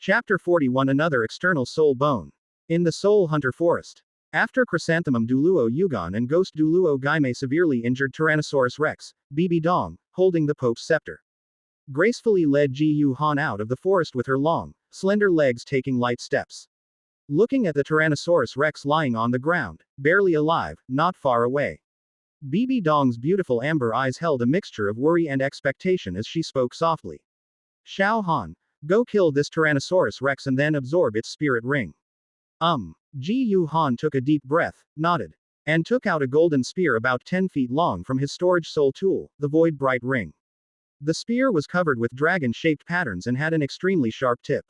Chapter 41 Another External Soul Bone. In the Soul Hunter Forest. After Chrysanthemum Douluo Yugon and Ghost Douluo Gaime severely injured Tyrannosaurus Rex, Bibi Dong, holding the Pope's scepter, gracefully led Ji Yu Han out of the forest with her long, slender legs taking light steps. Looking at the Tyrannosaurus Rex lying on the ground, barely alive, not far away. Bibi Dong's beautiful amber eyes held a mixture of worry and expectation as she spoke softly. Xiao Han, go kill this Tyrannosaurus Rex and then absorb its spirit ring. Ji Yu Han took a deep breath, nodded, and took out a golden spear about 10 feet long from his storage soul tool, the Void Bright Ring. The spear was covered with dragon-shaped patterns and had an extremely sharp tip.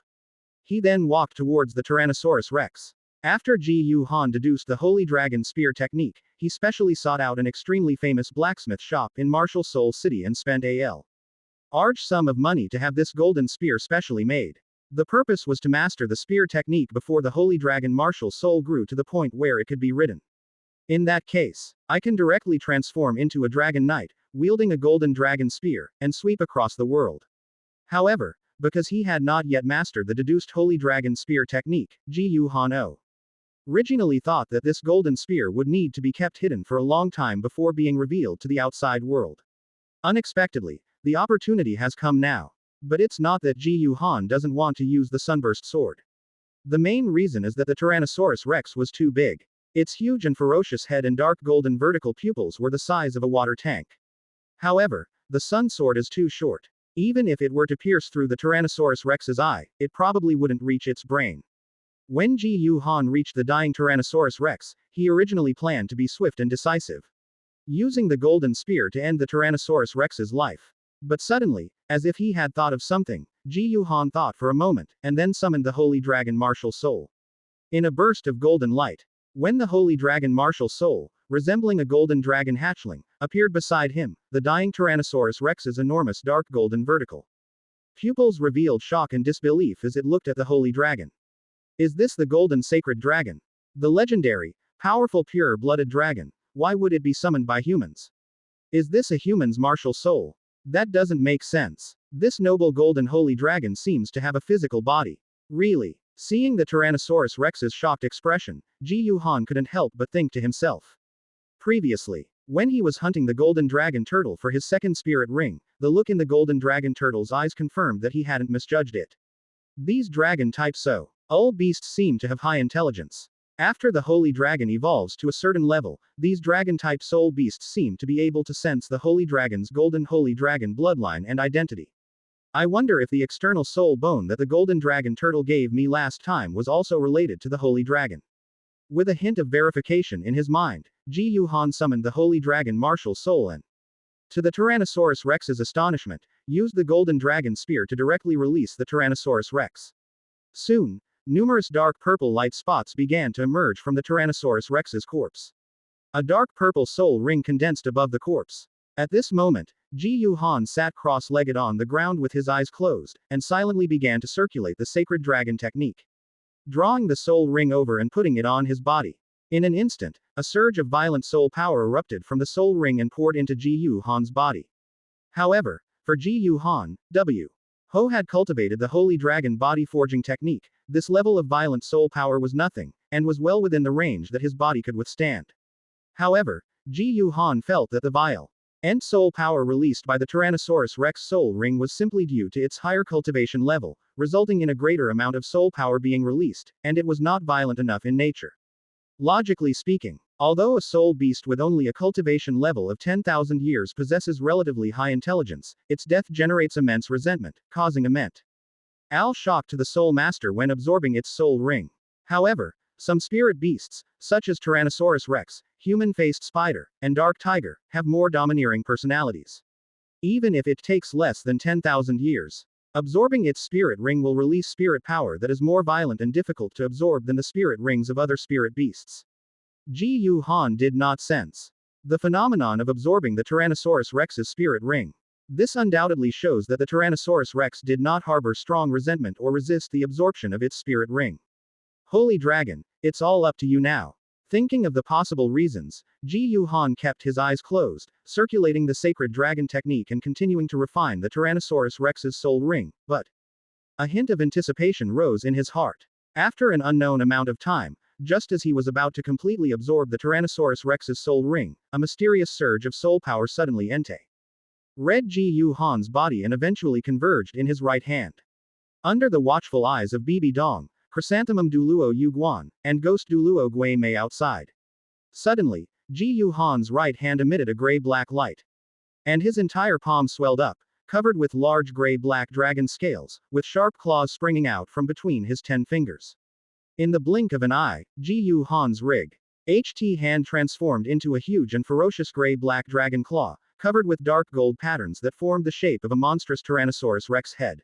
He then walked towards the Tyrannosaurus Rex. After Ji Yu Han deduced the Holy Dragon Spear technique, he specially sought out an extremely famous blacksmith shop in Martial Soul City and spent a large sum of money to have this golden spear specially made. The purpose was to master the spear technique before the Holy Dragon Martial Soul grew to the point where it could be ridden. In that case, I can directly transform into a Dragon Knight, wielding a golden dragon spear, and sweep across the world. However, because he had not yet mastered the deduced Holy Dragon Spear technique, Ji Yu Han originally thought that this golden spear would need to be kept hidden for a long time before being revealed to the outside world. Unexpectedly, the opportunity has come now. But it's not that Ji Yu Han doesn't want to use the Sunburst Sword. The main reason is that the Tyrannosaurus Rex was too big. Its huge and ferocious head and dark golden vertical pupils were the size of a water tank. However, the Sun Sword is too short. Even if it were to pierce through the Tyrannosaurus Rex's eye, it probably wouldn't reach its brain. When Ji Yu Han reached the dying Tyrannosaurus Rex, he originally planned to be swift and decisive, using the golden spear to end the Tyrannosaurus Rex's life. But suddenly, as if he had thought of something, Ji Yu Han thought for a moment, and then summoned the Holy Dragon Martial Soul. In a burst of golden light, when the Holy Dragon Martial Soul, resembling a golden dragon hatchling, appeared beside him, the dying Tyrannosaurus Rex's enormous dark golden vertical pupils revealed shock and disbelief as it looked at the Holy Dragon. Is this the golden sacred dragon? The legendary, powerful pure-blooded dragon? Why would it be summoned by humans? Is this a human's martial soul? That doesn't make sense. This noble golden holy dragon seems to have a physical body. Really? Seeing the Tyrannosaurus Rex's shocked expression, Ji Yu Han couldn't help but think to himself. Previously, when he was hunting the golden dragon turtle for his second spirit ring, the look in the golden dragon turtle's eyes confirmed that he hadn't misjudged it. These dragon-type all beasts seem to have high intelligence. After the Holy Dragon evolves to a certain level, these dragon-type soul beasts seem to be able to sense the Holy Dragon's golden Holy Dragon bloodline and identity. I wonder if the external soul bone that the golden dragon turtle gave me last time was also related to the Holy Dragon. With a hint of verification in his mind, Ji Yu Han summoned the Holy Dragon Martial Soul and, to the Tyrannosaurus Rex's astonishment, used the golden dragon spear to directly release the Tyrannosaurus Rex. Soon, numerous dark purple light spots began to emerge from the Tyrannosaurus Rex's corpse. A dark purple soul ring condensed above the corpse. At this moment, Ji Yu Han sat cross-legged on the ground with his eyes closed, and silently began to circulate the sacred dragon technique, drawing the soul ring over and putting it on his body. In an instant, a surge of violent soul power erupted from the soul ring and poured into Ji Yu Han's body. However, for Ji Yu Han, Ho had cultivated the Holy Dragon body forging technique. This level of violent soul power was nothing, and was well within the range that his body could withstand. However, Ji Yu Han felt that the vile and soul power released by the Tyrannosaurus Rex soul ring was simply due to its higher cultivation level, resulting in a greater amount of soul power being released, and it was not violent enough in nature. Logically speaking, although a soul beast with only a cultivation level of 10,000 years possesses relatively high intelligence, its death generates immense resentment, causing immense shock to the soul master when absorbing its soul ring. However, some spirit beasts, such as Tyrannosaurus Rex, human-faced spider, and dark tiger, have more domineering personalities. Even if it takes less than 10,000 years, absorbing its spirit ring will release spirit power that is more violent and difficult to absorb than the spirit rings of other spirit beasts. Ji Yu Han did not sense the phenomenon of absorbing the Tyrannosaurus Rex's spirit ring. This undoubtedly shows that the Tyrannosaurus Rex did not harbor strong resentment or resist the absorption of its spirit ring. Holy Dragon, it's all up to you now. Thinking of the possible reasons, Ji Yu Han kept his eyes closed, circulating the sacred dragon technique and continuing to refine the Tyrannosaurus Rex's soul ring, but A hint of anticipation rose in his heart. After an unknown amount of time, just as he was about to completely absorb the Tyrannosaurus Rex's soul ring, a mysterious surge of soul power suddenly read Ji Yu Han's body and eventually converged in his right hand. Under the watchful eyes of Bibi Dong, Chrysanthemum Douluo Yu Guan, and Ghost Douluo Gui Mei outside. Suddenly, Ji Yu Han's right hand emitted a gray-black light. And his entire palm swelled up, covered with large gray-black dragon scales, with sharp claws springing out from between his 10 fingers. In the blink of an eye, Ji Yu Han's HT hand transformed into a huge and ferocious gray-black dragon claw, covered with dark gold patterns that formed the shape of a monstrous Tyrannosaurus Rex head.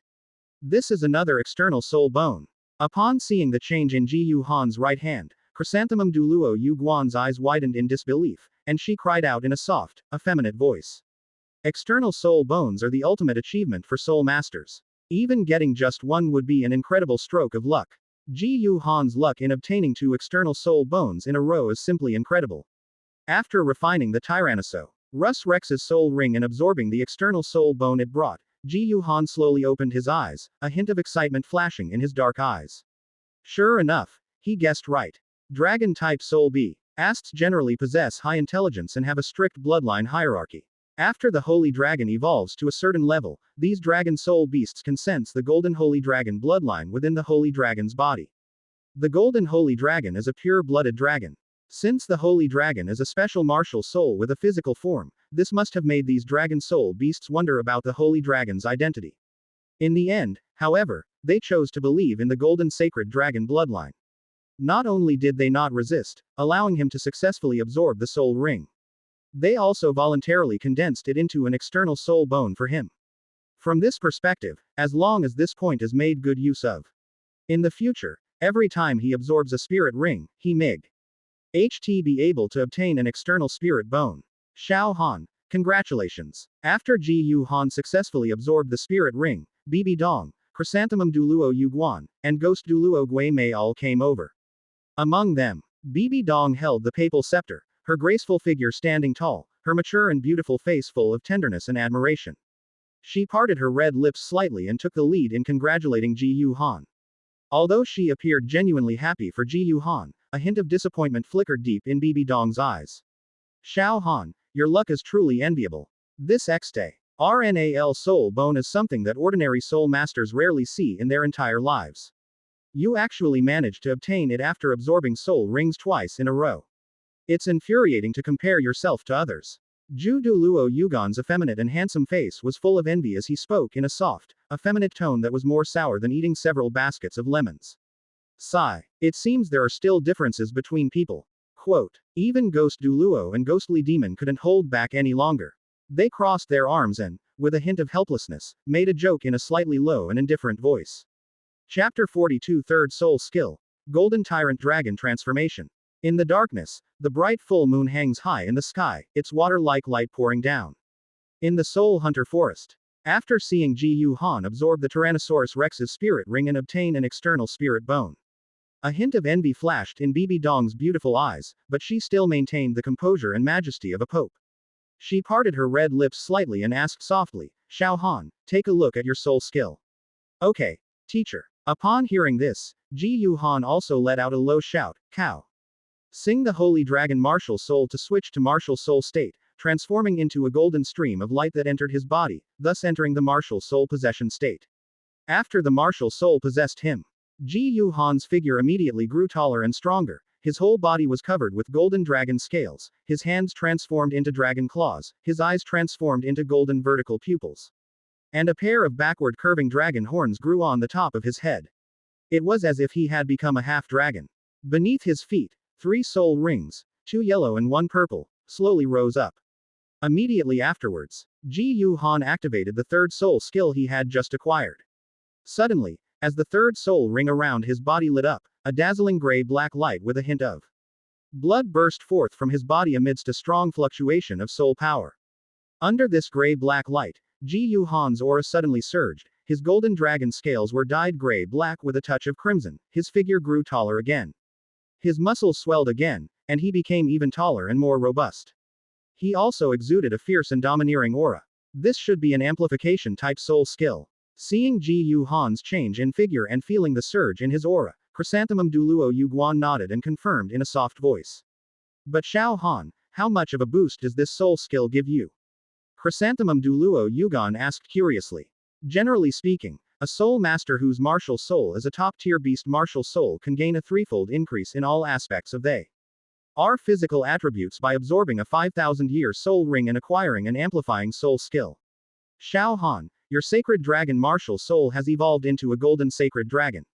This is another external soul bone. Upon seeing the change in Ji Yu Han's right hand, Chrysanthemum Douluo Yu Guan's eyes widened in disbelief, and she cried out in a soft, effeminate voice. External soul bones are the ultimate achievement for soul masters. Even getting just one would be an incredible stroke of luck. Ji Yu Han's luck in obtaining 2 external soul bones in a row is simply incredible. After refining the Tyrannosaurus Rex's soul ring and absorbing the external soul bone it brought, Ji Yu Han slowly opened his eyes, a hint of excitement flashing in his dark eyes. Sure enough, he guessed right. Dragon-type soul beasts generally possess high intelligence and have a strict bloodline hierarchy. After the Holy Dragon evolves to a certain level, these dragon soul beasts can sense the Golden Holy Dragon bloodline within the Holy Dragon's body. The Golden Holy Dragon is a pure-blooded dragon. Since the Holy Dragon is a special martial soul with a physical form, this must have made these dragon soul beasts wonder about the Holy Dragon's identity. In the end, however, they chose to believe in the Golden Sacred Dragon bloodline. Not only did they not resist, allowing him to successfully absorb the soul ring, they also voluntarily condensed it into an external soul bone for him. From this perspective, as long as this point is made good use of, in the future, every time he absorbs a spirit ring, he may be able to obtain an external spirit bone. Xiao Han, congratulations. After Ji Yu Han successfully absorbed the spirit ring, Bibi Dong, Chrysanthemum Douluo Yu Guan, and Ghost Douluo Gui Mei all came over. Among them, Bibi Dong held the papal scepter, her graceful figure standing tall, her mature and beautiful face full of tenderness and admiration. She parted her red lips slightly and took the lead in congratulating Ji Yu Han. Although she appeared genuinely happy for Ji Yu Han, a hint of disappointment flickered deep in Bibi Dong's eyes. Xiao Han, your luck is truly enviable. This RNAL soul bone is something that ordinary soul masters rarely see in their entire lives. You actually managed to obtain it after absorbing soul rings twice in a row. It's infuriating to compare yourself to others. Ju Douluo Yugan's effeminate and handsome face was full of envy as he spoke in a soft, effeminate tone that was more sour than eating several baskets of lemons. Sigh. It seems there are still differences between people. Quote. Even Ghost Douluo and Ghostly Demon couldn't hold back any longer. They crossed their arms and, with a hint of helplessness, made a joke in a slightly low and indifferent voice. Chapter 42 Third Soul Skill. Golden Tyrant Dragon Transformation. In the darkness, the bright full moon hangs high in the sky, its water-like light pouring down. In the Soul Hunter Forest. After seeing Ji Yu Han absorb the Tyrannosaurus Rex's spirit ring and obtain an external spirit bone, a hint of envy flashed in Bibi Dong's beautiful eyes, but she still maintained the composure and majesty of a pope. She parted her red lips slightly and asked softly, Xiao Han, take a look at your soul skill. Okay, teacher. Upon hearing this, Ji Yu Han also let out a low shout, Cow. Sing the Holy Dragon martial soul to switch to martial soul state, transforming into a golden stream of light that entered his body, thus entering the martial soul possession state. After the martial soul possessed him, Ji Yu Han's figure immediately grew taller and stronger, his whole body was covered with golden dragon scales, his hands transformed into dragon claws, his eyes transformed into golden vertical pupils. And a pair of backward curving dragon horns grew on the top of his head. It was as if he had become a half-dragon. Beneath his feet, 3 soul rings, 2 yellow and 1 purple, slowly rose up. Immediately afterwards, Ji Yu Han activated the third soul skill he had just acquired. Suddenly, as the third soul ring around his body lit up, a dazzling gray-black light with a hint of blood burst forth from his body amidst a strong fluctuation of soul power. Under this gray-black light, Ji Yu Han's aura suddenly surged, his golden dragon scales were dyed gray-black with a touch of crimson, his figure grew taller again. His muscles swelled again, and he became even taller and more robust. He also exuded a fierce and domineering aura. This should be an amplification-type soul skill. Seeing Ji Yu Han's change in figure and feeling the surge in his aura, Chrysanthemum Douluo Yuguan nodded and confirmed in a soft voice. But Xiao Han, how much of a boost does this soul skill give you? Chrysanthemum Douluo Yugan asked curiously. Generally speaking, a soul master whose martial soul is a top-tier beast martial soul can gain a threefold increase in all aspects of our physical attributes by absorbing a 5,000-year soul ring and acquiring an amplifying soul skill. Xiao Han, your sacred dragon martial soul has evolved into a golden sacred dragon.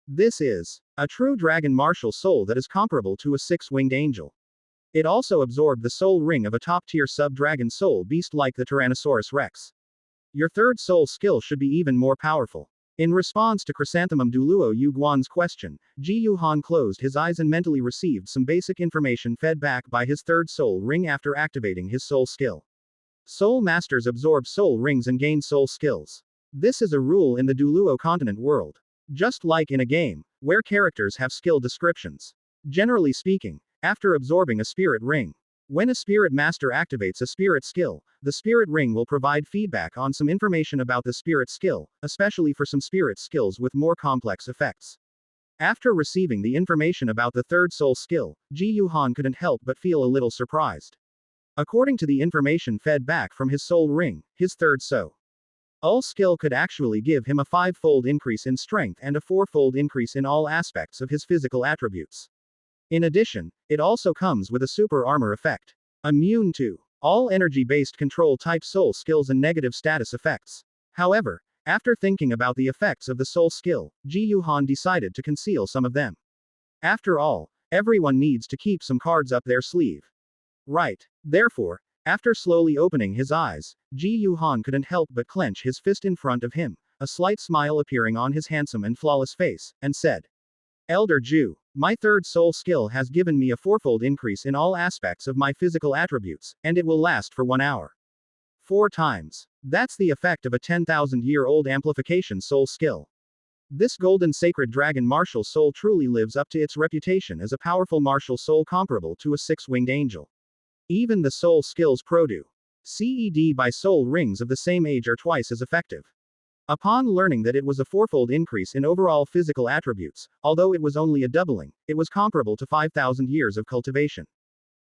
This is a true dragon martial soul that is comparable to a six-winged angel. It also absorbed the soul ring of a top-tier sub-dragon soul beast like the Tyrannosaurus Rex. Your third soul skill should be even more powerful. In response to Chrysanthemum Douluo Yuguan's question, Ji Yu Han closed his eyes and mentally received some basic information fed back by his third soul ring after activating his soul skill. Soul masters absorb soul rings and gain soul skills. This is a rule in the Douluo continent world. Just like in a game, where characters have skill descriptions. Generally speaking, after absorbing a spirit ring, when a spirit master activates a spirit skill, the spirit ring will provide feedback on some information about the spirit skill, especially for some spirit skills with more complex effects. After receiving the information about the third soul skill, Ji Yu Han couldn't help but feel a little surprised. According to the information fed back from his soul ring, his third soul skill could actually give him a 5-fold increase in strength and a 4-fold increase in all aspects of his physical attributes. In addition, it also comes with a super armor effect. Immune to all energy-based control type soul skills and negative status effects. However, after thinking about the effects of the soul skill, Ji Yu Han decided to conceal some of them. After all, everyone needs to keep some cards up their sleeve. Right. Therefore, after slowly opening his eyes, Ji Yu Han couldn't help but clench his fist in front of him, a slight smile appearing on his handsome and flawless face, and said, Elder Ju, my third soul skill has given me a 4-fold increase in all aspects of my physical attributes, and it will last for 1 hour. 4 times. That's the effect of a 10,000-year-old amplification soul skill. This golden sacred dragon martial soul truly lives up to its reputation as a powerful martial soul comparable to a 6-winged angel. Even the soul skills CED by soul rings of the same age are twice as effective. Upon learning that it was a 4-fold increase in overall physical attributes, although it was only a doubling, it was comparable to 5,000 years of cultivation.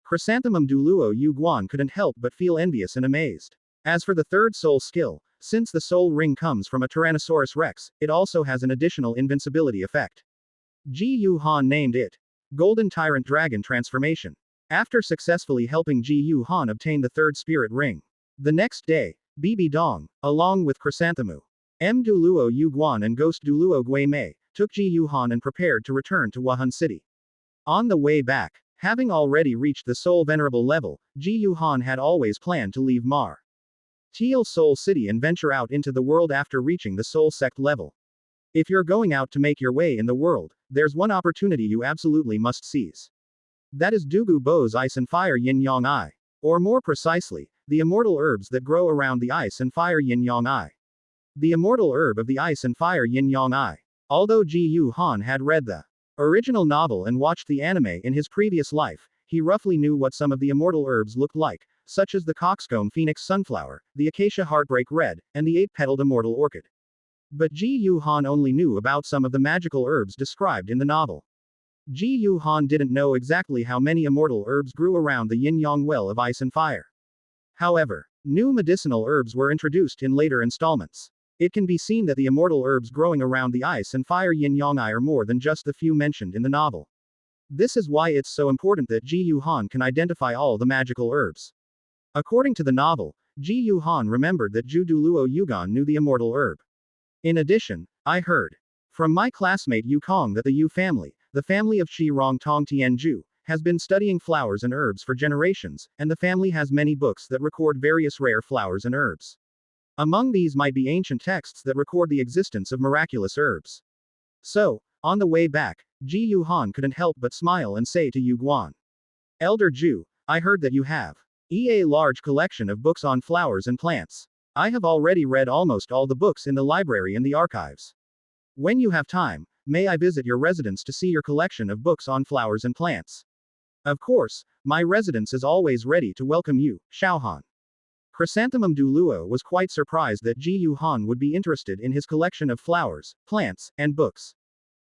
Chrysanthemum Douluo Yuguan couldn't help but feel envious and amazed. As for the third soul skill, since the soul ring comes from a Tyrannosaurus Rex, it also has an additional invincibility effect. Ji Yu Han named it Golden Tyrant Dragon Transformation. After successfully helping Ji Yu Han obtain the third spirit ring. The next day, Bibi Dong, along with Chrysanthemu, Douluo Yuguan and Ghost Douluo Guimei, took Ji Yu Han and prepared to return to Wuhan City. On the way back, having already reached the Soul Venerable level, Ji Yu Han had always planned to leave Mar Teal Soul City and venture out into the world after reaching the Soul Sect level. If you're going out to make your way in the world, there's one opportunity you absolutely must seize. That is Dugu Bo's Ice and Fire Yin Yang Ai. Or more precisely, the immortal herbs that grow around the Ice and Fire Yin Yang Ai. The immortal herb of the Ice and Fire Yin Yang Ai. Although Ji Yu Han had read the original novel and watched the anime in his previous life, he roughly knew what some of the immortal herbs looked like, such as the coxcomb phoenix sunflower, the acacia heartbreak red, and the 8-petaled immortal orchid. But Ji Yu Han only knew about some of the magical herbs described in the novel. Ji Yu Han didn't know exactly how many immortal herbs grew around the yin-yang well of Ice and Fire. However, new medicinal herbs were introduced in later installments. It can be seen that the immortal herbs growing around the Ice and Fire yin-yang are more than just the few mentioned in the novel. This is why it's so important that Ji Yu Han can identify all the magical herbs. According to the novel, Ji Yu Han remembered that Zhu Douluo Yugan knew the immortal herb. In addition, I heard from my classmate Yu Kong that the Yu family, the family of Shi Rong Tong Tianju, has been studying flowers and herbs for generations, and the family has many books that record various rare flowers and herbs. Among these might be ancient texts that record the existence of miraculous herbs. So, on the way back, Ji Yu Han couldn't help but smile and say to Yu Guan, Elder Ju, I heard that you have a large collection of books on flowers and plants. I have already read almost all the books in the library and the archives. When you have time, may I visit your residence to see your collection of books on flowers and plants? Of course, my residence is always ready to welcome you, Xiao Han. Chrysanthemum Douluo was quite surprised that Ji Yu Han would be interested in his collection of flowers, plants, and books.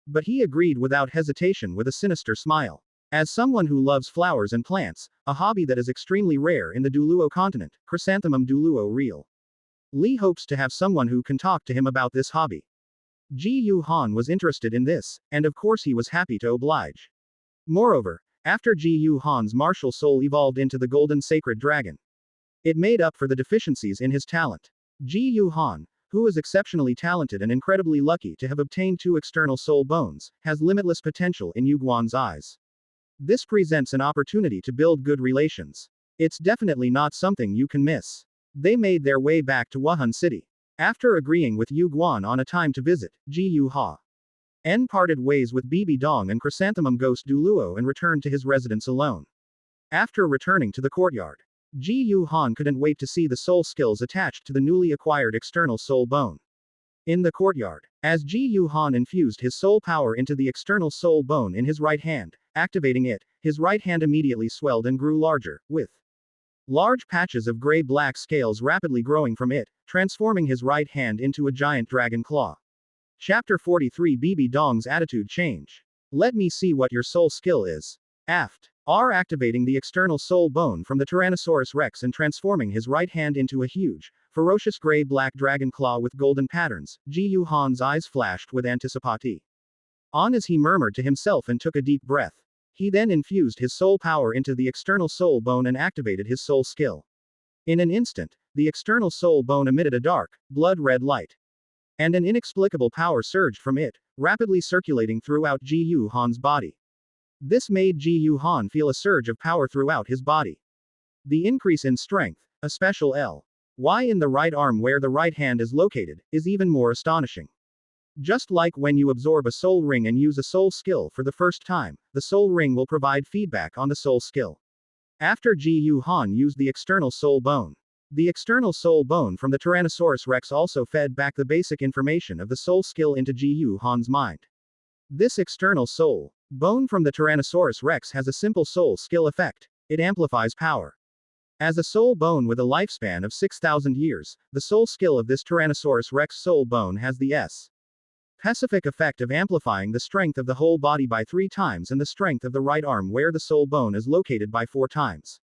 But he agreed without hesitation with a sinister smile. As someone who loves flowers and plants, a hobby that is extremely rare in the Douluo continent, Chrysanthemum Douluo real. Li hopes to have someone who can talk to him about this hobby. Ji Yu Han was interested in this, and of course he was happy to oblige. Moreover, after Ji Yu Han's martial soul evolved into the golden sacred dragon, it made up for the deficiencies in his talent. Ji Yu Han, who is exceptionally talented and incredibly lucky to have obtained 2 external soul bones, has limitless potential in Yu Guan's eyes. This presents an opportunity to build good relations. It's definitely not something you can miss. They made their way back to Wuhan City. After agreeing with Yu Guan on a time to visit, Ji Yu Ha En parted ways with Bibi Dong and Chrysanthemum Ghost Douluo and returned to his residence alone. After returning to the courtyard, Ji Yu Han couldn't wait to see the soul skills attached to the newly acquired external soul bone. In the courtyard, as Ji Yu Han infused his soul power into the external soul bone in his right hand, activating it, his right hand immediately swelled and grew larger, with large patches of gray-black scales rapidly growing from it, transforming his right hand into a giant dragon claw. Chapter 43 Bibi Dong's attitude change. Let me see what your soul skill is. Aft. R activating the external soul bone from the Tyrannosaurus Rex and transforming his right hand into a huge, ferocious gray-black dragon claw with golden patterns, Ji Yu Han's eyes flashed with anticipati. On as he murmured to himself and took a deep breath. He then infused his soul power into the external soul bone and activated his soul skill. In an instant, the external soul bone emitted a dark, blood-red light. And an inexplicable power surged from it, rapidly circulating throughout Ji Yu Han's body. This made Ji Yu Han feel a surge of power throughout his body. The increase in strength, a special L.Y. in the right arm where the right hand is located, is even more astonishing. Just like when you absorb a soul ring and use a soul skill for the first time, the soul ring will provide feedback on the soul skill. After Ji Yu Han used the external soul bone, the external soul bone from the Tyrannosaurus Rex also fed back the basic information of the soul skill into Ji Yu Han's mind. This external soul bone from the Tyrannosaurus Rex has a simple soul skill effect. It amplifies power. As a soul bone with a lifespan of 6,000 years, the soul skill of this Tyrannosaurus Rex soul bone has the specific effect of amplifying the strength of the whole body by 3 times and the strength of the right arm where the soul bone is located by 4 times.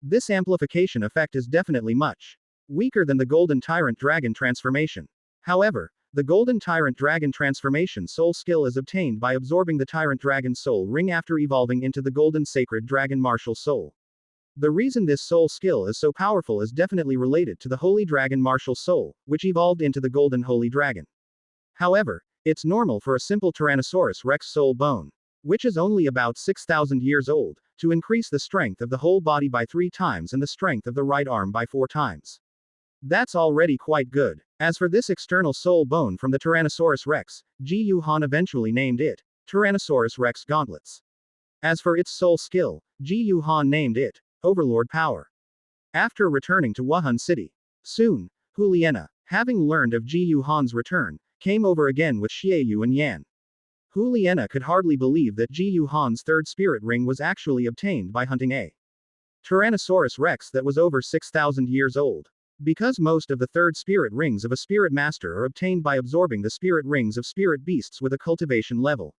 This amplification effect is definitely much weaker than the Golden Tyrant Dragon transformation. However, the Golden Tyrant Dragon transformation soul skill is obtained by absorbing the Tyrant Dragon soul ring after evolving into the Golden Sacred Dragon martial soul. The reason this soul skill is so powerful is definitely related to the Holy Dragon martial soul, which evolved into the Golden Holy Dragon. However, it's normal for a simple Tyrannosaurus Rex soul bone, which is only about 6,000 years old, to increase the strength of the whole body by 3 times and the strength of the right arm by 4 times. That's already quite good. As for this external soul bone from the Tyrannosaurus Rex, Ji Yu Han eventually named it Tyrannosaurus Rex Gauntlets. As for its soul skill, Ji Yu Han named it Overlord Power. After returning to Wuhan City, soon, Huliena, having learned of Ji Yu Han's return, came over again with Xian and Yan. Huliena could hardly believe that Ji Yu Han's 3rd spirit ring was actually obtained by hunting a Tyrannosaurus Rex that was over 6,000 years old. Because most of the 3rd spirit rings of a spirit master are obtained by absorbing the spirit rings of spirit beasts with a cultivation level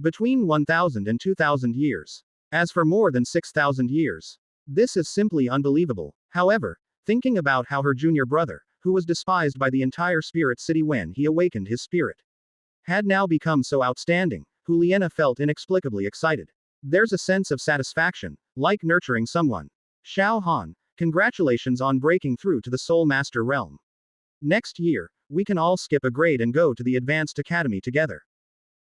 between 1,000 and 2,000 years. As for more than 6,000 years, this is simply unbelievable. However, thinking about how her junior brother, who was despised by the entire spirit city when he awakened his spirit, had now become so outstanding, Huliena felt inexplicably excited. There's a sense of satisfaction, like nurturing someone. Xiao Han, congratulations on breaking through to the Soul Master realm. Next year, we can all skip a grade and go to the Advanced Academy together.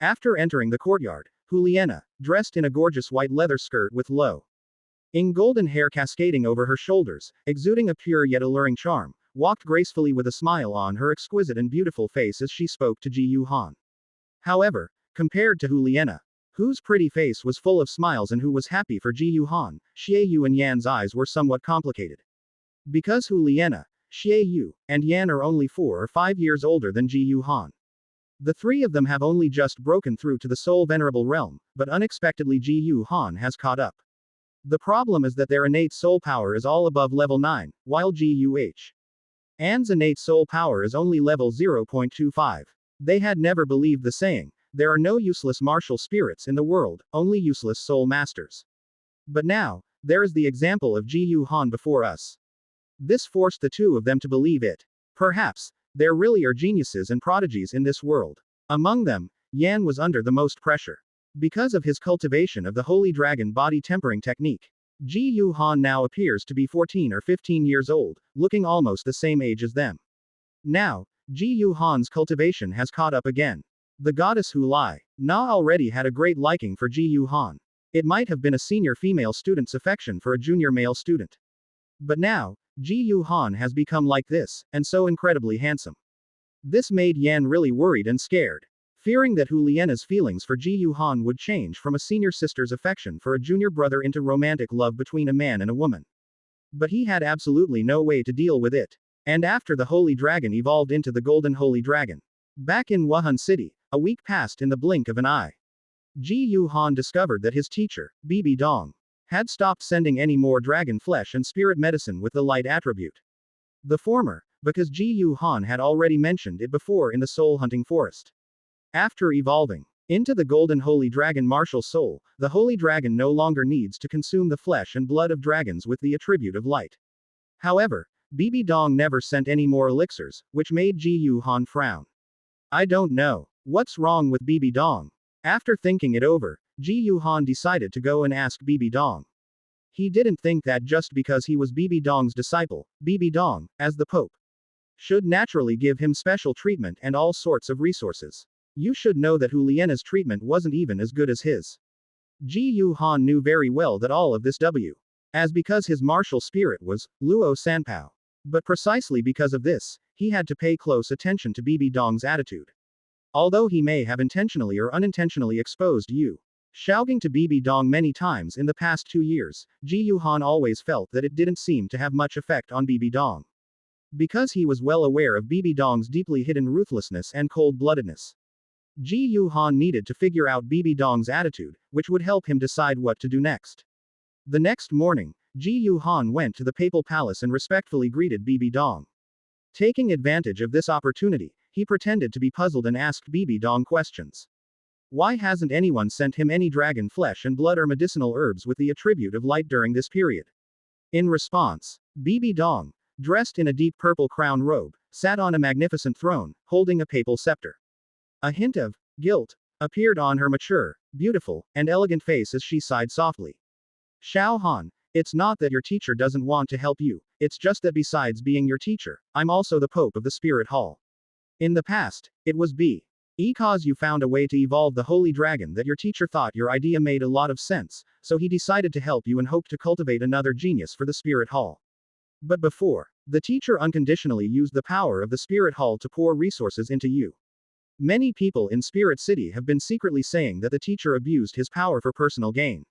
After entering the courtyard, Huliena, dressed in a gorgeous white leather skirt with low-ing golden hair cascading over her shoulders, exuding a pure yet alluring charm, walked gracefully with a smile on her exquisite and beautiful face as she spoke to Ji Yu Han. However, compared to Huliena, whose pretty face was full of smiles and who was happy for Ji Yu Han, Xie Yu and Yan's eyes were somewhat complicated. Because Huliena, Xie Yu, and Yan are only 4 or 5 years older than Ji Yu Han. The 3 of them have only just broken through to the Soul Venerable realm, but unexpectedly Ji Yu Han has caught up. The problem is that their innate soul power is all above level 9, while Guh. An's innate soul power is only level 0.25. They had never believed the saying, there are no useless martial spirits in the world, only useless soul masters. But now, there is the example of Ji Han before us. This forced the two of them to believe it. Perhaps, there really are geniuses and prodigies in this world. Among them, Yan was under the most pressure. Because of his cultivation of the Holy Dragon body tempering technique. Ji Han now appears to be 14 or 15 years old, looking almost the same age as them. Now, Ji Han's cultivation has caught up again. The goddess Hu Lai, Na already had a great liking for Ji Han. It might have been a senior female student's affection for a junior male student. But now, Ji Han has become like this, and so incredibly handsome. This made Yan really worried and scared. Fearing that Hu Liena's feelings for Ji Han would change from a senior sister's affection for a junior brother into romantic love between a man and a woman. But he had absolutely no way to deal with it. And after the Holy Dragon evolved into the Golden Holy Dragon. Back in Wuhan City, a week passed in the blink of an eye. Ji Han discovered that his teacher, Bibi Dong, had stopped sending any more dragon flesh and spirit medicine with the light attribute. The former, because Ji Han had already mentioned it before in the soul hunting forest. After evolving into the Golden Holy Dragon martial soul, the Holy Dragon no longer needs to consume the flesh and blood of dragons with the attribute of light. However, Bibi Dong never sent any more elixirs, which made Ji Han frown. I don't know what's wrong with Bibi Dong. After thinking it over, Ji Han decided to go and ask Bibi Dong. He didn't think that just because he was Bibi Dong's disciple, Bibi Dong, as the Pope, should naturally give him special treatment and all sorts of resources. You should know that Hu Liena's treatment wasn't even as good as his. Ji Han knew very well that all of this as because his martial spirit was Luo Sanpao. But precisely because of this, he had to pay close attention to Bibi Dong's attitude. Although he may have intentionally or unintentionally exposed Yu Shaogang to Bibi Dong many times in the past 2 years, Ji Han always felt that it didn't seem to have much effect on Bibi Dong. Because he was well aware of Bibi Dong's deeply hidden ruthlessness and cold-bloodedness. Ji Han needed to figure out Bibi Dong's attitude, which would help him decide what to do next. The next morning, Ji Han went to the papal palace and respectfully greeted Bibi Dong. Taking advantage of this opportunity, he pretended to be puzzled and asked Bibi Dong questions. Why hasn't anyone sent him any dragon flesh and blood or medicinal herbs with the attribute of light during this period? In response, Bibi Dong, dressed in a deep purple crown robe, sat on a magnificent throne, holding a papal scepter. A hint of guilt appeared on her mature, beautiful, and elegant face as she sighed softly. Xiao Han, it's not that your teacher doesn't want to help you, it's just that besides being your teacher, I'm also the Pope of the Spirit Hall. In the past, it was because you found a way to evolve the Holy Dragon that your teacher thought your idea made a lot of sense, so he decided to help you and hoped to cultivate another genius for the Spirit Hall. But before, the teacher unconditionally used the power of the Spirit Hall to pour resources into you. Many people in Spirit City have been secretly saying that the teacher abused his power for personal gain.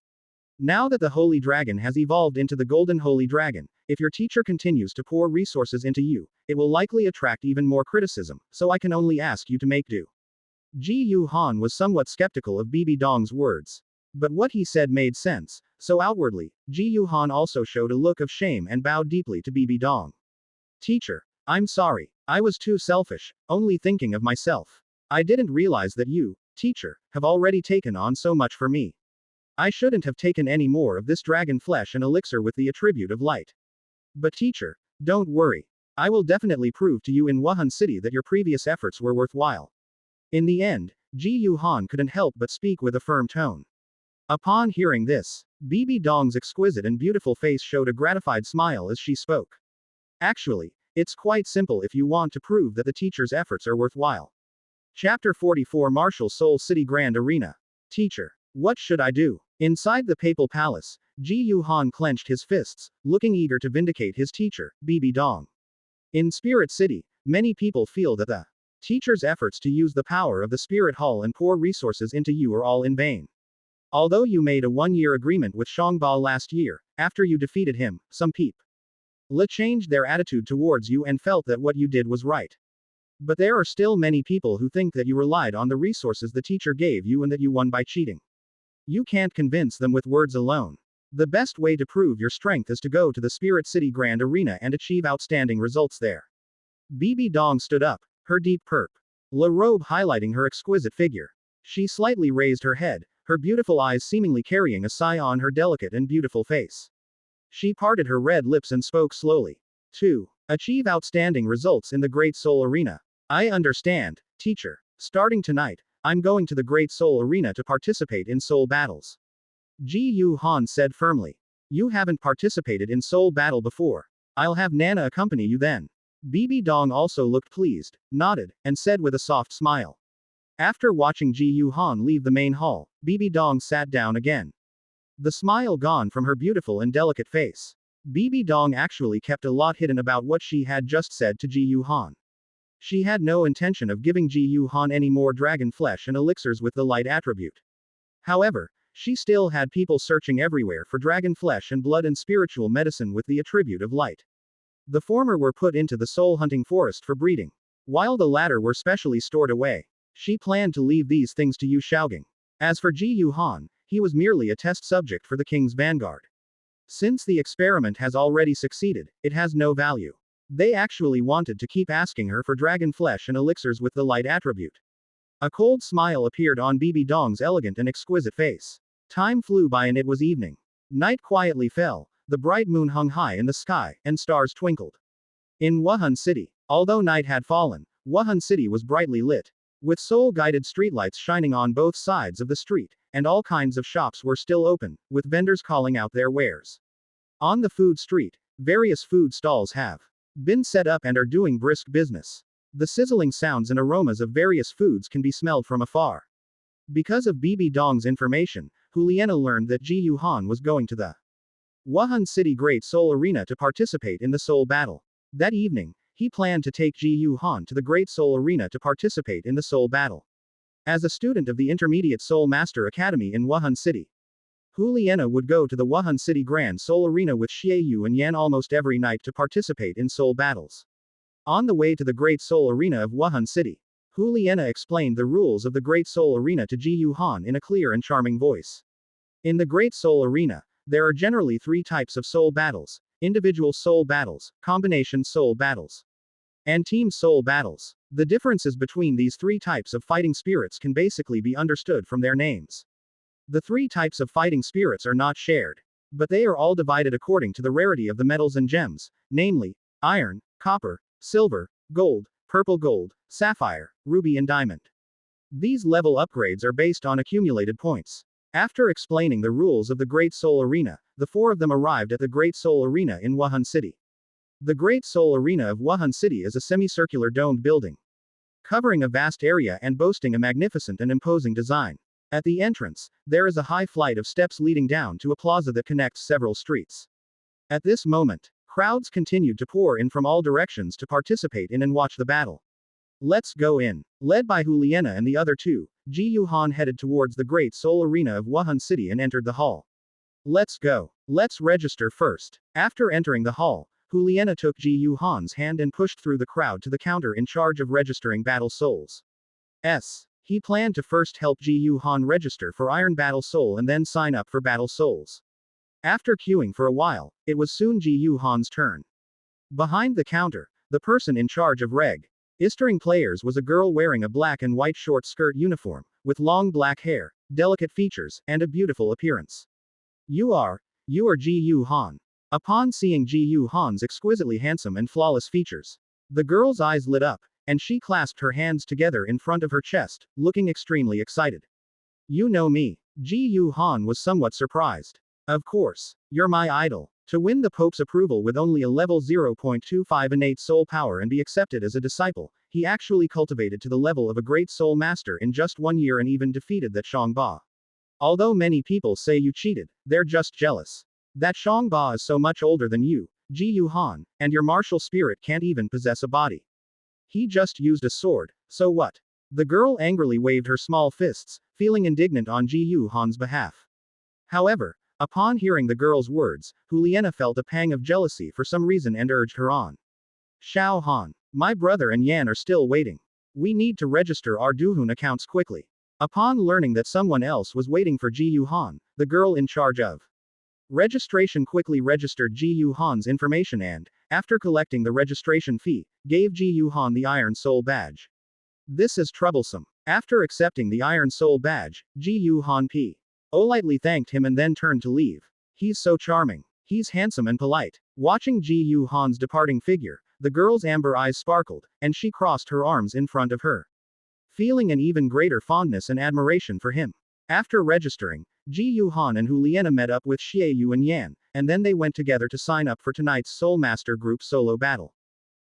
Now that the Holy Dragon has evolved into the Golden Holy Dragon, if your teacher continues to pour resources into you, it will likely attract even more criticism, so I can only ask you to make do. Ji Han was somewhat skeptical of Bibi Dong's words. But what he said made sense, so outwardly, Ji Han also showed a look of shame and bowed deeply to Bibi Dong. Teacher, I'm sorry, I was too selfish, only thinking of myself. I didn't realize that you, teacher, have already taken on so much for me. I shouldn't have taken any more of this dragon flesh and elixir with the attribute of light. But teacher, don't worry. I will definitely prove to you in Wuhan City that your previous efforts were worthwhile. In the end, Ji Han couldn't help but speak with a firm tone. Upon hearing this, Bibi Dong's exquisite and beautiful face showed a gratified smile as she spoke. Actually, it's quite simple if you want to prove that the teacher's efforts are worthwhile. Chapter 44 Martial Soul City Grand Arena. Teacher, what should I do? Inside the papal palace, Ji Han clenched his fists, looking eager to vindicate his teacher, Bibi Dong. In Spirit City, many people feel that the teacher's efforts to use the power of the Spirit Hall and pour resources into you are all in vain. Although you made a 1-year agreement with Shangba last year, after you defeated him, some people changed their attitude towards you and felt that what you did was right. But there are still many people who think that you relied on the resources the teacher gave you and that you won by cheating. You can't convince them with words alone. The best way to prove your strength is to go to the Spirit City Grand Arena and achieve outstanding results there. Bibi Dong stood up, her deep la robe highlighting her exquisite figure. She slightly raised her head, her beautiful eyes seemingly carrying a sigh on her delicate and beautiful face. She parted her red lips and spoke slowly. 2. Achieve outstanding results in the Great Soul Arena. I understand, teacher. Starting tonight, I'm going to the Great Soul Arena to participate in soul battles. Ji Yu Han said firmly. You haven't participated in soul battle before. I'll have Nana accompany you then. Bibi Dong also looked pleased, nodded, and said with a soft smile. After watching Ji Yu Han leave the main hall, Bibi Dong sat down again. The smile gone from her beautiful and delicate face. Bibi Dong actually kept a lot hidden about what she had just said to Ji Yu Han. She had no intention of giving Ji Yu Han any more dragon flesh and elixirs with the light attribute. However, she still had people searching everywhere for dragon flesh and blood and spiritual medicine with the attribute of light. The former were put into the soul hunting forest for breeding, while the latter were specially stored away. She planned to leave these things to Yu Shaogang. As for Ji Yu Han, he was merely a test subject for the king's vanguard. Since the experiment has already succeeded, it has no value. They actually wanted to keep asking her for dragon flesh and elixirs with the light attribute. A cold smile appeared on Bibi Dong's elegant and exquisite face. Time flew by and it was evening. Night quietly fell, the bright moon hung high in the sky, and stars twinkled. In Wuhan City, although night had fallen, Wuhan City was brightly lit, with soul-guided streetlights shining on both sides of the street, and all kinds of shops were still open, with vendors calling out their wares. On the food street, various food stalls have been set up and are doing brisk business. The sizzling sounds and aromas of various foods can be smelled from afar. Because of Bibi Dong's information, Huliena learned that Ji Yu Han was going to the Wuhan City Great Soul Arena to participate in the soul battle. That evening, he planned to take Ji Yu Han to the Great Soul Arena to participate in the soul battle. As a student of the Intermediate Soul Master Academy in Wuhan City, Huliena would go to the Wuhan City Grand Soul Arena with Xie Yu and Yan almost every night to participate in soul battles. On the way to the Great Soul Arena of Wuhan City, Huliena explained the rules of the Great Soul Arena to Ji Yu Han in a clear and charming voice. In the Great Soul Arena, there are generally 3 types of soul battles: individual soul battles, combination soul battles, and team soul battles. The differences between these 3 types of fighting spirits can basically be understood from their names. The 3 types of fighting spirits are not shared, but they are all divided according to the rarity of the metals and gems, namely, iron, copper, silver, gold, purple gold, sapphire, ruby and diamond. These level upgrades are based on accumulated points. After explaining the rules of the Great Soul Arena, the 4 of them arrived at the Great Soul Arena in Wuhan City. The Great Soul Arena of Wuhan City is a semicircular domed building, covering a vast area and boasting a magnificent and imposing design. At the entrance, there is a high flight of steps leading down to a plaza that connects several streets. At this moment, crowds continued to pour in from all directions to participate in and watch the battle. Let's go in. Led by Huliena and the other 2, Ji Yu Han headed towards the Great Soul Arena of Wuhan City and entered the hall. Let's go. Let's register first. After entering the hall, Huliena took Ji Yu Han's hand and pushed through the crowd to the counter in charge of registering battle souls. He planned to first help Ji Yu Han register for Iron Battle Soul and then sign up for Battle Souls. After queuing for a while, it was soon Ji Yu Han's turn. Behind the counter, the person in charge of registering players was a girl wearing a black and white short skirt uniform, with long black hair, delicate features, and a beautiful appearance. You are Ji Yu Han. Upon seeing Ji Yu Han's exquisitely handsome and flawless features, the girl's eyes lit up, and she clasped her hands together in front of her chest, looking extremely excited. You know me. Ji Yu Han was somewhat surprised. Of course. You're my idol. To win the Pope's approval with only a level 0.25 innate soul power and be accepted as a disciple, he actually cultivated to the level of a great soul master in just 1 year and even defeated that Xiangba. Although many people say you cheated, they're just jealous. That Xiangba is so much older than you, Ji Yu Han, and your martial spirit can't even possess a body. He just used a sword, so what? The girl angrily waved her small fists, feeling indignant on Ji Yu Han's behalf. However, upon hearing the girl's words, Huliena felt a pang of jealousy for some reason and urged her on. Xiao Han, my brother and Yan are still waiting. We need to register our Duhun accounts quickly. Upon learning that someone else was waiting for Ji Yu Han, the girl in charge of Registration quickly registered Ji Yu Han's information and, after collecting the registration fee, gave Ji Yu Han the Iron Soul badge. This is troublesome. After accepting the Iron Soul badge, Ji Yu Han politely thanked him and then turned to leave. He's so charming. He's handsome and polite. Watching Ji Yu Han's departing figure, the girl's amber eyes sparkled, and she crossed her arms in front of her, feeling an even greater fondness and admiration for him. After registering, Ji Yu Han and Juliana met up with Xie Yu and Yan, and then they went together to sign up for tonight's Soul Master Group solo battle.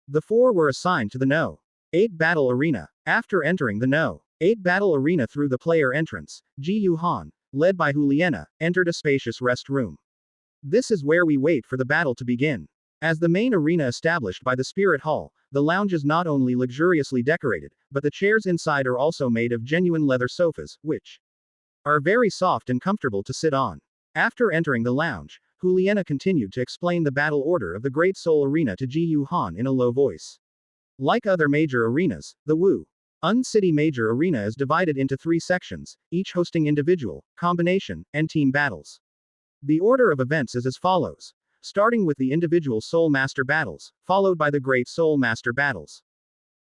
The four were assigned to the No. 8 Battle Arena. After entering the No. 8 Battle Arena through the player entrance, Ji Yu Han, led by Juliana, entered a spacious rest room. This is where we wait for the battle to begin. As the main arena established by the Spirit Hall, the lounge is not only luxuriously decorated, but the chairs inside are also made of genuine leather sofas, which are very soft and comfortable to sit on. After entering the lounge, Juliana continued to explain the battle order of the Great Soul Arena to Ji Yu Han in a low voice. Like other major arenas, the Wu-Un City Major Arena is divided into 3 sections, each hosting individual, combination, and team battles. The order of events is as follows. Starting with the individual Soul Master battles, followed by the Great Soul Master battles,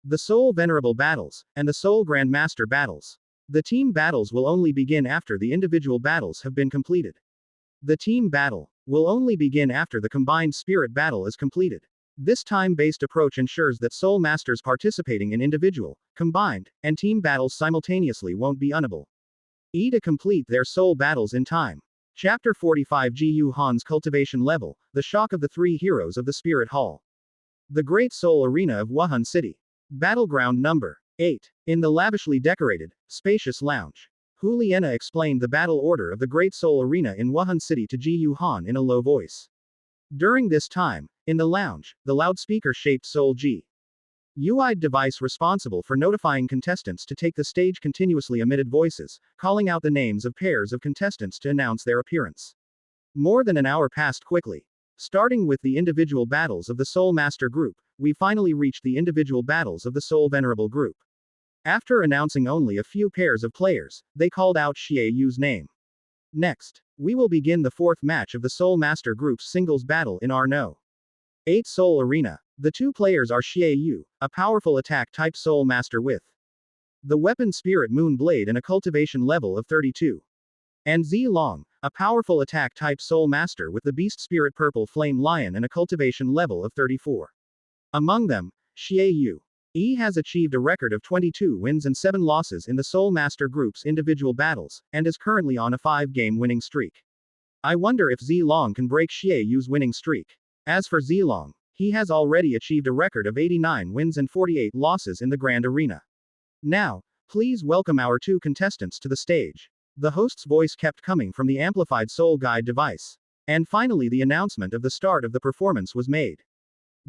the Soul Venerable battles, and the Soul Grand Master battles. The team battles will only begin after the individual battles have been completed. The team battle will only begin after the combined spirit battle is completed. This time-based approach ensures that Soul Masters participating in individual, combined, and team battles simultaneously won't be unable to complete their soul battles in time. Chapter 45 Ji Yu Han's Cultivation Level, The Shock of the 3 Heroes of the Spirit Hall. The Great Soul Arena of Wuhan City. Battleground number 8. In the lavishly decorated, spacious lounge, Juliana explained the battle order of the Great Soul Arena in Wuhan City to Ji Yu Han in a low voice. During this time, in the lounge, the loudspeaker-shaped Soul UI device responsible for notifying contestants to take the stage continuously emitted voices, calling out the names of pairs of contestants to announce their appearance. More than an hour passed quickly. Starting with the individual battles of the Soul Master Group, we finally reached the individual battles of the Soul Venerable Group. After announcing only a few pairs of players, they called out Xie Yu's name. Next, we will begin the 4th match of the Soul Master Group's singles battle in our No. 8 Soul Arena. The 2 players are Xie Yu, a powerful attack-type Soul Master with the weapon Spirit Moon Blade and a cultivation level of 32. And Zi Long, a powerful attack-type Soul Master with the Beast Spirit Purple Flame Lion and a cultivation level of 34. Among them, Xie Yu has achieved a record of 22 wins and 7 losses in the Soul Master Group's individual battles, and is currently on a 5-game winning streak. I wonder if Zi Long can break Xie Yu's winning streak. As for Zi Long, he has already achieved a record of 89 wins and 48 losses in the Grand Arena. Now, please welcome our 2 contestants to the stage. The host's voice kept coming from the amplified Soul Guide device. And finally the announcement of the start of the performance was made.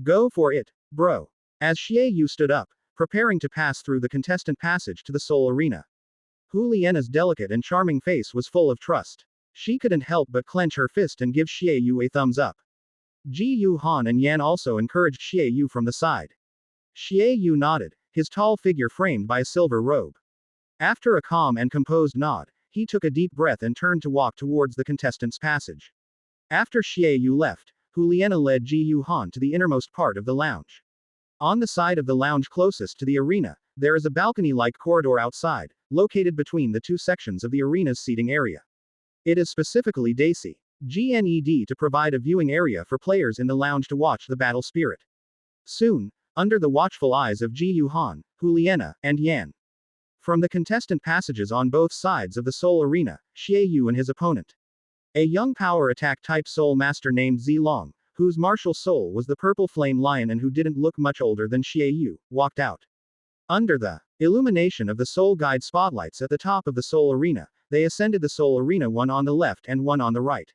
Go for it, bro. As Xie Yu stood up, preparing to pass through the contestant passage to the Soul Arena, Juliana's delicate and charming face was full of trust. She couldn't help but clench her fist and give Xie Yu a thumbs up. Ji Yu Han and Yan also encouraged Xie Yu from the side. Xie Yu nodded, his tall figure framed by a silver robe. After a calm and composed nod, he took a deep breath and turned to walk towards the contestants' passage. After Xie Yu left, Juliana led Ji Yu Han to the innermost part of the lounge. On the side of the lounge closest to the arena, there is a balcony-like corridor outside, located between the 2 sections of the arena's seating area. It is specifically GNED to provide a viewing area for players in the lounge to watch the battle spirit. Soon, under the watchful eyes of Ji Yu Han, Juliana, and Yan. From the contestant passages on both sides of the Soul Arena, Xie Yu and his opponent, a young power attack type Soul Master named Zi Long, whose martial soul was the Purple Flame Lion and who didn't look much older than Xie Yu, walked out. Under the illumination of the Soul Guide spotlights at the top of the Soul Arena, they ascended the Soul Arena, one on the left and one on the right.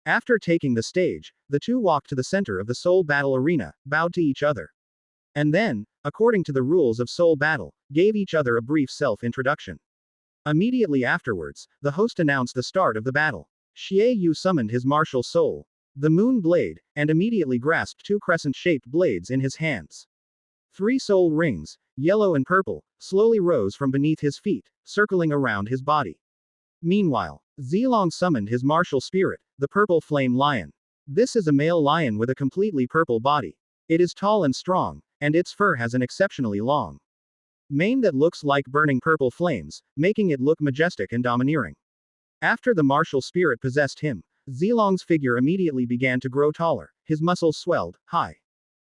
After taking the stage, the 2 walked to the center of the Soul Battle Arena, bowed to each other. And then, according to the rules of Soul Battle, gave each other a brief self-introduction. Immediately afterwards, the host announced the start of the battle. Xie Yu summoned his martial soul, the Moon Blade, and immediately grasped 2 crescent-shaped blades in his hands. 3 soul rings, yellow and purple, slowly rose from beneath his feet, circling around his body. Meanwhile, Zilong summoned his martial spirit, the purple flame lion. This is a male lion with a completely purple body. It is tall and strong, and its fur has an exceptionally long mane that looks like burning purple flames, making it look majestic and domineering. After the martial spirit possessed him, Zilong's figure immediately began to grow taller, his muscles swelled,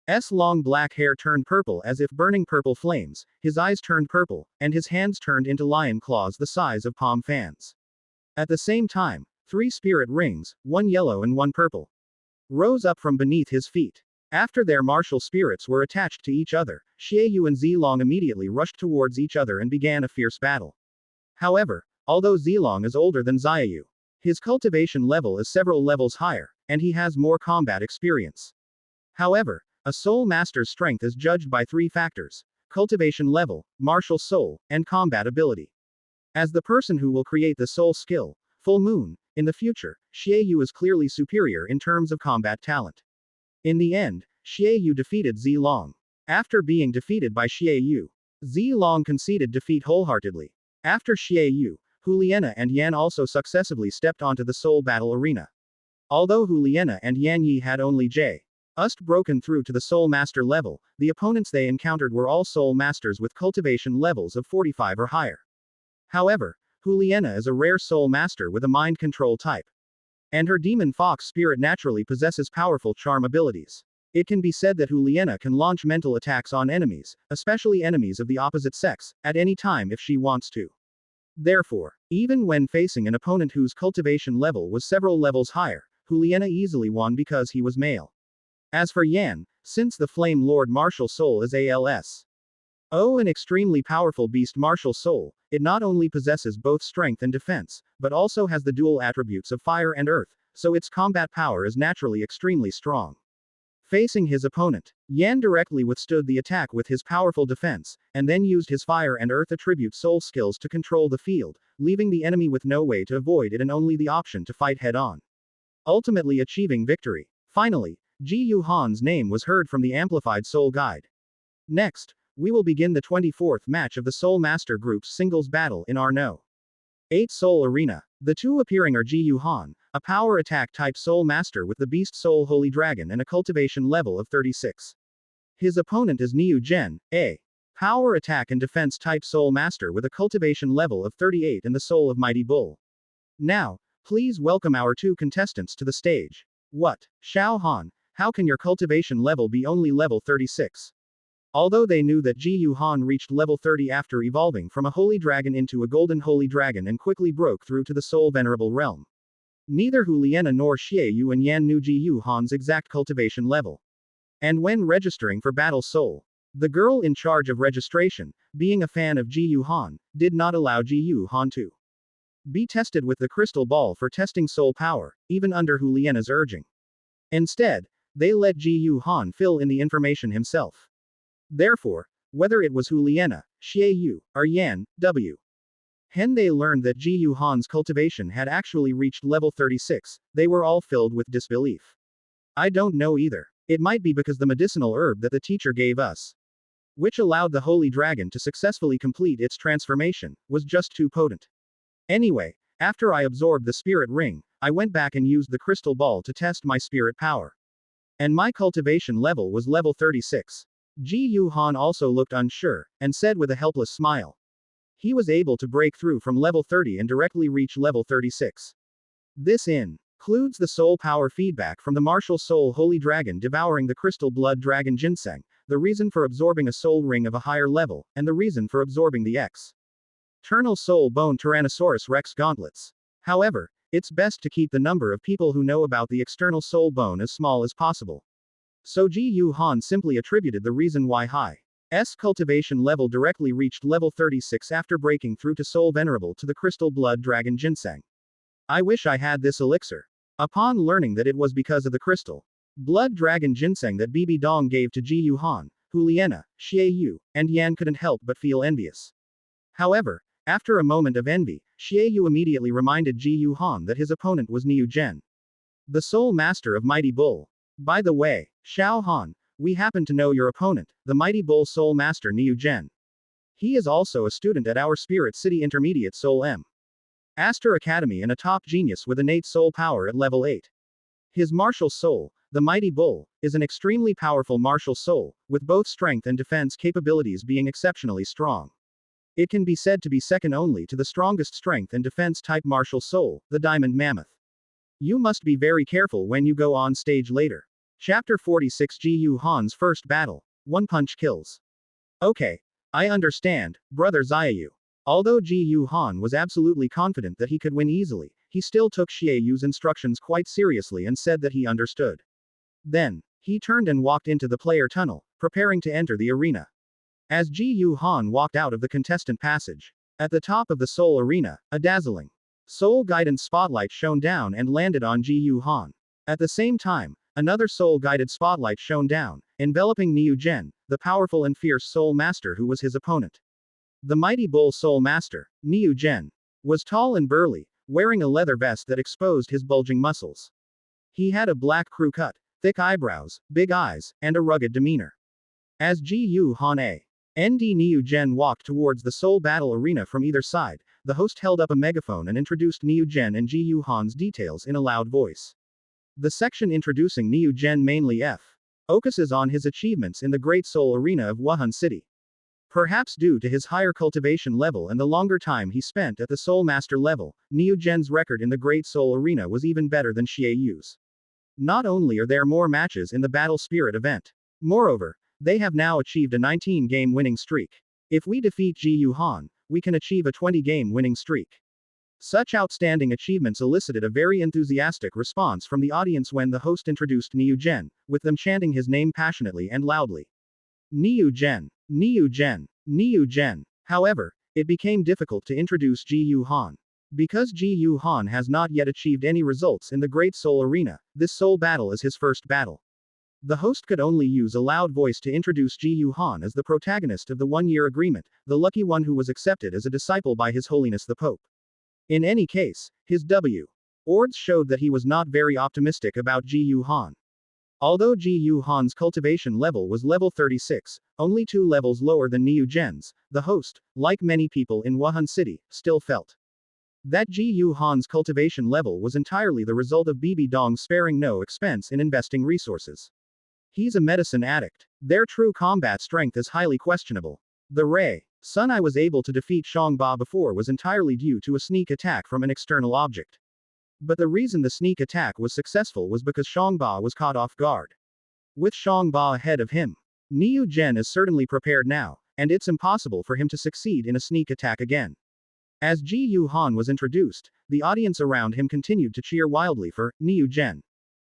his long black hair turned purple as if burning purple flames, his eyes turned purple, and his hands turned into lion claws the size of palm fans. At the same time, 3 spirit rings, one yellow and one purple, rose up from beneath his feet. After their martial spirits were attached to each other, Xiaoyu and Zilong immediately rushed towards each other and began a fierce battle. However, although Zilong is older than Xiaoyu, his cultivation level is several levels higher, and he has more combat experience. However, a soul master's strength is judged by 3 factors: cultivation level, martial soul, and combat ability. As the person who will create the soul skill, Full Moon, in the future, Xiaoyu is clearly superior in terms of combat talent. In the end, Xiaoyu defeated Zilong. After being defeated by Xiaoyu, Zilong conceded defeat wholeheartedly. After Xiaoyu, Huliena and Yan also successively stepped onto the soul battle arena. Although Huliena and Yan Yi had only just broken through to the soul master level, the opponents they encountered were all soul masters with cultivation levels of 45 or higher. However, Huliena is a rare soul master with a mind control type. And her demon fox spirit naturally possesses powerful charm abilities. It can be said that Huliena can launch mental attacks on enemies, especially enemies of the opposite sex, at any time if she wants to. Therefore, even when facing an opponent whose cultivation level was several levels higher, Huliena easily won because he was male. As for Yan, since the Flame Lord martial soul is an extremely powerful beast martial soul, it not only possesses both strength and defense, but also has the dual attributes of fire and earth, so its combat power is naturally extremely strong. Facing his opponent, Yan directly withstood the attack with his powerful defense, and then used his fire and earth attribute soul skills to control the field, leaving the enemy with no way to avoid it and only the option to fight head-on, ultimately achieving victory. Finally, Ji Yu Han's name was heard from the amplified soul guide. Next, we will begin the 24th match of the Soul Master Group's singles battle in our No. 8 Soul Arena. The 2 appearing are Ji Yu Han, a power attack type Soul Master with the Beast Soul Holy Dragon and a cultivation level of 36. His opponent is Niu Zhen, a power attack and defense type Soul Master with a cultivation level of 38 and the Soul of Mighty Bull. Now, please welcome our 2 contestants to the stage. What? Xiao Han, how can your cultivation level be only level 36? Although they knew that Ji Yu Han reached level 30 after evolving from a holy dragon into a golden holy dragon and quickly broke through to the soul venerable realm, neither Huliena nor Xiaoyu and Yan knew Ji Yu Han's exact cultivation level. And when registering for Battle Soul, the girl in charge of registration, being a fan of Ji Yu Han, did not allow Ji Yu Han to be tested with the crystal ball for testing soul power, even under Huliena's urging. Instead, they let Ji Yu Han fill in the information himself. Therefore, whether it was Huliena, Xiaoyu, or Yan, Hen they learned that Ji Yu Han's cultivation had actually reached level 36, they were all filled with disbelief. I don't know either. It might be because the medicinal herb that the teacher gave us, which allowed the holy dragon to successfully complete its transformation, was just too potent. Anyway, after I absorbed the spirit ring, I went back and used the crystal ball to test my spirit power. And my cultivation level was level 36. Ji Yu Han also looked unsure, and said with a helpless smile. He was able to break through from level 30 and directly reach level 36. This includes the soul power feedback from the martial soul holy dragon devouring the crystal blood dragon ginseng, the reason for absorbing a soul ring of a higher level, and the reason for absorbing the external soul bone Tyrannosaurus Rex gauntlets. However, it's best to keep the number of people who know about the external soul bone as small as possible. So Ji Yu Han simply attributed the reason why Hai's cultivation level directly reached level 36 after breaking through to Soul Venerable to the Crystal Blood Dragon Ginseng. I wish I had this elixir. Upon learning that it was because of the Crystal Blood Dragon Ginseng that Bibi Dong gave to Ji Yu Han, Huliena, Xiaoyu, and Yan couldn't help but feel envious. However, after a moment of envy, Xiaoyu immediately reminded Ji Yu Han that his opponent was Niu Zhen, the Soul Master of Mighty Bull. By the way, Xiao Han, we happen to know your opponent, the Mighty Bull Soul Master Niu Zhen. He is also a student at our Spirit City Intermediate Soul M. Aster Academy and a top genius with innate soul power at level 8. His martial soul, the Mighty Bull, is an extremely powerful martial soul, with both strength and defense capabilities being exceptionally strong. It can be said to be second only to the strongest strength and defense type martial soul, the Diamond Mammoth. You must be very careful when you go on stage later. Chapter 46 Ji Yu Han's first battle. One punch kills. Okay. I understand, brother Xiaoyu. Although Ji Yu Han was absolutely confident that he could win easily, he still took Xiaoyu's instructions quite seriously and said that he understood. Then, he turned and walked into the player tunnel, preparing to enter the arena. As Ji Yu Han walked out of the contestant passage, at the top of the Soul Arena, a dazzling Soul Guidance spotlight shone down and landed on Ji Yu Han. At the same time, another Soul-guided spotlight shone down, enveloping Niu Zhen, the powerful and fierce Soul Master who was his opponent. The Mighty Bull Soul Master, Niu Zhen, was tall and burly, wearing a leather vest that exposed his bulging muscles. He had a black crew cut, thick eyebrows, big eyes, and a rugged demeanor. As Ji Yu Han and Niu Zhen walked towards the Soul Battle Arena from either side, the host held up a megaphone and introduced Niu Zhen and Ji Yu Han's details in a loud voice. The section introducing Niu Zhen mainly focuses on his achievements in the Great Soul Arena of Wuhan City. Perhaps due to his higher cultivation level and the longer time he spent at the Soul Master level, Niu Zhen's record in the Great Soul Arena was even better than Xiaoyu's. Not only are there more matches in the Battle Spirit event, moreover, they have now achieved a 19-game winning streak. If we defeat Ji Yu Han, we can achieve a 20-game winning streak. Such outstanding achievements elicited a very enthusiastic response from the audience when the host introduced Niu Zhen, with them chanting his name passionately and loudly. Niu Zhen, Niu Zhen, Niu Zhen. However, it became difficult to introduce Ji Yu Han. Because Ji Yu Han has not yet achieved any results in the Great Soul Arena, this soul battle is his first battle. The host could only use a loud voice to introduce Ji Yu Han as the protagonist of the one-year agreement, the lucky one who was accepted as a disciple by His Holiness the Pope. In any case, his words showed that he was not very optimistic about Ji Yu Han. Although Ji Yu Han's cultivation level was level 36, only 2 levels lower than Niu Zhen's, the host, like many people in Wuhan City, still felt that Ji Yu Han's cultivation level was entirely the result of Bibi Dong's sparing no expense in investing resources. He's a medicine addict. Their true combat strength is highly questionable. The Sun I was able to defeat Shangba before was entirely due to a sneak attack from an external object. But the reason the sneak attack was successful was because Shangba was caught off guard. With Shangba ahead of him, Niu Zhen is certainly prepared now, and it's impossible for him to succeed in a sneak attack again. As Ji Yu Han was introduced, the audience around him continued to cheer wildly for Niu Zhen.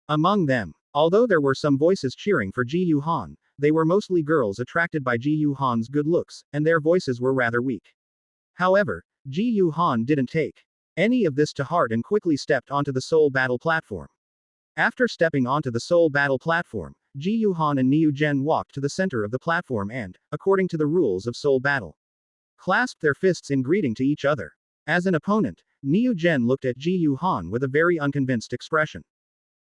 Among them, although there were some voices cheering for Ji Yu Han, they were mostly girls attracted by Ji Yu Han's good looks, and their voices were rather weak. However, Ji Yu Han didn't take any of this to heart and quickly stepped onto the Soul Battle platform. After stepping onto the Soul Battle platform, Ji Yu Han and Niu Zhen walked to the center of the platform and, according to the rules of Soul Battle, clasped their fists in greeting to each other. As an opponent, Niu Zhen looked at Ji Yu Han with a very unconvinced expression.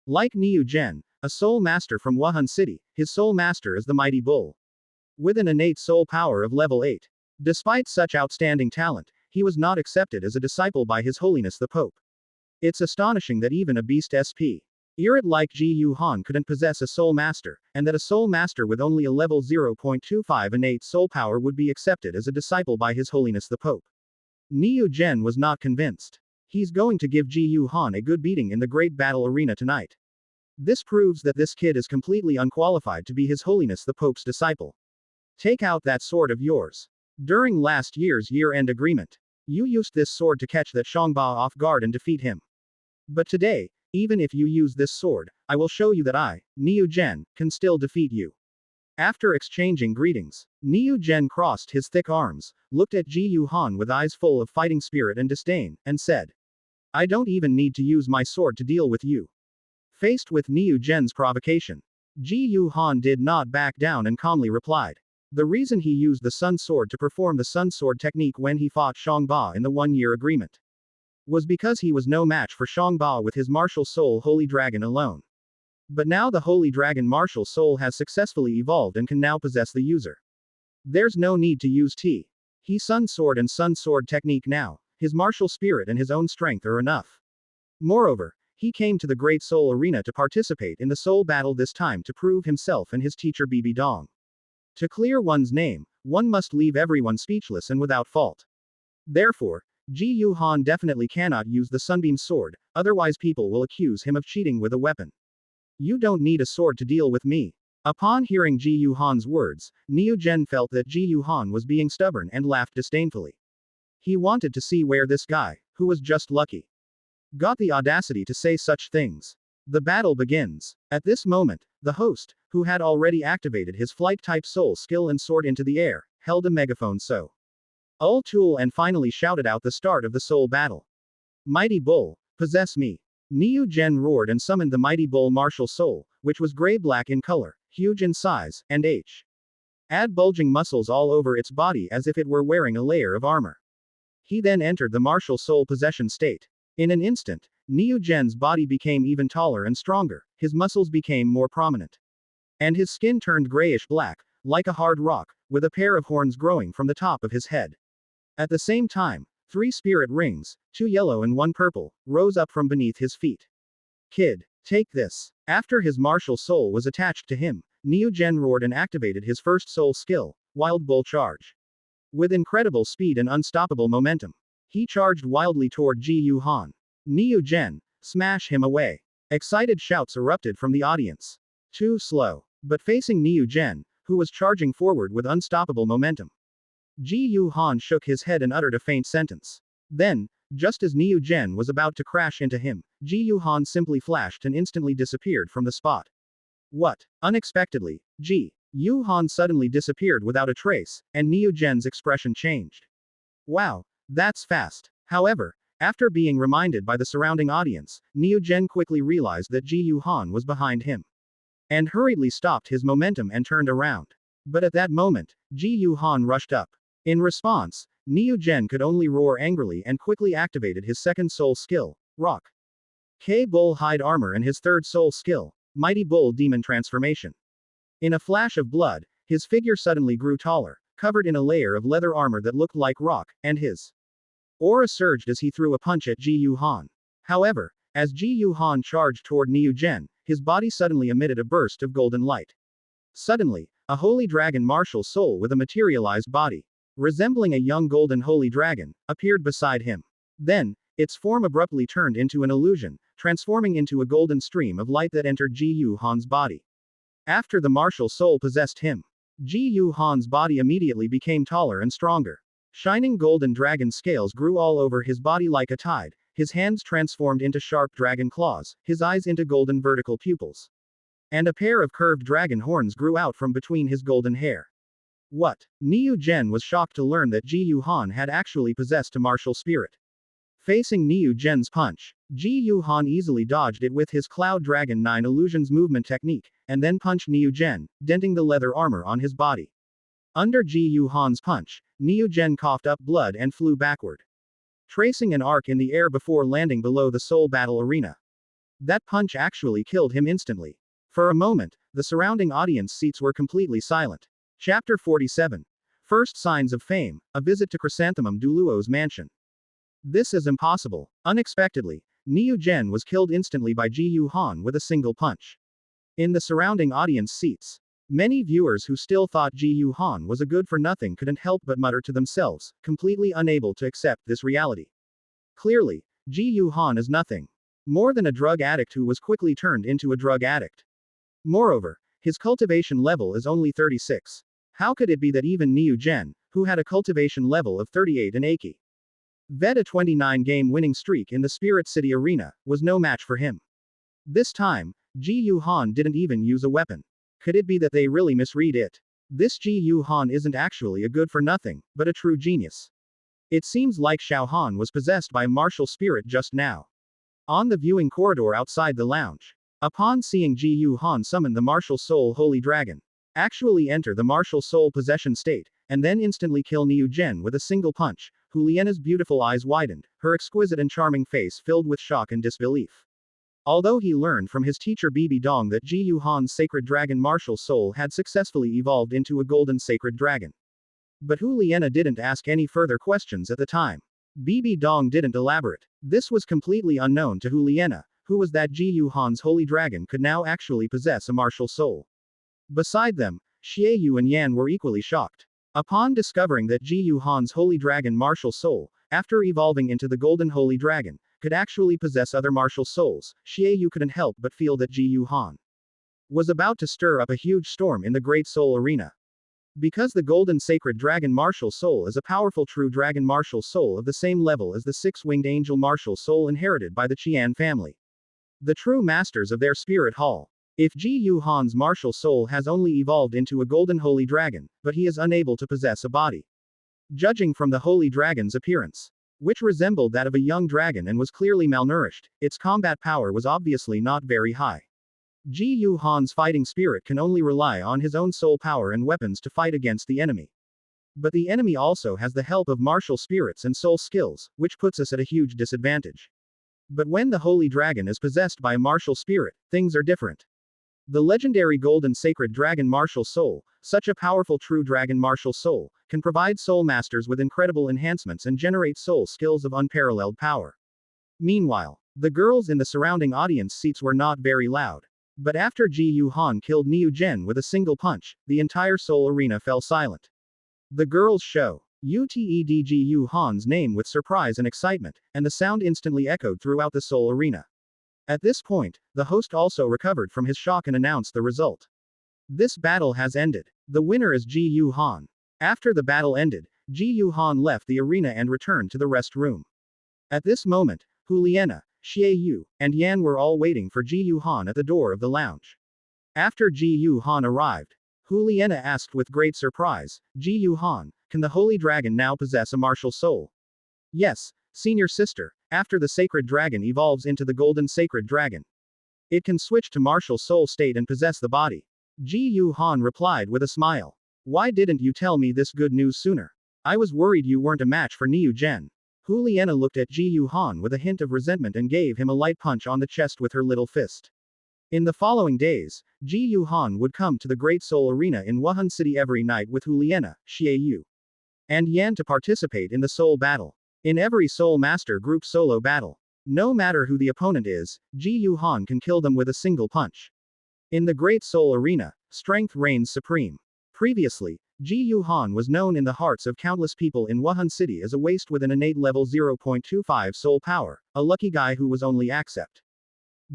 Like Niu Zhen, a Soul Master from Wuhan City, his Soul Master is the Mighty Bull, with an innate soul power of level 8. Despite such outstanding talent, he was not accepted as a disciple by His Holiness the Pope. It's astonishing that even a beast SP Irit like Ji Yu Han couldn't possess a Soul Master, and that a Soul Master with only a level 0.25 innate soul power would be accepted as a disciple by His Holiness the Pope. Niu Zhen was not convinced. He's going to give Ji Yu Han a good beating in the Great Battle Arena tonight. This proves that this kid is completely unqualified to be His Holiness the Pope's disciple. Take out that sword of yours. During last year's year-end agreement, you used this sword to catch that Shangba off guard and defeat him. But today, even if you use this sword, I will show you that I, Niu Zhen, can still defeat you. After exchanging greetings, Niu Zhen crossed his thick arms, looked at Ji Yu Han with eyes full of fighting spirit and disdain, and said, I don't even need to use my sword to deal with you. Faced with Niu Zhen's provocation, Ji Yu Han did not back down and calmly replied. The reason he used the Sun Sword to perform the Sun Sword technique when he fought Shangba in the one-year agreement was because he was no match for Shangba with his martial soul Holy Dragon alone. But now the Holy Dragon martial soul has successfully evolved and can now possess the user. There's no need to use He Sun Sword and Sun Sword technique now. his martial spirit and his own strength are enough. Moreover, he came to the Great Soul Arena to participate in the soul battle, this time to prove himself and his teacher Bibi Dong. To clear one's name, one must leave everyone speechless and without fault. Therefore, Ji Yuhan definitely cannot use the Sunbeam sword, otherwise people will accuse him of cheating with a weapon. You don't need a sword to deal with me. Upon hearing Ji Yuhan's words, Niu Zhen felt that Ji Yuhan was being stubborn and laughed disdainfully. He wanted to see where this guy, who was just lucky, got the audacity to say such things. The battle begins. At this moment, the host, who had already activated his flight-type soul skill and soared into the air, held a megaphone so Ul-Tul and finally shouted out the start of the soul battle. Mighty Bull, possess me. Niu Zhen roared and summoned the Mighty Bull martial soul, which was gray-black in color, huge in size, and had bulging muscles all over its body as if it were wearing a layer of armor. He then entered the martial soul possession state. In an instant, Niu Zhen's body became even taller and stronger, his muscles became more prominent. And his skin turned grayish-black, like a hard rock, with a pair of horns growing from the top of his head. At the same time, 3 spirit rings, 2 yellow and 1 purple, rose up from beneath his feet. Kid, take this. After his martial soul was attached to him, Niu Zhen roared and activated his first soul skill, Wild Bull Charge. With incredible speed and unstoppable momentum, he charged wildly toward Ji Yuhan. Niu Zhen, smash him away. Excited shouts erupted from the audience. Too slow. But facing Niu Zhen, who was charging forward with unstoppable momentum, Ji Yuhan shook his head and uttered a faint sentence. Then, just as Niu Zhen was about to crash into him, Ji Yuhan simply flashed and instantly disappeared from the spot. What? Unexpectedly, Ji Yuhan suddenly disappeared without a trace, and Niu Zhen's expression changed. Wow, that's fast. However, after being reminded by the surrounding audience, Niu Zhen quickly realized that Ji Yuhan was behind him, and hurriedly stopped his momentum and turned around. But at that moment, Ji Yuhan rushed up. In response, Niu Zhen could only roar angrily and quickly activated his second soul skill, Rock K Bull Hide Armor, and his third soul skill, Mighty Bull Demon Transformation. In a flash of blood, his figure suddenly grew taller, covered in a layer of leather armor that looked like rock, and his aura surged as he threw a punch at Ji Yuhan. However, as Ji Yuhan charged toward Niu Zhen, his body suddenly emitted a burst of golden light. Suddenly, a holy dragon martial soul with a materialized body, resembling a young golden holy dragon, appeared beside him. Then, its form abruptly turned into an illusion, transforming into a golden stream of light that entered Ji Yuhan's body. After the martial soul possessed him, Ji Yuhan's body immediately became taller and stronger. Shining golden dragon scales grew all over his body like a tide, his hands transformed into sharp dragon claws, his eyes into golden vertical pupils. And a pair of curved dragon horns grew out from between his golden hair. What? Niu Zhen was shocked to learn that Ji Yuhan had actually possessed a martial spirit. Facing Niu Zhen's punch, Ji Yuhan easily dodged it with his Cloud Dragon 9 Illusions movement technique, and then punched Niu Zhen, denting the leather armor on his body. Under Ji Yuhan's punch, Niu Zhen coughed up blood and flew backward, tracing an arc in the air before landing below the soul battle arena. That punch actually killed him instantly. For a moment, the surrounding audience seats were completely silent. Chapter 47. First Signs of Fame, a visit to Chrysanthemum Douluo's mansion. This is impossible. Unexpectedly, Niu Zhen was killed instantly by Ji Yuhan with a single punch. In the surrounding audience seats, many viewers who still thought Ji Yuhan was a good-for-nothing couldn't help but mutter to themselves, completely unable to accept this reality. Clearly, Ji Yuhan is nothing more than a drug addict who was quickly turned into a drug addict. Moreover, his cultivation level is only 36. How could it be that even Niu Zhen, who had a cultivation level of 38 and a 29-game winning streak in the Spirit City Arena, was no match for him? This time, Ji Yuhan didn't even use a weapon. Could it be that they really misread it? This Ji Yuhan isn't actually a good-for-nothing, but a true genius. It seems like Xiao Han was possessed by a martial spirit just now. On the viewing corridor outside the lounge, upon seeing Ji Yuhan summon the martial soul holy dragon, actually enter the martial soul possession state, and then instantly kill Niu Zhen with a single punch, Huliena's beautiful eyes widened, her exquisite and charming face filled with shock and disbelief. Although he learned from his teacher Bibi Dong that Ji Yuhan's sacred dragon martial soul had successfully evolved into a golden sacred dragon. But Huliena didn't ask any further questions at the time. Bibi Dong didn't elaborate. This was completely unknown to Juliana, who was that Ji Yu Han's holy dragon could now actually possess a martial soul. Beside them, Xie Yu and Yan were equally shocked. Upon discovering that Ji Yu Han's holy dragon martial soul, after evolving into the golden holy dragon, could actually possess other martial souls, Xie Yu couldn't help but feel that Ji Yu Han was about to stir up a huge storm in the Great Soul Arena. Because the golden sacred dragon martial soul is a powerful true dragon martial soul of the same level as the six-winged angel martial soul inherited by the Qian family. The true masters of their spirit hall. If Ji Yu Han's martial soul has only evolved into a golden holy dragon, but he is unable to possess a body. Judging from the holy dragon's appearance, which resembled that of a young dragon and was clearly malnourished, its combat power was obviously not very high. Ji Yu Han's fighting spirit can only rely on his own soul power and weapons to fight against the enemy. But the enemy also has the help of martial spirits and soul skills, which puts us at a huge disadvantage. But when the holy dragon is possessed by a martial spirit, things are different. The legendary golden sacred dragon martial soul, such a powerful true dragon martial soul, can provide soul masters with incredible enhancements and generate soul skills of unparalleled power. Meanwhile, the girls in the surrounding audience seats were not very loud. But after Ji Yu Han killed Niu Zhen with a single punch, the entire Soul Arena fell silent. The girls show Uted Ji Yu Han's name with surprise and excitement, and the sound instantly echoed throughout the Soul Arena. At this point, the host also recovered from his shock and announced the result. This battle has ended. The winner is Ji Yu Han. After the battle ended, Ji Yu Han left the arena and returned to the rest room. At this moment, Juliana, Xie Yu, and Yan were all waiting for Ji Yu Han at the door of the lounge. After Ji Yu Han arrived, Juliana asked with great surprise, Ji Yu Han, can the holy dragon now possess a martial soul? Yes, senior sister, after the sacred dragon evolves into the golden sacred dragon, it can switch to martial soul state and possess the body. Ji Yu Han replied with a smile. Why didn't you tell me this good news sooner? I was worried you weren't a match for Niu Zhen. Juliana looked at Ji Yu Han with a hint of resentment and gave him a light punch on the chest with her little fist. In the following days, Ji Yu Han would come to the Great Soul Arena in Wuhan City every night with Juliana, Xie Yu, and Yan to participate in the Soul Battle. In every Soul Master group solo battle, no matter who the opponent is, Ji Yu Han can kill them with a single punch. In the Great Soul Arena, strength reigns supreme. Previously, Ji Yu Han was known in the hearts of countless people in Wuhan City as a waste with an innate level 0.25 soul power, a lucky guy who was only accept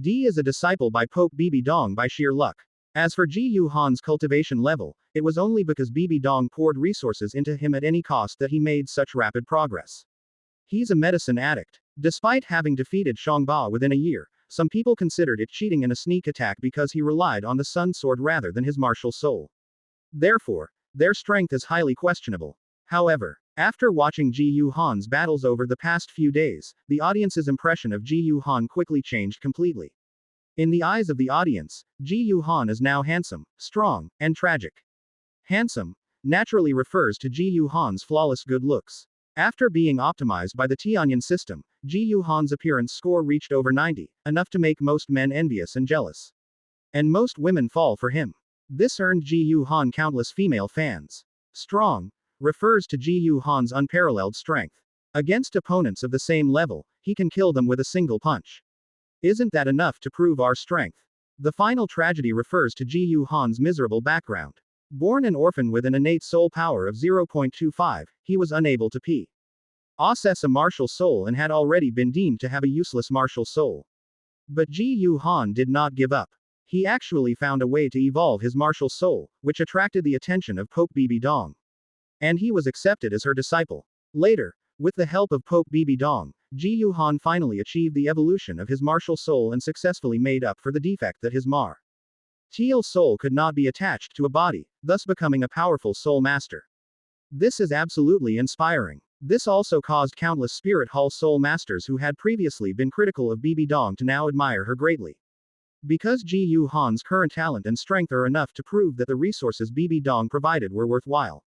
D as a disciple by Pope Bibi Dong by sheer luck. As for Ji Yu Han's cultivation level, it was only because Bibi Dong poured resources into him at any cost that he made such rapid progress. He's a medicine addict. Despite having defeated Shangba within a year, some people considered it cheating and a sneak attack because he relied on the Sun Sword rather than his martial soul. Therefore, their strength is highly questionable. However, after watching Ji Yu Han's battles over the past few days, the audience's impression of Ji Yu Han quickly changed completely. In the eyes of the audience, Ji Yu Han is now handsome, strong, and tragic. Handsome naturally refers to Ji Yu Han's flawless good looks. After being optimized by the Tianyan system, Ji Yu Han's appearance score reached over 90, enough to make most men envious and jealous. And most women fall for him. This earned Ji Yu Han countless female fans. Strong refers to Ji Yu Han's unparalleled strength. Against opponents of the same level, he can kill them with a single punch. Isn't that enough to prove our strength? The final tragedy refers to Ji Yu Han's miserable background. Born an orphan with an innate soul power of 0.25, he was unable to possess a martial soul and had already been deemed to have a useless martial soul. But Ji Yu Han did not give up. He actually found a way to evolve his martial soul, which attracted the attention of Pope Bibi Dong. And he was accepted as her disciple. Later, with the help of Pope Bibi Dong, Ji Yu Han finally achieved the evolution of his martial soul and successfully made up for the defect that his martial soul could not be attached to a body, thus becoming a powerful soul master. This is absolutely inspiring. This also caused countless Spirit Hall soul masters who had previously been critical of Bibi Dong to now admire her greatly. Because Ji Yu Han's current talent and strength are enough to prove that the resources Bibi Dong provided were worthwhile.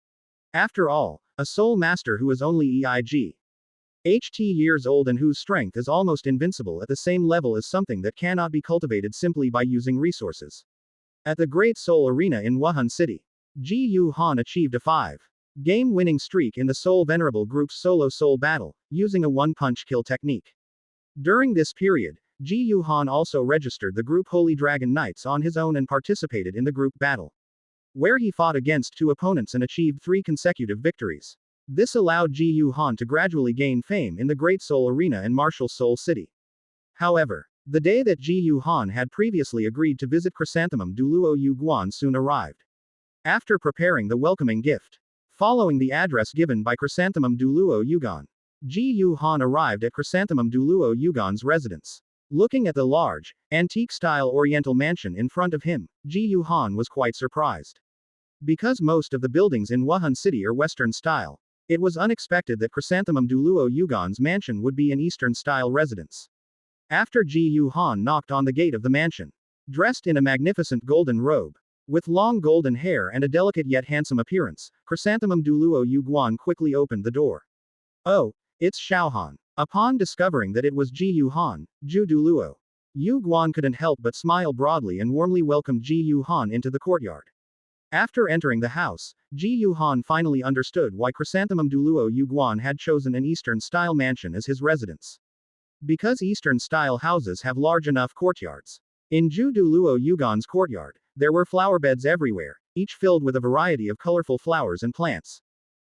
After all, a soul master who is only EIG HT years old and whose strength is almost invincible at the same level is something that cannot be cultivated simply by using resources. At the Great Soul Arena in Wuhan City, Ji Yu Han achieved a 5 game-winning streak in the Soul Venerable Group's solo soul battle, using a one-punch kill technique. During this period, Ji Yuhan also registered the group Holy Dragon Knights on his own and participated in the group battle, where he fought against 2 opponents and achieved 3 consecutive victories. This allowed Ji Yuhan to gradually gain fame in the Great Soul Arena and Martial Soul City. However, the day that Ji Yuhan had previously agreed to visit Chrysanthemum Douluo Yuguan soon arrived. After preparing the welcoming gift, following the address given by Chrysanthemum Douluo Yugan, Ji Yuhan arrived at Chrysanthemum Douluo Yugan's residence. Looking at the large, antique-style oriental mansion in front of him, Ji Yuhan was quite surprised. Because most of the buildings in Wuhan City are Western style, it was unexpected that Chrysanthemum Douluo Yugan's mansion would be an Eastern-style residence. After Ji Yuhan knocked on the gate of the mansion, dressed in a magnificent golden robe, with long golden hair and a delicate yet handsome appearance, Chrysanthemum Douluo Yuguan quickly opened the door. "Oh, it's Xiaohan." Upon discovering that it was Ji Yuhan, Ju Douluo Yuguan couldn't help but smile broadly and warmly welcomed Ji Yuhan into the courtyard. After entering the house, Ji Yuhan finally understood why Chrysanthemum Douluo Yuguan had chosen an Eastern-style mansion as his residence. Because Eastern-style houses have large enough courtyards. In Ju Douluo Yugan's courtyard, there were flower beds everywhere, each filled with a variety of colorful flowers and plants,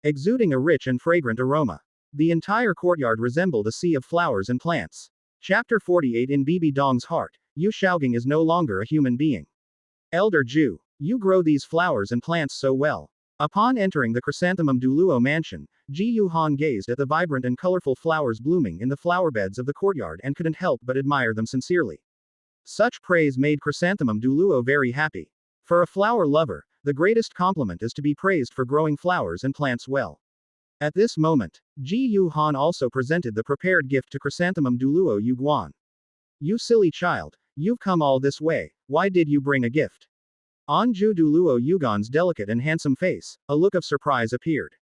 exuding a rich and fragrant aroma. The entire courtyard resembled a sea of flowers and plants. Chapter 48. In Bibi Dong's heart, Yu Shaogang is no longer a human being. Elder Ju, you grow these flowers and plants so well. Upon entering the Chrysanthemum Douluo mansion, Ji Yuhan gazed at the vibrant and colorful flowers blooming in the flower beds of the courtyard and couldn't help but admire them sincerely. Such praise made Chrysanthemum Douluo very happy. For a flower lover, the greatest compliment is to be praised for growing flowers and plants well. At this moment, Ji Yuhan also presented the prepared gift to Chrysanthemum Douluo Yuguan. "You silly child, you've come all this way, why did you bring a gift?" On Ju Douluo Yugan's delicate and handsome face, a look of surprise appeared.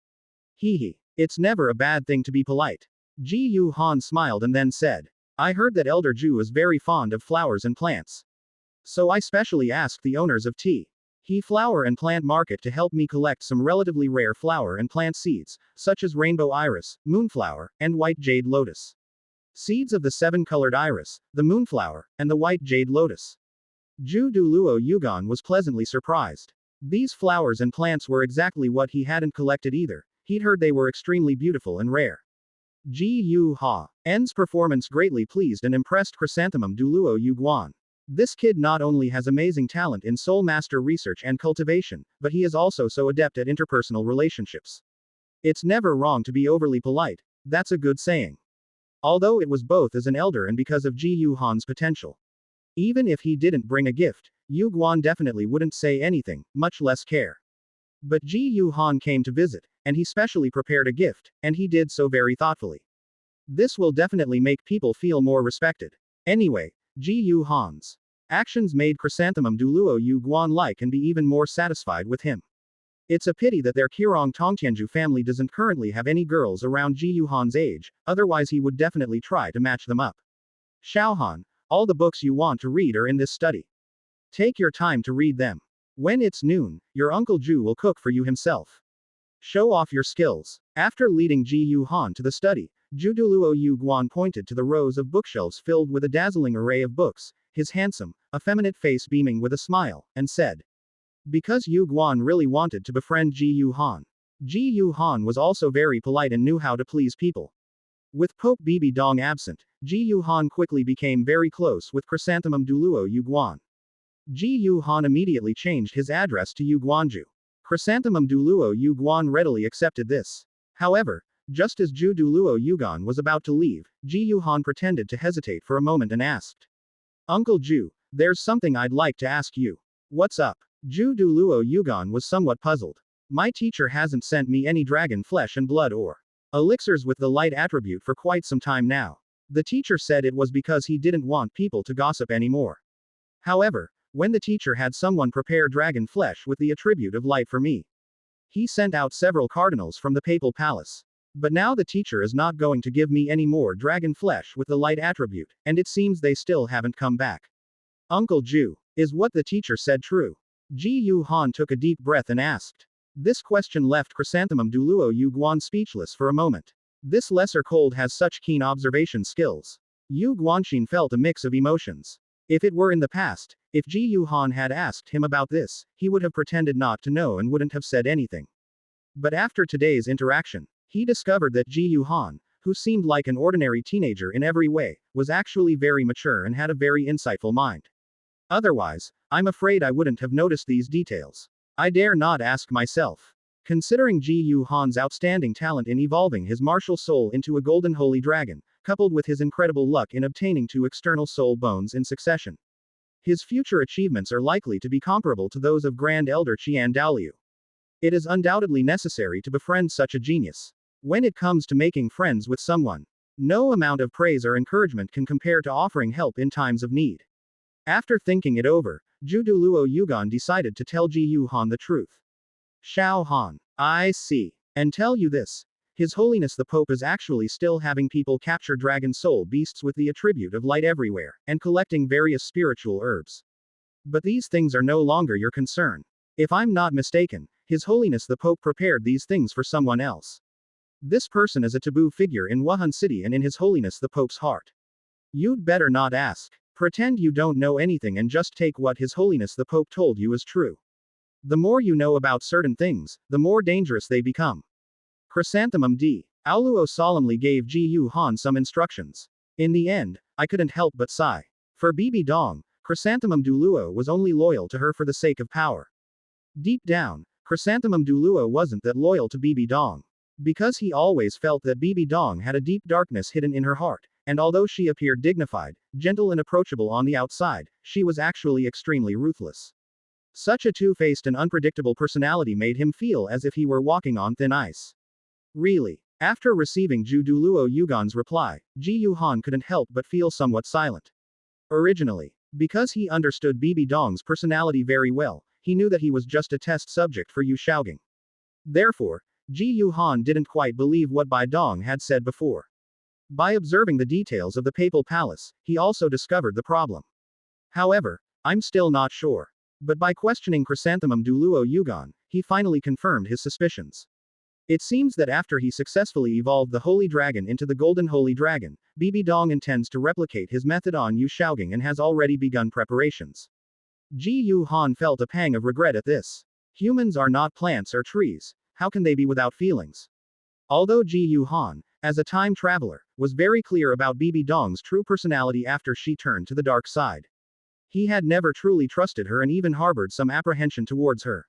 "Hee. It's never a bad thing to be polite." Ji Yuhan smiled and then said, "I heard that Elder Ju is very fond of flowers and plants. So I specially asked the owners of He Flower and Plant Market to help me collect some relatively rare flower and plant seeds, such as rainbow iris, moonflower, and white jade lotus. Seeds of the 7-colored iris, the moonflower, and the white jade lotus." Ju Douluo Yugan was pleasantly surprised. These flowers and plants were exactly what he hadn't collected either. He'd heard they were extremely beautiful and rare. Ji Yuhan's performance greatly pleased and impressed Chrysanthemum Douluo Yuguan. This kid not only has amazing talent in soul master research and cultivation, but he is also so adept at interpersonal relationships. It's never wrong to be overly polite, that's a good saying. Although it was both as an elder and because of Ji Yuhan's potential. Even if he didn't bring a gift, Yuguan definitely wouldn't say anything, much less care. But Ji Yuhan came to visit, and he specially prepared a gift, and he did so very thoughtfully. This will definitely make people feel more respected. Anyway, Ji Yuhan's actions made Chrysanthemum Douluo Yuguan like and be even more satisfied with him. It's a pity that their Qirong Tongtianju family doesn't currently have any girls around Ji Yuhan's age, otherwise he would definitely try to match them up. "Xiaohan, all the books you want to read are in this study. Take your time to read them. When it's noon, your Uncle Ju will cook for you himself. Show off your skills." After leading Ji Yuhan to the study, Ju Douluo Yuguan pointed to the rows of bookshelves filled with a dazzling array of books, his handsome, effeminate face beaming with a smile, and said. Because Yuguan really wanted to befriend Ji Yuhan. Ji Yuhan was also very polite and knew how to please people. With Pope Bibi Dong absent, Ji Yuhan quickly became very close with Chrysanthemum Douluo Yuguan. Ji Yuhan immediately changed his address to Yuguanju. Chrysanthemum Douluo Yuguan readily accepted this. However, just as Ju Douluo Yugan was about to leave, Ji Yuhan pretended to hesitate for a moment and asked. "Uncle Ju, there's something I'd like to ask you." "What's up?" Ju Douluo Yugan was somewhat puzzled. "My teacher hasn't sent me any dragon flesh and blood or elixirs with the light attribute for quite some time now. The teacher said it was because he didn't want people to gossip anymore. However, when the teacher had someone prepare dragon flesh with the attribute of light for me, he sent out several cardinals from the papal palace. But now the teacher is not going to give me any more dragon flesh with the light attribute, and it seems they still haven't come back. Uncle Ju, is what the teacher said true?" Ji Yuhan took a deep breath and asked. This question left Chrysanthemum Douluo Yu Guan speechless for a moment. This lesser cold has such keen observation skills. Yu Guanxin felt a mix of emotions. If it were in the past, if Ji Yuhan had asked him about this, he would have pretended not to know and wouldn't have said anything. But after today's interaction, he discovered that Ji Yuhan, who seemed like an ordinary teenager in every way, was actually very mature and had a very insightful mind. Otherwise, I'm afraid I wouldn't have noticed these details. I dare not ask myself. Considering Ji Yuhan's outstanding talent in evolving his martial soul into a golden holy dragon, coupled with his incredible luck in obtaining 2 external soul bones in succession, his future achievements are likely to be comparable to those of Grand Elder Qian Douluo. It is undoubtedly necessary to befriend such a genius. When it comes to making friends with someone, no amount of praise or encouragement can compare to offering help in times of need. After thinking it over, Zhu Douluo Yugan decided to tell Ji Yuhan the truth. Xiao Han, I see. And tell you this. His Holiness the Pope is actually still having people capture dragon soul beasts with the attribute of light everywhere, and collecting various spiritual herbs. But these things are no longer your concern. If I'm not mistaken, His Holiness the Pope prepared these things for someone else. This person is a taboo figure in Wuhan City and in His Holiness the Pope's heart. You'd better not ask. Pretend you don't know anything and just take what His Holiness the Pope told you as true. The more you know about certain things, the more dangerous they become. Chrysanthemum D. Douluo solemnly gave Ji Yuhan some instructions. In the end, I couldn't help but sigh. For Bibi Dong, Chrysanthemum Douluo was only loyal to her for the sake of power. Deep down, Chrysanthemum Douluo wasn't that loyal to Bibi Dong. Because he always felt that Bibi Dong had a deep darkness hidden in her heart, and although she appeared dignified, gentle and approachable on the outside, she was actually extremely ruthless. Such a two-faced and unpredictable personality made him feel as if he were walking on thin ice. Really. After receiving Zhu Douluo Yugan's reply, Ji Yuhan couldn't help but feel somewhat silent. Originally, because he understood Bibi Dong's personality very well, he knew that he was just a test subject for Yu Shaogang. Therefore, Ji Yuhan didn't quite believe what Bai Dong had said before. By observing the details of the papal palace, he also discovered the problem. However, I'm still not sure. But by questioning Chrysanthemum Douluo Yugan, he finally confirmed his suspicions. It seems that after he successfully evolved the Holy Dragon into the Golden Holy Dragon, Bibi Dong intends to replicate his method on Yu Shaogang and has already begun preparations. Ji Yuhan felt a pang of regret at this. Humans are not plants or trees, how can they be without feelings? Although Ji Yuhan, as a time traveler, was very clear about Bibi Dong's true personality after she turned to the dark side. He had never truly trusted her and even harbored some apprehension towards her.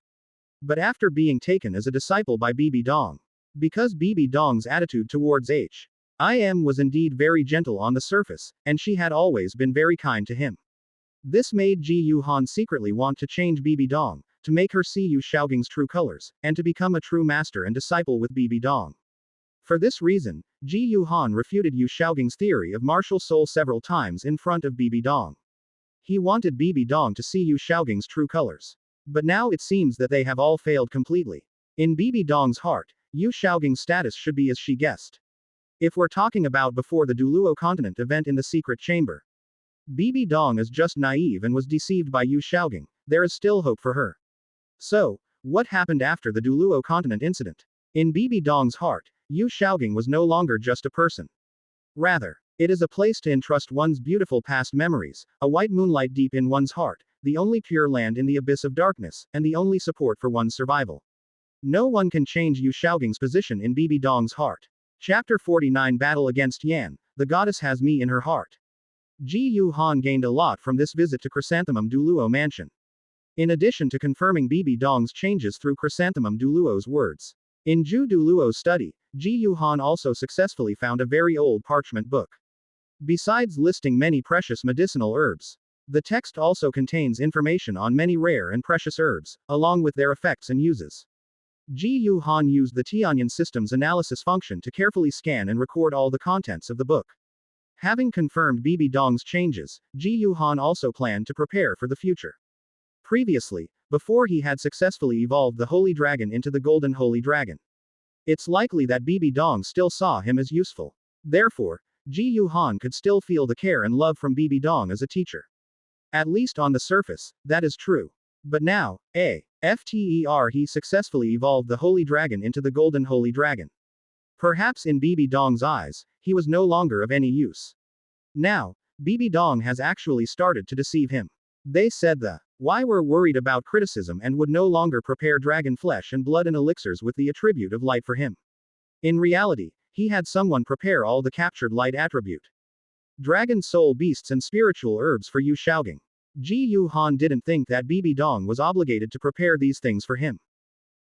But after being taken as a disciple by Bibi Dong, because Bibi Dong's attitude towards Xian was indeed very gentle on the surface, and she had always been very kind to him. This made Ji Yuhan secretly want to change Bibi Dong, to make her see Yu Shaogang's true colors, and to become a true master and disciple with Bibi Dong. For this reason, Ji Yuhan refuted Yu Shaogang's theory of martial soul several times in front of Bibi Dong. He wanted Bibi Dong to see Yu Shaogang's true colors. But now it seems that they have all failed completely. In Bibi Dong's heart, Yu Shaogang's status should be as she guessed. If we're talking about before the Douluo continent event in the secret chamber, Bibi Dong is just naive and was deceived by Yu Shaogang, there is still hope for her. So, what happened after the Douluo continent incident? In Bibi Dong's heart, Yu Shaogang was no longer just a person. Rather, it is a place to entrust one's beautiful past memories, a white moonlight deep in one's heart, the only pure land in the abyss of darkness, and the only support for one's survival. No one can change Yu Shaogang's position in Bibi Dong's heart. Chapter 49 Battle against Yan, the goddess has me in her heart. Ji Yuhan gained a lot from this visit to Chrysanthemum Douluo Mansion. In addition to confirming Bibi Dong's changes through Chrysanthemum Douluo's words. In Zhu Douluo's study, Ji Yuhan also successfully found a very old parchment book. Besides listing many precious medicinal herbs, the text also contains information on many rare and precious herbs, along with their effects and uses. Ji Yuhan used the Tianyan system's analysis function to carefully scan and record all the contents of the book. Having confirmed Bibi Dong's changes, Ji Yuhan also planned to prepare for the future. Previously, before he had successfully evolved the Holy Dragon into the Golden Holy Dragon, it's likely that Bibi Dong still saw him as useful. Therefore, Ji Yuhan could still feel the care and love from Bibi Dong as a teacher. At least on the surface, that is true. But now, After he successfully evolved the Holy Dragon into the Golden Holy Dragon. Perhaps in Bibi Dong's eyes, he was no longer of any use. Now, Bibi Dong has actually started to deceive him. They said why were worried about criticism and would no longer prepare dragon flesh and blood and elixirs with the attribute of light for him. In reality, he had someone prepare all the captured light attribute. Dragon soul beasts and spiritual herbs for Yu Shaogang. Ji Yu Han didn't think that Bibi Dong was obligated to prepare these things for him.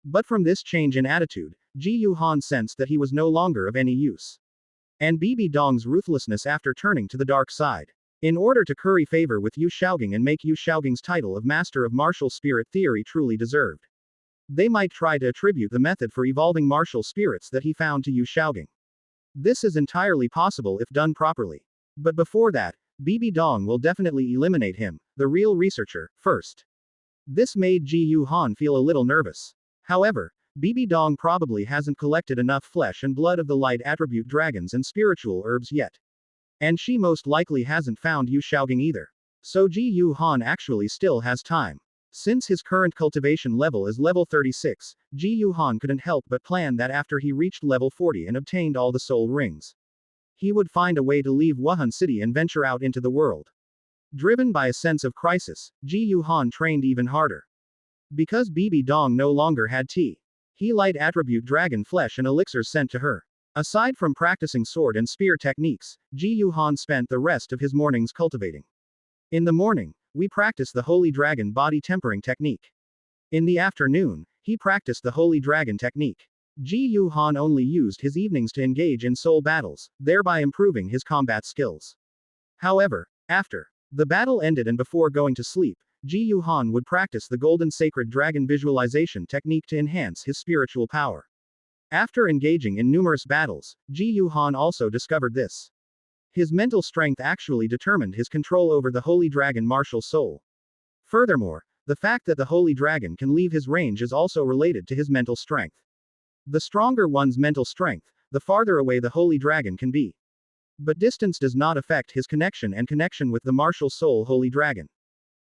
But from this change in attitude, Ji Yu Han sensed that he was no longer of any use. And Bibi Dong's ruthlessness after turning to the dark side. In order to curry favor with Yu Shaogang and make Yu Shaogang's title of Master of Martial Spirit Theory truly deserved. They might try to attribute the method for evolving martial spirits that he found to Yu Shaogang. This is entirely possible if done properly. But before that, Bibi Dong will definitely eliminate him, the real researcher, first. This made Ji Yu Han feel a little nervous. However, Bibi Dong probably hasn't collected enough flesh and blood of the light attribute dragons and spiritual herbs yet. And she most likely hasn't found Yu Shaogang either. So Ji Yu Han actually still has time. Since his current cultivation level is level 36, Ji Yu Han couldn't help but plan that after he reached level 40 and obtained all the soul rings, he would find a way to leave Wuhan City and venture out into the world. Driven by a sense of crisis, Ji Yu Han trained even harder. Because Bibi Dong no longer had he light attribute dragon flesh and elixirs sent to her. Aside from practicing sword and spear techniques, Ji Yu Han spent the rest of his mornings cultivating. In the morning, we practice the Holy Dragon body tempering technique. In the afternoon, he practiced the Holy Dragon technique. Ji Yu Han only used his evenings to engage in soul battles, thereby improving his combat skills. However, after the battle ended and before going to sleep, Ji Yu Han would practice the Golden Sacred Dragon visualization technique to enhance his spiritual power. After engaging in numerous battles, Ji Yu Han also discovered this. His mental strength actually determined his control over the Holy Dragon martial soul. Furthermore, the fact that the Holy Dragon can leave his range is also related to his mental strength. The stronger one's mental strength, the farther away the Holy Dragon can be. But distance does not affect his connection with the martial soul Holy Dragon.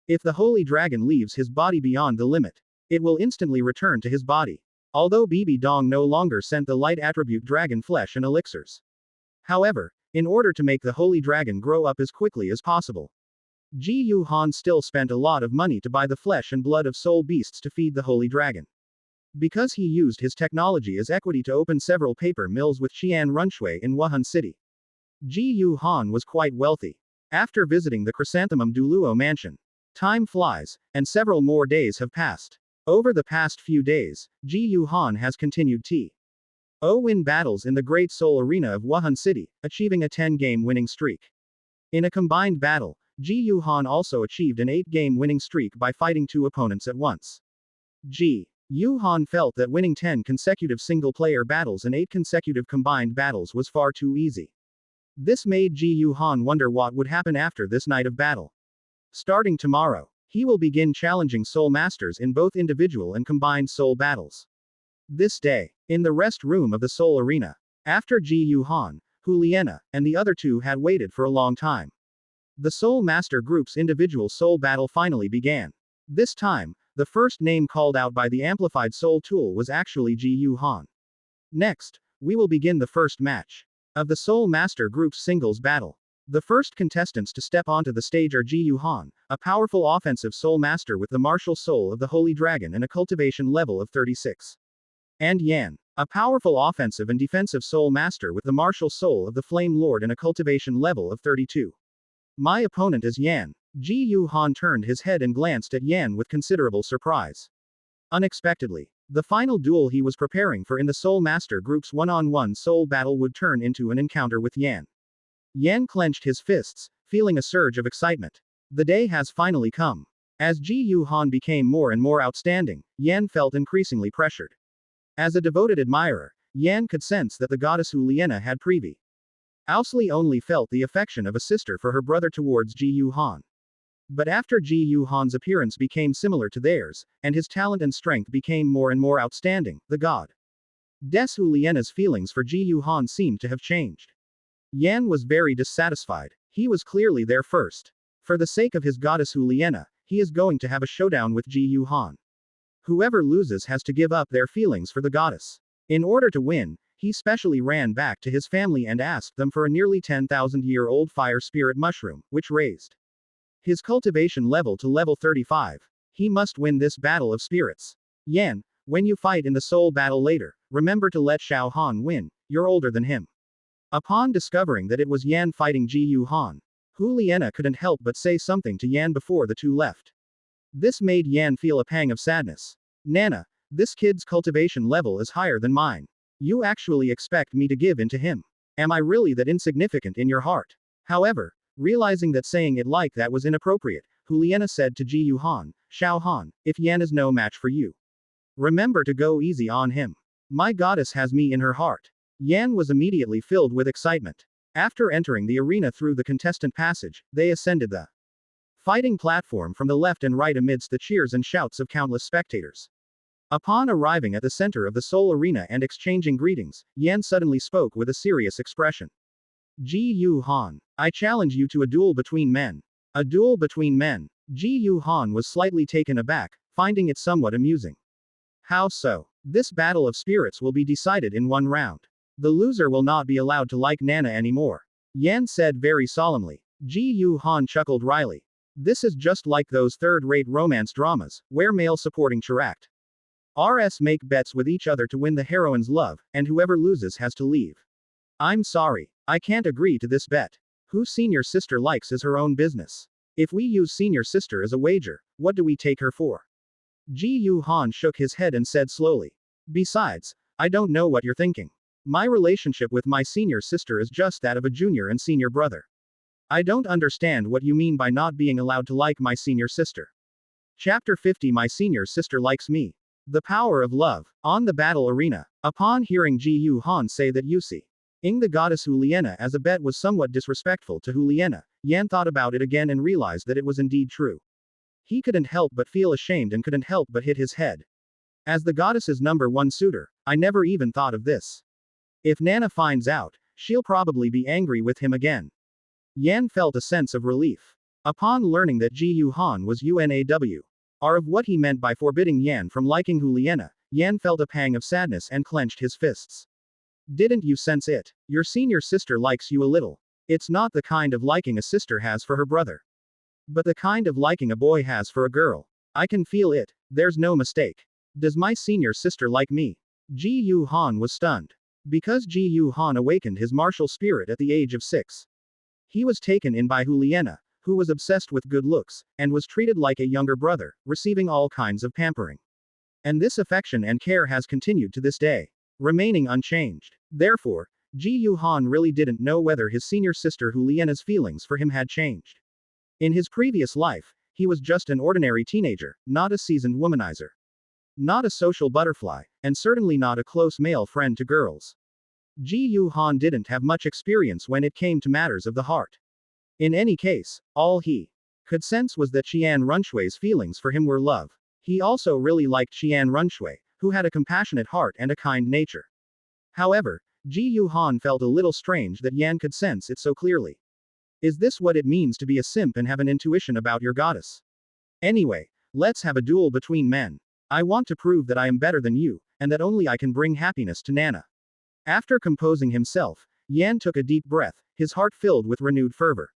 If the Holy Dragon leaves his body beyond the limit, it will instantly return to his body. Although Bibi Dong no longer sent the light attribute dragon flesh and elixirs. However, in order to make the Holy Dragon grow up as quickly as possible, Ji Yu Han still spent a lot of money to buy the flesh and blood of soul beasts to feed the Holy Dragon. Because he used his technology as equity to open several paper mills with Xian Mu in Wuhan City. Ji Yu Han was quite wealthy. After visiting the Chrysanthemum Douluo mansion, time flies, and several more days have passed. Over the past few days, Ji Yu Han has continued win battles in the Great Soul Arena of Wuhan City, achieving a 10-game winning streak. In a combined battle, Ji Yu Han also achieved an 8-game winning streak by fighting 2 opponents at once. Ji Yu Han felt that winning 10 consecutive single-player battles and 8 consecutive combined battles was far too easy. This made Ji Yu Han wonder what would happen after this night of battle. Starting tomorrow, he will begin challenging soul masters in both individual and combined soul battles. This day, in the rest room of the soul arena, after Ji Yu Han, Hu Liena, and the other 2 had waited for a long time, the soul master group's individual soul battle finally began. This time, the first name called out by the amplified soul tool was actually Ji Yu Han. Next, we will begin the first match of the soul master group's singles battle. The first contestants to step onto the stage are Ji Yu Han, a powerful offensive soul master with the martial soul of the Holy Dragon and a cultivation level of 36. And Yan, a powerful offensive and defensive soul master with the martial soul of the Flame Lord and a cultivation level of 32. My opponent is Yan. Ji Yu Han turned his head and glanced at Yan with considerable surprise. Unexpectedly, the final duel he was preparing for in the soul master group's one-on-one soul battle would turn into an encounter with Yan. Yan clenched his fists, feeling a surge of excitement. The day has finally come. As Ji Yu Han became more and more outstanding, Yan felt increasingly pressured. As a devoted admirer, Yan could sense that the goddess Hu Liena had previously only felt the affection of a sister for her brother towards Ji Yu Han. But after Ji Yu Han's appearance became similar to theirs, and his talent and strength became more and more outstanding, the goddess Hu Liena's feelings for Ji Yu Han seemed to have changed. Yan was very dissatisfied. He was clearly there first. For the sake of his goddess Hu Liena, he is going to have a showdown with Ji Yu Han. Whoever loses has to give up their feelings for the goddess. In order to win, he specially ran back to his family and asked them for a nearly 10,000-year-old fire spirit mushroom, which raised his cultivation level to level 35. He must win this battle of spirits. Yan, when you fight in the soul battle later, remember to let Xiao Han win, you're older than him. Upon discovering that it was Yan fighting Ji Yu Han, Hu Liena couldn't help but say something to Yan before the two left. This made Yan feel a pang of sadness. Nana, this kid's cultivation level is higher than mine. You actually expect me to give in to him? Am I really that insignificant in your heart? However, realizing that saying it like that was inappropriate, Hu Liena said to Ji Yu Han, Xiao Han, if Yan is no match for you, remember to go easy on him. My goddess has me in her heart. Yan was immediately filled with excitement. After entering the arena through the contestant passage, they ascended the fighting platform from the left and right amidst the cheers and shouts of countless spectators. Upon arriving at the center of the Soul Arena and exchanging greetings, Yan suddenly spoke with a serious expression. Ji Yu Han, I challenge you to a duel between men. A duel between men. Ji Yu Han was slightly taken aback, finding it somewhat amusing. How so? This battle of spirits will be decided in one round. The loser will not be allowed to like Nana anymore. Yan said very solemnly. Ji Yu Han chuckled wryly. This is just like those third-rate romance dramas, where male supporting charact RS make bets with each other to win the heroine's love, and whoever loses has to leave. I'm sorry, I can't agree to this bet. Who senior sister likes is her own business. If we use senior sister as a wager, what do we take her for? Ji Yu Han shook his head and said slowly. Besides, I don't know what you're thinking. My relationship with my senior sister is just that of a junior and senior brother. I don't understand what you mean by not being allowed to like my senior sister. Chapter 50. My senior sister likes me. The power of love. On the battle arena. Upon hearing Ji Yu Han say that Yusi ing the goddess Hu Liena as a bet was somewhat disrespectful to Hu Liena, Yan thought about it again and realized that it was indeed true. He couldn't help but feel ashamed and couldn't help but hit his head. As the goddess's #1 suitor, I never even thought of this. If Nana finds out, she'll probably be angry with him again. Yan felt a sense of relief. Upon learning that Ji Yu Han was UNAW of what he meant by forbidding Yan from liking Hu Liena, Yan felt a pang of sadness and clenched his fists. Didn't you sense it? Your senior sister likes you a little. It's not the kind of liking a sister has for her brother, but the kind of liking a boy has for a girl. I can feel it, there's no mistake. Does my senior sister like me? Ji Yu Han was stunned. Because Ji Yu Han awakened his martial spirit at the age of 6. He was taken in by Hu Liena, who was obsessed with good looks, and was treated like a younger brother, receiving all kinds of pampering. And this affection and care has continued to this day, remaining unchanged. Therefore, Ji Yu Han really didn't know whether his senior sister Hu Liena's feelings for him had changed. In his previous life, he was just an ordinary teenager, not a seasoned womanizer. Not a social butterfly, and certainly not a close male friend to girls. Ji Yu Han didn't have much experience when it came to matters of the heart. In any case, all he could sense was that Xian Runshui's feelings for him were love. He also really liked Xian Runshui, who had a compassionate heart and a kind nature. However, Ji Yu Han felt a little strange that Yan could sense it so clearly. Is this what it means to be a simp and have an intuition about your goddess? Anyway, let's have a duel between men. I want to prove that I am better than you, and that only I can bring happiness to Nana. After composing himself, Yan took a deep breath, his heart filled with renewed fervor.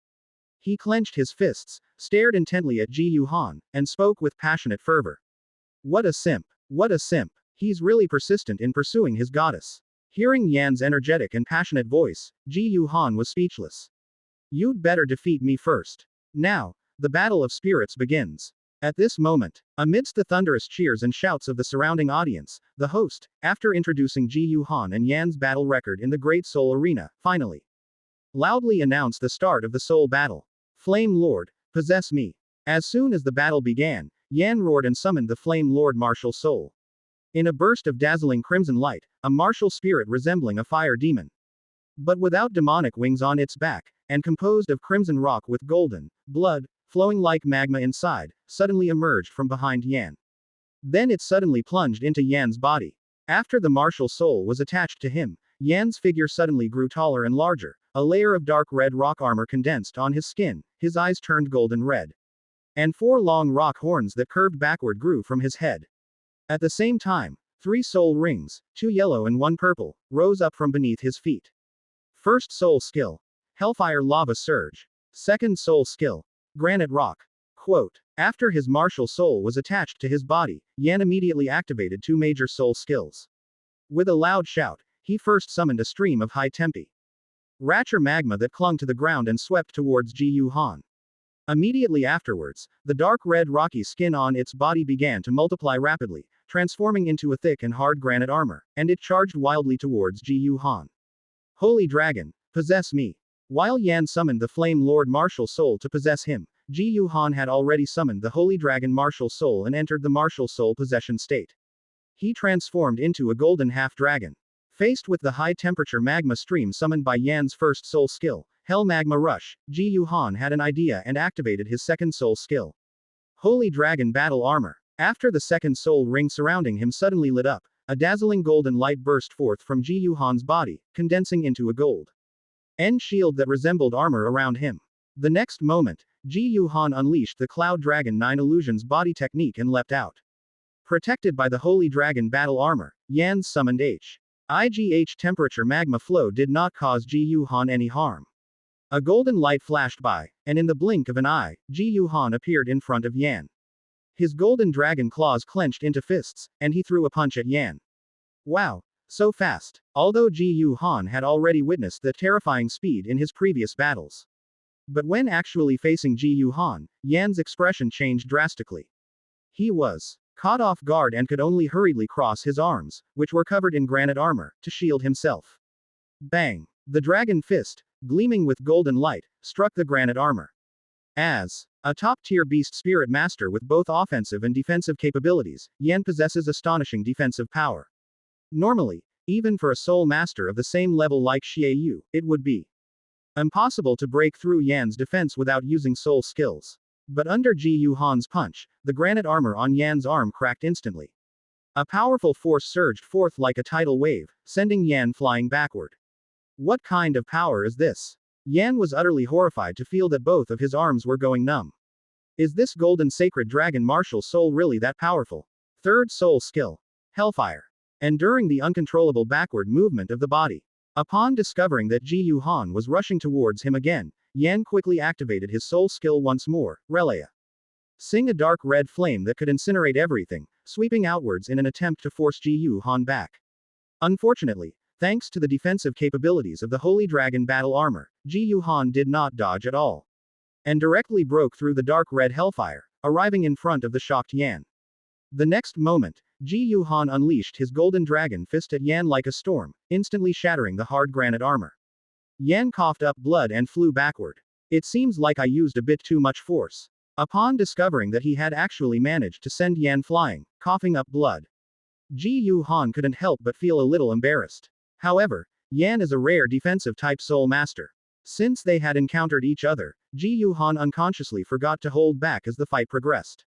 He clenched his fists, stared intently at Ji Yu Han, and spoke with passionate fervor. What a simp! What a simp! He's really persistent in pursuing his goddess. Hearing Yan's energetic and passionate voice, Ji Yu Han was speechless. You'd better defeat me first. Now, the battle of spirits begins. At this moment, amidst the thunderous cheers and shouts of the surrounding audience, the host, after introducing Ji Yu Han and Yan's battle record in the Great Soul Arena, finally loudly announced the start of the soul battle. Flame Lord, possess me. As soon as the battle began, Yan roared and summoned the Flame Lord martial soul. In a burst of dazzling crimson light, a martial spirit resembling a fire demon, but without demonic wings on its back, and composed of crimson rock with golden blood flowing like magma inside, suddenly emerged from behind Yan. Then it suddenly plunged into Yan's body. After the martial soul was attached to him, Yan's figure suddenly grew taller and larger, a layer of dark red rock armor condensed on his skin, his eyes turned golden red. And 4 long rock horns that curved backward grew from his head. At the same time, 3 soul rings, 2 yellow and 1 purple, rose up from beneath his feet. First soul skill. Hellfire Lava Surge. Second soul skill. Granite Rock. Quote. After his martial soul was attached to his body, Yan immediately activated 2 major soul skills. With a loud shout, he first summoned a stream of high tempi Ratcher magma that clung to the ground and swept towards Ji Yuhan. Immediately afterwards, the dark red rocky skin on its body began to multiply rapidly, transforming into a thick and hard granite armor, and it charged wildly towards Ji Yuhan. Holy Dragon, possess me. While Yan summoned the Flame Lord Martial Soul to possess him, Ji Yuhan had already summoned the Holy Dragon Martial Soul and entered the Martial Soul possession state. He transformed into a golden half-dragon. Faced with the high-temperature magma stream summoned by Yan's first soul skill, Hell Magma Rush, Ji Yuhan had an idea and activated his second soul skill. Holy Dragon Battle Armor. After the second soul ring surrounding him suddenly lit up, a dazzling golden light burst forth from Ji Yuhan's body, condensing into a gold shield that resembled armor around him. The next moment, Ji Yuhan unleashed the Cloud Dragon 9 Illusions body technique and leapt out. Protected by the Holy Dragon Battle Armor, Yan's summoned IGH temperature magma flow did not cause Ji Yuhan any harm. A golden light flashed by, and in the blink of an eye, Ji Yuhan appeared in front of Yan. His golden dragon claws clenched into fists, and he threw a punch at Yan. Wow! So fast! Although Ji Yuhan had already witnessed the terrifying speed in his previous battles. But when actually facing Ji Yuhan, Yan's expression changed drastically. He was caught off guard and could only hurriedly cross his arms, which were covered in granite armor, to shield himself. Bang! The dragon fist, gleaming with golden light, struck the granite armor. As a top-tier beast spirit master with both offensive and defensive capabilities, Yan possesses astonishing defensive power. Normally, even for a soul master of the same level like Xian Mu, it would be impossible to break through Yan's defense without using soul skills. But under Ji Yuhan's punch, the granite armor on Yan's arm cracked instantly. A powerful force surged forth like a tidal wave, sending Yan flying backward. What kind of power is this? Yan was utterly horrified to feel that both of his arms were going numb. Is this golden sacred dragon martial soul really that powerful? Third soul skill. Hellfire. Enduring the uncontrollable backward movement of the body. Upon discovering that Ji Yuhan was rushing towards him again, Yan quickly activated his soul skill once more, Relia. Sing a dark red flame that could incinerate everything, sweeping outwards in an attempt to force Ji Yuhan back. Unfortunately, thanks to the defensive capabilities of the Holy Dragon Battle Armor, Ji Yuhan did not dodge at all. And directly broke through the dark red hellfire, arriving in front of the shocked Yan. The next moment, Ji Yuhan unleashed his golden dragon fist at Yan like a storm, instantly shattering the hard granite armor. Yan coughed up blood and flew backward. It seems like I used a bit too much force. Upon discovering that he had actually managed to send Yan flying, coughing up blood, Ji Yuhan couldn't help but feel a little embarrassed. However, Yan is a rare defensive type soul master. Since they had encountered each other, Ji Yuhan unconsciously forgot to hold back as the fight progressed.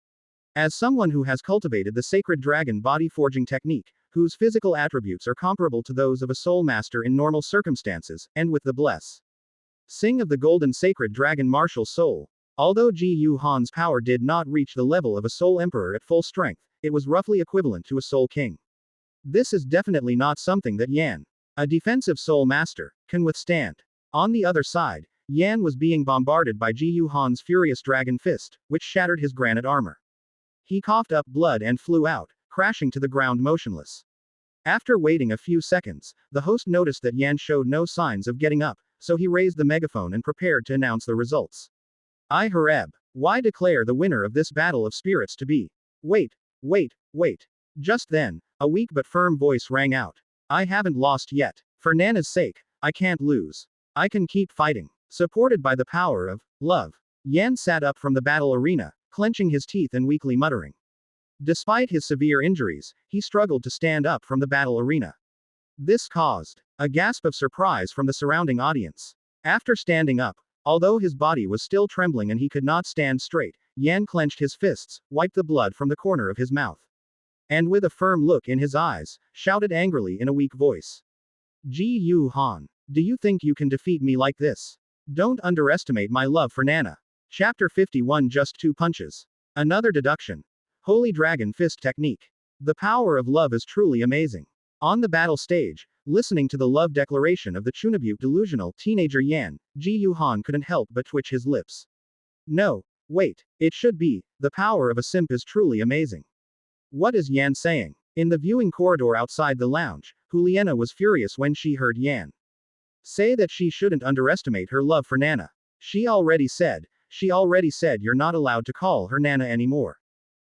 As someone who has cultivated the sacred dragon body forging technique, whose physical attributes are comparable to those of a soul master in normal circumstances, and with the blessing of the golden sacred dragon martial soul, although Ji Yuhan's power did not reach the level of a soul emperor at full strength, it was roughly equivalent to a soul king. This is definitely not something that Yan, a defensive soul master, can withstand. On the other side, Yan was being bombarded by Ji Yuhan's furious dragon fist, which shattered his granite armor. He coughed up blood and flew out, crashing to the ground motionless. After waiting a few seconds, the host noticed that Yan showed no signs of getting up, so he raised the megaphone and prepared to announce the results. I Hareb. Why declare the winner of this battle of spirits to be? Wait. Just then, a weak but firm voice rang out. I haven't lost yet. For Nana's sake, I can't lose. I can keep fighting. Supported by the power of love, Yan sat up from the battle arena, clenching his teeth and weakly muttering. Despite his severe injuries, he struggled to stand up from the battle arena. This caused a gasp of surprise from the surrounding audience. After standing up, although his body was still trembling and he could not stand straight, Yan clenched his fists, wiped the blood from the corner of his mouth, and with a firm look in his eyes, shouted angrily in a weak voice. Ji Yuhan, do you think you can defeat me like this? Don't underestimate my love for Nana. Chapter 51 Just 2 punches. Another deduction. Holy Dragon Fist Technique. The power of love is truly amazing. On the battle stage, listening to the love declaration of the Chunabute delusional teenager Yan, Ji Yuhan couldn't help but twitch his lips. No, wait, it should be, the power of a simp is truly amazing. What is Yan saying? In the viewing corridor outside the lounge, Juliana was furious when she heard Yan say that she shouldn't underestimate her love for Nana. She already said you're not allowed to call her Nana anymore.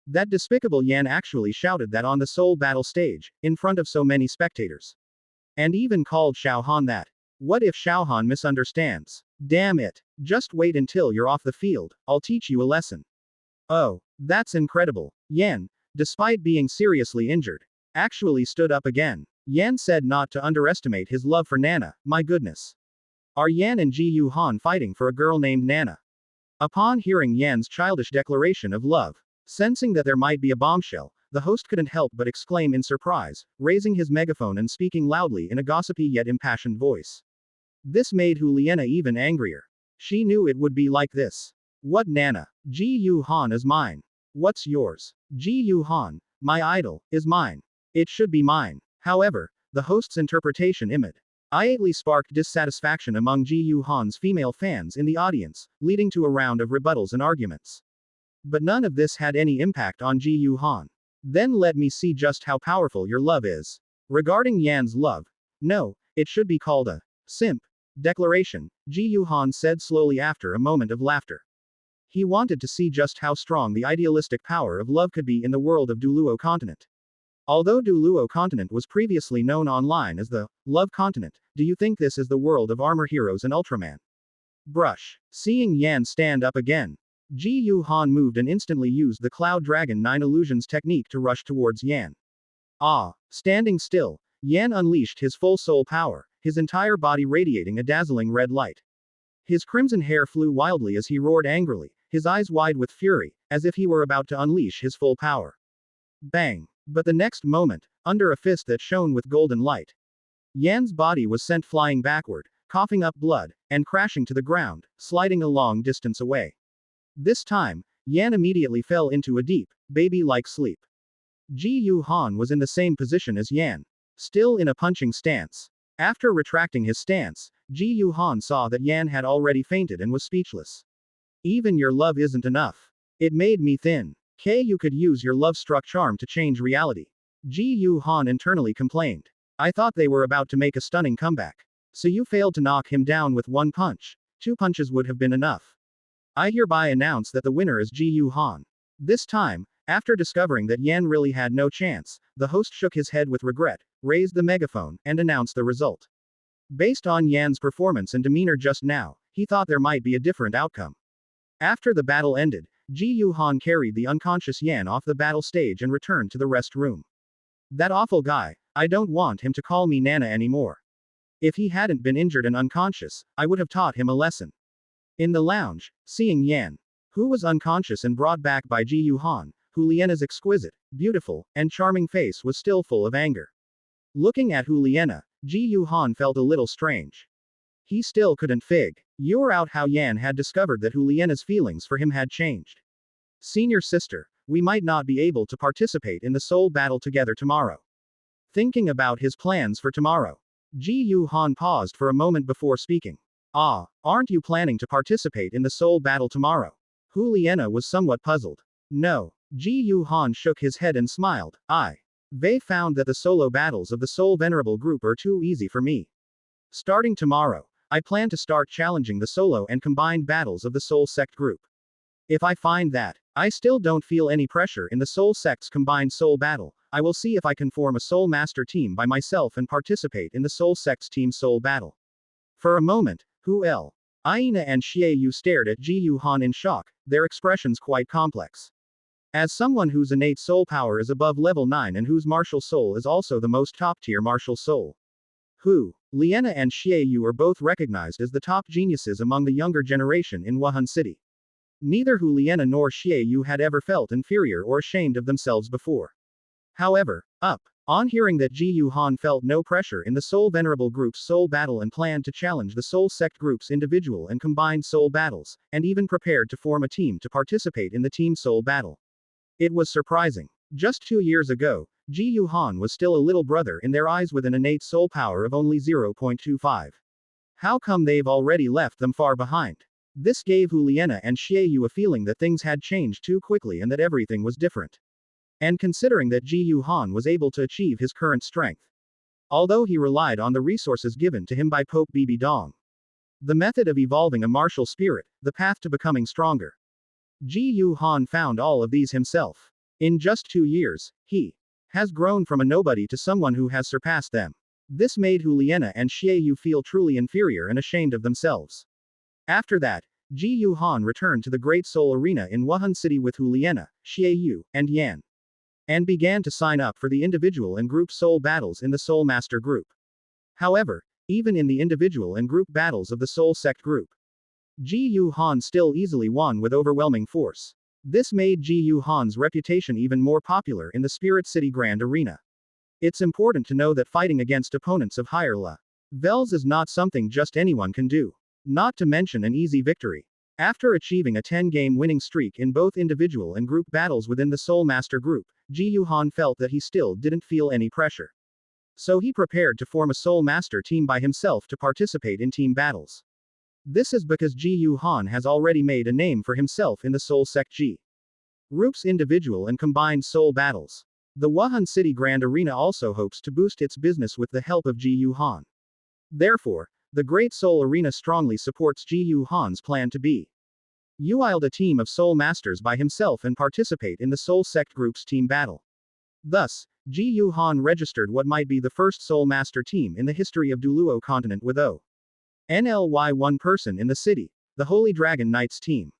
That despicable Yan actually shouted that on the Soul Battle stage, in front of so many spectators. And even called Xiaohan that. What if Xiaohan misunderstands? Damn it. Just wait until you're off the field, I'll teach you a lesson. Oh, that's incredible. Yan, despite being seriously injured, actually stood up again. Yan said not to underestimate his love for Nana, my goodness. Are Yan and Ji Yuhan fighting for a girl named Nana? Upon hearing Yan's childish declaration of love, sensing that there might be a bombshell, the host couldn't help but exclaim in surprise, raising his megaphone and speaking loudly in a gossipy yet impassioned voice. This made Juliana even angrier. She knew it would be like this. What Nana? Ji Yuhan is mine. What's yours? Ji Yuhan, my idol, is mine. It should be mine. However, the host's interpretation immediately sparked dissatisfaction among Ji Yuhan's female fans in the audience, leading to a round of rebuttals and arguments. But none of this had any impact on Ji Yuhan. Then let me see just how powerful your love is. Regarding Yan's love, no, it should be called a simp declaration, Ji Yuhan said slowly after a moment of laughter. He wanted to see just how strong the idealistic power of love could be in the world of Douluo continent. Although Douluo continent was previously known online as the Love Continent, do you think this is the world of armor heroes and Ultraman? Brush. Seeing Yan stand up again, Ji Yuhan moved and instantly used the Cloud Dragon 9 Illusions technique to rush towards Yan. Standing still, Yan unleashed his full soul power, his entire body radiating a dazzling red light. His crimson hair flew wildly as he roared angrily, his eyes wide with fury, as if he were about to unleash his full power. Bang! But the next moment, under a fist that shone with golden light, Yan's body was sent flying backward, coughing up blood, and crashing to the ground, sliding a long distance away. This time, Yan immediately fell into a deep, baby-like sleep. Ji Yuhan was in the same position as Yan, still in a punching stance. After retracting his stance, Ji Yuhan saw that Yan had already fainted and was speechless. Even your love isn't enough. It made me thin. You could use your love-struck charm to change reality. Ji Yuhan internally complained. I thought they were about to make a stunning comeback. So you failed to knock him down with one punch. 2 punches would have been enough. I hereby announce that the winner is Ji Yuhan. This time, after discovering that Yan really had no chance, the host shook his head with regret, raised the megaphone, and announced the result. Based on Yan's performance and demeanor just now, he thought there might be a different outcome. After the battle ended, Ji Yuhan carried the unconscious Yan off the battle stage and returned to the rest room. That awful guy, I don't want him to call me Nana anymore. If he hadn't been injured and unconscious, I would have taught him a lesson. In the lounge, seeing Yan, who was unconscious and brought back by Ji Yuhan, Juliana's exquisite, beautiful, and charming face was still full of anger. Looking at Juliana, Ji Yuhan felt a little strange. He still couldn't figure out how Yan had discovered that Juliana's feelings for him had changed. Senior sister, we might not be able to participate in the soul battle together tomorrow. Thinking about his plans for tomorrow, Ji Yuhan paused for a moment before speaking. Aren't you planning to participate in the soul battle tomorrow? Juliana was somewhat puzzled. No. Ji Yuhan shook his head and smiled. They found that the solo battles of the Soul Venerable group are too easy for me. Starting tomorrow, I plan to start challenging the solo and combined battles of the Soul Sect group. If I find that I still don't feel any pressure in the Soul Sect's combined soul battle, I will see if I can form a Soul Master team by myself and participate in the Soul Sect's team soul battle. For a moment, Aina and Xiaoyu stared at Ji Yuhan in shock, their expressions quite complex. As someone whose innate soul power is above level 9 and whose martial soul is also the most top-tier martial soul, Liena and Xiaoyu are both recognized as the top geniuses among the younger generation in Wuhan City. Neither Liena nor Xiaoyu had ever felt inferior or ashamed of themselves before. However, on hearing that Ji Yuhan felt no pressure in the Soul Venerable group's soul battle and planned to challenge the Soul Sect group's individual and combined soul battles, and even prepared to form a team to participate in the team soul battle. It was surprising. Just 2 years ago, Ji Yuhan was still a little brother in their eyes with an innate soul power of only 0.25. How come they've already left them far behind? This gave Hu Liena and Xie Yu a feeling that things had changed too quickly and that everything was different. And considering that Ji Yuhan was able to achieve his current strength, although he relied on the resources given to him by Pope Bibi Dong, the method of evolving a martial spirit, the path to becoming stronger, Ji Yuhan found all of these himself. In just 2 years, he has grown from a nobody to someone who has surpassed them. This made Hu Liena and Xie Yu feel truly inferior and ashamed of themselves. After that, Ji Yuhan returned to the Great Soul Arena in Wuhan City with Hu Liena, Xie Yu, and Yan, and began to sign up for the individual and group soul battles in the Soul Master group. However, even in the individual and group battles of the Soul Sect group, Ji Yuhan still easily won with overwhelming force. This made Ji Yuhan's reputation even more popular in the Spirit City Grand Arena. It's important to know that fighting against opponents of higher levels is not something just anyone can do. Not to mention an easy victory. After achieving a 10-game winning streak in both individual and group battles within the Soul Master group, Ji Yuhan felt that he still didn't feel any pressure. So he prepared to form a Soul Master team by himself to participate in team battles. This is because Ji Yuhan has already made a name for himself in the Soul Sect G group's individual and combined soul battles. The Wuhan City Grand Arena also hopes to boost its business with the help of Ji Yuhan. Therefore, the Great Soul Arena strongly supports Ji Yuhan's plan to wield a team of Soul Masters by himself and participate in the Soul Sect group's team battle. Thus, Ji Yuhan registered what might be the first Soul Master team in the history of Douluo continent with only one person in the city, the Holy Dragon Knights team.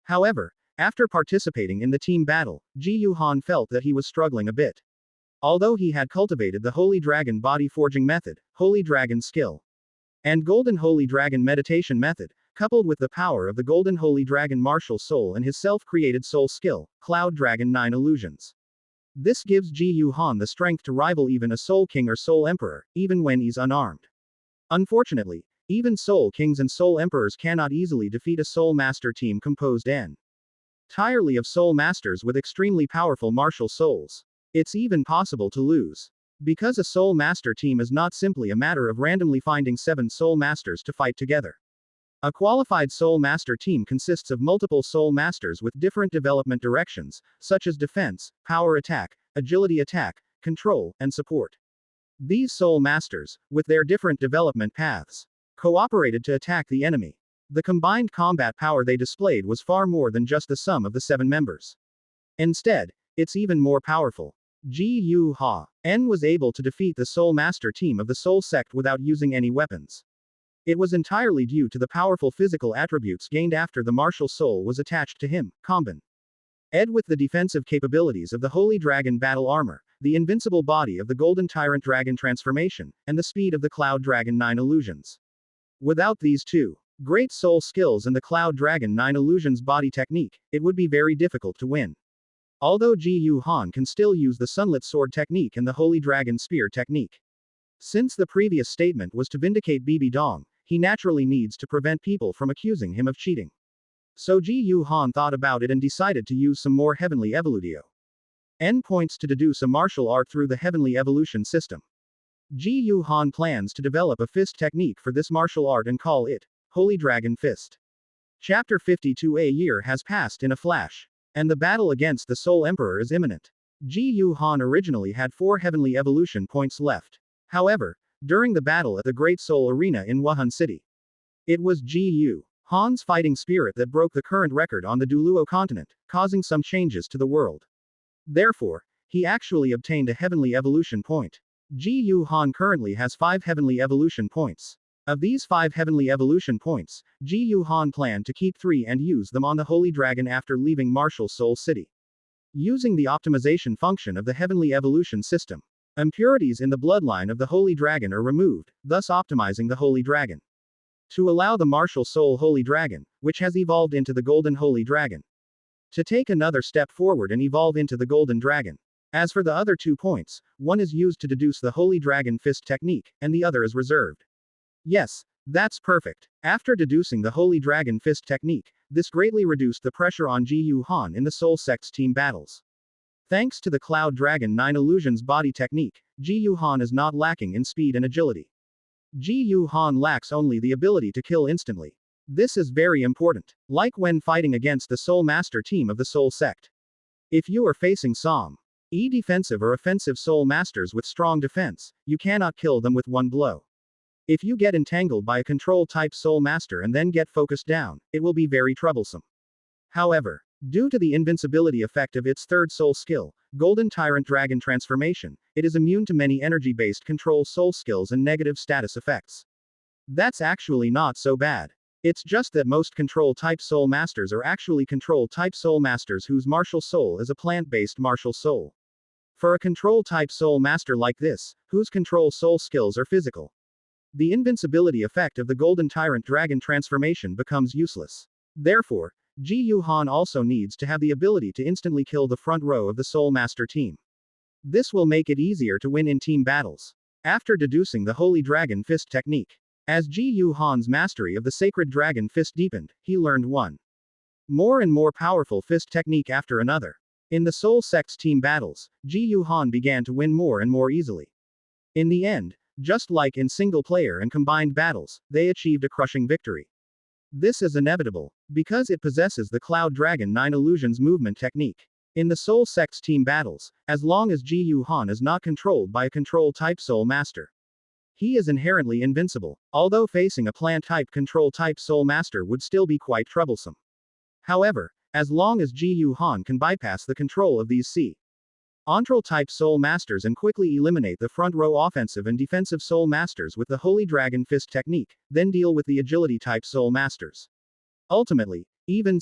However, after participating in the team battle, Ji Yuhan felt that he was struggling a bit. Although he had cultivated the Holy Dragon body forging method, Holy Dragon skill, and Golden Holy Dragon meditation method, coupled with the power of the Golden Holy Dragon martial soul and his self-created soul skill, Cloud Dragon 9 Illusions. This gives Ji Yuhan the strength to rival even a Soul King or Soul Emperor, even when he's unarmed. Unfortunately, even Soul Kings and Soul Emperors cannot easily defeat a Soul Master team composed entirely of Soul Masters with extremely powerful martial souls. It's even possible to lose. Because a Soul Master team is not simply a matter of randomly finding 7 Soul Masters to fight together. A qualified Soul Master team consists of multiple Soul Masters with different development directions, such as defense, power attack, agility attack, control, and support. These Soul Masters, with their different development paths, cooperated to attack the enemy. The combined combat power they displayed was far more than just the sum of the 7 members. Instead, it's even more powerful. Ji Yuhan was able to defeat the Soul Master team of the Soul Sect without using any weapons. It was entirely due to the powerful physical attributes gained after the martial soul was attached to him, combined with the defensive capabilities of the Holy Dragon battle armor, the invincible body of the Golden Tyrant Dragon transformation, and the speed of the Cloud Dragon 9 Illusions. Without these two great soul skills and the Cloud Dragon 9 Illusions body technique, it would be very difficult to win. Although Ji Yuhan can still use the Sunlit Sword technique and the Holy Dragon Spear technique. Since the previous statement was to vindicate Bibi Dong, he naturally needs to prevent people from accusing him of cheating. So Ji Yuhan thought about it and decided to use some more Heavenly Evolutio endpoints to deduce a martial art through the Heavenly Evolution system. Ji Yuhan plans to develop a fist technique for this martial art and call it Holy Dragon Fist. Chapter 52. A year has passed in a flash, and the battle against the Soul Emperor is imminent. Ji Yuhan originally had 4 Heavenly Evolution points left. However, during the battle at the Great Soul Arena in Wuhan City, it was Ji Yuhan's fighting spirit that broke the current record on the Douluo continent, causing some changes to the world. Therefore, he actually obtained a Heavenly Evolution point. Ji Yuhan currently has 5 Heavenly Evolution points. Of these 5 Heavenly Evolution points, Ji Yuhan planned to keep 3 and use them on the Holy Dragon after leaving Martial Soul City. Using the optimization function of the Heavenly Evolution system, impurities in the bloodline of the Holy Dragon are removed, thus optimizing the Holy Dragon. To allow the Martial Soul Holy Dragon, which has evolved into the Golden Holy Dragon, to take another step forward and evolve into the Golden Dragon. As for the other 2 points, one is used to deduce the Holy Dragon Fist technique, and the other is reserved. Yes, that's perfect. After deducing the Holy Dragon Fist technique, this greatly reduced the pressure on Ji Yuhan in the Soul Sect's team battles. Thanks to the Cloud Dragon 9 Illusions body technique, Ji Yuhan is not lacking in speed and agility. Ji Yuhan lacks only the ability to kill instantly. This is very important, like when fighting against the Soul Master team of the Soul Sect. If you are facing some defensive or offensive Soul Masters with strong defense, you cannot kill them with one blow. If you get entangled by a control-type Soul Master and then get focused down, it will be very troublesome. However, due to the invincibility effect of its third soul skill, Golden Tyrant Dragon Transformation, it is immune to many energy-based control soul skills and negative status effects. That's actually not so bad. It's just that most control-type Soul Masters are actually control-type Soul Masters whose martial soul is a plant-based martial soul. For a control-type Soul Master like this, whose control soul skills are physical, the invincibility effect of the Golden Tyrant Dragon Transformation becomes useless. Therefore, Ji Yuhan also needs to have the ability to instantly kill the front row of the Soul Master team. This will make it easier to win in team battles. After deducing the Holy Dragon Fist technique, as Ji Yuhan's mastery of the Sacred Dragon Fist deepened, he learned one more and more powerful fist technique after another. In the Soul Sect's team battles, Ji Yuhan began to win more and more easily. In the end, just like in single-player and combined battles, they achieved a crushing victory. This is inevitable, because it possesses the Cloud Dragon 9 Illusions movement technique. In the Soul Sect's team battles, as long as Ji Yuhan is not controlled by a control-type Soul Master, he is inherently invincible, although facing a plant-type control-type Soul Master would still be quite troublesome. However, as long as Ji Yuhan can bypass the control of these Ontral-type Soul Masters and quickly eliminate the front-row offensive and defensive Soul Masters with the Holy Dragon Fist technique, then deal with the Agility-type Soul Masters. Ultimately, even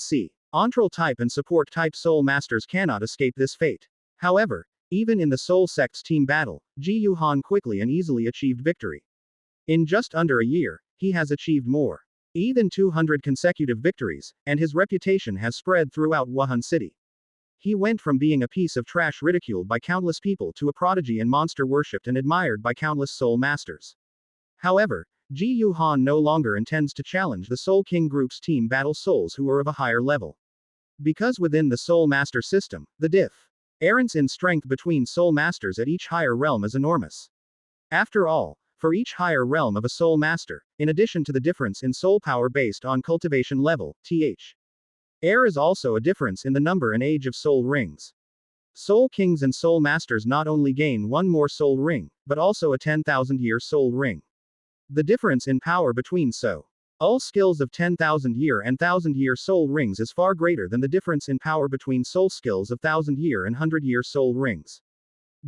Ontral-type and Support-type Soul Masters cannot escape this fate. However, even in the Soul Sect's team battle, Ji Yuhan quickly and easily achieved victory. In just under a year, he has achieved more than 200 consecutive victories, and his reputation has spread throughout Wuhan City. He went from being a piece of trash ridiculed by countless people to a prodigy and monster worshipped and admired by countless Soul Masters. However, Ji Yuhan no longer intends to challenge the Soul King Group's team battle souls who are of a higher level. Because within the Soul Master system, the difference in strength between Soul Masters at each higher realm is enormous. After all, for each higher realm of a Soul Master, in addition to the difference in soul power based on cultivation level, there is also a difference in the number and age of soul rings. Soul Kings and Soul Masters not only gain one more soul ring, but also a 10,000-year soul ring. The difference in power between all skills of 10,000-year and 1,000-year soul rings is far greater than the difference in power between soul skills of 1,000-year and 100-year soul rings.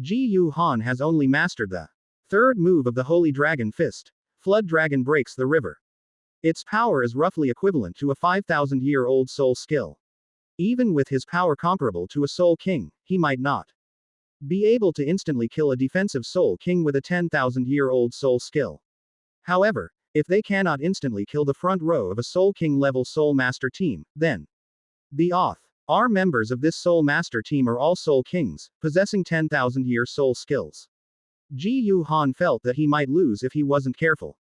Ji Yuhan has only mastered the third move of the Holy Dragon Fist. Flood Dragon breaks the river. Its power is roughly equivalent to a 5,000-year-old soul skill. Even with his power comparable to a Soul King, he might not be able to instantly kill a defensive Soul King with a 10,000-year-old soul skill. However, if they cannot instantly kill the front row of a Soul King-level Soul Master team, then the are members of this Soul Master team are all Soul Kings, possessing 10,000-year soul skills. Ji Yuhan felt that he might lose if he wasn't careful.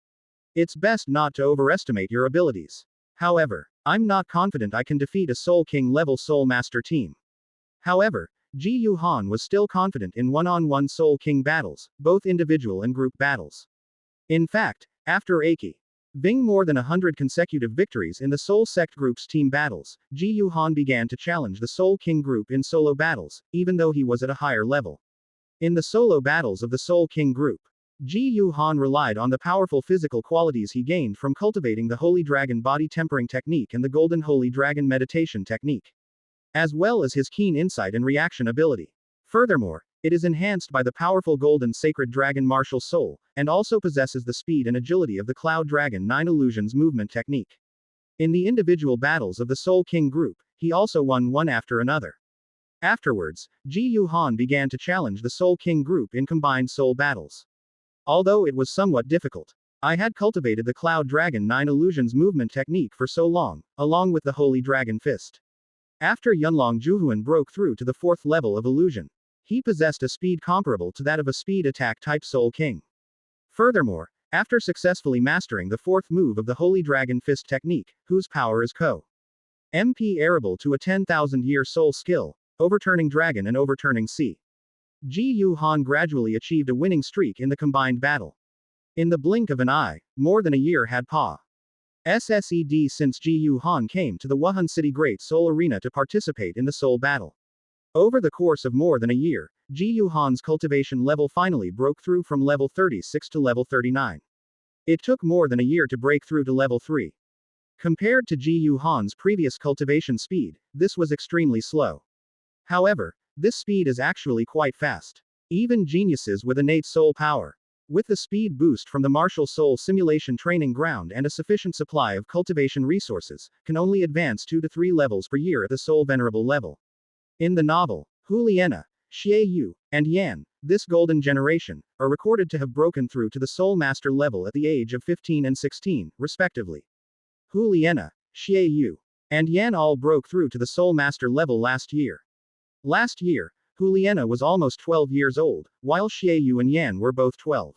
It's best not to overestimate your abilities. However, I'm not confident I can defeat a Soul King-level Soul Master team. However, Ji Yuhan was still confident in one-on-one Soul King battles, both individual and group battles. In fact, after achieving more than 100 consecutive victories in the Soul Sect group's team battles, Ji Yuhan began to challenge the Soul King group in solo battles, even though he was at a higher level. In the solo battles of the Soul King group, Ji Yuhan relied on the powerful physical qualities he gained from cultivating the Holy Dragon Body Tempering Technique and the Golden Holy Dragon Meditation Technique, as well as his keen insight and reaction ability. Furthermore, it is enhanced by the powerful Golden Sacred Dragon Martial Soul, and also possesses the speed and agility of the Cloud Dragon 9 Illusions movement technique. In the individual battles of the Soul King group, he also won one after another. Afterwards, Ji Yuhan began to challenge the Soul King group in combined soul battles. Although it was somewhat difficult, I had cultivated the Cloud Dragon 9 Illusions movement technique for so long, along with the Holy Dragon Fist. After Yunlong Juhuan broke through to the 4th level of illusion, he possessed a speed comparable to that of a speed attack type Soul King. Furthermore, after successfully mastering the 4th move of the Holy Dragon Fist technique, whose power is comparable to a 10,000-year soul skill, overturning dragon and overturning sea. Ji Yu Han gradually achieved a winning streak in the combined battle. In the blink of an eye, more than a year had passed since Ji Yu Han came to the Wuhan City Great Soul Arena to participate in the soul battle. Over the course of more than a year, Ji Yu Han's cultivation level finally broke through from level 36 to level 39. It took more than a year to break through to level 3. Compared to Ji Yu Han's previous cultivation speed, this was extremely slow. However, this speed is actually quite fast. Even geniuses with innate soul power, with the speed boost from the martial soul simulation training ground and a sufficient supply of cultivation resources, can only advance 2 to 3 levels per year at the soul venerable level. In the novel, Huliena, Xian Mu, and Yan, this golden generation, are recorded to have broken through to the soul master level at the age of 15 and 16, respectively. Huliena, Xian Mu, and Yan all broke through to the soul master level last year. Last year, Huliena was almost 12 years old, while Xian Mu and Yan were both 12.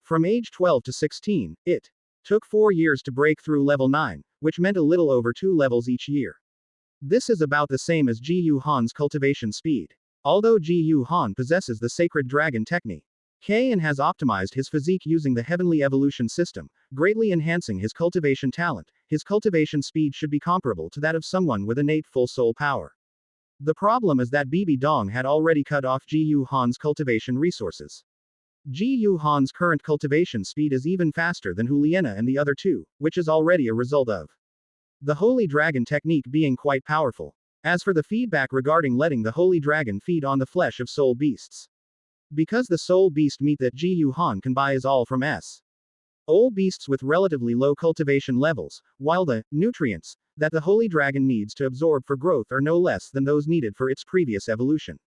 From age 12 to 16, it took 4 years to break through level 9, which meant a little over 2 levels each year. This is about the same as Ji Yu Han's cultivation speed. Although Ji Yu Han possesses the sacred dragon technique, and has optimized his physique using the heavenly evolution system, greatly enhancing his cultivation talent, his cultivation speed should be comparable to that of someone with innate full soul power. The problem is that Bibi Dong had already cut off Ji Yu Han's cultivation resources. Ji Yu Han's current cultivation speed is even faster than Huliena and the other two, which is already a result of the Holy Dragon technique being quite powerful. As for the feedback regarding letting the Holy Dragon feed on the flesh of soul beasts, because the soul beast meat that Ji Yu Han can buy is all from old beasts with relatively low cultivation levels, while the nutrients that the Holy Dragon needs to absorb for growth are no less than those needed for its previous evolution.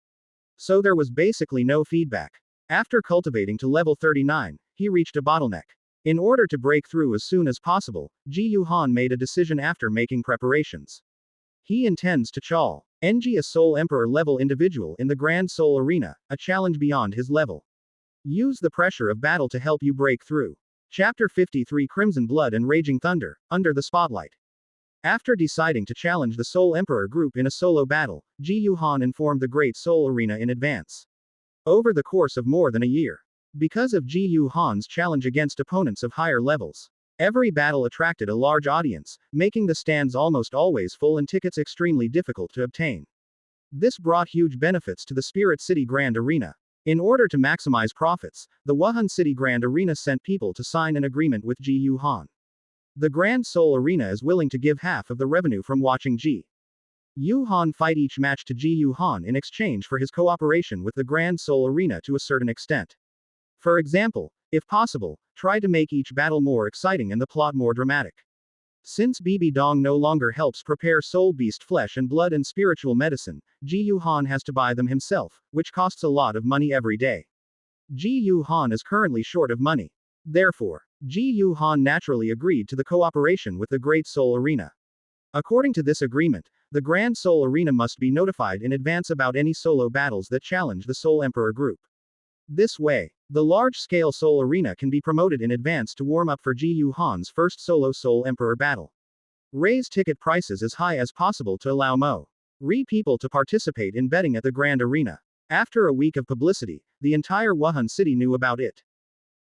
So there was basically no feedback. After cultivating to level 39, he reached a bottleneck. In order to break through as soon as possible, Ji Yu Han made a decision after making preparations. He intends to challenge a Soul Emperor level individual in the Grand Soul Arena, a challenge beyond his level. Use the pressure of battle to help you break through. Chapter 53 Crimson Blood and Raging Thunder, Under the Spotlight. After deciding to challenge the Soul Emperor group in a solo battle, Ji Yu Han informed the Great Soul Arena in advance. Over the course of more than a year, because of Ji Yu Han's challenge against opponents of higher levels, every battle attracted a large audience, making the stands almost always full and tickets extremely difficult to obtain. This brought huge benefits to the Spirit City Grand Arena. In order to maximize profits, the Wuhan City Grand Arena sent people to sign an agreement with Ji Yu Han. The Grand Soul Arena is willing to give half of the revenue from watching Ji Yu Han fight each match to Ji Yu Han in exchange for his cooperation with the Grand Soul Arena to a certain extent. For example, if possible, try to make each battle more exciting and the plot more dramatic. Since Bibi Dong no longer helps prepare soul beast flesh and blood and spiritual medicine, Ji Yu Han has to buy them himself, which costs a lot of money every day. Ji Yu Han is currently short of money. Therefore, Ji Yu Han naturally agreed to the cooperation with the Great Soul Arena. According to this agreement, the Grand Soul Arena must be notified in advance about any solo battles that challenge the Soul Emperor group. This way, the large-scale Soul Arena can be promoted in advance to warm up for Ji Yu Han's first solo Soul Emperor battle. Raise ticket prices as high as possible to allow more people to participate in betting at the Grand Arena. After a week of publicity, the entire Wuhan city knew about it.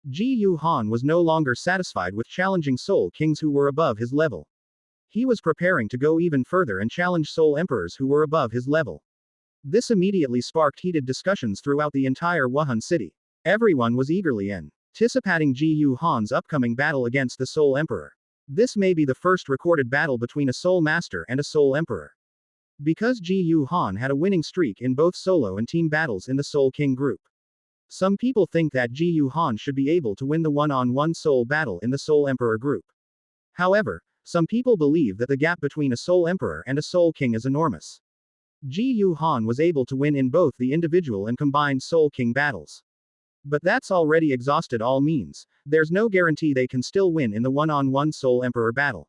Ji Yu Han was no longer satisfied with challenging Soul Kings who were above his level. He was preparing to go even further and challenge Soul Emperors who were above his level. This immediately sparked heated discussions throughout the entire Wuhan city. Everyone was eagerly anticipating Ji Yu Han's upcoming battle against the Soul Emperor. This may be the first recorded battle between a Soul Master and a Soul Emperor. Because Ji Yu Han had a winning streak in both solo and team battles in the Soul King group. Some people think that Ji Yu Han should be able to win the one-on-one Soul battle in the Soul Emperor group. However, some people believe that the gap between a Soul Emperor and a Soul King is enormous. Ji Yu Han was able to win in both the individual and combined Soul King battles. But that's already exhausted all means. There's no guarantee they can still win in the one-on-one Soul Emperor battle.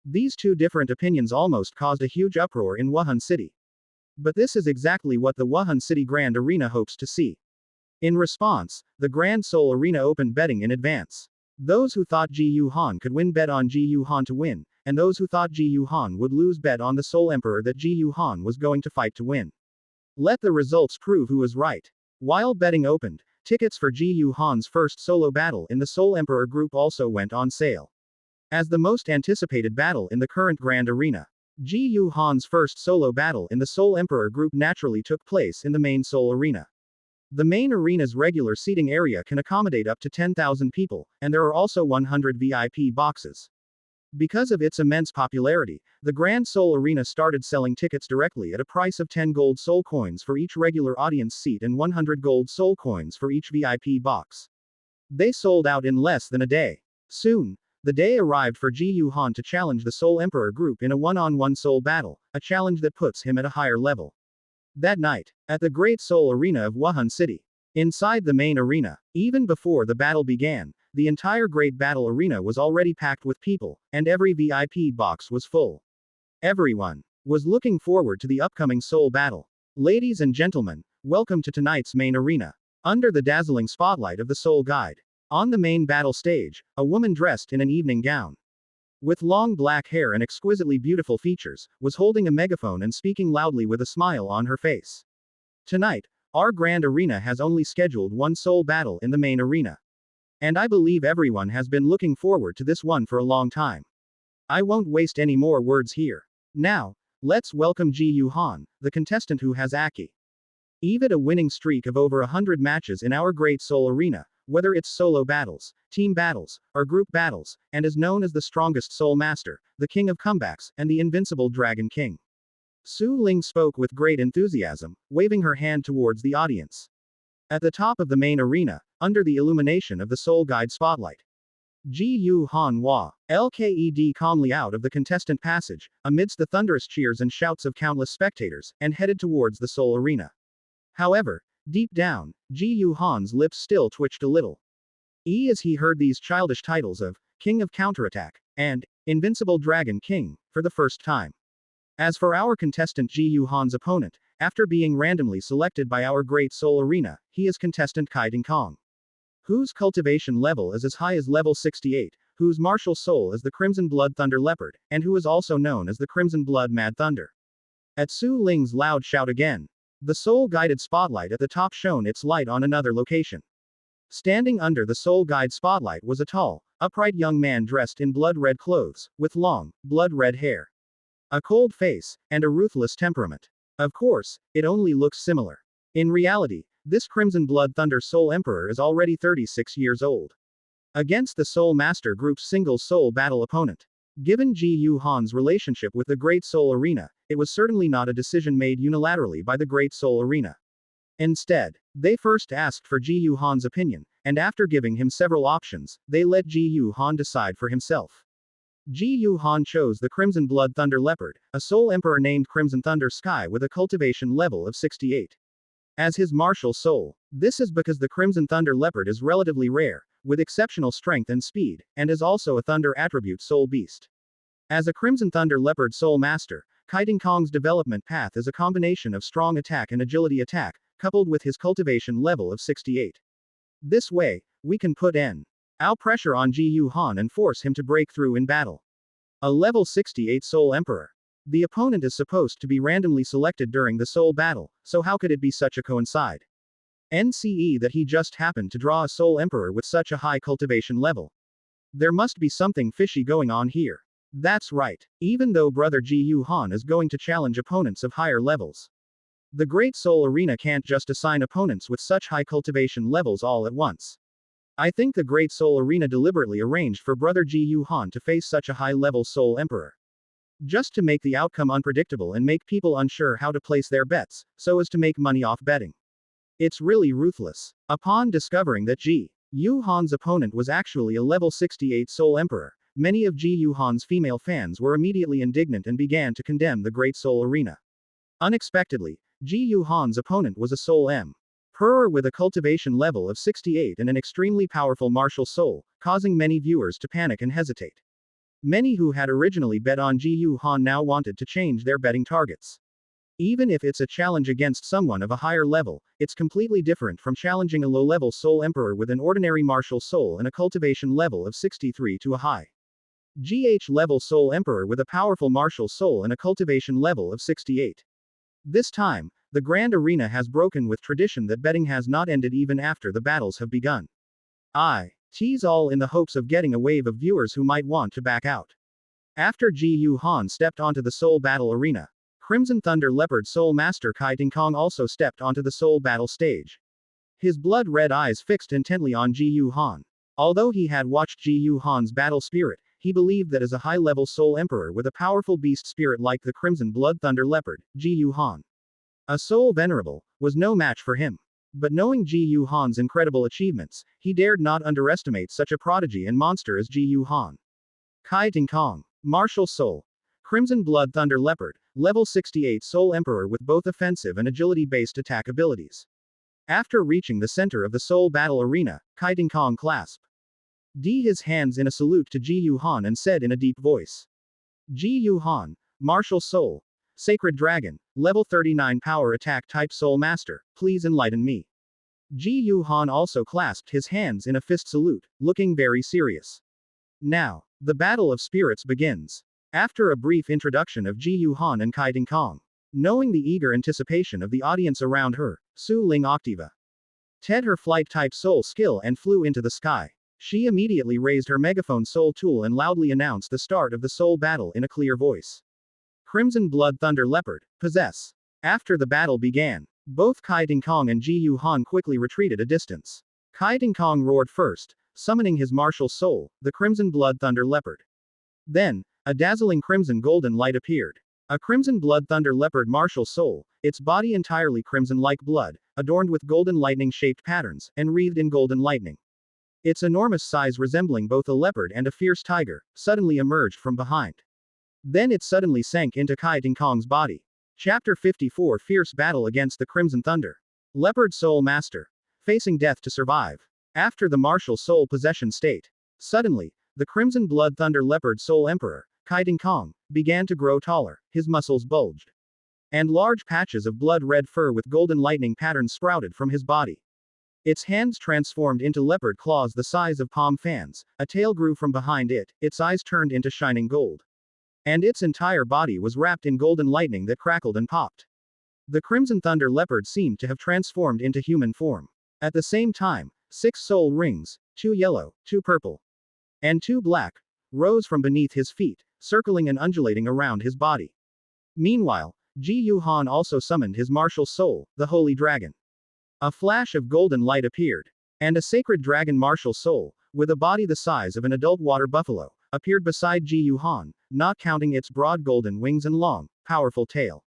These two different opinions almost caused a huge uproar in Wuhan City. But this is exactly what the Wuhan City Grand Arena hopes to see. In response, the Grand Soul Arena opened betting in advance. Those who thought Ji Yu Han could win bet on Ji Yu Han to win, and those who thought Ji Yu Han would lose bet on the Soul Emperor that Ji Yu Han was going to fight to win. Let the results prove who is right. While betting opened, tickets for Ji Yu Han's first solo battle in the Soul Emperor group also went on sale. As the most anticipated battle in the current Grand Arena, Ji Yu Han's first solo battle in the Soul Emperor group naturally took place in the main Soul Arena. The main arena's regular seating area can accommodate up to 10,000 people, and there are also 100 VIP boxes. Because of its immense popularity, the Grand Soul Arena started selling tickets directly at a price of 10 gold soul coins for each regular audience seat and 100 gold soul coins for each VIP box. They sold out in less than a day. Soon, the day arrived for Ji Yu Han to challenge the Soul Emperor group in a one-on-one soul battle, a challenge that puts him at a higher level. That night, at the Great Soul Arena of Wuhan City, inside the main arena, even before the battle began, the entire Great Battle Arena was already packed with people, and every VIP box was full. Everyone was looking forward to the upcoming soul battle. Ladies and gentlemen, welcome to tonight's main arena. Under the dazzling spotlight of the Soul Guide, on the main battle stage, a woman dressed in an evening gown, with long black hair and exquisitely beautiful features, was holding a megaphone and speaking loudly with a smile on her face. Tonight, our Grand Arena has only scheduled one soul battle in the main arena. And I believe everyone has been looking forward to this one for a long time. I won't waste any more words here. Now, let's welcome Ji Yu Han, the contestant who has even a winning streak of over 100 matches in our Great Soul Arena, whether it's solo battles, team battles, or group battles, and is known as the strongest Soul Master, the King of Comebacks, and the invincible Dragon King. Su Ling spoke with great enthusiasm, waving her hand towards the audience. At the top of the main arena, under the illumination of the Soul Guide spotlight, Ji Yu Han led calmly out of the contestant passage, amidst the thunderous cheers and shouts of countless spectators, and headed towards the Soul Arena. However, deep down, Ji Yu Han's lips still twitched a little. As he heard these childish titles of King of Counterattack and Invincible Dragon King for the first time. As for our contestant Ji Yu Han's opponent, after being randomly selected by our Great Soul Arena, he is contestant Kai Ding Kong, whose cultivation level is as high as level 68, whose martial soul is the Crimson Blood Thunder Leopard, and who is also known as the Crimson Blood Mad Thunder. At Su Ling's loud shout again, the soul-guided spotlight at the top shone its light on another location. Standing under the soul-guide spotlight was a tall, upright young man dressed in blood-red clothes, with long, blood-red hair, a cold face, and a ruthless temperament. Of course, it only looks similar. In reality, this Crimson Blood Thunder Soul Emperor is already 36 years old. Against the Soul Master Group's single soul battle opponent. Given Ji Yu Han's relationship with the Great Soul Arena, it was certainly not a decision made unilaterally by the Great Soul Arena. Instead, they first asked for Ji Yu Han's opinion, and after giving him several options, they let Ji Yu Han decide for himself. Ji Yu Han chose the Crimson Blood Thunder Leopard, a Soul Emperor named Crimson Thunder Sky with a cultivation level of 68. As his martial soul, this is because the Crimson Thunder Leopard is relatively rare, with exceptional strength and speed, and is also a Thunder attribute soul beast. As a Crimson Thunder Leopard Soul Master, Kai Ding Kong's development path is a combination of strong attack and agility attack, coupled with his cultivation level of 68. This way, we can put our pressure on Ji Yu Han and force him to break through in battle. A level 68 Soul Emperor. The opponent is supposed to be randomly selected during the soul battle, so how could it be such a coincide? NCE that he just happened to draw a Soul Emperor with such a high cultivation level. There must be something fishy going on here. That's right. Even though brother Ji Yu Han is going to challenge opponents of higher levels, the Great Soul Arena can't just assign opponents with such high cultivation levels all at once. I think the Great Soul Arena deliberately arranged for brother Ji Yu Han to face such a high-level Soul Emperor, just to make the outcome unpredictable and make people unsure how to place their bets, so as to make money off betting. It's really ruthless. Upon discovering that Ji Yu Han's opponent was actually a level 68 Soul Emperor, many of Ji Yu Han's female fans were immediately indignant and began to condemn the Great Soul Arena. Unexpectedly, Ji Yu Han's opponent was a Soul Emperor with a cultivation level of 68 and an extremely powerful martial soul, causing many viewers to panic and hesitate. Many who had originally bet on Ji Yu Han now wanted to change their betting targets. Even if it's a challenge against someone of a higher level, it's completely different from challenging a low-level Soul Emperor with an ordinary martial soul and a cultivation level of 63 to a high GH-level Soul Emperor with a powerful martial soul and a cultivation level of 68. This time, The grand arena has broken with tradition that betting has not ended even after the battles have begun. I tease all in the hopes of getting a wave of viewers who might want to back out. After Ji Yu Han stepped onto the Soul Battle arena, Crimson Thunder Leopard Soul Master Kai Ting Kong also stepped onto the Soul Battle stage. His blood-red eyes fixed intently on Ji Yu Han. Although he had watched Ji Yu Han's battle spirit, he believed that as a high-level Soul Emperor with a powerful beast spirit like the Crimson Blood Thunder Leopard, Ji Yu Han, a Soul Venerable, was no match for him. But knowing Ji Yu Han's incredible achievements, he dared not underestimate such a prodigy and monster as Ji Yu Han. Kai Ting Kong, Martial Soul, Crimson Blood Thunder Leopard, level 68 Soul Emperor with both offensive and agility-based attack abilities. After reaching the center of the Soul Battle arena, Kai Ting Kong clasped his hands in a salute to Ji Yu Han and said in a deep voice, Ji Yu Han, Martial Soul, Sacred Dragon, level 39 Power Attack Type Soul Master, please enlighten me. Ji Yu Han also clasped his hands in a fist salute, looking very serious. Now, the Battle of Spirits begins. After a brief introduction of Ji Yu Han and Kai Ting Kong, knowing the eager anticipation of the audience around her, Su Ling Octava Ted her flight-type soul skill and flew into the sky. She immediately raised her megaphone soul tool and loudly announced the start of the soul battle in a clear voice. Crimson Blood Thunder Leopard, possess. After the battle began, both Kai Ting Kong and Ji Yu Han quickly retreated a distance. Kai Ting Kong roared first, summoning his martial soul, the Crimson Blood Thunder Leopard. Then, a dazzling crimson golden light appeared. A Crimson Blood Thunder Leopard martial soul, its body entirely crimson like blood, adorned with golden lightning-shaped patterns, and wreathed in golden lightning. Its enormous size resembling both a leopard and a fierce tiger, suddenly emerged from behind. Then it suddenly sank into Kai Ting Kong's body. Chapter 54 Fierce Battle Against the Crimson Thunder. Leopard Soul Master. Facing death to survive. After the martial soul possession state, suddenly, the Crimson Blood Thunder Leopard Soul Emperor, Kai Ting Kong, began to grow taller, his muscles bulged. And large patches of blood-red fur with golden lightning patterns sprouted from his body. Its hands transformed into leopard claws the size of palm fans, a tail grew from behind it, its eyes turned into shining gold. And its entire body was wrapped in golden lightning that crackled and popped. The Crimson Thunder Leopard seemed to have transformed into human form. At the same time, 6 soul rings, 2 yellow, 2 purple, and 2 black, rose from beneath his feet, circling and undulating around his body. Meanwhile, Ji Yu Han also summoned his martial soul, the Holy Dragon. A flash of golden light appeared, and a sacred dragon martial soul, with a body the size of an adult water buffalo, appeared beside Ji Yu Han, not counting its broad golden wings and long, powerful tail.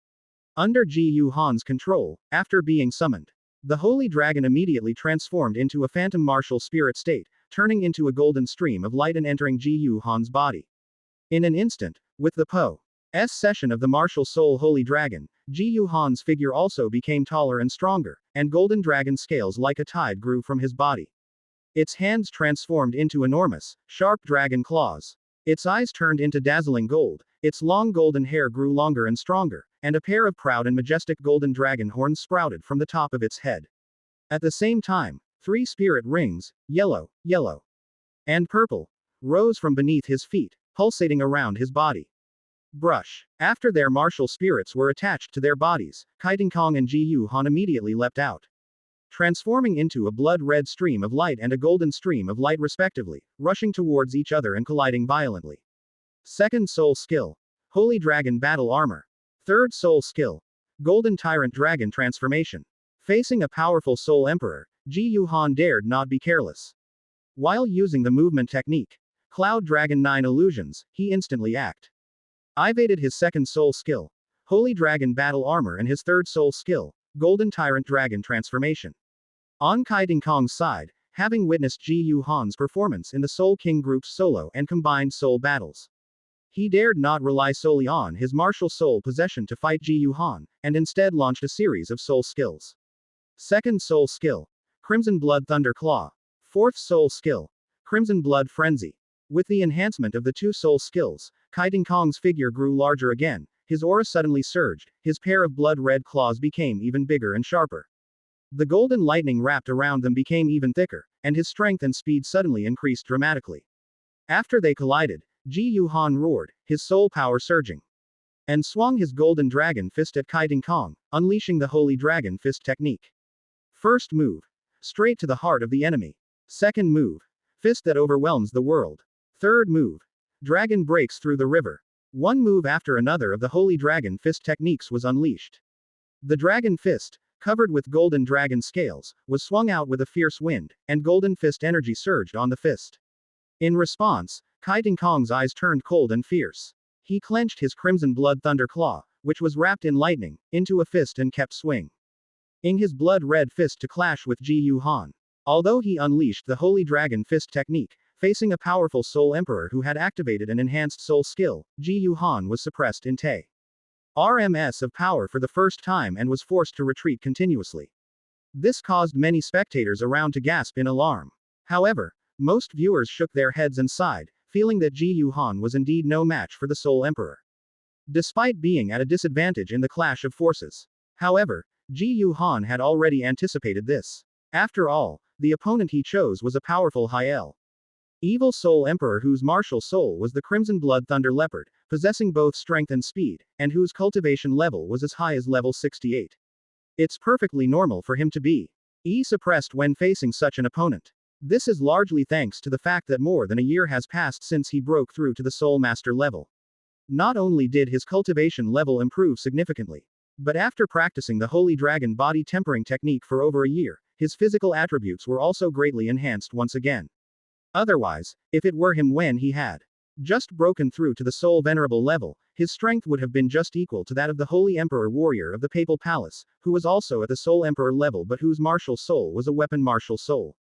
Under Ji Yu Han's control, after being summoned, the Holy Dragon immediately transformed into a phantom martial spirit state, turning into a golden stream of light and entering Ji Yu Han's body. In an instant, with the Po.'s session of the martial soul Holy Dragon, Ji Yu Han's figure also became taller and stronger, and golden dragon scales like a tide grew from his body. Its hands transformed into enormous, sharp dragon claws. Its eyes turned into dazzling gold, its long golden hair grew longer and stronger, and a pair of proud and majestic golden dragon horns sprouted from the top of its head. At the same time, 3 spirit rings, yellow, and purple, rose from beneath his feet, pulsating around his body. Brush. After their martial spirits were attached to their bodies, Kai Ting Kong and Ji Yu Han immediately leapt out, transforming into a blood-red stream of light and a golden stream of light respectively, rushing towards each other and colliding violently. Second Soul Skill. Holy Dragon Battle Armor. Third Soul Skill. Golden Tyrant Dragon Transformation. Facing a powerful Soul Emperor, Ji Yu Han dared not be careless. While using the movement technique, Cloud Dragon 9 Illusions, he instantly activated his second soul skill, Holy Dragon Battle Armor, and his third soul skill, Golden Tyrant Dragon Transformation. On Kai Ting Kong's side, having witnessed Ji Yu Han's performance in the Soul King group's solo and combined soul battles, he dared not rely solely on his martial soul possession to fight Ji Yu Han, and instead launched a series of soul skills. Second soul skill, Crimson Blood Thunder Claw. Fourth soul skill, Crimson Blood Frenzy. With the enhancement of the 2 soul skills, Kai Ting Kong's figure grew larger again, his aura suddenly surged, his pair of blood-red claws became even bigger and sharper. The golden lightning wrapped around them became even thicker, and his strength and speed suddenly increased dramatically. After they collided, Ji Yu Han roared, his soul power surging. and swung his golden dragon fist at Kai Ding Kong, unleashing the holy dragon fist technique. First move. Straight to the heart of the enemy. Second move. Fist that overwhelms the world. Third move. Dragon breaks through the river. One move after another of the holy dragon fist techniques was unleashed. The dragon fist, covered with golden dragon scales, was swung out with a fierce wind, and golden fist energy surged on the fist. In response, Kai Ding Kong's eyes turned cold and fierce. He clenched his crimson blood thunder claw, which was wrapped in lightning, into a fist and kept swinging his blood-red fist to clash with Ji Yu Han. Although he unleashed the Holy Dragon Fist technique, facing a powerful Soul Emperor who had activated an enhanced soul skill, Ji Yu Han was suppressed in Tay RMS of power for the first time and was forced to retreat continuously. This caused many spectators around to gasp in alarm. However, most viewers shook their heads and sighed, feeling that Ji Yu Han was indeed no match for the Soul Emperor, despite being at a disadvantage in the clash of forces. However, Ji Yu Han had already anticipated this. After all, the opponent he chose was a powerful Evil Soul Emperor whose martial soul was the Crimson Blood Thunder Leopard, possessing both strength and speed, and whose cultivation level was as high as level 68. It's perfectly normal for him to be suppressed when facing such an opponent. This is largely thanks to the fact that more than a year has passed since he broke through to the Soul Master level. Not only did his cultivation level improve significantly, but after practicing the Holy Dragon Body Tempering technique for over a year, his physical attributes were also greatly enhanced once again. Otherwise, if it were him when he had just broken through to the Soul Venerable level, his strength would have been just equal to that of the Holy Emperor Warrior of the Papal Palace, who was also at the Soul Emperor level but whose martial soul was a weapon martial soul.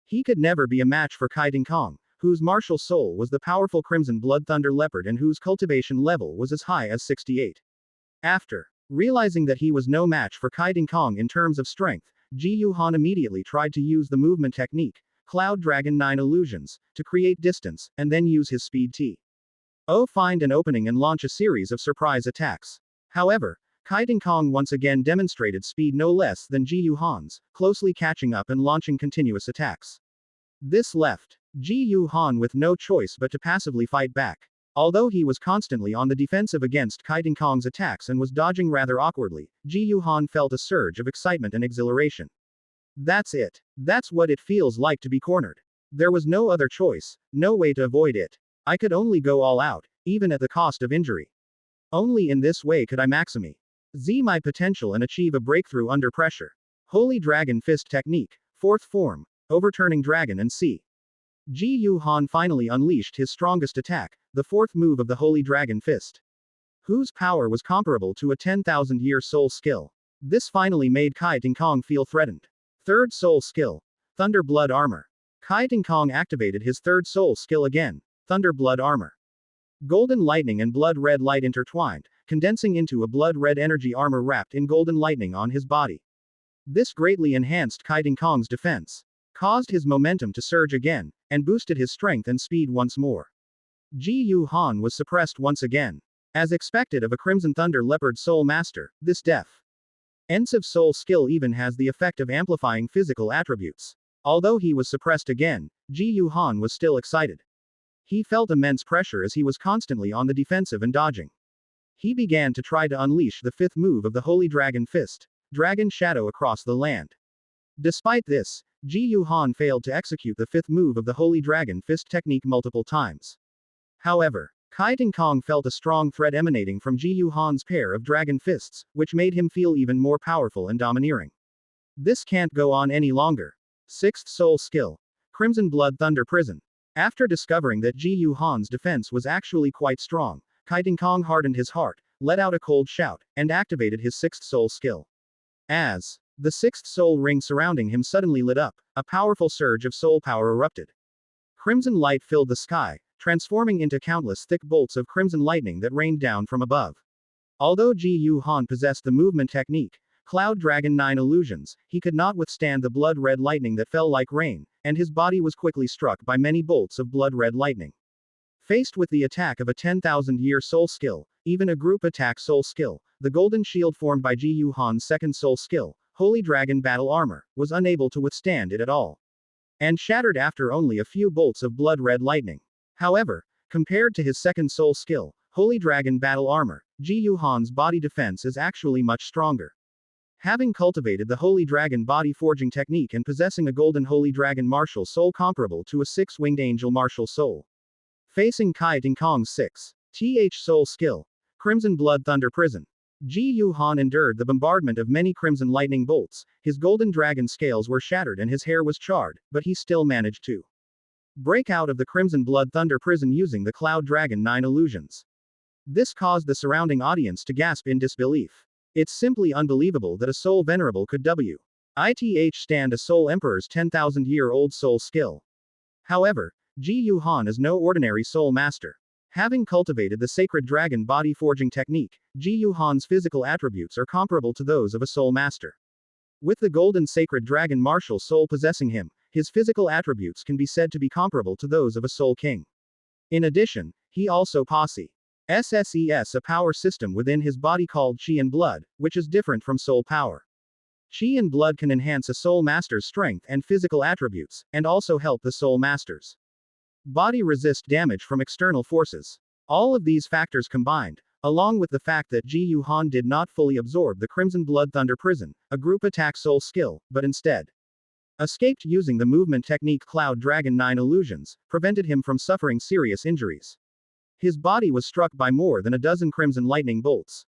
He could never be a match for Kai Ding Kong, whose martial soul was the powerful Crimson Blood Thunder Leopard and whose cultivation level was as high as 68. After realizing that he was no match for Kai Ding Kong in terms of strength, Ji Yu Han immediately tried to use the movement technique, Cloud Dragon 9 Illusions, to create distance, and then use his speed find an opening and launch a series of surprise attacks. However, Kai Ding Kong once again demonstrated speed no less than Ji Yu Han's, closely catching up and launching continuous attacks. This left Ji Yu Han with no choice but to passively fight back. Although he was constantly on the defensive against Kai Ding Kong's attacks and was dodging rather awkwardly, Ji Yu Han felt a surge of excitement and exhilaration. That's it. That's what it feels like to be cornered. There was no other choice, no way to avoid it. I could only go all out, even at the cost of injury. Only in this way could I maximize my potential and achieve a breakthrough under pressure. Holy Dragon Fist Technique, 4th form, Overturning Dragon and C. Ji Yu Han finally unleashed his strongest attack, the 4th move of the Holy Dragon Fist, whose power was comparable to a 10,000-year soul skill. This finally made Kai Ding Kong feel threatened. 3rd soul skill, Thunder Blood Armor. Kai Ding Kong activated his 3rd soul skill again, Thunder Blood Armor. Golden lightning and blood red light intertwined, condensing into a blood red energy armor wrapped in golden lightning on his body. This greatly enhanced Kai Ding Kong's defense, caused his momentum to surge again, and boosted his strength and speed once more. Ji Yu Han was suppressed once again. As expected of a Crimson Thunder Leopard Soul Master, this defensive soul skill even has the effect of amplifying physical attributes. Although he was suppressed again, Ji Yu Han was still excited. He felt immense pressure as he was constantly on the defensive and dodging. He began to try to unleash the 5th move of the Holy Dragon Fist, Dragon Shadow across the land. Despite this, Ji Yu Han failed to execute the 5th move of the Holy Dragon Fist technique multiple times. However, Kai Ding Kong felt a strong threat emanating from Ji Yu Han's pair of dragon fists, which made him feel even more powerful and domineering. This can't go on any longer. 6th soul skill, Crimson Blood Thunder Prison. After discovering that Ji Yu Han's defense was actually quite strong, Kai Ding Kong hardened his heart, let out a cold shout, and activated his 6th soul skill. As the 6th soul ring surrounding him suddenly lit up, a powerful surge of soul power erupted. Crimson light filled the sky, transforming into countless thick bolts of crimson lightning that rained down from above. Although Ji Yu Han possessed the movement technique, Cloud Dragon 9 Illusions, he could not withstand the blood-red lightning that fell like rain, and his body was quickly struck by many bolts of blood-red lightning. Faced with the attack of a 10,000-year soul skill, even a group attack soul skill, the golden shield formed by Ji Yu Han's 2nd soul skill, Holy Dragon Battle Armor, was unable to withstand it at all, and shattered after only a few bolts of blood-red lightning. However, compared to his 2nd soul skill, Holy Dragon Battle Armor. Ji Yuhan's body defense is actually much stronger. Having cultivated the Holy Dragon body forging technique and possessing a golden Holy Dragon martial soul comparable to a six-winged angel martial soul. Facing Kai Tingkong's 6th soul skill. Crimson Blood Thunder Prison. Ji Yuhan endured the bombardment of many crimson lightning bolts, his golden dragon scales were shattered and his hair was charred, but he still managed to break out of the Crimson Blood Thunder Prison using the Cloud Dragon 9 illusions. This caused the surrounding audience to gasp in disbelief. It's simply unbelievable that a soul venerable could stand a soul emperor's 10,000-year-old soul skill. However, Ji Yuhan is no ordinary soul master. Having cultivated the sacred dragon body forging technique, Ji Yuhan's physical attributes are comparable to those of a soul master. With the golden sacred dragon martial soul possessing him, his physical attributes can be said to be comparable to those of a soul king. In addition, he also possesses a power system within his body called Xian Blood, which is different from soul power. Xian Blood can enhance a soul master's strength and physical attributes, and also help the soul master's body resist damage from external forces. All of these factors combined, along with the fact that Ji Yuhan did not fully absorb the Crimson Blood Thunder Prison, a group attack soul skill, but instead escaped using the movement technique Cloud Dragon 9 illusions, prevented him from suffering serious injuries. His body was struck by more than a dozen crimson lightning bolts.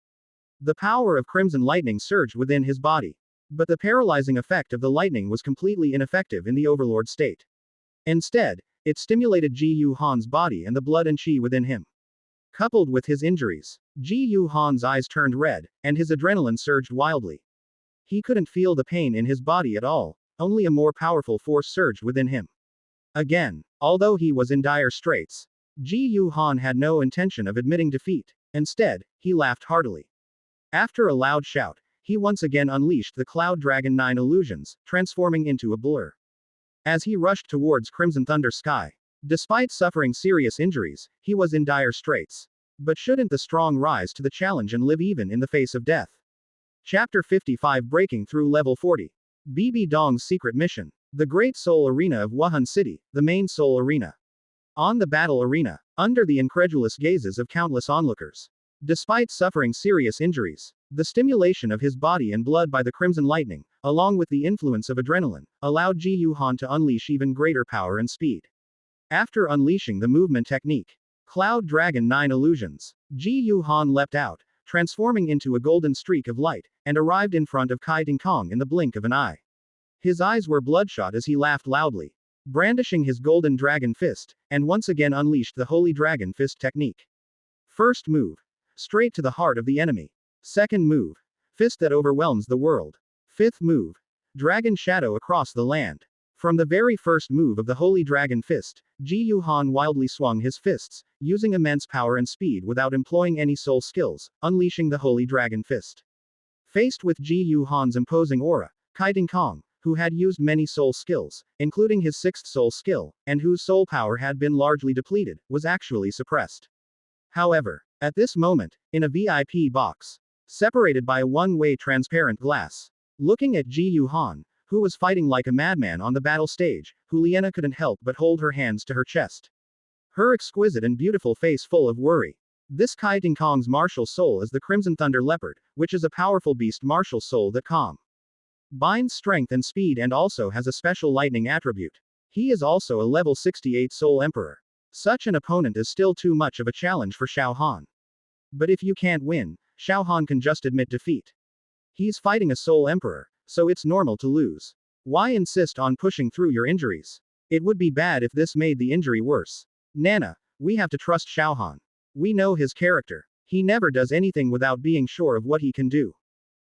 The power of crimson lightning surged within his body. But the paralyzing effect of the lightning was completely ineffective in the overlord state. Instead, it stimulated Ji Yuhan's body and the blood and qi within him. Coupled with his injuries, Ji Yuhan's eyes turned red, and his adrenaline surged wildly. He couldn't feel the pain in his body at all, only a more powerful force surged within him. Again, although he was in dire straits, Ji Yuhan had no intention of admitting defeat. Instead, he laughed heartily. After a loud shout, he once again unleashed the Cloud Dragon 9 illusions, transforming into a blur. As he rushed towards Crimson Thunder Sky, despite suffering serious injuries, he was in dire straits. But shouldn't the strong rise to the challenge and live even in the face of death? Chapter 55 Breaking Through Level 40. Bibi Dong's Secret Mission. The Great Soul Arena of Wuhan City, the main Soul Arena. On the battle arena, under the incredulous gazes of countless onlookers. Despite suffering serious injuries, the stimulation of his body and blood by the Crimson Lightning, along with the influence of adrenaline, allowed Ji Yuhan to unleash even greater power and speed. After unleashing the movement technique, Cloud Dragon 9 illusions, Ji Yuhan leapt out, transforming into a golden streak of light, and arrived in front of Kai Tingkong in the blink of an eye. His eyes were bloodshot as he laughed loudly, brandishing his golden dragon fist, and once again unleashed the Holy Dragon Fist technique. First move. Straight to the heart of the enemy. Second move. Fist that overwhelms the world. Fifth move. Dragon Shadow across the land. From the very first move of the Holy Dragon Fist, Ji Yuhan wildly swung his fists, using immense power and speed without employing any soul skills, unleashing the Holy Dragon Fist. Faced with Ji Yuhan's imposing aura, Kai Tingkong, who had used many soul skills, including his sixth soul skill, and whose soul power had been largely depleted, was actually suppressed. However, at this moment, in a VIP box, separated by a one-way transparent glass, looking at Ji Yuhan, who was fighting like a madman on the battle stage, Juliana couldn't help but hold her hands to her chest. Her exquisite and beautiful face full of worry. This Kai Tingkong's martial soul is the Crimson Thunder Leopard, which is a powerful beast martial soul that combines strength and speed and also has a special lightning attribute. He is also a level 68 Soul Emperor. Such an opponent is still too much of a challenge for Xiao Han. But if you can't win, Xiao Han can just admit defeat. He's fighting a Soul Emperor, so it's normal to lose. Why insist on pushing through your injuries? It would be bad if this made the injury worse. Nana, we have to trust Xiao Han. We know his character. He never does anything without being sure of what he can do.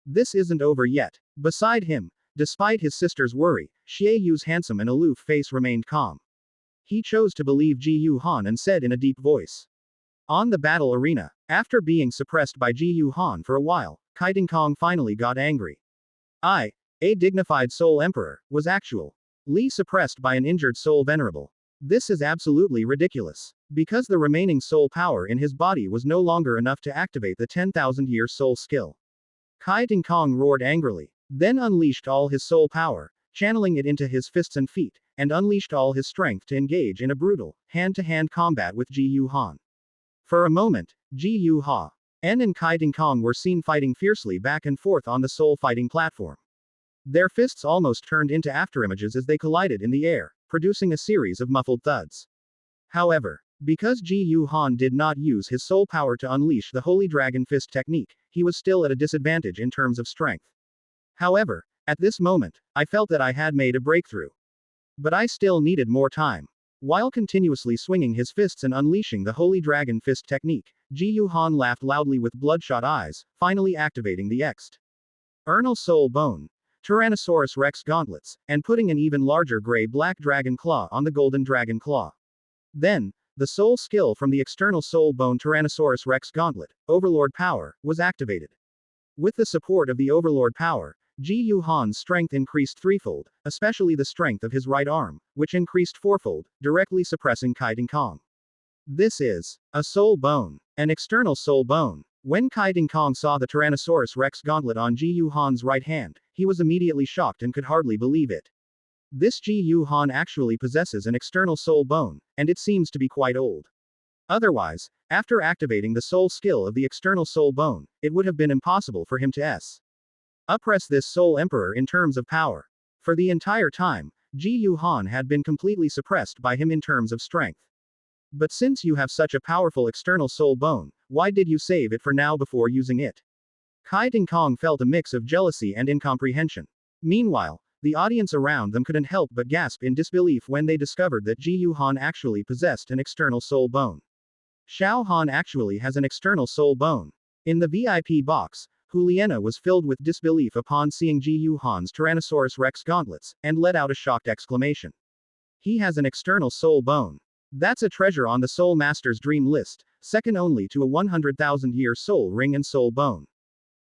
This isn't over yet. Beside him, despite his sister's worry, Xie Yu's handsome and aloof face remained calm. He chose to believe Ji Yuhan and said in a deep voice. On the battle arena, after being suppressed by Ji Yuhan for a while, Kai Tingkong finally got angry. A dignified Soul Emperor, was actually suppressed by an injured Soul Venerable. This is absolutely ridiculous. Because the remaining soul power in his body was no longer enough to activate the 10,000-year soul skill. Kai Tingkong roared angrily, then unleashed all his soul power, channeling it into his fists and feet, and unleashed all his strength to engage in a brutal, hand-to-hand combat with Ji Yuhan. For a moment, Ji Yu Ha, En and Kai Ding Kong were seen fighting fiercely back and forth on the soul fighting platform. Their fists almost turned into afterimages as they collided in the air, producing a series of muffled thuds. However, because Ji Yu Han did not use his soul power to unleash the Holy Dragon Fist technique, he was still at a disadvantage in terms of strength. However, at this moment, I felt that I had made a breakthrough. But I still needed more time. While continuously swinging his fists and unleashing the Holy Dragon Fist technique, Ji Yu Han laughed loudly with bloodshot eyes, finally activating the external soul bone, Tyrannosaurus Rex gauntlets, and putting an even larger gray-black dragon claw on the golden dragon claw. Then, the soul skill from the external soul bone Tyrannosaurus Rex gauntlet, Overlord Power, was activated. With the support of the Overlord Power, Ji Yu Han's strength increased threefold, especially the strength of his right arm, which increased fourfold, directly suppressing Kai Ding Kong. This is a soul bone, an external soul bone. When Kai Ding Kong saw the Tyrannosaurus Rex gauntlet on Ji Yu Han's right hand, he was immediately shocked and could hardly believe it. This Ji Yu Han actually possesses an external soul bone, and it seems to be quite old. Otherwise, after activating the soul skill of the external soul bone, it would have been impossible for him to oppress this soul emperor in terms of power. For the entire time, Ji Yu Han had been completely suppressed by him in terms of strength. But since you have such a powerful external soul bone, why did you save it for now before using it? Kai Ding Kong felt a mix of jealousy and incomprehension. Meanwhile, the audience around them couldn't help but gasp in disbelief when they discovered that Ji Yu Han actually possessed an external soul bone. Xiao Han actually has an external soul bone. In the VIP box, Juliana was filled with disbelief upon seeing Ji Yu Han's Tyrannosaurus Rex gauntlets, and let out a shocked exclamation. He has an external soul bone. That's a treasure on the Soul Master's dream list, second only to a 100,000-year soul ring and soul bone.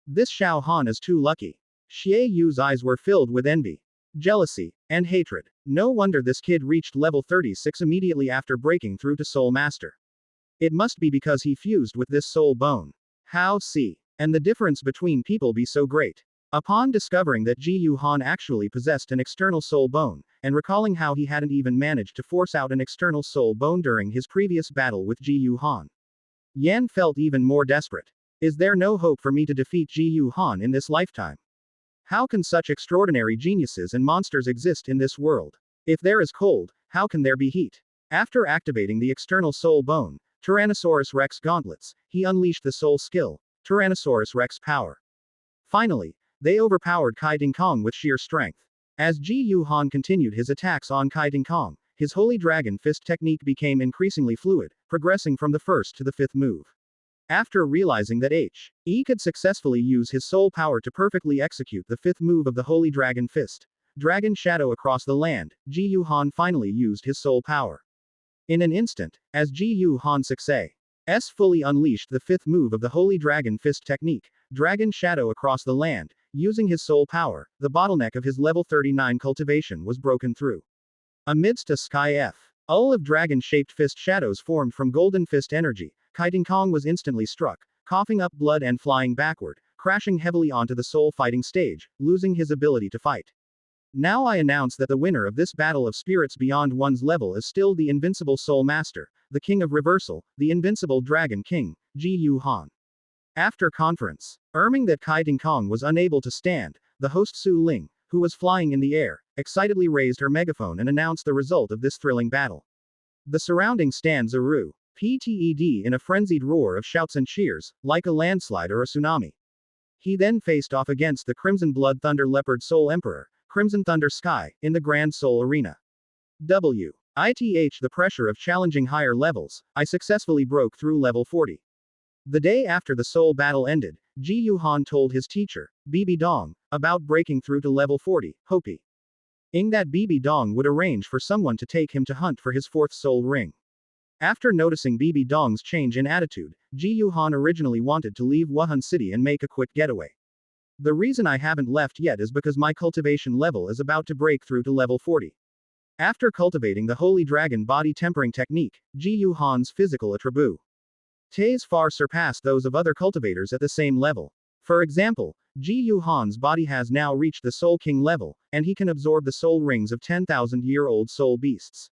This Xiao Han is too lucky. Xie Yu's eyes were filled with envy, jealousy, and hatred. No wonder this kid reached level 36 immediately after breaking through to Soul Master. It must be because he fused with this soul bone. How see? And the difference between people be so great. Upon discovering that Ji Yu Han actually possessed an external soul bone, and recalling how he hadn't even managed to force out an external soul bone during his previous battle with Ji Yu Han, Yan felt even more desperate. Is there no hope for me to defeat Ji Yu Han in this lifetime? How can such extraordinary geniuses and monsters exist in this world? If there is cold, how can there be heat? After activating the external soul bone, Tyrannosaurus Rex gauntlets, he unleashed the soul skill, Tyrannosaurus Rex power. Finally, they overpowered Kai Ding Kong with sheer strength. As Ji Yu Han continued his attacks on Kai Ding Kong, his Holy Dragon Fist technique became increasingly fluid, progressing from the first to the fifth move. After realizing that He could successfully use his soul power to perfectly execute the fifth move of the Holy Dragon Fist, Dragon Shadow across the land, Ji Yu Han finally used his soul power. In an instant, as Ji Yu Han success fully unleashed the fifth move of the Holy Dragon Fist technique, Dragon Shadow across the land, using his soul power, the bottleneck of his level 39 cultivation was broken through. Amidst a sky full of dragon-shaped fist shadows formed from golden fist energy, Kai Ding Kong was instantly struck, coughing up blood and flying backward, crashing heavily onto the soul fighting stage, losing his ability to fight. Now I announce that the winner of this battle of spirits beyond one's level is still the invincible Soul Master, the King of Reversal, the invincible Dragon King, Ji Yu Han. After conference, erming that Kai Ding Kong was unable to stand, the host Su Ling, who was flying in the air, excitedly raised her megaphone and announced the result of this thrilling battle. The surrounding stands Aru, PTED in a frenzied roar of shouts and cheers, like a landslide or a tsunami. He then faced off against the Crimson Blood Thunder Leopard Soul Emperor, Crimson Thunder Sky, in the Grand Soul Arena. The pressure of challenging higher levels, I successfully broke through level 40. The day after the soul battle ended, Ji Yu Han told his teacher, Bibi Dong, about breaking through to level 40, hoping that Bibi Dong would arrange for someone to take him to hunt for his fourth soul ring. After noticing Bibi Dong's change in attitude, Ji Yu Han originally wanted to leave Wuhan City and make a quick getaway. The reason I haven't left yet is because my cultivation level is about to break through to level 40. After cultivating the Holy Dragon Body Tempering Technique, Ji Yu Han's physical attributes far surpass those of other cultivators at the same level. For example, Ji Yu Han's body has now reached the Soul King level, and he can absorb the soul rings of 10,000-year-old soul beasts.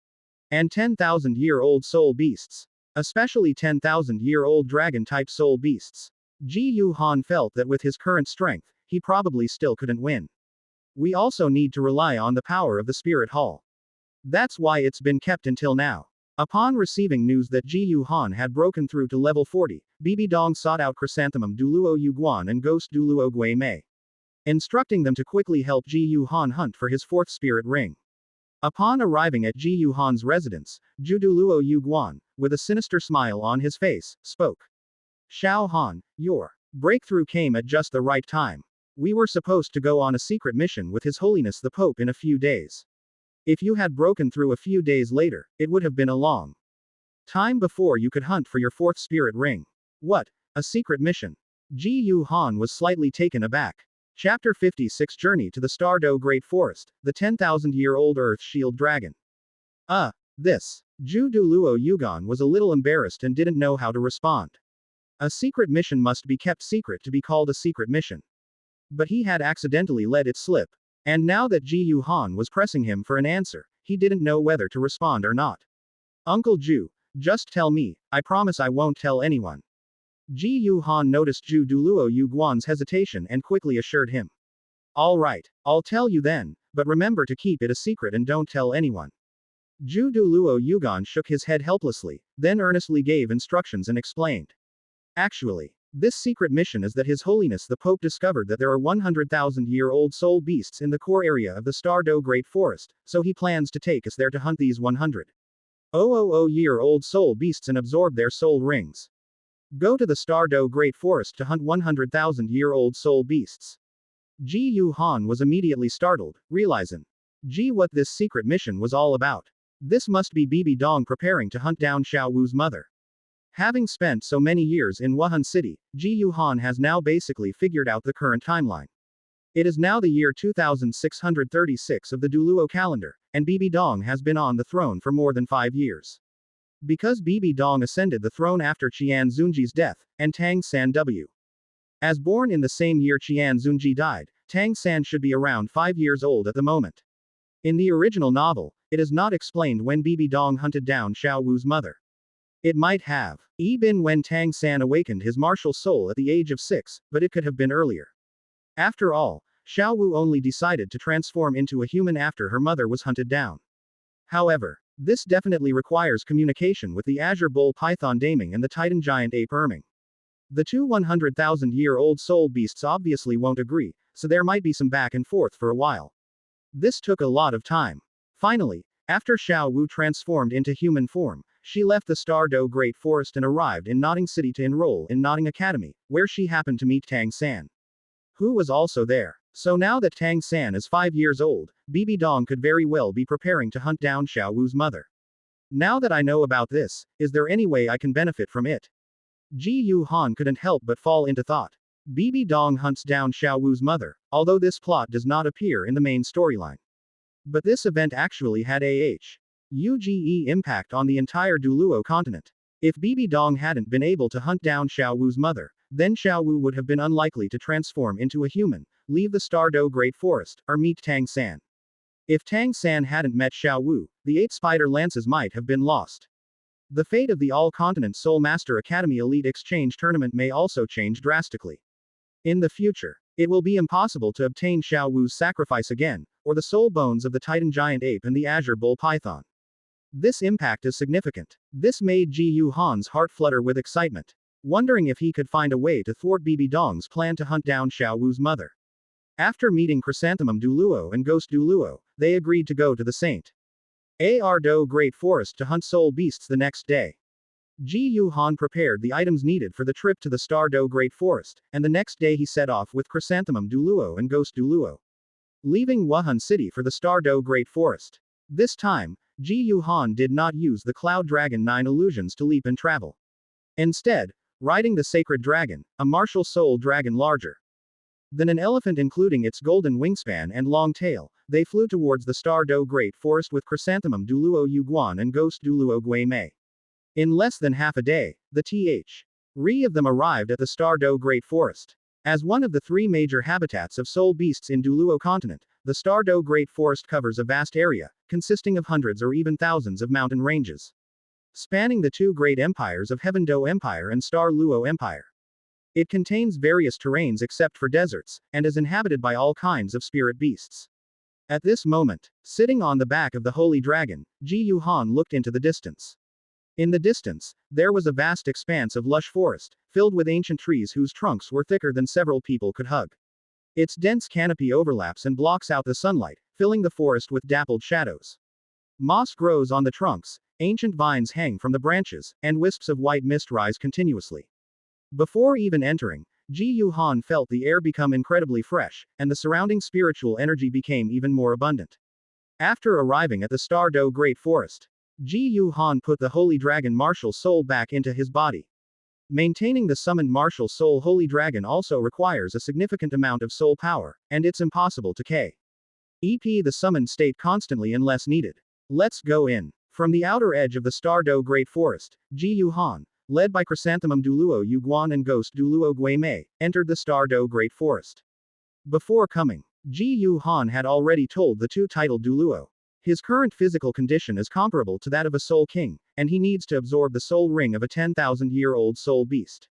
And 10,000-year-old soul beasts. Especially 10,000-year-old dragon-type soul beasts. Ji Yu Han felt that with his current strength, he probably still couldn't win. We also need to rely on the power of the Spirit Hall. That's why it's been kept until now. Upon receiving news that Ji Yu Han had broken through to level 40, Bibi Dong sought out Chrysanthemum Douluo Yuguan and Ghost Douluo Gui Mei, instructing them to quickly help Ji Yu Han hunt for his fourth spirit ring. Upon arriving at Ji Yu Han's residence, Ju Douluo Yuguan, with a sinister smile on his face, spoke. Xiao Han, your breakthrough came at just the right time. We were supposed to go on a secret mission with His Holiness the Pope in a few days. If you had broken through a few days later, it would have been a long time before you could hunt for your fourth spirit ring. What? A secret mission? Ji Yu Han was slightly taken aback. Chapter 56 Journey to the Stardow Great Forest, the 10,000-year-old Earth Shield Dragon. This. Ju Douluo Yugan was a little embarrassed and didn't know how to respond. A secret mission must be kept secret to be called a secret mission. But he had accidentally let it slip. And now that Ji Yu Han was pressing him for an answer, he didn't know whether to respond or not. Uncle Ju, just tell me, I promise I won't tell anyone. Ji Yu Han noticed Ju Douluo Yuguan's hesitation and quickly assured him. Alright, I'll tell you then, but remember to keep it a secret and don't tell anyone. Ju Douluo Yugan shook his head helplessly, then earnestly gave instructions and explained. Actually, this secret mission is that His Holiness the Pope discovered that there are 100,000-year-old soul beasts in the core area of the Stardow Great Forest, so he plans to take us there to hunt these 100,000-year-old soul beasts and absorb their soul rings. Go to the Stardow Great Forest to hunt 100,000-year-old soul beasts. Ji Yu Han was immediately startled, realizing what this secret mission was all about. This must be Bibi Dong preparing to hunt down Xiao Wu's mother. Having spent so many years in Wuhan City, Ji Yu Han has now basically figured out the current timeline. It is now the year 2636 of the Douluo calendar, and Bibi Dong has been on the throne for more than 5 years. Because Bibi Dong ascended the throne after Qian Zunji's death, and Tang San W. As born in the same year Qian Zunji died, Tang San should be around 5 years old at the moment. In the original novel, it is not explained when Bibi Dong hunted down Xiao Wu's mother. It might have been when Tang San awakened his martial soul at the age of 6, but it could have been earlier. After all, Xiao Wu only decided to transform into a human after her mother was hunted down. However, this definitely requires communication with the Azure Bull Python Daming and the Titan Giant Ape Erming. The two 100,000-year-old soul beasts obviously won't agree, so there might be some back and forth for a while. This took a lot of time. Finally, after Xiao Wu transformed into human form, she left the Stardow Great Forest and arrived in Notting City to enroll in Notting Academy, where she happened to meet Tang San, who was also there. So now that Tang San is 5 years old, Bibi Dong could very well be preparing to hunt down Xiao Wu's mother. Now that I know about this, is there any way I can benefit from it? Ji Yu Han couldn't help but fall into thought. Bibi Dong hunts down Xiao Wu's mother, although this plot does not appear in the main storyline. But this event actually had a huge impact on the entire Douluo continent. If Bibi Dong hadn't been able to hunt down Xiao Wu's mother, then Xiao Wu would have been unlikely to transform into a human, leave the Stardow Great Forest, or meet Tang San. If Tang San hadn't met Xiao Wu, the 8 spider lances might have been lost. The fate of the All-Continent Soul Master Academy Elite Exchange Tournament may also change drastically. In the future, it will be impossible to obtain Xiao Wu's sacrifice again, or the soul bones of the Titan Giant Ape and the Azure Bull Python. This impact is significant. This made Ji Yu Han's heart flutter with excitement, wondering if he could find a way to thwart Bibi Dong's plan to hunt down Xiao Wu's mother. After meeting Chrysanthemum Douluo and Ghost Douluo, they agreed to go to the St. Ardo Great Forest to hunt soul beasts the next day. Ji Yu Han prepared the items needed for the trip to the Stardow Great Forest, and the next day he set off with Chrysanthemum Douluo and Ghost Douluo, leaving Wuhan City for the Stardow Great Forest. This time, Ji Yu Han did not use the Cloud Dragon 9 illusions to leap and travel. Instead, riding the Sacred Dragon, a martial soul dragon larger than an elephant including its golden wingspan and long tail, they flew towards the Stardow Great Forest with Chrysanthemum Douluo Yuguan and Ghost Douluo Gui Mei. In less than half a day, the three of them arrived at the Stardow Great Forest. As one of the 3 major habitats of soul beasts in Douluo continent, the Stardow Great Forest covers a vast area, consisting of hundreds or even thousands of mountain ranges. spanning the two great empires of Heaven Do Empire and Star Luo Empire. It contains various terrains except for deserts, and is inhabited by all kinds of spirit beasts. At this moment, sitting on the back of the holy dragon, Ji Yuhan looked into the distance. In the distance, there was a vast expanse of lush forest, filled with ancient trees whose trunks were thicker than several people could hug. Its dense canopy overlaps and blocks out the sunlight, filling the forest with dappled shadows. Moss grows on the trunks, ancient vines hang from the branches, and wisps of white mist rise continuously. Before even entering, Ji Yuhan felt the air become incredibly fresh, and the surrounding spiritual energy became even more abundant. After arriving at the Star Do Great Forest, Ji Yuhan put the Holy Dragon Martial Soul back into his body. Maintaining the summoned Martial Soul Holy Dragon also requires a significant amount of soul power, and it's impossible to keep the summoned state constantly unless needed. Let's go in. From the outer edge of the Star Do Great Forest, Ji Yuhan, led by Chrysanthemum Douluo Yuguan and Ghost Douluo Guimei, entered the Star Do Great Forest. Before coming, Ji Yuhan had already told the two-titled Douluo. His current physical condition is comparable to that of a soul king, and he needs to absorb the soul ring of a 10,000-year-old soul beast.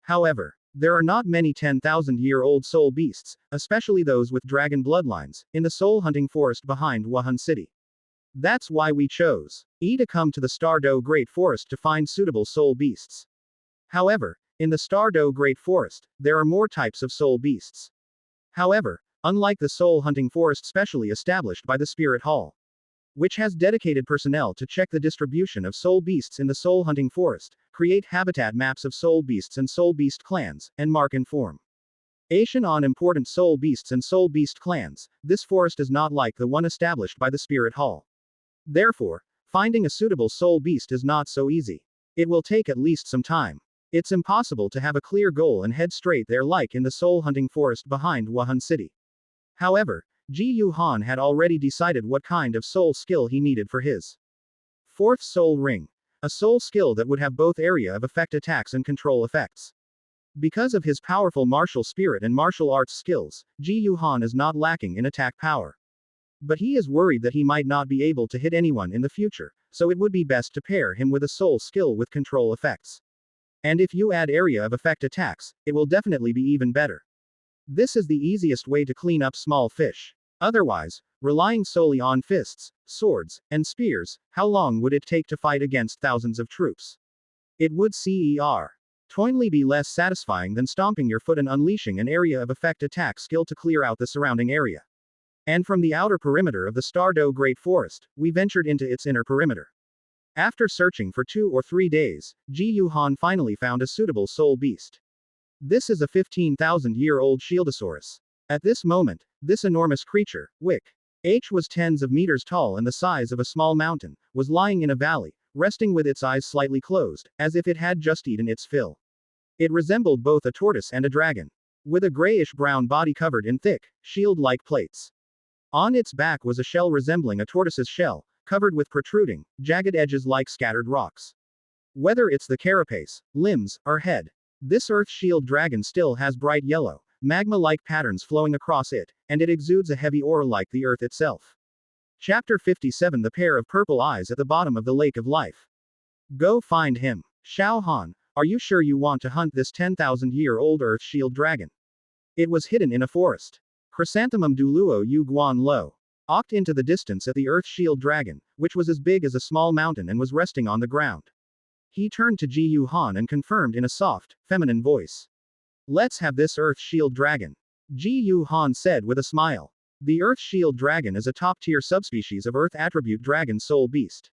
However, there are not many 10,000-year-old soul beasts, especially those with dragon bloodlines, in the soul hunting forest behind Wuhan City. That's why we chose to come to the Star Do Great Forest to find suitable soul beasts. However, in the Star Do Great Forest, there are more types of soul beasts. However, unlike the soul hunting forest specially established by the Spirit Hall, which has dedicated personnel to check the distribution of soul beasts in the soul hunting forest, create habitat maps of soul beasts and soul beast clans, and mark inform Asian on important soul beasts and soul beast clans, this forest is not like the one established by the Spirit Hall. Therefore, finding a suitable soul beast is not so easy. It will take at least some time. It's impossible to have a clear goal and head straight there like in the soul hunting forest behind Wuhan City. However, Ji Yuhan had already decided what kind of soul skill he needed for his fourth soul ring. A soul skill that would have both area of effect attacks and control effects. Because of his powerful martial spirit and martial arts skills, Ji Yuhan is not lacking in attack power. But he is worried that he might not be able to hit anyone in the future, so it would be best to pair him with a soul skill with control effects. And if you add area of effect attacks, it will definitely be even better. This is the easiest way to clean up small fish. Otherwise, relying solely on fists, swords, and spears, how long would it take to fight against thousands of troops? It would toinly be less satisfying than stomping your foot and unleashing an area of effect attack skill to clear out the surrounding area. And from the outer perimeter of the Star Do Great Forest, we ventured into its inner perimeter. After searching for 2 or 3 days, Ji Yuhan finally found a suitable soul beast. This is a 15,000-year-old Shieldosaurus. At this moment, this enormous creature, which was tens of meters tall and the size of a small mountain, was lying in a valley, resting with its eyes slightly closed, as if it had just eaten its fill. It resembled both a tortoise and a dragon, with a grayish-brown body covered in thick, shield-like plates. On its back was a shell resembling a tortoise's shell, covered with protruding, jagged edges like scattered rocks. Whether it's the carapace, limbs, or head, this Earth Shield dragon still has bright yellow, magma-like patterns flowing across it, and it exudes a heavy aura like the Earth itself. Chapter 57 The Pair of Purple Eyes at the Bottom of the Lake of Life. Go find him. Xiao Han, are you sure you want to hunt this 10,000-year-old Earth Shield dragon? It was hidden in a forest. Chrysanthemum Douluo Yuguan Lo walked into the distance at the Earth Shield dragon, which was as big as a small mountain and was resting on the ground. He turned to Ji Yuhan and confirmed in a soft, feminine voice. Let's have this Earth Shield dragon. Ji Yuhan said with a smile. The Earth Shield dragon is a top-tier subspecies of Earth attribute dragon soul beast.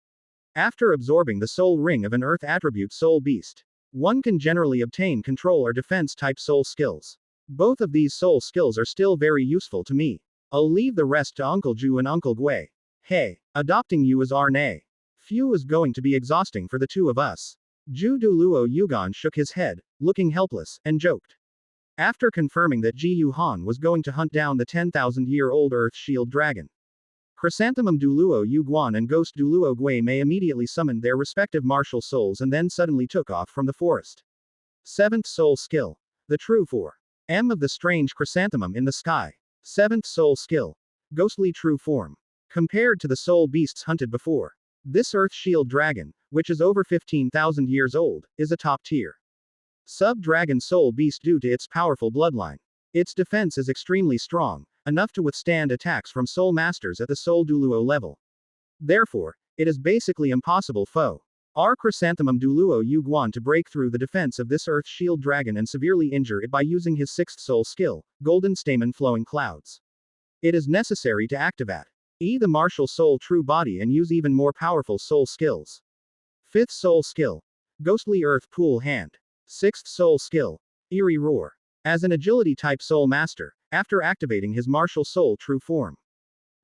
After absorbing the soul ring of an Earth attribute soul beast, one can generally obtain control or defense-type soul skills. Both of these soul skills are still very useful to me. I'll leave the rest to Uncle Ju and Uncle Gui. Hey, adopting you as our nay. Few is going to be exhausting for the two of us. Ju Douluo Yugan shook his head, looking helpless, and joked. After confirming that Ji Yuhan was going to hunt down the 10,000-year-old Earth Shield dragon, Chrysanthemum Douluo Yuguan and Ghost Douluo Guimei immediately summoned their respective martial souls and then suddenly took off from the forest. 7th Soul Skill. The True 4M of the Strange Chrysanthemum in the Sky. 7th Soul Skill. Ghostly True Form. Compared to the soul beasts hunted before, this Earth Shield dragon, which is over 15,000 years old, is a top-tier sub-dragon soul beast due to its powerful bloodline. Its defense is extremely strong, enough to withstand attacks from soul masters at the soul Douluo level. Therefore, it is basically impossible foe. Our Chrysanthemum Douluo Yuguan to break through the defense of this Earth Shield Dragon and severely injure it by using his 6th soul skill, Golden Stamen Flowing Clouds. It is necessary to activate the martial soul true body and use even more powerful soul skills. 5th soul skill, Ghostly Earth Pool Hand. 6th soul skill, Eerie Roar. As an agility type soul master, after activating his martial soul true form,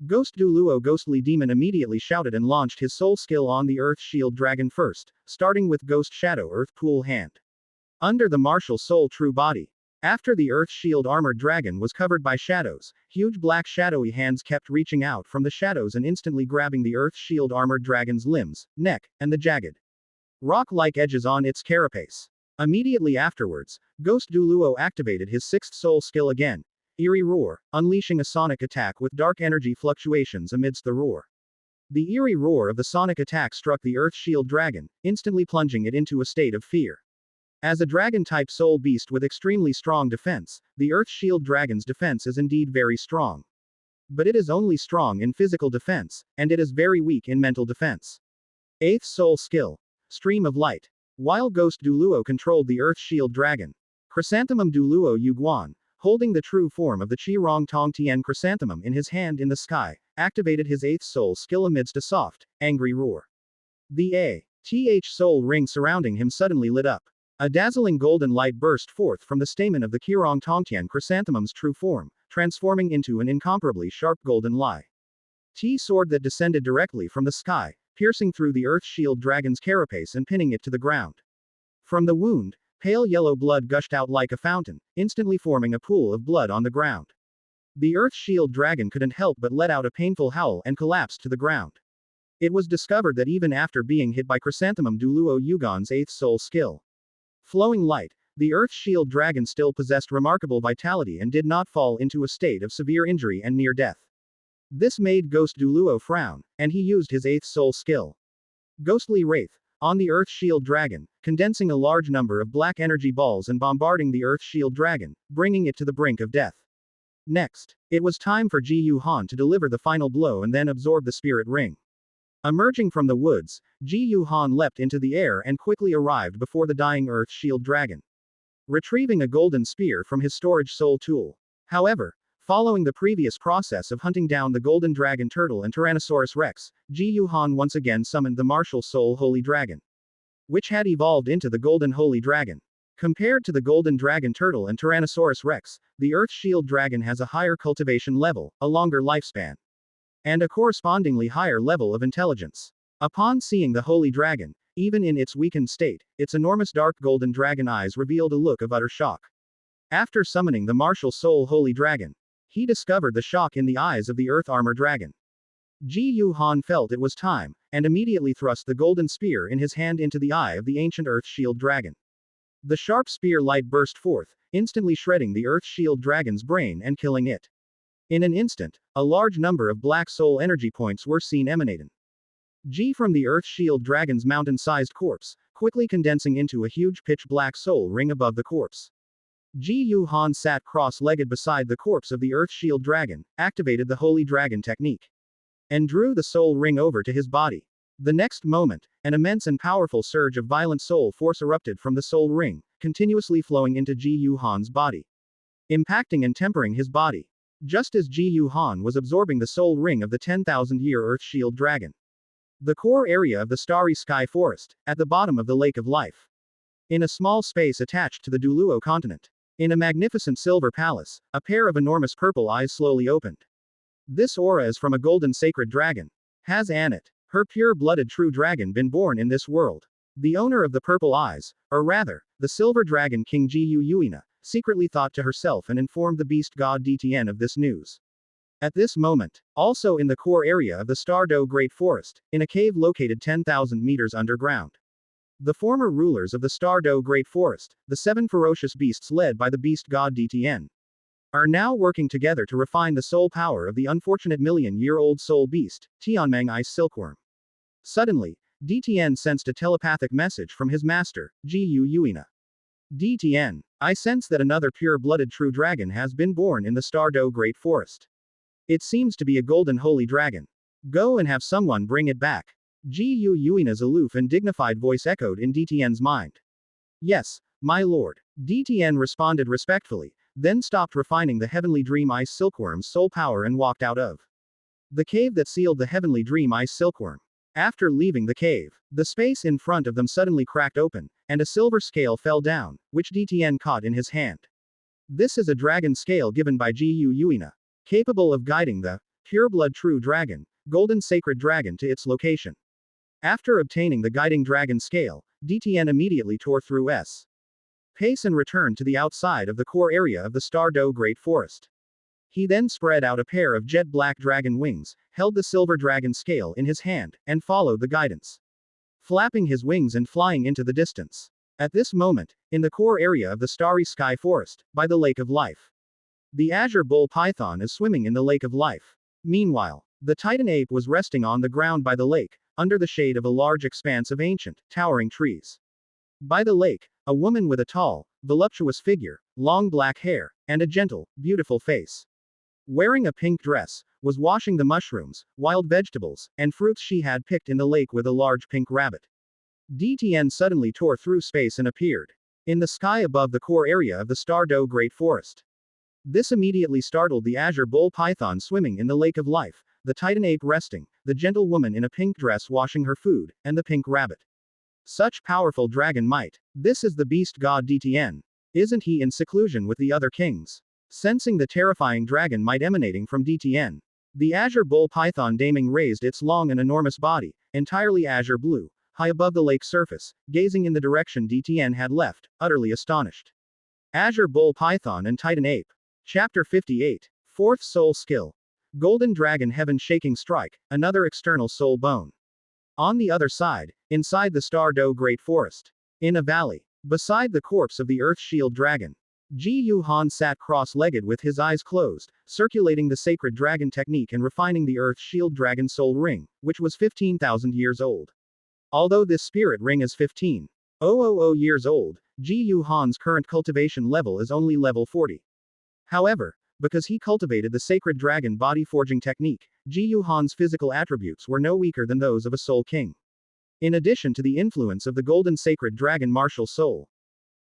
Ghost Douluo Ghostly Demon immediately shouted and launched his soul skill on the Earth Shield Dragon first, starting with Ghost Shadow Earth Pool Hand. Under the martial soul true body. After the Earth Shield Armored Dragon was covered by shadows, huge black shadowy hands kept reaching out from the shadows and instantly grabbing the Earth Shield Armored Dragon's limbs, neck, and the jagged rock-like edges on its carapace. Immediately afterwards, Ghost Douluo activated his 6th soul skill again, Eerie Roar, unleashing a sonic attack with dark energy fluctuations amidst the roar. The eerie roar of the sonic attack struck the Earth Shield Dragon, instantly plunging it into a state of fear. As a dragon-type soul beast with extremely strong defense, the Earth Shield Dragon's defense is indeed very strong. But it is only strong in physical defense, and it is very weak in mental defense. 8th soul skill, Stream of Light. While Ghost Douluo controlled the Earth Shield Dragon, Chrysanthemum Douluo Yuguan, holding the true form of the Qirong Tong Tian Chrysanthemum in his hand in the sky, activated his 8th soul skill amidst a soft, angry roar. The A.Th soul ring surrounding him suddenly lit up. A dazzling golden light burst forth from the stamen of the Qirong Tongtian Chrysanthemum's true form, transforming into an incomparably sharp golden sword that descended directly from the sky, piercing through the Earth Shield Dragon's carapace and pinning it to the ground. From the wound, pale yellow blood gushed out like a fountain, instantly forming a pool of blood on the ground. The Earth Shield Dragon couldn't help but let out a painful howl and collapsed to the ground. It was discovered that even after being hit by Chrysanthemum Douluo Yugon's 8th soul skill, Flowing Light, the Earth Shield Dragon still possessed remarkable vitality and did not fall into a state of severe injury and near death. This made Ghost Douluo frown, and he used his 8th soul skill, Ghostly Wraith, on the Earth Shield Dragon, condensing a large number of black energy balls and bombarding the Earth Shield Dragon, bringing it to the brink of death. Next, it was time for Ji Yuhan to deliver the final blow and then absorb the spirit ring. Emerging from the woods, Ji Yuhan leapt into the air and quickly arrived before the dying Earth Shield Dragon, retrieving a golden spear from his storage soul tool. However, following the previous process of hunting down the Golden Dragon Turtle and Tyrannosaurus Rex, Ji Yuhan once again summoned the martial soul Holy Dragon, which had evolved into the Golden Holy Dragon. Compared to the Golden Dragon Turtle and Tyrannosaurus Rex, the Earth Shield Dragon has a higher cultivation level, a longer lifespan, and a correspondingly higher level of intelligence. Upon seeing the Holy Dragon, even in its weakened state, its enormous dark golden dragon eyes revealed a look of utter shock. After summoning the martial soul Holy Dragon, he discovered the shock in the eyes of the Earth Armor Dragon. Ji Yuhan felt it was time, and immediately thrust the golden spear in his hand into the eye of the ancient Earth Shield Dragon. The sharp spear light burst forth, instantly shredding the Earth Shield Dragon's brain and killing it. In an instant, a large number of black soul energy points were seen emanating from the Earth Shield Dragon's mountain-sized corpse, quickly condensing into a huge pitch-black soul ring above the corpse. Ji Yuhan sat cross-legged beside the corpse of the Earth Shield Dragon, activated the Holy Dragon technique, and drew the soul ring over to his body. The next moment, an immense and powerful surge of violent soul force erupted from the soul ring, continuously flowing into Ji Yuhan's body, impacting and tempering his body. Just as Ji Yuhan was absorbing the soul ring of the 10,000-year Earth Shield Dragon, the core area of the Starry Sky Forest, at the bottom of the Lake of Life, in a small space attached to the Douluo continent, in a magnificent silver palace, a pair of enormous purple eyes slowly opened. This aura is from a golden sacred dragon. Has her pure-blooded true dragon been born in this world? The owner of the purple eyes, or rather, the silver dragon King Jiyu Yuina, secretly thought to herself and informed the beast god DTN of this news. At this moment, also in the core area of the Stardo Great Forest, in a cave located 10,000 meters underground, the former rulers of the Stardo Great Forest, the 7 ferocious beasts led by the beast god DTN, are now working together to refine the soul power of the unfortunate million-year-old soul beast, Tianmeng Ice Silkworm. Suddenly, DTN sensed a telepathic message from his master, Gu Yuina. DTN, I sense that another pure-blooded true dragon has been born in the Stardo Great Forest. It seems to be a golden holy dragon. Go and have someone bring it back. Gu Yuina's aloof and dignified voice echoed in DTN's mind. Yes, my lord. DTN responded respectfully, then stopped refining the Heavenly Dream Ice Silkworm's soul power and walked out of the cave that sealed the Heavenly Dream Ice Silkworm. After leaving the cave, the space in front of them suddenly cracked open, and a silver scale fell down, which DTN caught in his hand. This is a dragon scale given by Gu Yuina, capable of guiding the pure-blood true dragon, golden sacred dragon to its location. After obtaining the guiding dragon scale, DTN immediately tore through S. pace and returned to the outside of the core area of the Stardo Great Forest. He then spread out a pair of jet black dragon wings, held the silver dragon scale in his hand, and followed the guidance, flapping his wings and flying into the distance. At this moment, in the core area of the Starry Sky Forest, by the Lake of Life, the azure bull python is swimming in the Lake of Life. Meanwhile, the Titan ape was resting on the ground by the lake, under the shade of a large expanse of ancient, towering trees. By the lake, a woman with a tall, voluptuous figure, long black hair, and a gentle, beautiful face, wearing a pink dress, was washing the mushrooms, wild vegetables, and fruits she had picked in the lake with a large pink rabbit. DTN suddenly tore through space and appeared in the sky above the core area of the Stardo Great Forest. This immediately startled the azure bull python swimming in the Lake of Life, the Titan ape resting, the gentle woman in a pink dress washing her food, and the pink rabbit. Such powerful dragon might. This is the beast god DTN. Isn't he in seclusion with the other kings? Sensing the terrifying dragon might emanating from DTN, the azure bull python daeming raised its long and enormous body, entirely azure blue, high above the lake surface, gazing in the direction DTN had left, utterly astonished. Azure bull python and Titan ape. Chapter 58. Fourth soul skill. Golden dragon heaven shaking strike, another external soul bone. On the other side, inside the Stardo Great Forest, in a valley, beside the corpse of the Earth Shield dragon, Gu Han sat cross-legged with his eyes closed, circulating the sacred dragon technique and refining the Earth Shield dragon soul ring, which was 15,000 years old. Although this spirit ring is 15,000 years old, Gu Han's current cultivation level is only level 40. However, because he cultivated the sacred dragon body forging technique, Gu Han's physical attributes were no weaker than those of a soul king. In addition to the influence of the golden sacred dragon martial soul.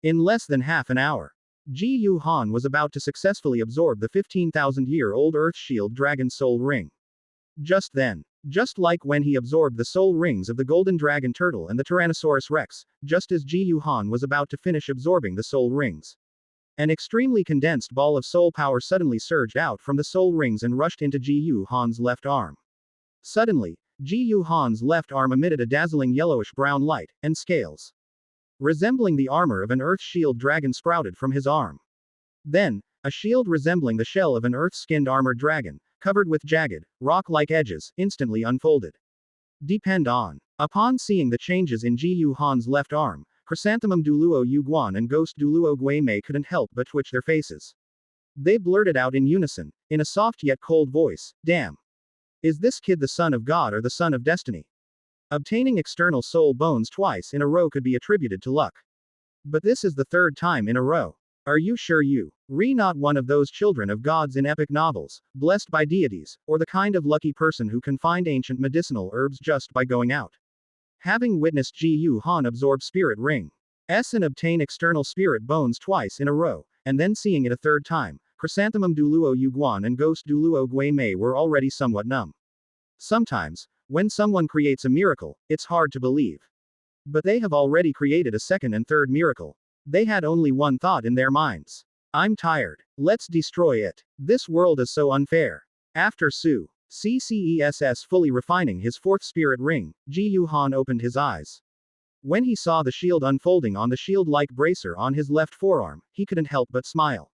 In less than half an hour, Gu Han was about to successfully absorb the 15,000-year-old Earth Shield Dragon Soul Ring. Just then, just like when he absorbed the soul rings of the Golden Dragon Turtle and the Tyrannosaurus Rex, just as Gu Han was about to finish absorbing the soul rings, an extremely condensed ball of soul power suddenly surged out from the soul rings and rushed into Gu Han's left arm. Suddenly, Gu Han's left arm emitted a dazzling yellowish-brown light, and scales, resembling the armor of an Earth Shield dragon sprouted from his arm. Then, a shield resembling the shell of an Earth-skinned armored dragon, covered with jagged, rock-like edges, instantly unfolded. Depend on. Upon seeing the changes in Gu Han's left arm, Chrysanthemum Douluo Yuguan and Ghost Douluo Guimei couldn't help but twitch their faces. They blurted out in unison, in a soft yet cold voice, "Damn. Is this kid the son of God or the son of destiny?" Obtaining external soul bones twice in a row could be attributed to luck. But this is the third time in a row. Are you sure you not one of those children of gods in epic novels, blessed by deities, or the kind of lucky person who can find ancient medicinal herbs just by going out? Having witnessed Gu Han absorb spirit ring S and obtain external spirit bones twice in a row, and then seeing it a third time, Chrysanthemum Douluo Yuguan and Ghost Douluo Guimei were already somewhat numb. Sometimes, when someone creates a miracle, it's hard to believe. But they have already created a second and third miracle. They had only one thought in their minds. I'm tired. Let's destroy it. This world is so unfair. After CCESS fully refining his fourth spirit ring, Gu Han opened his eyes. When he saw the shield unfolding on the shield-like bracer on his left forearm, he couldn't help but smile.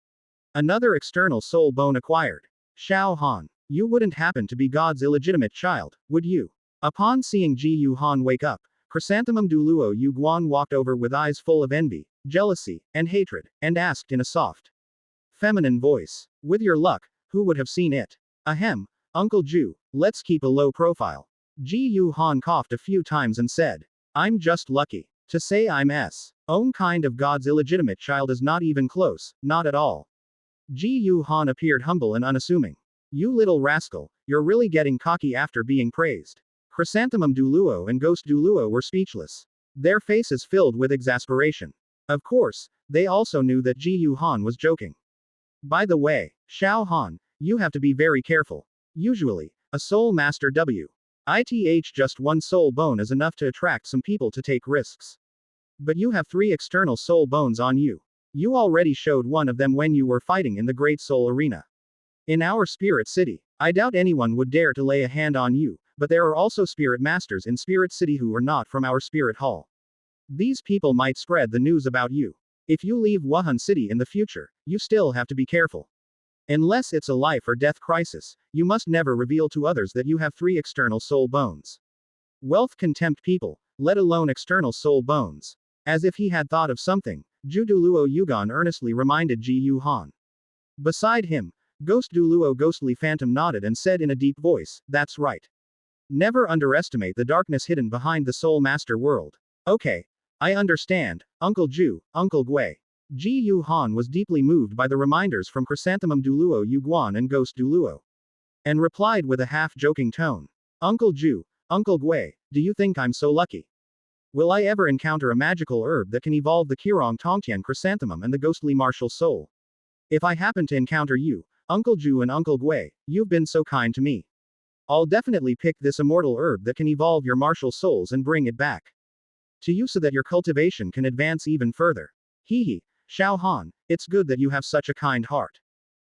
Another external soul bone acquired. Xiao Han. You wouldn't happen to be God's illegitimate child, would you? Upon seeing Gu Han wake up, Chrysanthemum Douluo Yuguan walked over with eyes full of envy, jealousy, and hatred, and asked in a soft, feminine voice, "With your luck, who would have seen it? Ahem, Uncle Ju, let's keep a low profile." Ji Yu Han coughed a few times and said, I'm just lucky. To say I'm S. own kind of God's illegitimate child is not even close, not at all. Ji Yu Han appeared humble and unassuming. You little rascal, you're really getting cocky after being praised. Chrysanthemum Douluo and Ghost Douluo were speechless. Their faces filled with exasperation. Of course, they also knew that Ji Yu Han was joking. By the way, Xiao Han, you have to be very careful. Usually, a soul master WITH just one soul bone is enough to attract some people to take risks. But you have 3 external soul bones on you. You already showed one of them when you were fighting in the Great Soul Arena. In our Spirit City, I doubt anyone would dare to lay a hand on you, but there are also Spirit Masters in Spirit City who are not from our Spirit Hall. These people might spread the news about you. If you leave Wuhan City in the future, you still have to be careful. Unless it's a life or death crisis, you must never reveal to others that you have 3 external soul bones. Wealth can tempt people, let alone external soul bones. As if he had thought of something, Ju Douluo Yugan earnestly reminded Ji Yu Han. Beside him, Ghost Douluo Ghostly Phantom nodded and said in a deep voice, that's right. Never underestimate the darkness hidden behind the Soul Master world. Okay. I understand, Uncle Ju, Uncle Gui. Ji Yu Han was deeply moved by the reminders from Chrysanthemum Douluo Yuguan and Ghost Douluo. And replied with a half-joking tone. Uncle Ju, Uncle Gui, do you think I'm so lucky? Will I ever encounter a magical herb that can evolve the Qirong Tongtian Chrysanthemum and the ghostly martial soul? If I happen to encounter you, Uncle Ju and Uncle Gui, you've been so kind to me. I'll definitely pick this immortal herb that can evolve your martial souls and bring it back to you so that your cultivation can advance even further. Hee, Xiao Han, it's good that you have such a kind heart.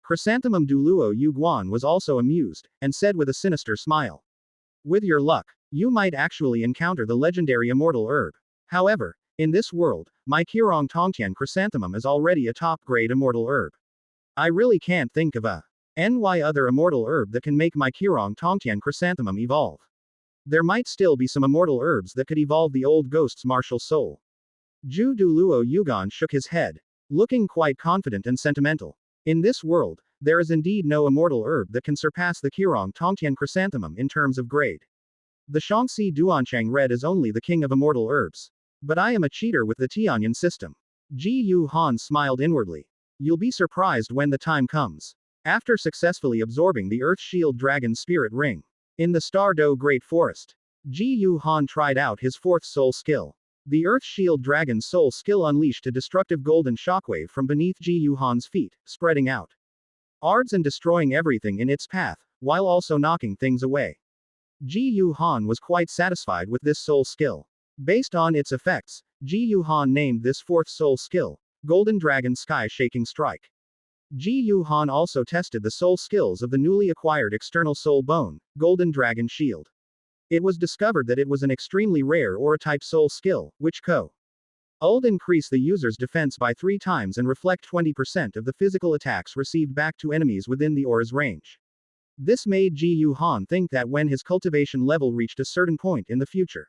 Chrysanthemum Douluo Yuguan was also amused, and said with a sinister smile. With your luck, you might actually encounter the legendary immortal herb. However, in this world, my Qirong Tongtian Chrysanthemum is already a top-grade immortal herb. I really can't think of a NY other immortal herb that can make my Qirong Tongtian Chrysanthemum evolve. There might still be some immortal herbs that could evolve the old ghost's martial soul. Ju Douluo Yugan shook his head, looking quite confident and sentimental. In this world, there is indeed no immortal herb that can surpass the Qirong Tongtian Chrysanthemum in terms of grade. The Shaanxi Duanchang Red is only the king of immortal herbs. But I am a cheater with the Tianyan system. Ji Yu Han smiled inwardly. You'll be surprised when the time comes. After successfully absorbing the Earth Shield Dragon Spirit Ring in the Star-Do Great Forest, Ji Yu Han tried out his 4th soul skill. The Earth Shield Dragon's soul skill unleashed a destructive golden shockwave from beneath Ji Yu Han's feet, spreading out ards and destroying everything in its path, while also knocking things away. Ji Yu Han was quite satisfied with this soul skill. Based on its effects, Ji Yu Han named this 4th soul skill, Golden Dragon Sky Shaking Strike. Ji Yu Han also tested the soul skills of the newly acquired external soul bone, Golden Dragon Shield. It was discovered that it was an extremely rare aura-type soul skill, which could increase the user's defense by 3 times and reflect 20% of the physical attacks received back to enemies within the aura's range. This made Ji Yu Han think that when his cultivation level reached a certain point in the future,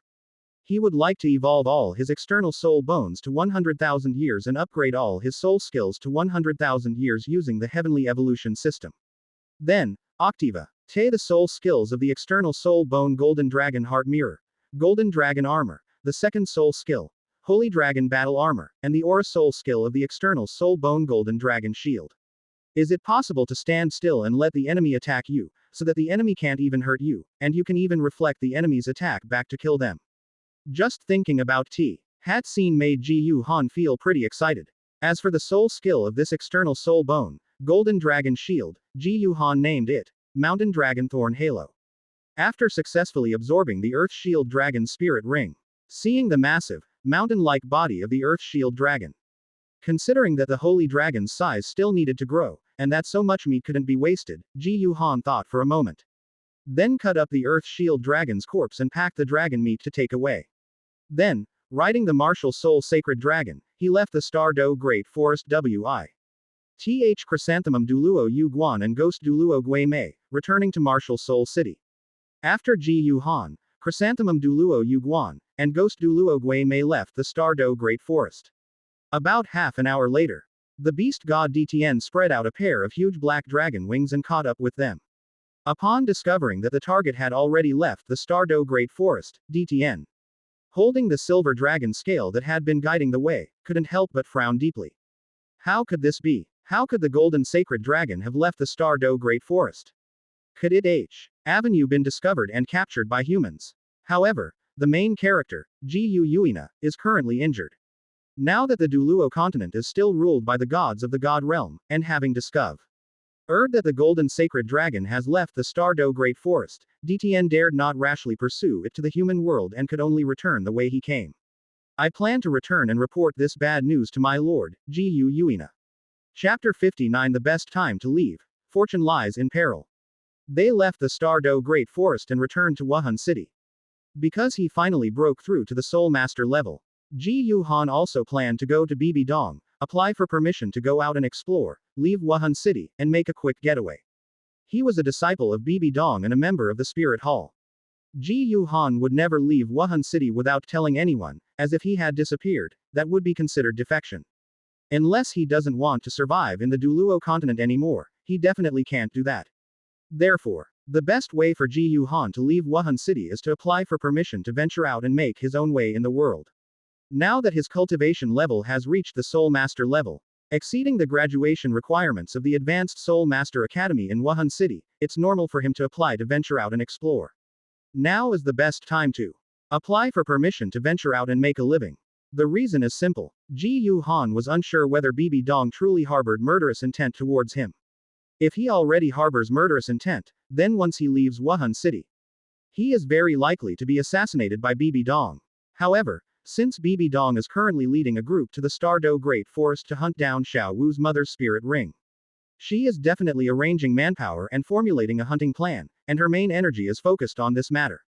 he would like to evolve all his external soul bones to 100,000 years and upgrade all his soul skills to 100,000 years using the heavenly evolution system. Then, Octiva. The soul skills of the external soul bone Golden Dragon Heart Mirror, Golden Dragon Armor, the 2nd soul skill, Holy Dragon Battle Armor, and the aura soul skill of the external soul bone Golden Dragon Shield. Is it possible to stand still and let the enemy attack you, so that the enemy can't even hurt you, and you can even reflect the enemy's attack back to kill them? Just thinking about that scene made Ji Yu Han feel pretty excited. As for the soul skill of this external soul bone, Golden Dragon Shield, Ji Yu Han named it Mountain Dragon Thorn Halo. After successfully absorbing the Earth Shield Dragon Spirit Ring, seeing the massive, mountain-like body of the Earth Shield Dragon, considering that the Holy Dragon's size still needed to grow, and that so much meat couldn't be wasted, Ji Yu Han thought for a moment. Then cut up the Earth Shield Dragon's corpse and packed the dragon meat to take away. Then, riding the martial soul sacred dragon, he left the Star-Do Great Forest WITH Chrysanthemum Douluo Yuguan and Ghost Douluo Gui Mei, returning to Martial Soul City. After Ji Yu Han, Chrysanthemum Douluo Yuguan, and Ghost Douluo Gui Mei left the Star-Do Great Forest. About half an hour later, the beast god DTN spread out a pair of huge black dragon wings and caught up with them. Upon discovering that the target had already left the Stardo Great Forest, DTN, holding the silver dragon scale that had been guiding the way, couldn't help but frown deeply. How could this be? How could the golden sacred dragon have left the Stardo Great Forest? Could it Avenue been discovered and captured by humans? However, the main character, Gu Yuina, is currently injured. Now that the Douluo continent is still ruled by the gods of the God Realm, and having discovered that the golden sacred dragon has left the Stardo Great Forest, DTN dared not rashly pursue it to the human world and could only return the way he came. I plan to return and report this bad news to my lord, Gu Yuina. Chapter 59. The best time to leave. Fortune lies in peril. They left the Stardo Great Forest and returned to Wuhan City. Because he finally broke through to the Soul Master level, Ji Yuhan also planned to go to Bibi Dong, apply for permission to go out and explore, leave Wuhan City, and make a quick getaway. He was a disciple of Bibi Dong and a member of the Spirit Hall. Ji Yuhan would never leave Wuhan City without telling anyone, as if he had disappeared, that would be considered defection. Unless he doesn't want to survive in the Douluo continent anymore, he definitely can't do that. Therefore, the best way for Ji Yuhan to leave Wuhan City is to apply for permission to venture out and make his own way in the world. Now that his cultivation level has reached the Soul Master level, exceeding the graduation requirements of the Advanced Soul Master Academy in Wuhan City, it's normal for him to apply to venture out and explore. Now is the best time to apply for permission to venture out and make a living. The reason is simple. Ji Yuhan was unsure whether Bibi Dong truly harbored murderous intent towards him. If he already harbors murderous intent, then once he leaves Wuhan City, he is very likely to be assassinated by Bibi Dong. However, since Bibi Dong is currently leading a group to the Stardo Great Forest to hunt down Xiao Wu's mother's spirit ring, she is definitely arranging manpower and formulating a hunting plan, and her main energy is focused on this matter.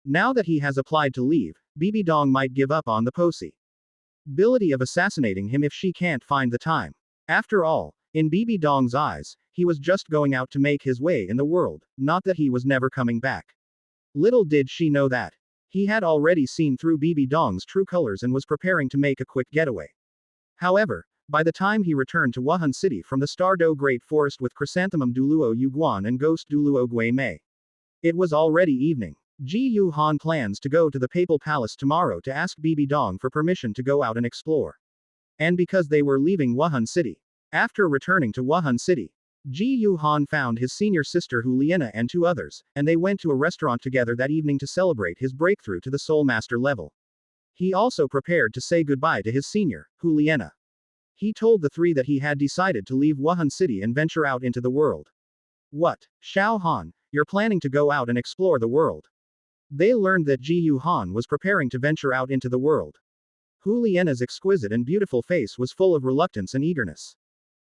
Now that he has applied to leave, Bibi Dong might give up on the possibility of assassinating him if she can't find the time. After all, in Bibi Dong's eyes, he was just going out to make his way in the world, not that he was never coming back. Little did she know that he had already seen through Bibi Dong's true colors and was preparing to make a quick getaway. However, by the time he returned to Wuhan City from the Stardo Great Forest with Chrysanthemum Douluo Yuguan and Ghost Douluo Gui Mei, it was already evening. Ji Yuhan plans to go to the Papal Palace tomorrow to ask Bibi Dong for permission to go out and explore. And because they were leaving Wuhan City. After returning to Wuhan City, Ji Yuhan found his senior sister Huliena and two others, and they went to a restaurant together that evening to celebrate his breakthrough to the Soul Master level. He also prepared to say goodbye to his senior, Huliena. He told the three that he had decided to leave Wuhan City and venture out into the world. What? Xiao Han, you're planning to go out and explore the world? They learned that Ji Yuhan was preparing to venture out into the world. Huliena's exquisite and beautiful face was full of reluctance and eagerness.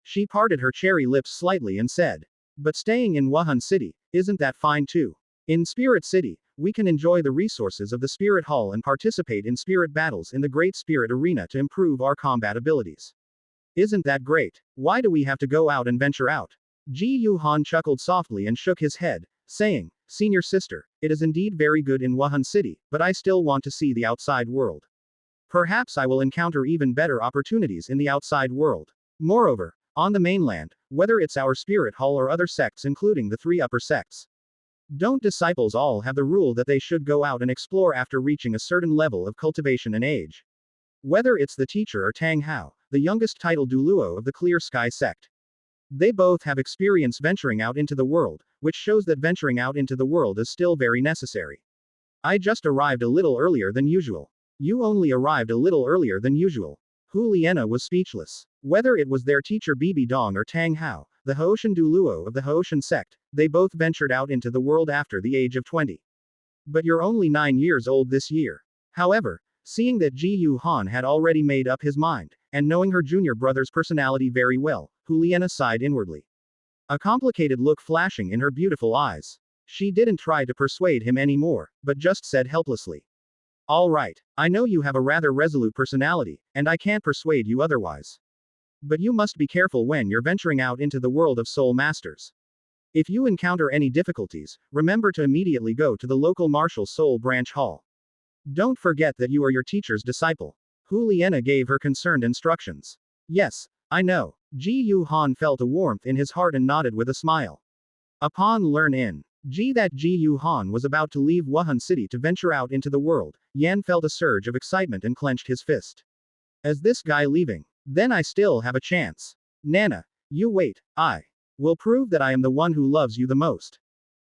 She parted her cherry lips slightly and said, "But staying in Wuhan City, isn't that fine too? In Spirit City, we can enjoy the resources of the Spirit Hall and participate in spirit battles in the Great Spirit Arena to improve our combat abilities. Isn't that great? Why do we have to go out and venture out?" Ji Yuhan chuckled softly and shook his head, saying, "Senior sister, it is indeed very good in Wuhan City, but I still want to see the outside world. Perhaps I will encounter even better opportunities in the outside world. Moreover, on the mainland, whether it's our spirit hall or other sects including the three upper sects, don't disciples all have the rule that they should go out and explore after reaching a certain level of cultivation and age? Whether it's the teacher or Tang Hao, the youngest title Douluo of the Clear Sky sect, they both have experience venturing out into the world, which shows that venturing out into the world is still very necessary. I just arrived a little earlier than usual." "You only arrived a little earlier than usual." Huliena was speechless. Whether it was their teacher Bibi Dong or Tang Hao, the Haoshan Douluo of the Haoshan sect, they both ventured out into the world after the age of 20. "But you're only 9 years old this year." However, seeing that Ji Yuhan had already made up his mind, and knowing her junior brother's personality very well, Huliena sighed inwardly. A complicated look flashing in her beautiful eyes. She didn't try to persuade him anymore, but just said helplessly, "All right, I know you have a rather resolute personality, and I can't persuade you otherwise. But you must be careful when you're venturing out into the world of soul masters. If you encounter any difficulties, remember to immediately go to the local martial soul branch hall. Don't forget that you are your teacher's disciple." Huliena gave her concerned instructions. "Yes, I know." Ji Yuhan felt a warmth in his heart and nodded with a smile. Upon learning that Ji Yu Han was about to leave Wuhan City to venture out into the world, Yan felt a surge of excitement and clenched his fist. As this guy leaving? Then I still have a chance. Nana, you wait, I will prove that I am the one who loves you the most.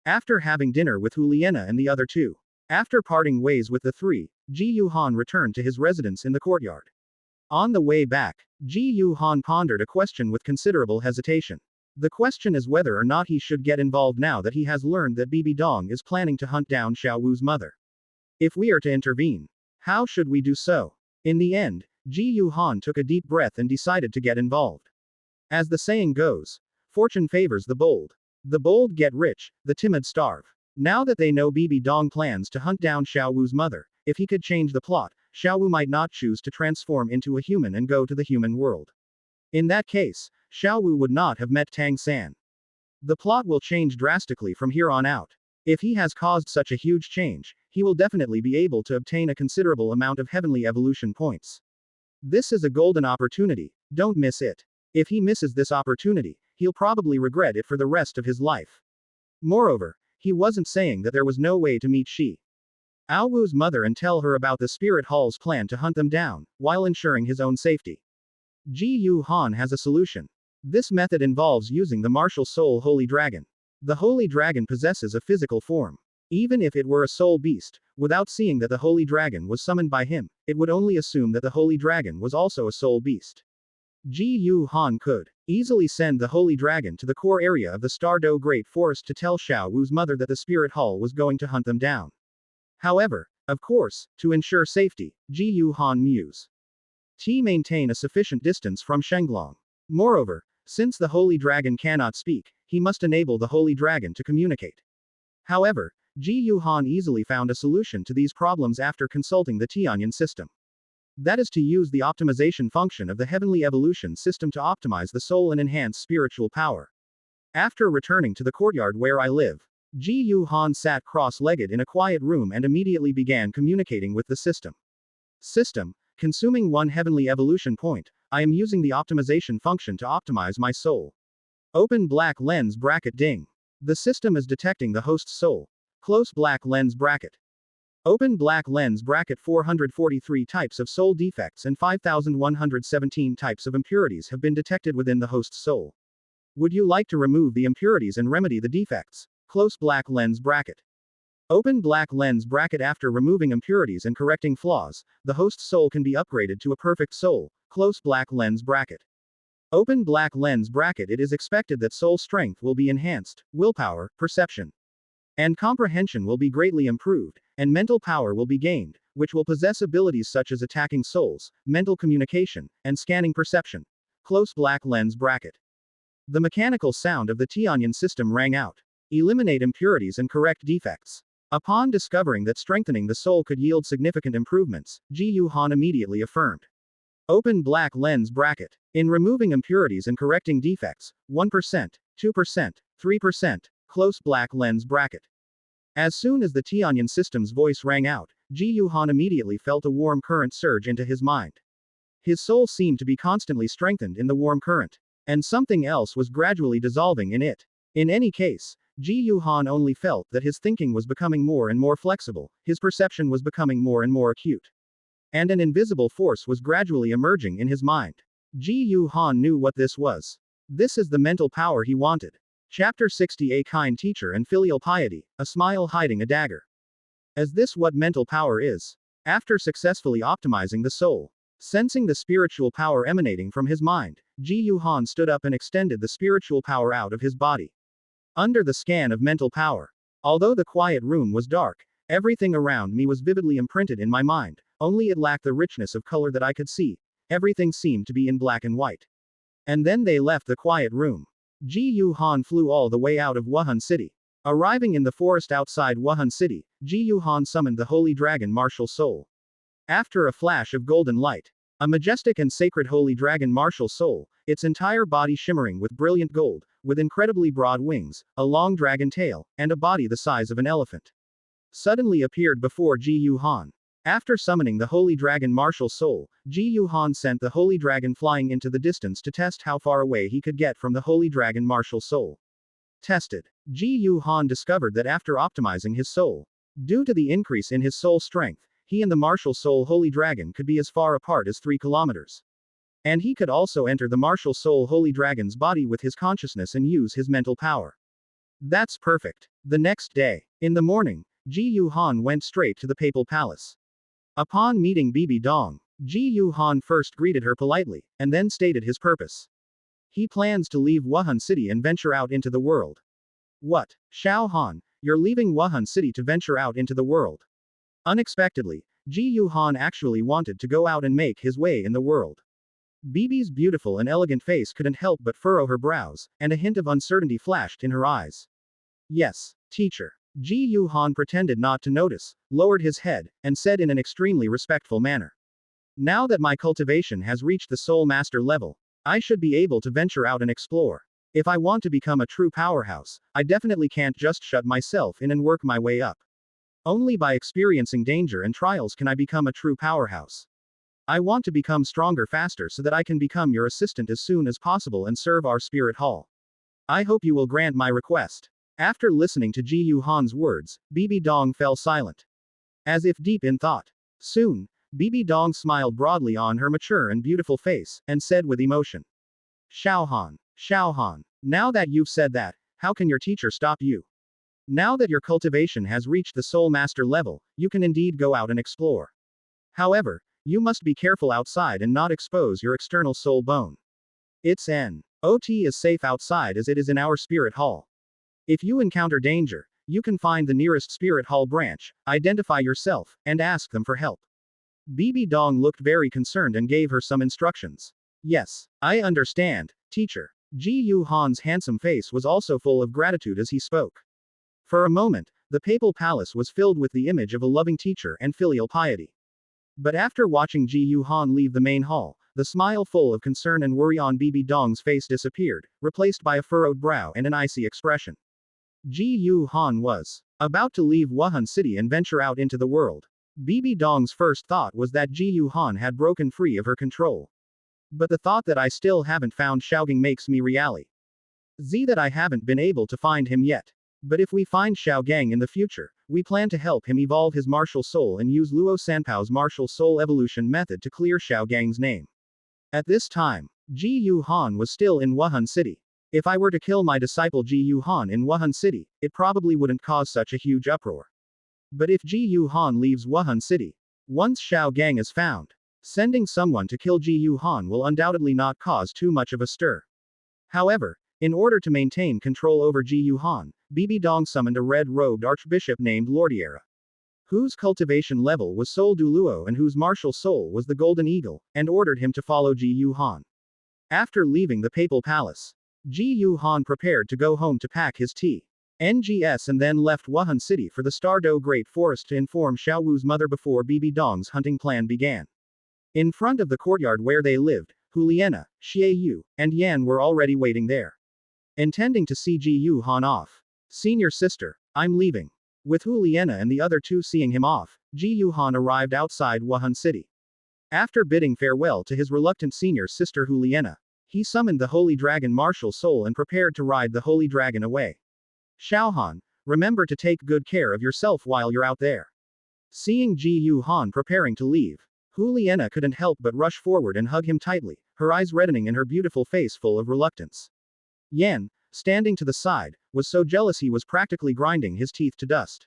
After having dinner with Juliana and the other two, after parting ways with the three, Ji Yu Han returned to his residence in the courtyard. On the way back, Ji Yu Han pondered a question with considerable hesitation. The question is whether or not he should get involved now that he has learned that Bibi Dong is planning to hunt down Xiao Wu's mother. If we are to intervene, how should we do so? In the end, Ji Yu Han took a deep breath and decided to get involved. As the saying goes, fortune favors the bold. The bold get rich, the timid starve. Now that they know Bibi Dong plans to hunt down Xiao Wu's mother, if he could change the plot, Xiao Wu might not choose to transform into a human and go to the human world. In that case, Xiao Wu would not have met Tang San. The plot will change drastically from here on out. If he has caused such a huge change, he will definitely be able to obtain a considerable amount of heavenly evolution points. This is a golden opportunity, don't miss it. If he misses this opportunity, he'll probably regret it for the rest of his life. Moreover, he wasn't saying that there was no way to meet Xiao Wu's mother and tell her about the Spirit Hall's plan to hunt them down, while ensuring his own safety. Ji Yu Han has a solution. This method involves using the martial soul Holy Dragon. The Holy Dragon possesses a physical form. Even if it were a soul beast, without seeing that the Holy Dragon was summoned by him, it would only assume that the Holy Dragon was also a soul beast. Ji Yu Han could easily send the Holy Dragon to the core area of the Stardo Great Forest to tell Xiao Wu's mother that the Spirit Hall was going to hunt them down. However, of course, to ensure safety, Ji Yu Han mused. Maintain a sufficient distance from Shenglong. Moreover, since the Holy Dragon cannot speak, he must enable the Holy Dragon to communicate. However, Ji Yu Han easily found a solution to these problems after consulting the Tianyan system. That is to use the optimization function of the Heavenly Evolution system to optimize the soul and enhance spiritual power. After returning to the courtyard where I live, Ji Yu Han sat cross-legged in a quiet room and immediately began communicating with the system. System, consuming one heavenly evolution point, I am using the optimization function to optimize my soul. Open black lens bracket ding. The system is detecting the host's soul. Close black lens bracket. Open black lens bracket 443 types of soul defects and 5117 types of impurities have been detected within the host's soul. Would you like to remove the impurities and remedy the defects? Close black lens bracket. Open black lens bracket. After removing impurities and correcting flaws, the host's soul can be upgraded to a perfect soul. Close black lens bracket. Open black lens bracket. It is expected that soul strength will be enhanced, willpower, perception, and comprehension will be greatly improved, and mental power will be gained, which will possess abilities such as attacking souls, mental communication, and scanning perception. Close black lens bracket. The mechanical sound of the Tianyan system rang out. Eliminate impurities and correct defects. Upon discovering that strengthening the soul could yield significant improvements, Ji Yu Han immediately affirmed. Open black lens bracket. In removing impurities and correcting defects, 1%, 2%, 3%, close black lens bracket. As soon as the Tianyan system's voice rang out, Ji Yu Han immediately felt a warm current surge into his mind. His soul seemed to be constantly strengthened in the warm current, and something else was gradually dissolving in it. In any case, Ji Yu Han only felt that his thinking was becoming more and more flexible, his perception was becoming more and more acute. And an invisible force was gradually emerging in his mind. Ji Yu Han knew what this was. This is the mental power he wanted. Chapter 60. A kind teacher and filial piety, a smile hiding a dagger. Is this what mental power is? After successfully optimizing the soul, sensing the spiritual power emanating from his mind, Ji Yu Han stood up and extended the spiritual power out of his body. Under the scan of mental power, although the quiet room was dark, everything around me was vividly imprinted in my mind, only it lacked the richness of color that I could see. Everything seemed to be in black and white. And then they left the quiet room. Ji Yu Han flew all the way out of Wuhan City. Arriving in the forest outside Wuhan City, Ji Yu Han summoned the Holy Dragon Martial Soul. After a flash of golden light, a majestic and sacred Holy Dragon Martial Soul, its entire body shimmering with brilliant gold, with incredibly broad wings, a long dragon tail, and a body the size of an elephant, suddenly appeared before Ji Yu Han. After summoning the Holy Dragon Martial Soul, Ji Yu Han sent the Holy Dragon flying into the distance to test how far away he could get from the Holy Dragon Martial Soul. Tested. Ji Yu Han discovered that after optimizing his soul, due to the increase in his soul strength, he and the martial soul Holy Dragon could be as far apart as 3 kilometers. And he could also enter the martial soul Holy Dragon's body with his consciousness and use his mental power. That's perfect. The next day, in the morning, Ji Yu Han went straight to the papal palace. Upon meeting Bibi Dong, Ji Yu Han first greeted her politely, and then stated his purpose. He plans to leave Wuhan City and venture out into the world. What? Xiao Han, you're leaving Wuhan City to venture out into the world? Unexpectedly, Ji Yu Han actually wanted to go out and make his way in the world. Bibi's beautiful and elegant face couldn't help but furrow her brows, and a hint of uncertainty flashed in her eyes. Yes, teacher. Ji Yu Han pretended not to notice, lowered his head, and said in an extremely respectful manner. Now that my cultivation has reached the Soul Master level, I should be able to venture out and explore. If I want to become a true powerhouse, I definitely can't just shut myself in and work my way up. Only by experiencing danger and trials can I become a true powerhouse. I want to become stronger faster so that I can become your assistant as soon as possible and serve our spirit hall. I hope you will grant my request. After listening to Ji Yu Han's words, Bibi Dong fell silent. As if deep in thought. Soon, Bibi Dong smiled broadly on her mature and beautiful face, and said with emotion. Xiao Han, now that you've said that, how can your teacher stop you? Now that your cultivation has reached the Soul Master level, you can indeed go out and explore. However, you must be careful outside and not expose your external soul bone. It's not as safe outside as it is in our spirit hall. If you encounter danger, you can find the nearest spirit hall branch, identify yourself, and ask them for help. Bibi Dong looked very concerned and gave her some instructions. Yes, I understand, teacher. Ji Yu Han's handsome face was also full of gratitude as he spoke. For a moment, the papal palace was filled with the image of a loving teacher and filial piety. But after watching Ji Yu Han leave the main hall, the smile full of concern and worry on Bibi Dong's face disappeared, replaced by a furrowed brow and an icy expression. Ji Yu Han was about to leave Wuhan City and venture out into the world. Bibi Dong's first thought was that Ji Yu Han had broken free of her control. But the thought that I still haven't found Xiaogang makes me really that I haven't been able to find him yet. But if we find Xiaogang in the future, we plan to help him evolve his martial soul and use Luo Sanpao's martial soul evolution method to clear Xiaogang's name. At this time, Ji Yu Han was still in Wuhan City. If I were to kill my disciple Ji Yu Han in Wuhan City, it probably wouldn't cause such a huge uproar. But if Ji Yu Han leaves Wuhan City, once Xiaogang is found, sending someone to kill Ji Yu Han will undoubtedly not cause too much of a stir. However, in order to maintain control over Ji Yu Han, Bibi Dong summoned a red-robed archbishop named Lordiera, whose cultivation level was Soul Douluo and whose martial soul was the Golden Eagle, and ordered him to follow Ji Yu Han. After leaving the papal palace, Ji Yu Han prepared to go home to pack his TNGS and then left Wuhan City for the Stardo Great Forest to inform Xiao Wu's mother before Bibi Dong's hunting plan began. In front of the courtyard where they lived, Huliena, Xie Yu, and Yan were already waiting there. Intending to see Ji Yu Han off. Senior sister, I'm leaving. With Huliena and the other two seeing him off, Ji Yu Han arrived outside Wuhan City. After bidding farewell to his reluctant senior sister Huliena, he summoned the Holy Dragon martial soul and prepared to ride the Holy Dragon away. Xiao Han, remember to take good care of yourself while you're out there. Seeing Ji Yu Han preparing to leave, Huliena couldn't help but rush forward and hug him tightly, her eyes reddening and her beautiful face full of reluctance. Yan, standing to the side, was so jealous he was practically grinding his teeth to dust.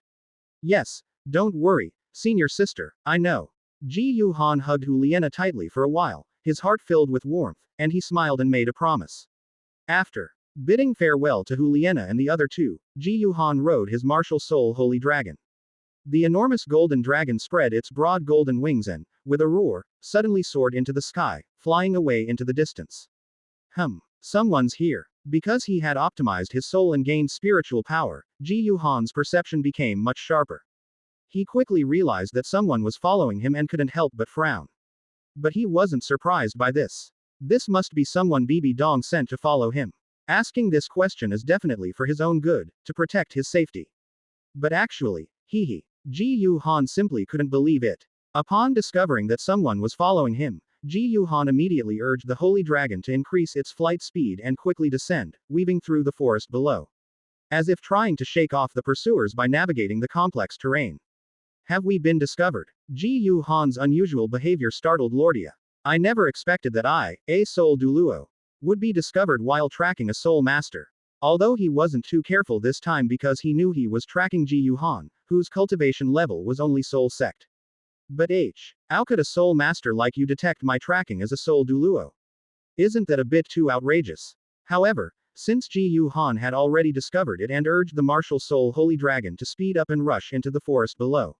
Yes, don't worry, senior sister, I know. Ji Yu Han hugged Huliena tightly for a while, his heart filled with warmth, and he smiled and made a promise. After bidding farewell to Huliena and the other two, Ji Yu Han rode his martial soul Holy Dragon. The enormous golden dragon spread its broad golden wings and, with a roar, suddenly soared into the sky, flying away into the distance. Someone's here. Because he had optimized his soul and gained spiritual power, Ji Yu Han's perception became much sharper. He quickly realized that someone was following him and couldn't help but frown. But he wasn't surprised by this. This must be someone Bibi Dong sent to follow him. Asking this question is definitely for his own good, to protect his safety. But actually, Ji Yu Han simply couldn't believe it. Upon discovering that someone was following him, Ji Yu Han immediately urged the Holy Dragon to increase its flight speed and quickly descend, weaving through the forest below. as if trying to shake off the pursuers by navigating the complex terrain. Have we been discovered? Ji Yu Han's unusual behavior startled Lordia. I never expected that I, a soul Douluo, would be discovered while tracking a soul master. Although he wasn't too careful this time because he knew he was tracking Ji Yu Han, whose cultivation level was only soul sect. But how could a soul master like you detect my tracking as a soul Douluo? Isn't that a bit too outrageous? However, since Ji Yu Han had already discovered it and urged the martial soul holy dragon to speed up and rush into the forest below,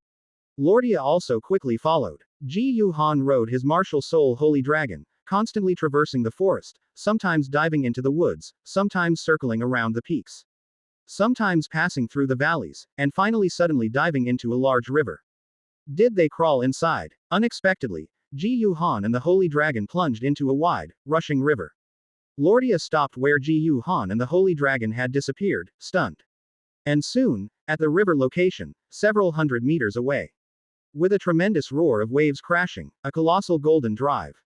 Lordia also quickly followed. Ji Yu Han rode his martial soul holy dragon, constantly traversing the forest, sometimes diving into the woods, sometimes circling around the peaks, sometimes passing through the valleys, and finally suddenly diving into a large river. Did they crawl inside? Unexpectedly, Ji Yu Han and the holy dragon plunged into a wide, rushing river. Lordia stopped where Ji Yu Han and the holy dragon had disappeared, stunned. And soon, at the river location, several hundred meters away, with a tremendous roar of waves crashing, a colossal golden drive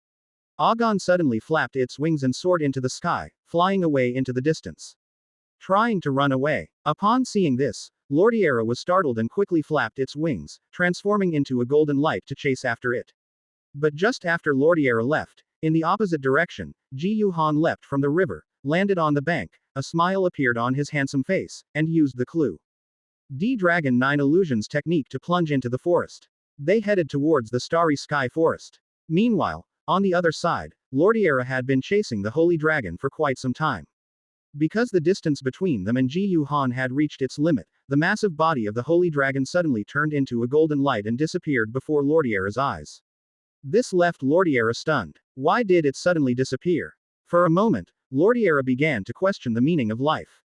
Agon suddenly flapped its wings and soared into the sky, flying away into the distance. Trying to run away. Upon seeing this, Lordiera was startled and quickly flapped its wings, transforming into a golden light to chase after it. But just after Lordiera left, in the opposite direction, Ji Yu Han leapt from the river, landed on the bank, a smile appeared on his handsome face, and used the clue D-Dragon 9 Illusions technique to plunge into the forest. They headed towards the starry sky forest. Meanwhile, on the other side, Lordiera had been chasing the holy dragon for quite some time. Because the distance between them and Ji Yu Han had reached its limit, the massive body of the holy dragon suddenly turned into a golden light and disappeared before Lordiera's eyes. This left Lordiera stunned. Why did it suddenly disappear? For a moment, Lordiera began to question the meaning of life.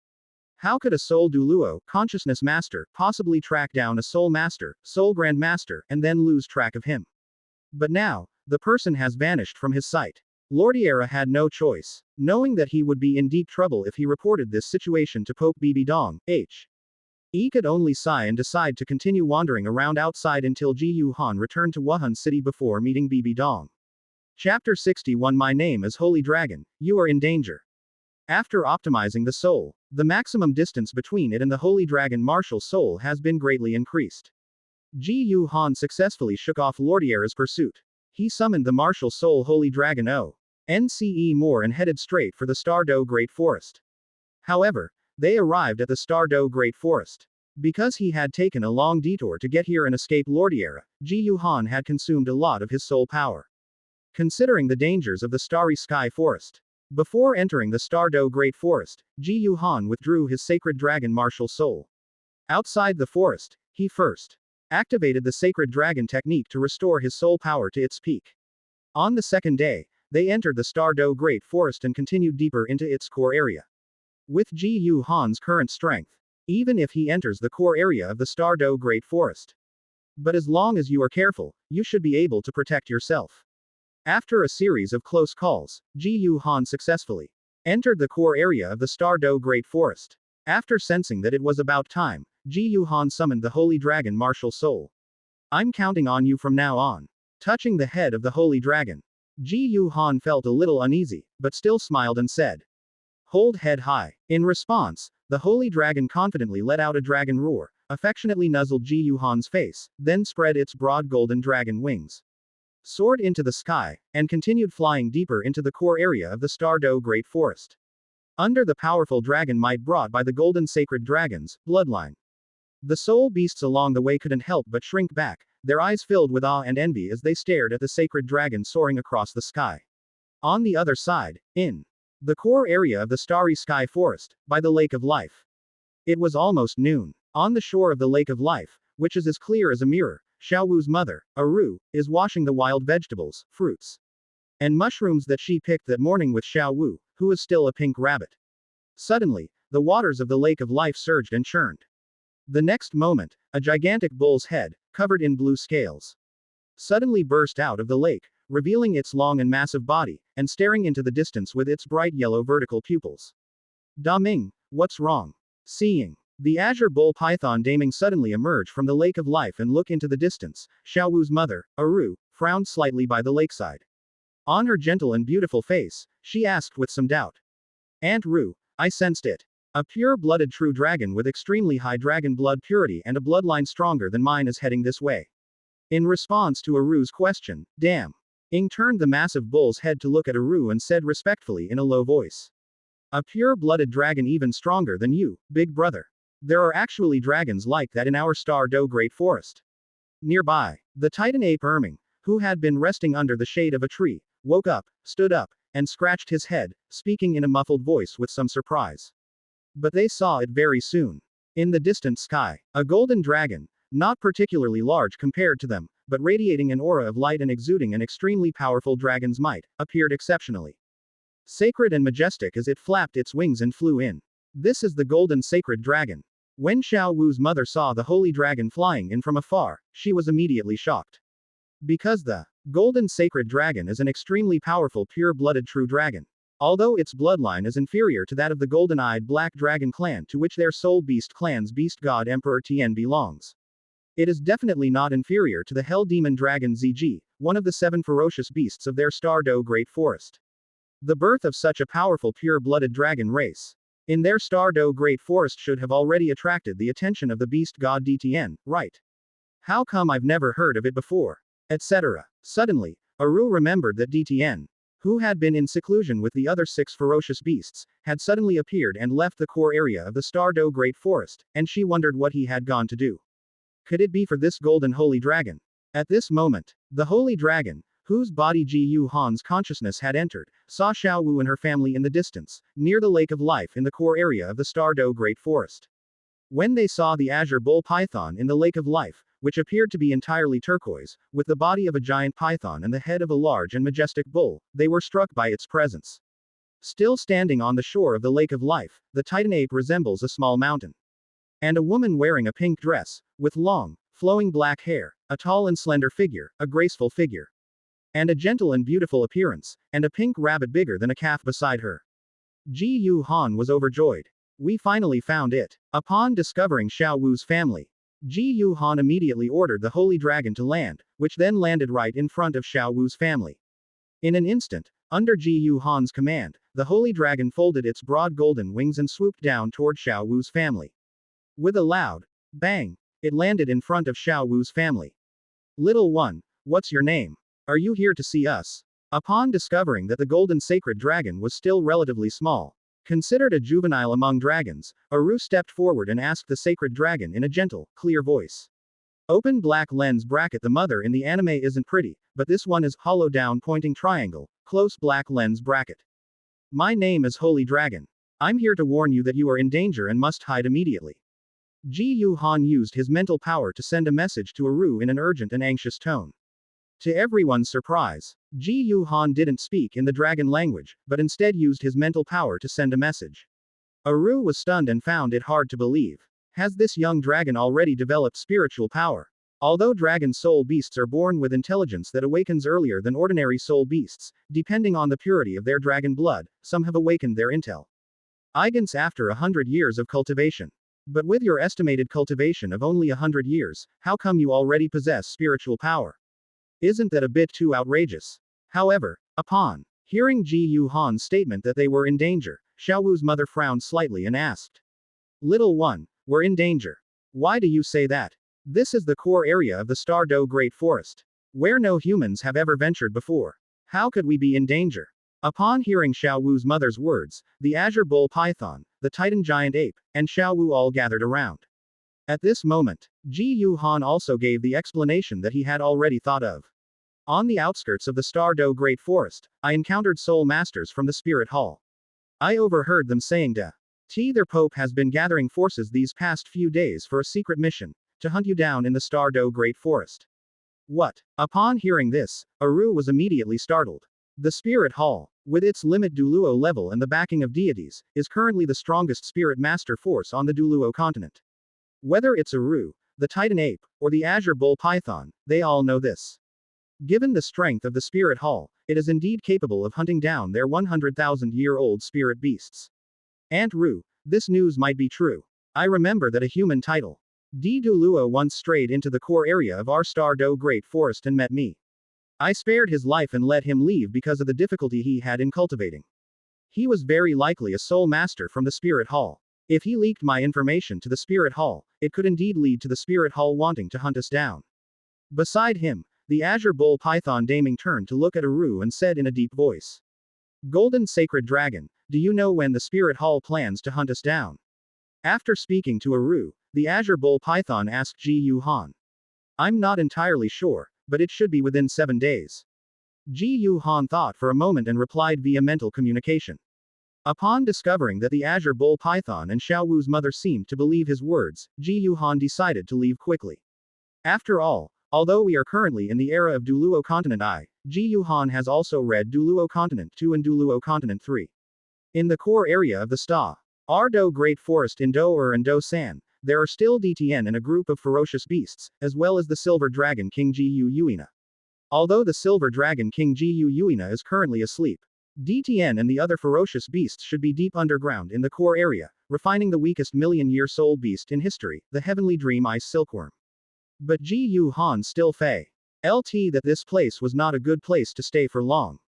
How could a soul Douluo, consciousness master, possibly track down a soul master, soul grand master, and then lose track of him? But now, the person has vanished from his sight. Lordiera had no choice, knowing that he would be in deep trouble if he reported this situation to Pope Bibi Dong. He could only sigh and decide to continue wandering around outside until Ji Yu Han returned to Wuhan City before meeting Bibi Dong. Chapter 61 My name is Holy Dragon, you are in danger. After optimizing the soul, the maximum distance between it and the Holy Dragon martial soul has been greatly increased. Ji Yu Han successfully shook off Lordiera's pursuit. He summoned the martial soul Holy Dragon O.N.C.E. more and headed straight for the Stardo Great Forest. However, they arrived at the Stardo Great Forest. Because he had taken a long detour to get here and escape Lordiera, Ji Yu Han had consumed a lot of his soul power. Considering the dangers of the Starry Sky Forest, before entering the Stardo Great Forest, Ji Yu Han withdrew his sacred dragon martial soul. Outside the forest, he first activated the sacred dragon technique to restore his soul power to its peak. On the second day, they entered the Stardo Great Forest and continued deeper into its core area. With Ji Yu Han's current strength, even if he enters the core area of the Stardo Great Forest. But as long as you are careful, you should be able to protect yourself. After a series of close calls, Ji Yu Han successfully entered the core area of the Stardo Great Forest. After sensing that it was about time, Ji Yu Han summoned the Holy Dragon martial soul. I'm counting on you from now on. Touching the head of the Holy Dragon, Ji Yu Han felt a little uneasy, but still smiled and said, Hold head high. In response, the Holy Dragon confidently let out a dragon roar, affectionately nuzzled Ji Yu Han's face, then spread its broad golden dragon wings, soared into the sky, and continued flying deeper into the core area of the Stardo Great Forest. Under the powerful dragon might brought by the golden sacred dragon's bloodline, the soul beasts along the way couldn't help but shrink back, their eyes filled with awe and envy as they stared at the sacred dragon soaring across the sky. On the other side, in the core area of the Starry Sky Forest, by the Lake of Life, it was almost noon. On the shore of the Lake of Life, which is as clear as a mirror, Xiao Wu's mother, Aru, is washing the wild vegetables, fruits, and mushrooms that she picked that morning with Xiao Wu, who is still a pink rabbit. Suddenly, the waters of the Lake of Life surged and churned. The next moment, a gigantic bull's head, covered in blue scales, suddenly burst out of the lake, revealing its long and massive body, and staring into the distance with its bright yellow vertical pupils. Da Ming, what's wrong? Seeing the azure bull python Daming suddenly emerge from the Lake of Life and look into the distance, Xiao Wu's mother, Aru, frowned slightly by the lakeside. On her gentle and beautiful face, she asked with some doubt. Aunt Ru, I sensed it. A pure-blooded true dragon with extremely high dragon blood purity and a bloodline stronger than mine is heading this way. In response to Aru's question, damn. Ing turned the massive bull's head to look at Aru and said respectfully in a low voice. A pure-blooded dragon even stronger than you, big brother. There are actually dragons like that in our Star-Do Great Forest. Nearby, the Titan ape Erming, who had been resting under the shade of a tree, woke up, stood up, and scratched his head, speaking in a muffled voice with some surprise. But they saw it very soon. In the distant sky, a golden dragon, not particularly large compared to them, but radiating an aura of light and exuding an extremely powerful dragon's might, appeared exceptionally sacred and majestic as it flapped its wings and flew in. This is the golden sacred dragon. When Xiao Wu's mother saw the holy dragon flying in from afar, she was immediately shocked. Because the golden sacred dragon is an extremely powerful pure-blooded true dragon. Although its bloodline is inferior to that of the golden-eyed black dragon clan to which their soul beast clan's beast god Emperor Tian belongs. It is definitely not inferior to the hell demon dragon ZG, one of the 7 ferocious beasts of their Star-Do Great Forest. The birth of such a powerful pure-blooded dragon race in their Star-Do Great Forest should have already attracted the attention of the beast god DTN, right? How come I've never heard of it before? Etc. Suddenly, Aru remembered that DTN, who had been in seclusion with the other 6 ferocious beasts, had suddenly appeared and left the core area of the Star-Do Great Forest, and she wondered what he had gone to do. Could it be for this golden holy dragon? At this moment, the holy dragon, whose body Ji Yu Han's consciousness had entered, saw Xiao Wu and her family in the distance, near the Lake of Life in the core area of the Star-Do Great Forest. When they saw the azure bull python in the Lake of Life, which appeared to be entirely turquoise, with the body of a giant python and the head of a large and majestic bull, they were struck by its presence. Still standing on the shore of the Lake of Life, the Titan ape resembles a small mountain. And a woman wearing a pink dress, with long, flowing black hair, a tall and slender figure, a graceful figure, and a gentle and beautiful appearance, and a pink rabbit bigger than a calf beside her. Ji Yu Han was overjoyed. We finally found it. Upon discovering Xiao Wu's family, Ji Yu Han immediately ordered the holy dragon to land, which then landed right in front of Xiao Wu's family. In an instant, under Ji Yu Han's command, the holy dragon folded its broad golden wings and swooped down toward Xiao Wu's family. With a loud bang, it landed in front of Xiao Wu's family. Little one, what's your name? Are you here to see us? Upon discovering that the golden sacred dragon was still relatively small, considered a juvenile among dragons, Aru stepped forward and asked the sacred dragon in a gentle, clear voice. Open black lens bracket. The mother in the anime isn't pretty, but this one is hollow down pointing triangle, close black lens bracket. My name is Holy Dragon. I'm here to warn you that you are in danger and must hide immediately. Ji Yu Han used his mental power to send a message to Aru in an urgent and anxious tone. To everyone's surprise, Ji Yu Han didn't speak in the dragon language, but instead used his mental power to send a message. Aru was stunned and found it hard to believe. Has this young dragon already developed spiritual power? Although dragon soul beasts are born with intelligence that awakens earlier than ordinary soul beasts, depending on the purity of their dragon blood, some have awakened their intelligence after 100 years of cultivation. But with your estimated cultivation of only 100 years, how come you already possess spiritual power? Isn't that a bit too outrageous? However, upon hearing Ji Yu Han's statement that they were in danger, Xiao Wu's mother frowned slightly and asked, Little one, we're in danger. Why do you say that? This is the core area of the Star-Do Great Forest, where no humans have ever ventured before. How could we be in danger? Upon hearing Xiao Wu's mother's words, the azure bull python, the titan giant ape, and Xiao Wu all gathered around. At this moment, Ji Yu Han also gave the explanation that he had already thought of. On the outskirts of the Star-Do Great Forest, I encountered soul masters from the Spirit Hall. I overheard them saying their Pope has been gathering forces these past few days for a secret mission, to hunt you down in the Star-Do Great Forest. What? Upon hearing this, Aru was immediately startled. The Spirit Hall, with its limit Douluo level and the backing of deities, is currently the strongest spirit master force on the Douluo continent. Whether it's Aru, the Titan Ape, or the Azure Bull Python, they all know this. Given the strength of the Spirit Hall, it is indeed capable of hunting down their 100,000-year-old spirit beasts. Aunt Ru, this news might be true. I remember that a human title, Douluo once strayed into the core area of our Star-Do Great Forest and met me. I spared his life and let him leave because of the difficulty he had in cultivating. He was very likely a soul master from the Spirit Hall. If he leaked my information to the Spirit Hall, it could indeed lead to the Spirit Hall wanting to hunt us down. Beside him, the Azure Bull Python Daming turned to look at Aru and said in a deep voice. Golden Sacred Dragon, do you know when the Spirit Hall plans to hunt us down? After speaking to Aru, the Azure Bull Python asked Ji Yu-han. I'm not entirely sure, but it should be within 7 days. Ji Yu-han thought for a moment and replied via mental communication. Upon discovering that the Azure Bull Python and Xiao Wu's mother seemed to believe his words, Ji Yu-han decided to leave quickly. After all, although we are currently in the era of Douluo Continent I, Ji Yu-han has also read Douluo Continent 2 and Douluo Continent 3. In the core area of the Sta. Ardo Great Forest in Do-er and Do-san, there are still DTN and a group of ferocious beasts, as well as the Silver Dragon King Ji Yu-yuina. Although the Silver Dragon King Ji Yu-yuina is currently asleep, DTN and the other ferocious beasts should be deep underground in the core area, refining the weakest million-year soul beast in history, the Heavenly Dream Ice Silkworm. But Ji Yu-han still felt that this place was not a good place to stay for long.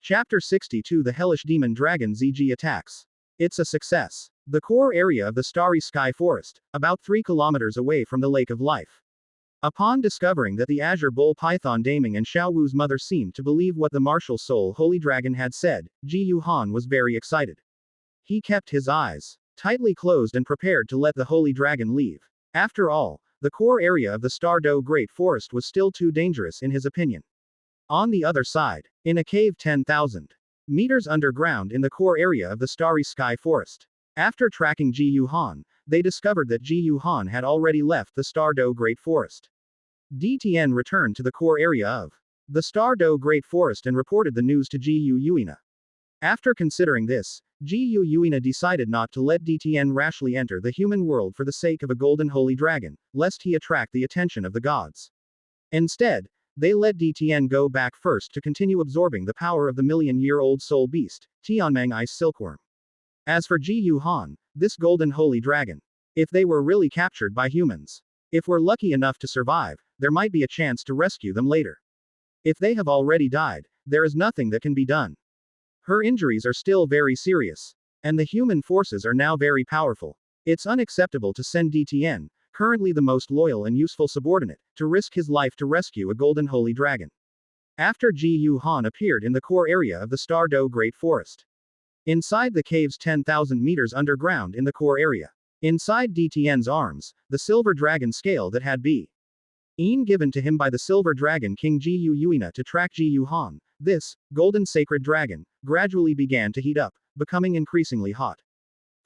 Chapter 62 The Hellish Demon Dragon ZG Attacks. It's a success. The core area of the Starry Sky Forest, about 3 kilometers away from the Lake of Life. Upon discovering that the Azure Bull Python Daming and Xiao Wu's mother seemed to believe what the martial soul Holy Dragon had said, Ji Yu-han was very excited. He kept his eyes tightly closed and prepared to let the Holy Dragon leave. After all, the core area of the Stardo Great Forest was still too dangerous in his opinion. On the other side, in a cave 10,000 meters underground in the core area of the Starry Sky Forest. After tracking Ji Yu-han, they discovered that Ji Yu-han had already left the Stardo Great Forest. DTN returned to the core area of the Stardo Great Forest and reported the news to Ji Yu-yuina. After considering this, Ji Yu-yuina decided not to let DTN rashly enter the human world for the sake of a golden holy dragon, lest he attract the attention of the gods. Instead, they let DTN go back first to continue absorbing the power of the million-year-old soul beast, Tianmeng Ice Silkworm. As for Ji Yu-han, this golden holy dragon, if they were really captured by humans, if we're lucky enough to survive, there might be a chance to rescue them later. If they have already died, there is nothing that can be done. Her injuries are still very serious. And the human forces are now very powerful. It's unacceptable to send DTN, currently the most loyal and useful subordinate, to risk his life to rescue a golden holy dragon. After Ji Yu-han appeared in the core area of the Stardo Great Forest. Inside the cave's 10,000 meters underground in the core area. Inside DTN's arms, the silver dragon scale that had been given to him by the silver dragon King Ji Yu-yuina to track Ji Yu-han, this golden sacred dragon, gradually began to heat up, becoming increasingly hot.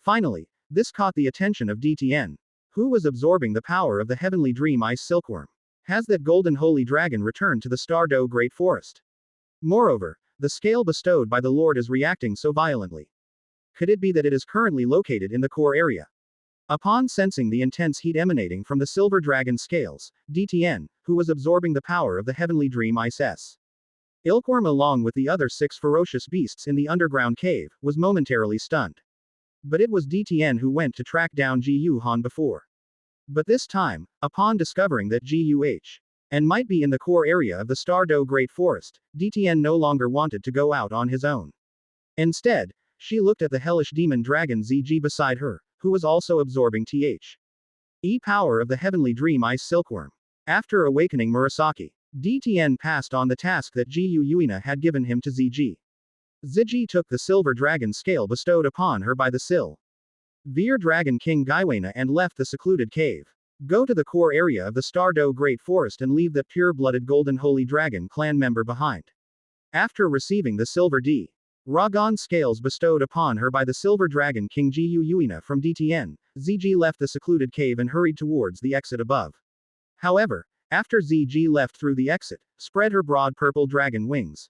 Finally, this caught the attention of DTN, who was absorbing the power of the Heavenly Dream Ice Silkworm. Has that golden holy dragon returned to the Stardo Great Forest? Moreover, the scale bestowed by the Lord is reacting so violently. Could it be that it is currently located in the core area? Upon sensing the intense heat emanating from the silver dragon scales, DTN, who was absorbing the power of the Heavenly Dream Ice Silkworm along with the other 6 ferocious beasts in the underground cave, was momentarily stunned. But it was DTN who went to track down Ji Yu-han before. But this time, upon discovering that Ji Yu-han might be in the core area of the Stardo Great Forest, DTN no longer wanted to go out on his own. Instead, she looked at the hellish demon dragon ZG beside her, who was also absorbing power of the Heavenly Dream Ice Silkworm. After awakening Murasaki, DTN passed on the task that Ji Yu-yuina had given him to ZG. ZG took the silver dragon scale bestowed upon her by the Silver Dragon King Gaiwana and left the secluded cave. Go to the core area of the Stardo Great Forest and leave that pure-blooded golden holy dragon clan member behind. After receiving the silver Dragon scales bestowed upon her by the silver dragon King Ji Yu-yuina from DTN, ZG left the secluded cave and hurried towards the exit above. However, after ZG left through the exit, spread her broad purple dragon wings,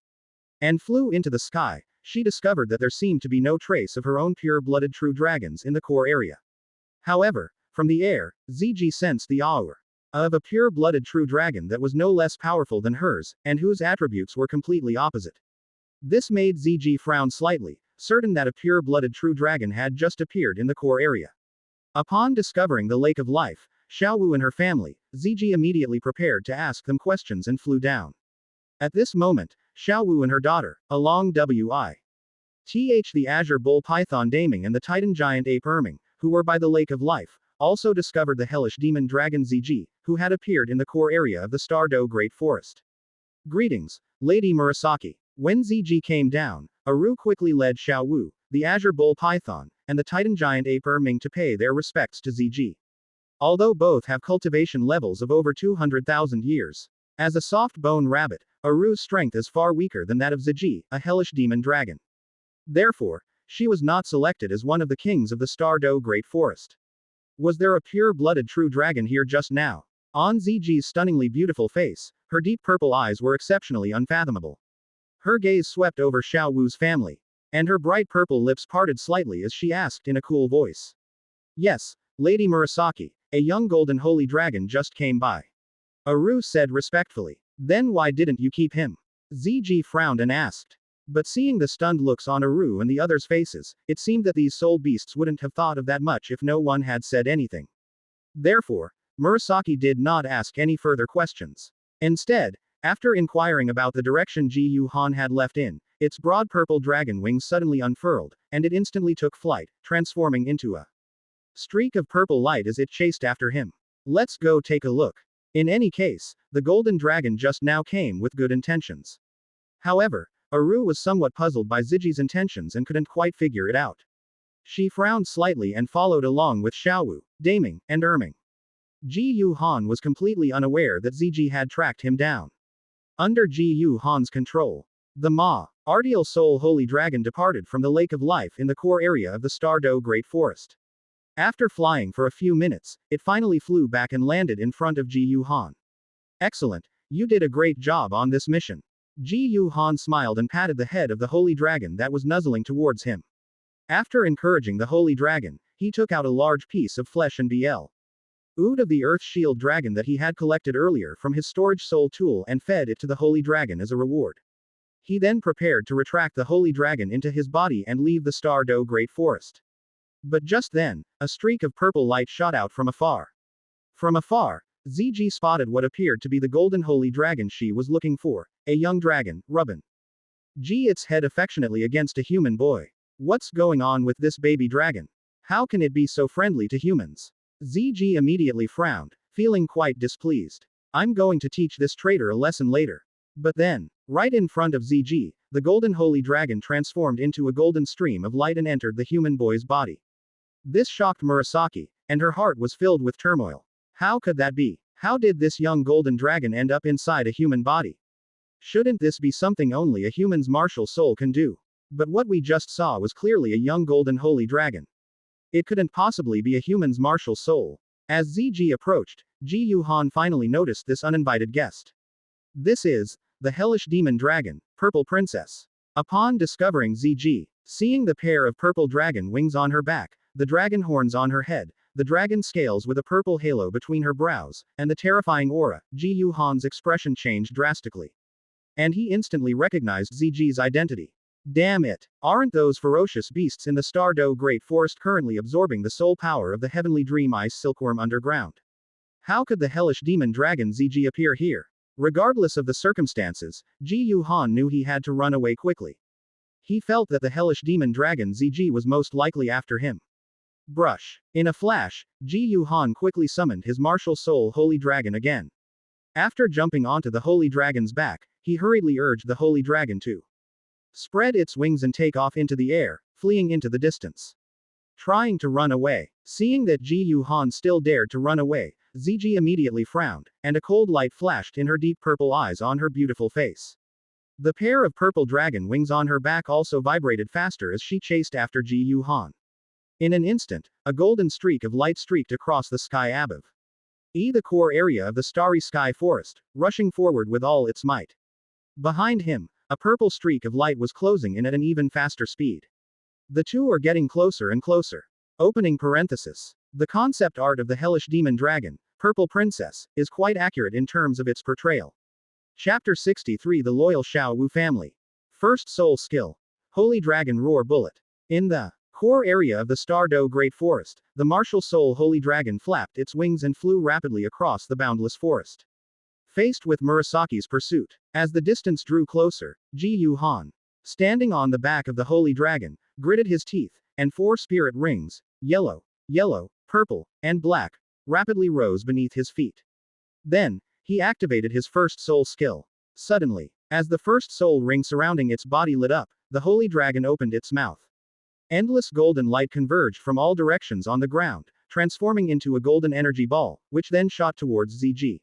and flew into the sky, she discovered that there seemed to be no trace of her own pure-blooded true dragons in the core area. However, from the air, ZG sensed the aura of a pure-blooded true dragon that was no less powerful than hers, and whose attributes were completely opposite. This made ZG frown slightly, certain that a pure-blooded true dragon had just appeared in the core area. Upon discovering the Lake of Life, Xiao Wu and her family, ZG immediately prepared to ask them questions and flew down. At this moment, Xiao Wu and her daughter, along with the Azure Bull Python Daming and the Titan Giant Ape Erming, who were by the Lake of Life, also discovered the hellish demon dragon Ziji, who had appeared in the core area of the Stardew Great Forest. Greetings, Lady Murasaki. When Ziji came down, Aru quickly led Xiao Wu, the Azure Bull Python, and the Titan Giant Ape Ming to pay their respects to Ziji. Although both have cultivation levels of over 200,000 years. As a soft bone rabbit, Aru's strength is far weaker than that of Ziji, a hellish demon dragon. Therefore, she was not selected as one of the kings of the Stardew Great Forest. Was there a pure-blooded true dragon here just now? On Ziji's stunningly beautiful face, her deep purple eyes were exceptionally unfathomable. Her gaze swept over Xiao Wu's family, and her bright purple lips parted slightly as she asked in a cool voice. Yes, Lady Murasaki, a young golden holy dragon just came by. Aru said respectfully. Then why didn't you keep him? Ziji frowned and asked. But seeing the stunned looks on Aru and the others' faces, it seemed that these soul beasts wouldn't have thought of that much if no one had said anything. Therefore, Murasaki did not ask any further questions. Instead, after inquiring about the direction Ji Yu Han had left in, its broad purple dragon wings suddenly unfurled, and it instantly took flight, transforming into a streak of purple light as it chased after him. Let's go take a look. In any case, the golden dragon just now came with good intentions. However, Aru was somewhat puzzled by Ziji's intentions and couldn't quite figure it out. She frowned slightly and followed along with Xiaowu, Daming, and Erming. Ji Yu Han was completely unaware that Ziji had tracked him down. Under Ji Yu Han's control, the Artial Soul Holy Dragon departed from the Lake of Life in the core area of the Stardew Great Forest. After flying for a few minutes, it finally flew back and landed in front of Ji Yu Han. Excellent, you did a great job on this mission. Ji Yu Han smiled and patted the head of the holy dragon that was nuzzling towards him. After encouraging the holy dragon, he took out a large piece of flesh and ood of the earth shield dragon that he had collected earlier from his storage soul tool and fed it to the holy dragon as a reward. He then prepared to retract the holy dragon into his body and leave the Stardew Great Forest. But just then, a streak of purple light shot out from afar. From afar, Ziji spotted what appeared to be the golden holy dragon she was looking for, a young dragon, rubbing its head affectionately against a human boy. What's going on with this baby dragon? How can it be so friendly to humans? Ziji immediately frowned, feeling quite displeased. I'm going to teach this traitor a lesson later. But then, right in front of Ziji, the golden holy dragon transformed into a golden stream of light and entered the human boy's body. This shocked Murasaki, and her heart was filled with turmoil. How could that be? How did this young golden dragon end up inside a human body? Shouldn't this be something only a human's martial soul can do? But what we just saw was clearly a young golden holy dragon. It couldn't possibly be a human's martial soul. As Ziji approached, Ji Yu Han finally noticed this uninvited guest. This is the hellish demon dragon, Purple Princess. Upon discovering Ziji, seeing the pair of purple dragon wings on her back, the dragon horns on her head, the dragon scales with a purple halo between her brows, and the terrifying aura, Ji Yu Han's expression changed drastically. And he instantly recognized Ziji's identity. Damn it! Aren't those ferocious beasts in the Stardew Great Forest currently absorbing the soul power of the heavenly dream ice silkworm underground? How could the hellish demon dragon Ziji appear here? Regardless of the circumstances, Ji Yu Han knew he had to run away quickly. He felt that the hellish demon dragon Ziji was most likely after him. Brush. In a flash, Ji Yu Han quickly summoned his martial soul holy dragon again. After jumping onto the holy dragon's back, he hurriedly urged the holy dragon to spread its wings and take off into the air, fleeing into the distance. Trying to run away. Seeing that Ji Yu Han still dared to run away, Ziji immediately frowned, and a cold light flashed in her deep purple eyes on her beautiful face. The pair of purple dragon wings on her back also vibrated faster as she chased after Ji Yu Han. In an instant, a golden streak of light streaked across the sky above the core area of the starry sky forest, rushing forward with all its might. Behind him, a purple streak of light was closing in at an even faster speed. The two are getting closer and closer. Opening parenthesis. The concept art of the hellish demon dragon, Purple Princess, is quite accurate in terms of its portrayal. Chapter 63 The Loyal Xiao Wu Family. First Soul Skill. Holy Dragon Roar Bullet. In the core area of the Stardew Great Forest, the martial soul holy dragon flapped its wings and flew rapidly across the boundless forest. Faced with Murasaki's pursuit, as the distance drew closer, Ji Yu Han, standing on the back of the holy dragon, gritted his teeth, and four spirit rings, yellow, yellow, purple, and black, rapidly rose beneath his feet. Then, he activated his first soul skill. Suddenly, as the first soul ring surrounding its body lit up, the holy dragon opened its mouth. Endless golden light converged from all directions on the ground, transforming into a golden energy ball, which then shot towards ZG.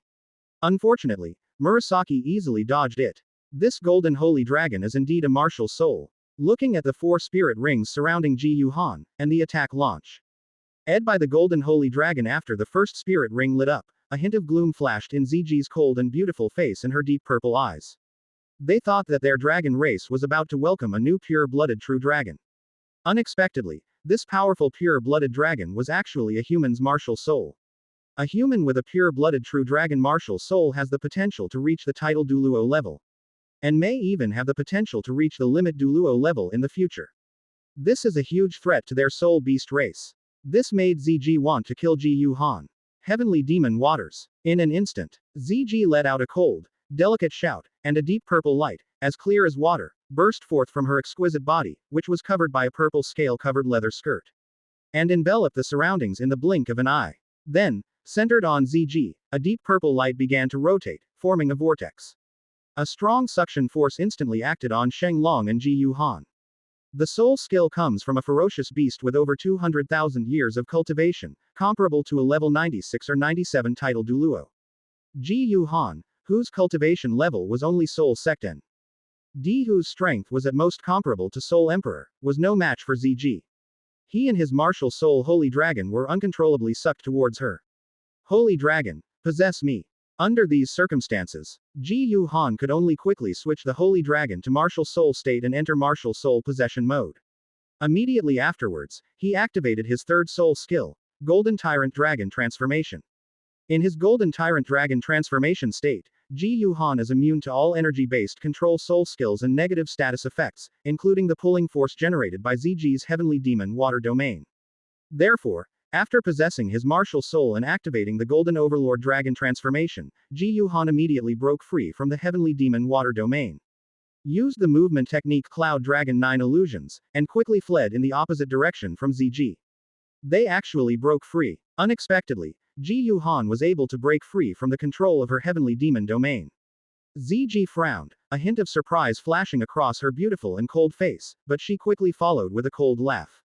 Unfortunately, Murasaki easily dodged it. This golden holy dragon is indeed a martial soul. Looking at the 4 spirit rings surrounding Ji Yuhan, and the attack launch. Ed by the golden holy dragon after the first spirit ring lit up, a hint of gloom flashed in ZG's cold and beautiful face and her deep purple eyes. They thought that their dragon race was about to welcome a new pure-blooded true dragon. Unexpectedly, this powerful pure-blooded dragon was actually a human's martial soul. A human with a pure-blooded true dragon martial soul has the potential to reach the title Douluo level. And may even have the potential to reach the limit Douluo level in the future. This is a huge threat to their soul beast race. This made ZG want to kill Ji Yuhan. Heavenly demon waters. In an instant, ZG let out a cold, delicate shout, and a deep purple light, as clear as water, burst forth from her exquisite body, which was covered by a purple scale-covered leather skirt. And enveloped the surroundings in the blink of an eye. Then, centered on ZG, a deep purple light began to rotate, forming a vortex. A strong suction force instantly acted on Sheng Long and Ji Yuhan. The soul skill comes from a ferocious beast with over 200,000 years of cultivation, comparable to a level 96 or 97 title Douluo. Ji Yuhan, whose cultivation level was only Soul Secten. D, whose strength was at most comparable to Soul Emperor, was no match for ZG. He and his martial soul Holy Dragon were uncontrollably sucked towards her. Holy Dragon, possess me. Under these circumstances, Ji Yuhan could only quickly switch the Holy Dragon to martial soul state and enter martial soul possession mode. Immediately afterwards, he activated his third soul skill, Golden Tyrant Dragon Transformation. In his Golden Tyrant Dragon Transformation state, Ji Yuhan is immune to all energy-based control soul skills and negative status effects, including the pulling force generated by ZG's Heavenly Demon Water Domain. Therefore, after possessing his martial soul and activating the Golden Overlord Dragon Transformation, Ji Yuhan immediately broke free from the Heavenly Demon Water Domain. Used the movement technique Cloud Dragon 9 Illusions, and quickly fled in the opposite direction from ZG. They actually broke free. Unexpectedly, Ji Yuhan was able to break free from the control of her Heavenly Demon Domain. ZG frowned, a hint of surprise flashing across her beautiful and cold face, but she quickly followed with a cold laugh.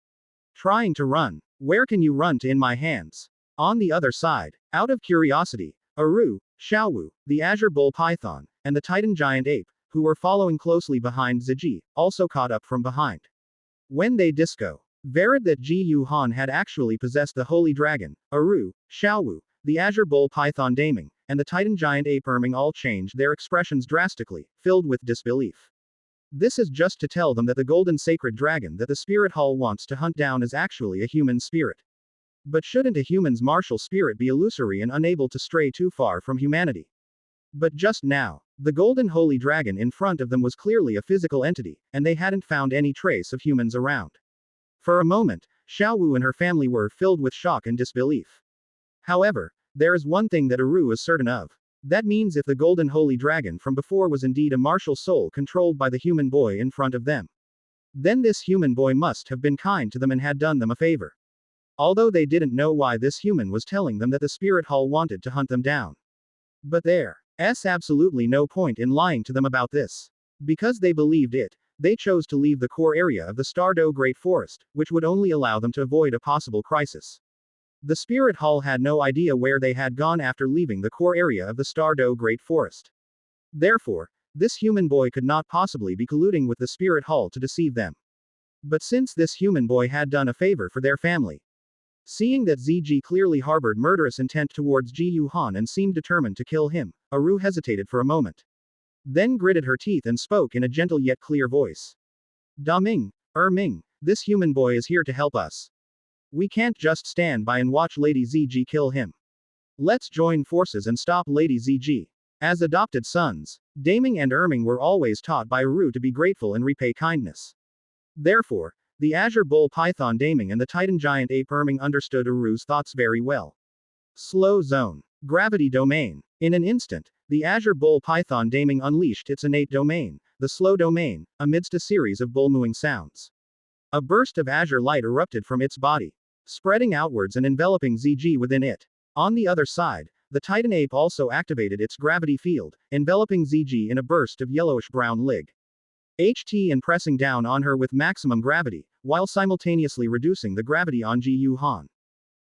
Trying to run. Where can you run to in my hands? On the other side, out of curiosity, Aru, Xiaowu, the Azure Bull Python, and the Titan Giant Ape, who were following closely behind ZG, also caught up from behind. When they discovered that Ji Yuhan had actually possessed the Holy Dragon, Aru, Xiaowu, the Azure Bull Python Daming, and the Titan Giant Ape Erming all changed their expressions drastically, filled with disbelief. This is just to tell them that the golden sacred dragon that the spirit hall wants to hunt down is actually a human spirit. But shouldn't a human's martial spirit be illusory and unable to stray too far from humanity? But just now, the golden holy dragon in front of them was clearly a physical entity, and they hadn't found any trace of humans around. For a moment, Xiaowu and her family were filled with shock and disbelief. However, there is one thing that Aru is certain of. That means if the golden holy dragon from before was indeed a martial soul controlled by the human boy in front of them, then this human boy must have been kind to them and had done them a favor. Although they didn't know why this human was telling them that the spirit hall wanted to hunt them down. But there's absolutely no point in lying to them about this. Because they believed it, they chose to leave the core area of the Stardew Great Forest, which would only allow them to avoid a possible crisis. The Spirit Hall had no idea where they had gone after leaving the core area of the Stardew Great Forest. Therefore, this human boy could not possibly be colluding with the Spirit Hall to deceive them. But since this human boy had done a favor for their family, seeing that ZG clearly harbored murderous intent towards Ji Yuhan and seemed determined to kill him, Aru hesitated for a moment. Then gritted her teeth and spoke in a gentle yet clear voice. Ming, this human boy is here to help us. We can't just stand by and watch Lady ZG kill him. Let's join forces and stop Lady ZG. As adopted sons, Daming and Erming were always taught by Aru to be grateful and repay kindness. Therefore, the Azure Bull Python Daming and the Titan Giant Ape Erming understood Aru's thoughts very well. Slow zone. Gravity domain. In an instant, the Azure Bull Python Daming unleashed its innate domain, the slow domain, amidst a series of bull mooing sounds. A burst of azure light erupted from its body. spreading outwards and enveloping ZG within it. On the other side, the Titan ape also activated its gravity field, enveloping ZG in a burst of yellowish-brown lig. HT and pressing down on her with maximum gravity, while simultaneously reducing the gravity on Ji Yu Han.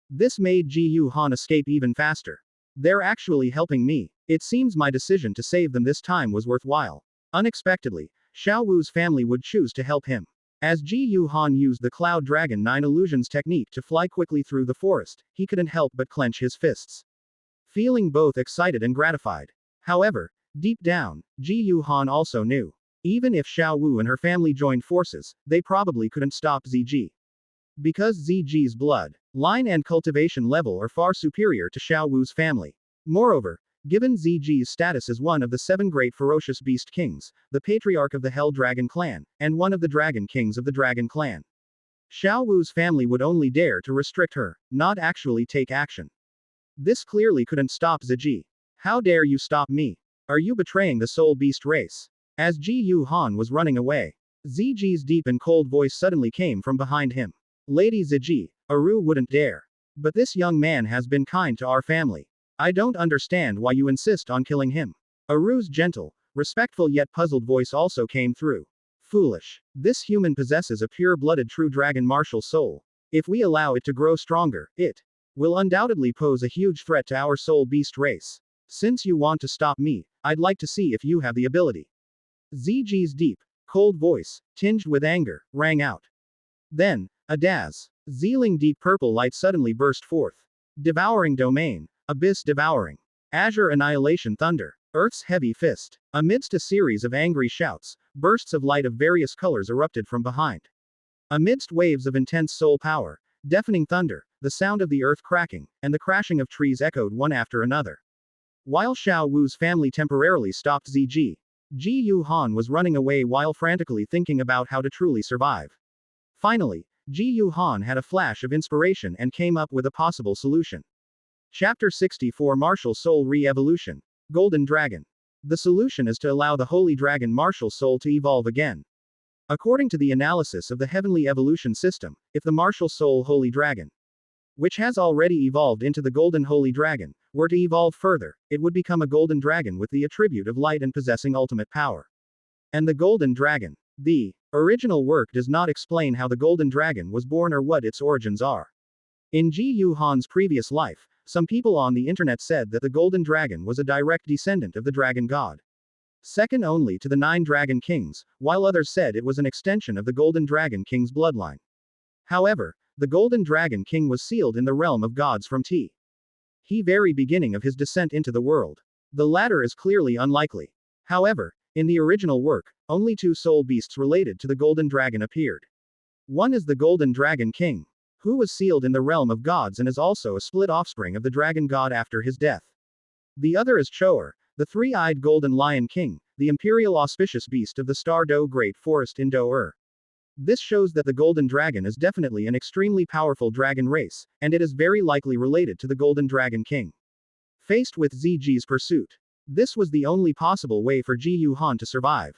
This made Ji Yu Han escape even faster. They're actually helping me. It seems my decision to save them this time was worthwhile. Unexpectedly, Xiao Wu's family would choose to help him. As Ji Yu Han used the Cloud Dragon 9 illusions technique to fly quickly through the forest, he couldn't help but clench his fists, feeling both excited and gratified. However, deep down, Ji Yu Han also knew. Even if Xiao Wu and her family joined forces, they probably couldn't stop ZG. Because ZG's blood, line and cultivation level are far superior to Xiao Wu's family. Moreover, given ZG's status as one of the 7 great ferocious beast kings, the patriarch of the Hell Dragon clan, and one of the dragon kings of the Dragon clan, Xiao Wu's family would only dare to restrict her, not actually take action. This clearly couldn't stop ZG. How dare you stop me? Are you betraying the soul beast race? As Ji Yu Han was running away, ZG's deep and cold voice suddenly came from behind him. Lady ZG, Aru wouldn't dare. But this young man has been kind to our family. I don't understand why you insist on killing him. Aru's gentle, respectful yet puzzled voice also came through. Foolish. This human possesses a pure-blooded true dragon martial soul. If we allow it to grow stronger, it will undoubtedly pose a huge threat to our soul beast race. Since you want to stop me, I'd like to see if you have the ability. ZG's deep, cold voice, tinged with anger, rang out. Then, a dazzling deep purple light suddenly burst forth. Devouring domain, abyss devouring, azure annihilation thunder, Earth's heavy fist. Amidst a series of angry shouts, bursts of light of various colors erupted from behind. Amidst waves of intense soul power, deafening thunder, the sound of the earth cracking, and the crashing of trees echoed one after another. While Xiao Wu's family temporarily stopped ZG, Ji Yu Han was running away while frantically thinking about how to truly survive. Finally, Ji Yu Han had a flash of inspiration and came up with a possible solution. Chapter 64 Martial Soul Re-Evolution. Golden Dragon. The solution is to allow the Holy Dragon Martial Soul to evolve again. According to the analysis of the Heavenly Evolution System, if the Martial Soul Holy Dragon, which has already evolved into the Golden Holy Dragon, were to evolve further, it would become a Golden Dragon with the attribute of light and possessing ultimate power. And the Golden Dragon. The original work does not explain how the Golden Dragon was born or what its origins are. In Ji Yu Han's previous life, some people on the internet said that the Golden Dragon was a direct descendant of the Dragon God, second only to the 9 Dragon Kings, while others said it was an extension of the Golden Dragon King's bloodline. However, the Golden Dragon King was sealed in the realm of gods from the very beginning of his descent into the world. The latter is clearly unlikely. However, in the original work, only 2 soul beasts related to the Golden Dragon appeared. One is the Golden Dragon King, who was sealed in the realm of gods and is also a split offspring of the Dragon God after his death. The other is Choer, the 3-eyed Golden Lion King, the imperial auspicious beast of the Star Do Great Forest in Do-Er. This shows that the Golden Dragon is definitely an extremely powerful dragon race, and it is very likely related to the Golden Dragon King. Faced with ZG's pursuit, this was the only possible way for Ji Yu Han to survive.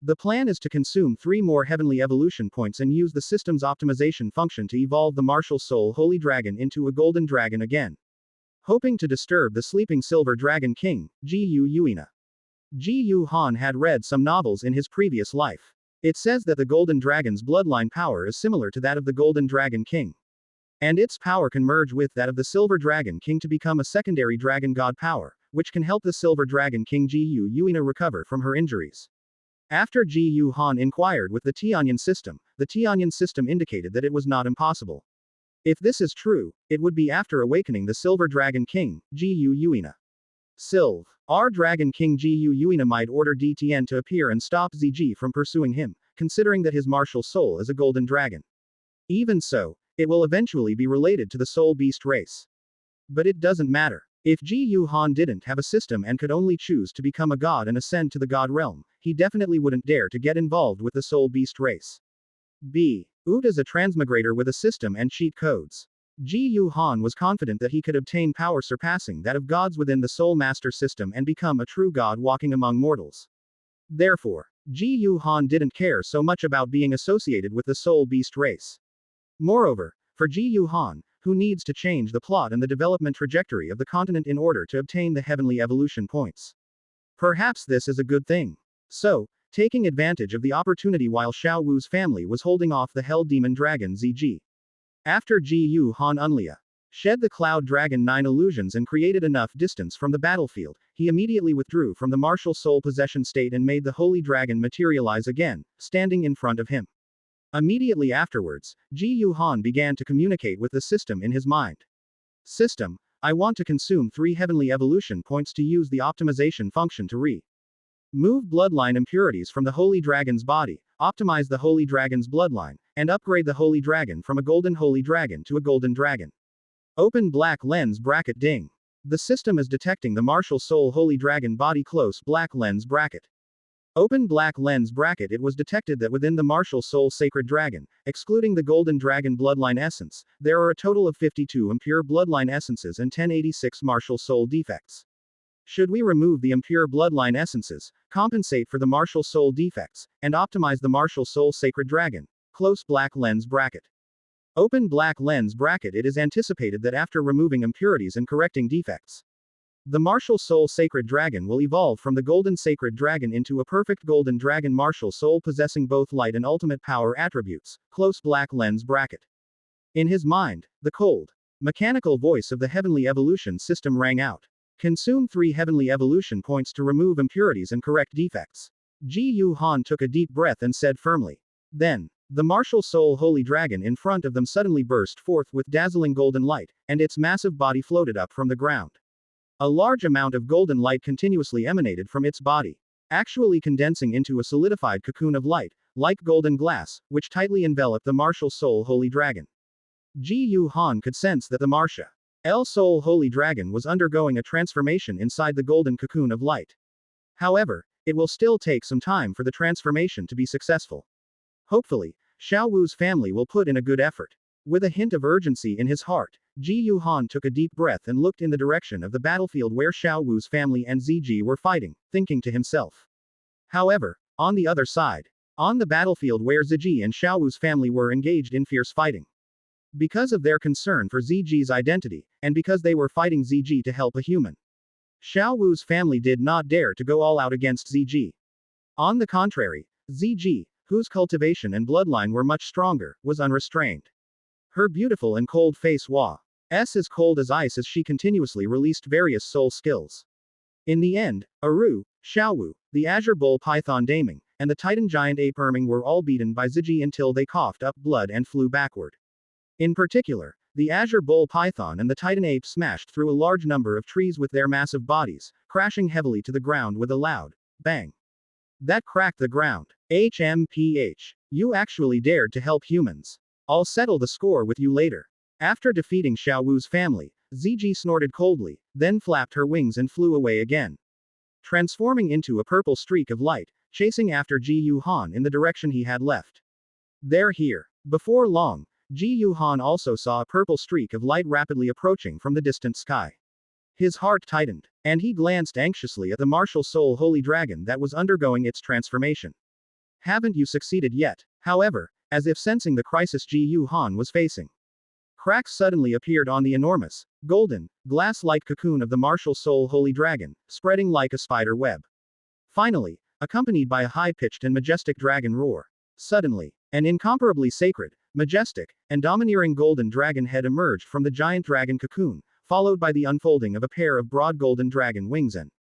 The plan is to consume 3 more heavenly evolution points and use the system's optimization function to evolve the Martial Soul Holy Dragon into a Golden Dragon again, hoping to disturb the sleeping Silver Dragon King, Ji Yu Yuina. Ji Yu Han had read some novels in his previous life. It says that the Golden Dragon's bloodline power is similar to that of the Golden Dragon King, and its power can merge with that of the Silver Dragon King to become a secondary Dragon God power, which can help the Silver Dragon King Ji Yu Yuina recover from her injuries. After Ji Yu Han inquired with the Tianyan system, the Tianyan system indicated that it was not impossible. If this is true, it would be after awakening the Silver Dragon King, Ji Yu Yuina. Sylv. Our Dragon King Ji Yu Yuina might order DTN to appear and stop ZG from pursuing him, considering that his martial soul is a golden dragon. Even so, it will eventually be related to the soul beast race. But it doesn't matter. If Ji Yu Han didn't have a system and could only choose to become a god and ascend to the god realm, he definitely wouldn't dare to get involved with the soul beast race. B. Oot is a transmigrator with a system and cheat codes. Ji Yu Han was confident that he could obtain power surpassing that of gods within the Soul Master system and become a true god walking among mortals. Therefore, Ji Yu Han didn't care so much about being associated with the soul beast race. Moreover, For Ji Yuhan, who needs to change the plot and the development trajectory of the continent in order to obtain the heavenly evolution points. Perhaps this is a good thing. So, taking advantage of the opportunity while Xiao Wu's family was holding off the Hell Demon Dragon ZG. After Ji Yuhan Unlia shed the Cloud Dragon 9 illusions and created enough distance from the battlefield, he immediately withdrew from the martial soul possession state and made the Holy Dragon materialize again, standing in front of him. Immediately afterwards, Ji Yuhan began to communicate with the system in his mind. System, I want to consume 3 heavenly evolution points to use the optimization function to remove bloodline impurities from the Holy Dragon's body, optimize the Holy Dragon's bloodline, and upgrade the Holy Dragon from a golden Holy Dragon to a golden dragon. Open black lens bracket ding. The system is detecting the martial soul Holy Dragon body close black lens bracket. Open black lens bracket. It was detected that within the martial soul sacred dragon, excluding the golden dragon bloodline essence, there are a total of 52 impure bloodline essences and 1086 martial soul defects. Should we remove the impure bloodline essences, compensate for the martial soul defects, and optimize the martial soul sacred dragon? Close black lens bracket. Open black lens bracket. It is anticipated that after removing impurities and correcting defects, the martial soul sacred dragon will evolve from the golden sacred dragon into a perfect golden dragon martial soul possessing both light and ultimate power attributes. Close black lens bracket. In his mind, the cold, mechanical voice of the heavenly evolution system rang out. Consume 3 heavenly evolution points to remove impurities and correct defects. Ji Yuhan took a deep breath and said firmly. Then, the martial soul holy dragon in front of them suddenly burst forth with dazzling golden light, and its massive body floated up from the ground. A large amount of golden light continuously emanated from its body, actually condensing into a solidified cocoon of light, like golden glass, which tightly enveloped the martial soul holy dragon. Ji Yuhan could sense that the martial soul holy dragon was undergoing a transformation inside the golden cocoon of light. However, it will still take some time for the transformation to be successful. Hopefully, Xiao Wu's family will put in a good effort. With a hint of urgency in his heart, Ji Yuhan took a deep breath and looked in the direction of the battlefield where Xiao Wu's family and ZG were fighting, thinking to himself. However, on the other side, on the battlefield where ZG and Xiao Wu's family were engaged in fierce fighting. Because of their concern for ZG's identity, and because they were fighting ZG to help a human, Xiao Wu's family did not dare to go all out against ZG. On the contrary, ZG, whose cultivation and bloodline were much stronger, was unrestrained. Her beautiful and cold face was as cold as ice as she continuously released various soul skills. In the end, Aru, Xiaowu, the Azure Bull Python Daming, and the Titan Giant Ape Erming were all beaten by Ziji until they coughed up blood and flew backward. In particular, the Azure Bull Python and the Titan Ape smashed through a large number of trees with their massive bodies, crashing heavily to the ground with a loud bang. That cracked the ground. HMPH. You actually dared to help humans. I'll settle the score with you later. After defeating Xiao Wu's family, Ziji snorted coldly, then flapped her wings and flew away again, transforming into a purple streak of light, chasing after Ji Yuhan in the direction he had left. They're here. Before long, Ji Yuhan also saw a purple streak of light rapidly approaching from the distant sky. His heart tightened, and he glanced anxiously at the martial soul holy dragon that was undergoing its transformation. Haven't you succeeded yet? However, as if sensing the crisis Ji Yuhan was facing, cracks suddenly appeared on the enormous, golden, glass-like cocoon of the martial soul holy dragon, spreading like a spider web. Finally, accompanied by a high-pitched and majestic dragon roar. Suddenly, an incomparably sacred, majestic, and domineering golden dragon head emerged from the giant dragon cocoon, followed by the unfolding of a pair of broad golden dragon wings and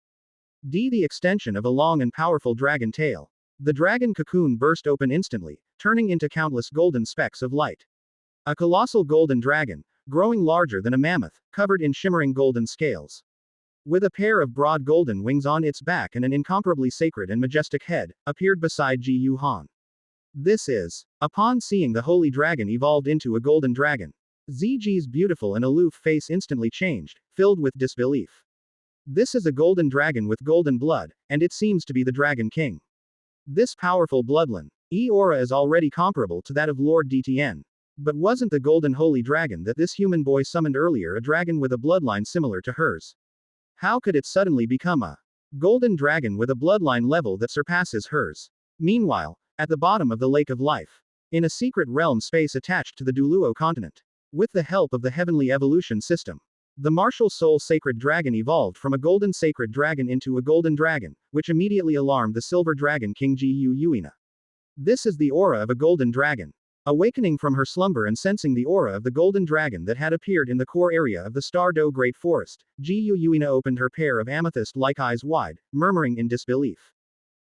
the extension of a long and powerful dragon tail. The dragon cocoon burst open instantly, turning into countless golden specks of light. A colossal golden dragon, growing larger than a mammoth, covered in shimmering golden scales, with a pair of broad golden wings on its back and an incomparably sacred and majestic head, appeared beside Ji Yuhan. This is. Upon seeing the holy dragon evolved into a golden dragon, ZG's beautiful and aloof face instantly changed, filled with disbelief. This is a golden dragon with golden blood, and it seems to be the Dragon King. This powerful bloodline, aura is already comparable to that of Lord DTN. But wasn't the golden holy dragon that this human boy summoned earlier a dragon with a bloodline similar to hers? How could it suddenly become a golden dragon with a bloodline level that surpasses hers? Meanwhile, at the bottom of the Lake of Life, in a secret realm space attached to the Douluo continent, With the help of the heavenly evolution system, the martial soul sacred dragon evolved from a golden sacred dragon into a golden dragon, which immediately alarmed the silver dragon king Jiu Yuina. This is the aura of a golden dragon. Awakening from her slumber and sensing the aura of the golden dragon that had appeared in the core area of the Star-Do Great Forest, Jiu Yuina opened her pair of amethyst-like eyes wide, murmuring in disbelief.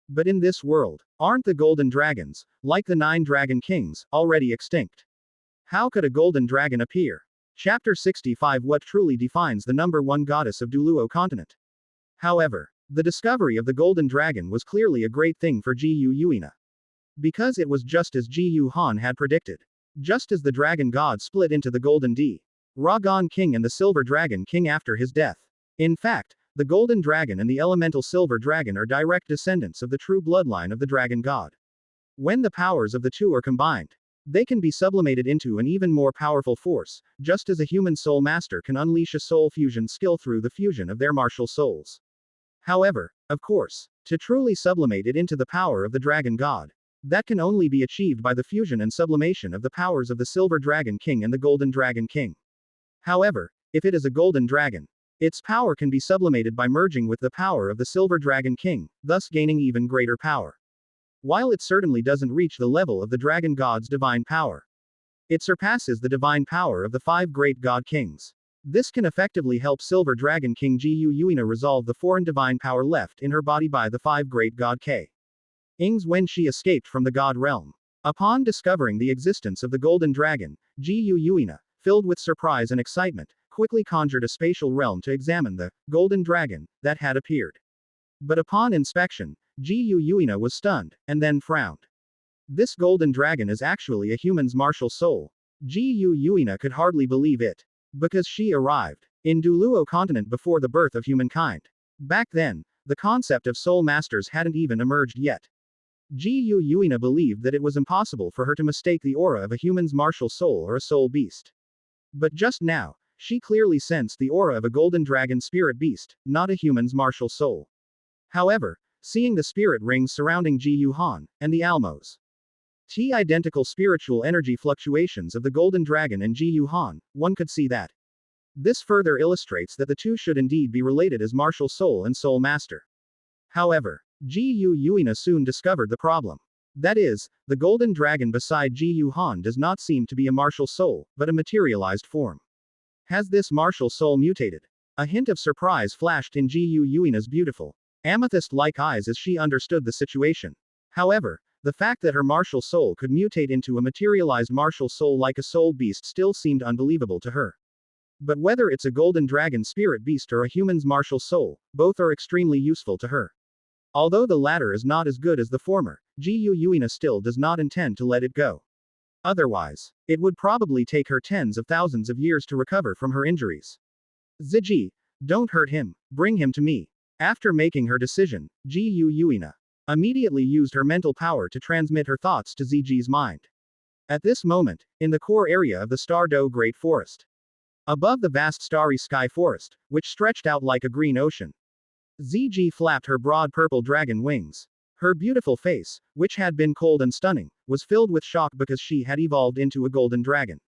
But in this world, aren't the golden dragons, like the 9 dragon kings, already extinct? How could a golden dragon appear? Chapter 65 What truly defines the number 1 goddess of Douluo continent? However, the discovery of the golden dragon was clearly a great thing for Jiu Yuina. Because it was just as Jiu Han had predicted. Just as the dragon god split into the golden Dragon king and the silver dragon king after his death. In fact, the golden dragon and the elemental silver dragon are direct descendants of the true bloodline of the dragon god. When the powers of the two are combined, they can be sublimated into an even more powerful force, just as a human soul master can unleash a soul fusion skill through the fusion of their martial souls. However, of course, to truly sublimate it into the power of the dragon god, that can only be achieved by the fusion and sublimation of the powers of the Silver Dragon King and the Golden Dragon King. However, if it is a golden dragon, its power can be sublimated by merging with the power of the Silver Dragon King, thus gaining even greater power. While it certainly doesn't reach the level of the dragon god's divine power, it surpasses the divine power of the 5 great god kings. This can effectively help Silver Dragon King Jiu Yuina resolve the foreign divine power left in her body by the 5 great god kings when she escaped from the god realm. Upon discovering the existence of the golden dragon, Jiu Yuina, filled with surprise and excitement, quickly conjured a spatial realm to examine the golden dragon that had appeared. But upon inspection, Jiu Yuina was stunned, and then frowned. This golden dragon is actually a human's martial soul. Jiu Yuina could hardly believe it. Because she arrived in Douluo continent before the birth of humankind. Back then, the concept of soul masters hadn't even emerged yet. Jiu Yuina believed that it was impossible for her to mistake the aura of a human's martial soul or a soul beast. But just now, she clearly sensed the aura of a golden dragon spirit beast, not a human's martial soul. However, seeing the spirit rings surrounding Jiu Han, and the Almos identical spiritual energy fluctuations of the golden dragon and Jiu Han, one could see that. This further illustrates that the two should indeed be related as martial soul and soul master. However, Jiu Yuina soon discovered the problem. That is, the golden dragon beside Jiu Han does not seem to be a martial soul, but a materialized form. Has this martial soul mutated? A hint of surprise flashed in Jiu Yuina's beautiful, amethyst-like eyes as she understood the situation. However, the fact that her martial soul could mutate into a materialized martial soul like a soul beast still seemed unbelievable to her. But whether it's a golden dragon spirit beast or a human's martial soul, both are extremely useful to her. Although the latter is not as good as the former, Jiu Yuina still does not intend to let it go. Otherwise, it would probably take her tens of thousands of years to recover from her injuries. Ziji, don't hurt him, bring him to me. After making her decision, Jiu Yuina immediately used her mental power to transmit her thoughts to Ziji's mind. At this moment, in the core area of the Star-Do Great Forest, above the vast starry sky forest, which stretched out like a green ocean, Ziji flapped her broad purple dragon wings. Her beautiful face, which had been cold and stunning, was filled with shock because she had evolved into a golden dragon.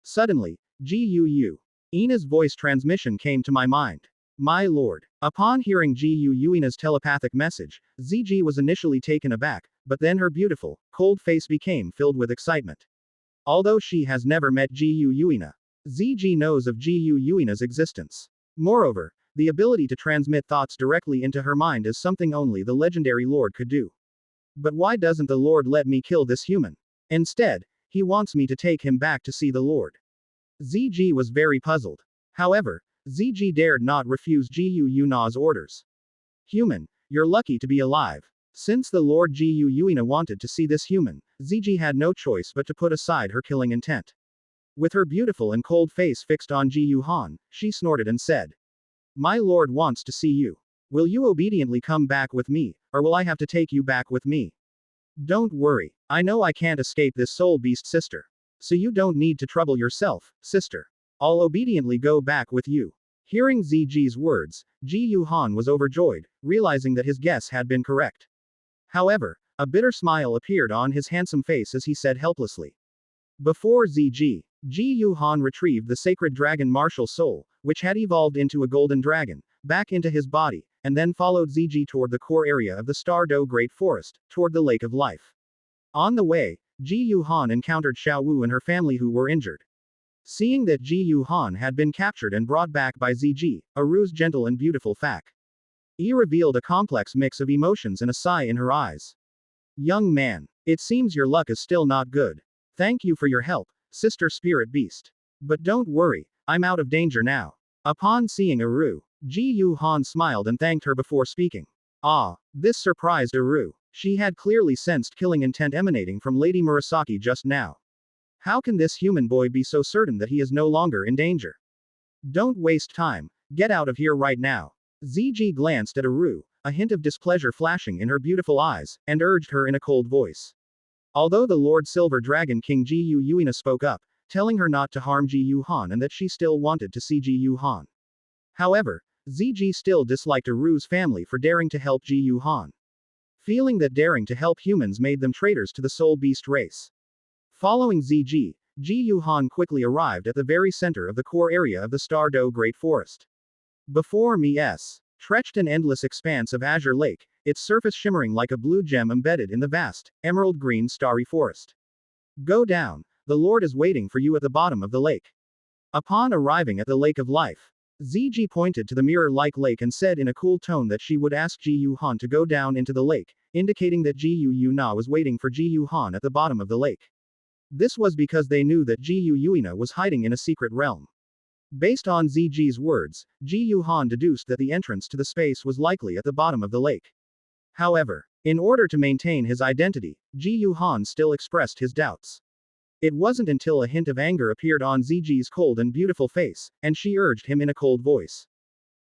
Suddenly, Jiu Yuina's voice transmission came to my mind. My lord. Upon hearing Jiu Yuina's telepathic message, Ziji was initially taken aback, but then her beautiful, cold face became filled with excitement. Although she has never met Jiu Yuina, Ziji knows of Jiu Yuina's existence. Moreover, the ability to transmit thoughts directly into her mind is something only the legendary lord could do. But why doesn't the lord let me kill this human? Instead, he wants me to take him back to see the lord. Ziji was very puzzled. However, Ziji dared not refuse Jiu Yuina's orders. Human, you're lucky to be alive. Since the Lord Jiu Yuina wanted to see this human, Ziji had no choice but to put aside her killing intent. With her beautiful and cold face fixed on Jiu Han, she snorted and said, "My lord wants to see you. Will you obediently come back with me, or will I have to take you back with me? Don't worry, I know I can't escape this soul beast sister. So you don't need to trouble yourself, sister. I'll obediently go back with you." Hearing Ziji's words, Jiu Han was overjoyed, realizing that his guess had been correct. However, a bitter smile appeared on his handsome face as he said helplessly, "Before Ziji, Ji Yu Han retrieved the sacred dragon martial soul, which had evolved into a golden dragon, back into his body, and then followed Ziji toward the core area of the Star-Do Great Forest, toward the Lake of Life. On the way, Ji Yu Han encountered Xiao Wu and her family who were injured. Seeing that Ji Yu Han had been captured and brought back by Ziji, Aru's gentle and beautiful Fak. He revealed a complex mix of emotions and a sigh in her eyes. Young man, it seems your luck is still not good. Thank you for your help, Sister Spirit Beast. But don't worry, I'm out of danger now. Upon seeing Aru, Ji Yu Han smiled and thanked her before speaking. Ah, this surprised Aru. She had clearly sensed killing intent emanating from Lady Murasaki just now. How can this human boy be so certain that he is no longer in danger? Don't waste time, get out of here right now. Ziji glanced at Aru, a hint of displeasure flashing in her beautiful eyes, and urged her in a cold voice. Although the Lord Silver Dragon King Ji Yu Yuina spoke up, telling her not to harm Ji Yu Han and that she still wanted to see Ji Yu Han. However, Ziji still disliked Aru's family for daring to help Ji Yu Han. Feeling that daring to help humans made them traitors to the Soul Beast race. Following Ziji, Ji Yu Han quickly arrived at the very center of the core area of the Star-Do Great Forest. Before me stretched an endless expanse of azure lake, its surface shimmering like a blue gem embedded in the vast, emerald-green starry forest. Go down, the Lord is waiting for you at the bottom of the lake. Upon arriving at the Lake of Life, Ziji pointed to the mirror-like lake and said in a cool tone that she would ask Ji Yu Han to go down into the lake, indicating that Ji Yu Na was waiting for Ji Yu Han at the bottom of the lake. This was because they knew that Ji Yu Yuina was hiding in a secret realm. Based on Ziji's words, Ji Yu Han deduced that the entrance to the space was likely at the bottom of the lake. However, in order to maintain his identity, Ji Yu Han still expressed his doubts. It wasn't until a hint of anger appeared on Ziji's cold and beautiful face, and she urged him in a cold voice,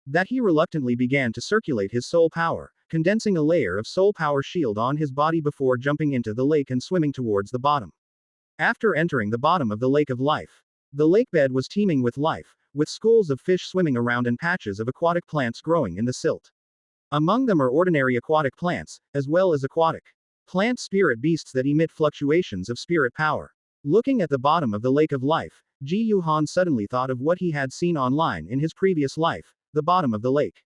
that he reluctantly began to circulate his soul power, condensing a layer of soul power shield on his body before jumping into the lake and swimming towards the bottom. After entering the bottom of the Lake of Life, the lakebed was teeming with life, with schools of fish swimming around and patches of aquatic plants growing in the silt. Among them are ordinary aquatic plants, as well as aquatic plant spirit beasts that emit fluctuations of spirit power. Looking at the bottom of the Lake of Life, Ji Yu Han suddenly thought of what he had seen online in his previous life. The bottom of the Lake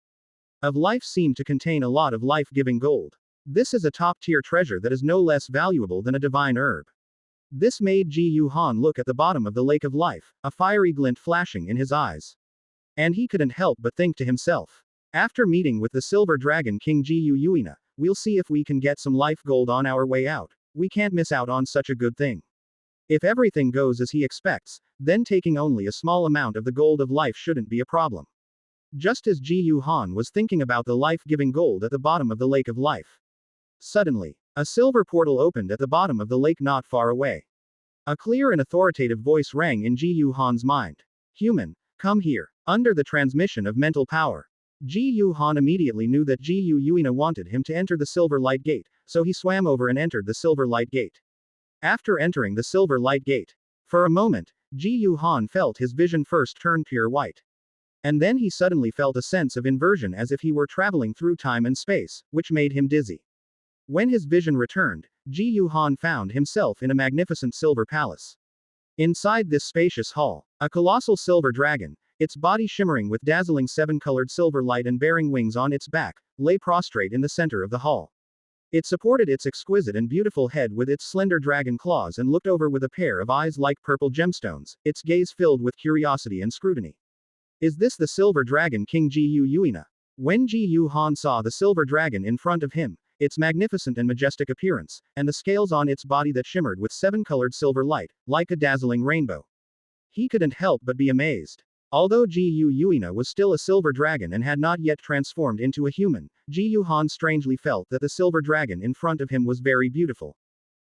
of Life seemed to contain a lot of life-giving gold. This is a top-tier treasure that is no less valuable than a divine herb. This made Ji Yu Han look at the bottom of the Lake of Life, a fiery glint flashing in his eyes. And he couldn't help but think to himself, after meeting with the Silver Dragon King Ji Yu Yuina, we'll see if we can get some life gold on our way out. We can't miss out on such a good thing. If everything goes as he expects, then taking only a small amount of the gold of life shouldn't be a problem. Just as Ji Yu Han was thinking about the life-giving gold at the bottom of the Lake of Life, suddenly, a silver portal opened at the bottom of the lake not far away. A clear and authoritative voice rang in Ji Yu Han's mind. Human, come here. Under the transmission of mental power, Ji Yu Han immediately knew that Ji Yu Yuina wanted him to enter the Silver Light Gate, so he swam over and entered the Silver Light Gate. After entering the Silver Light Gate, for a moment, Ji Yu Han felt his vision first turn pure white. And then he suddenly felt a sense of inversion as if he were traveling through time and space, which made him dizzy. When his vision returned, Ji Yu Han found himself in a magnificent silver palace. Inside this spacious hall, a colossal silver dragon, its body shimmering with dazzling seven-colored silver light and bearing wings on its back, lay prostrate in the center of the hall. It supported its exquisite and beautiful head with its slender dragon claws and looked over with a pair of eyes like purple gemstones, its gaze filled with curiosity and scrutiny. Is this the Silver Dragon King Ji Yu Yuina? When Ji Yu Han saw the silver dragon in front of him, its magnificent and majestic appearance, and the scales on its body that shimmered with seven-colored silver light, like a dazzling rainbow, he couldn't help but be amazed. Although Ji Yu Yuina was still a silver dragon and had not yet transformed into a human, Ji Yu Han strangely felt that the silver dragon in front of him was very beautiful,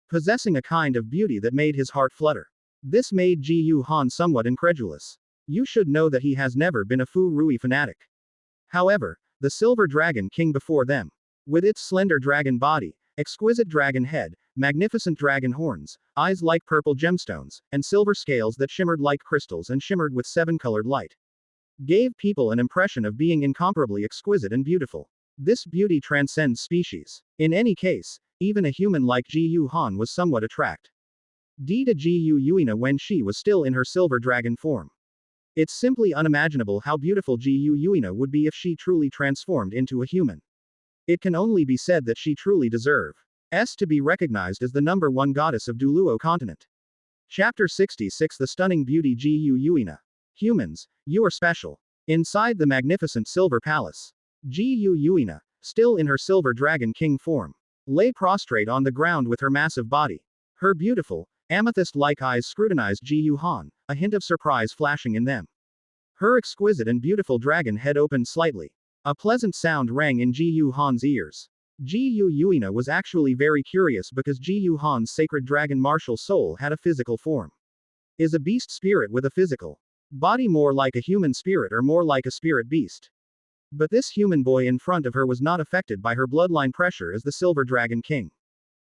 possessing a kind of beauty that made his heart flutter. This made Ji Yu Han somewhat incredulous. You should know that he has never been a Fu Rui fanatic. However, the Silver Dragon King before them, with its slender dragon body, exquisite dragon head, magnificent dragon horns, eyes like purple gemstones, and silver scales that shimmered like crystals and shimmered with seven-colored light, gave people an impression of being incomparably exquisite and beautiful. This beauty transcends species. In any case, even a human like Ji Yu Han was somewhat attracted D to Ji Yuina when she was still in her silver dragon form. It's simply unimaginable how beautiful Ji Yuina would be if she truly transformed into a human. It can only be said that she truly deserves to be recognized as the #1 goddess of Douluo continent. Chapter 66 The Stunning Beauty Ji Yuina. Humans, you are special. Inside the magnificent silver palace, Ji Yuina, still in her silver dragon king form, lay prostrate on the ground with her massive body. Her beautiful, amethyst-like eyes scrutinized Ji Yuhan, a hint of surprise flashing in them. Her exquisite and beautiful dragon head opened slightly. A pleasant sound rang in Ji Yuhan's ears. Ji Yuina was actually very curious because Ji Yuhan's sacred dragon martial soul had a physical form. Is a beast spirit with a physical body more like a human spirit or more like a spirit beast? But this human boy in front of her was not affected by her bloodline pressure as the Silver Dragon King.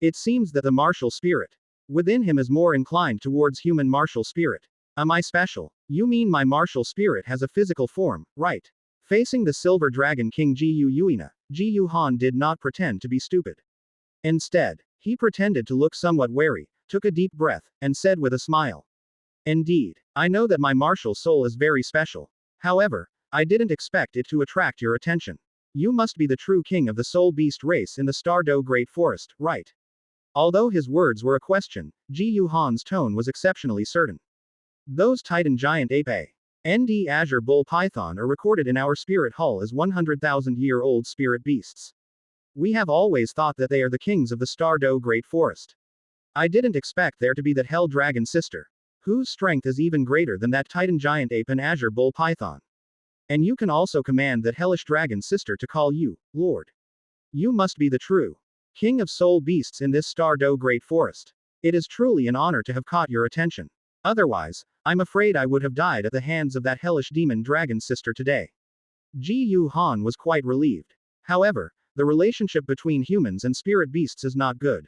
It seems that the martial spirit within him is more inclined towards human martial spirit. Am I special? You mean my martial spirit has a physical form, right? Facing the Silver Dragon King Ji Yuina, Ji Yuhan did not pretend to be stupid. Instead, he pretended to look somewhat wary, took a deep breath, and said with a smile. Indeed, I know that my martial soul is very special. However, I didn't expect it to attract your attention. You must be the true king of the soul beast race in the Stardo Great Forest, right? Although his words were a question, Ji Yuhan's tone was exceptionally certain. Those Titan Giant Ape and Azure Bull Python are recorded in our spirit hall as 100,000-year-old spirit beasts. We have always thought that they are the kings of the Stardo Great Forest. I didn't expect there to be that Hell Dragon sister, whose strength is even greater than that Titan Giant Ape and Azure Bull Python. And you can also command that hellish dragon sister to call you, Lord. You must be the true king of soul beasts in this Stardo Great Forest. It is truly an honor to have caught your attention. Otherwise, I'm afraid I would have died at the hands of that hellish demon dragon sister today. Ji Yuhan was quite relieved. However, the relationship between humans and spirit beasts is not good.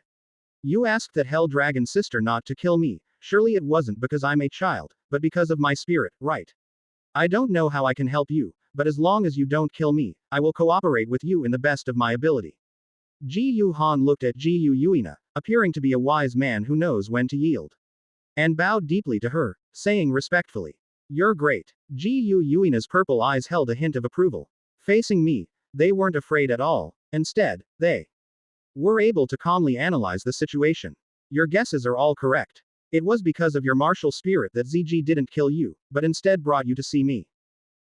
You asked that hell dragon sister not to kill me, surely it wasn't because I'm a child, but because of my spirit, right? I don't know how I can help you, but as long as you don't kill me, I will cooperate with you in the best of my ability. Ji Yuhan looked at Ji Yuina, appearing to be a wise man who knows when to yield, and bowed deeply to her, saying respectfully, "You're great." Ji Yuina's purple eyes held a hint of approval. Facing me, they weren't afraid at all. Instead, they were able to calmly analyze the situation. Your guesses are all correct. It was because of your martial spirit that ZG didn't kill you, but instead brought you to see me.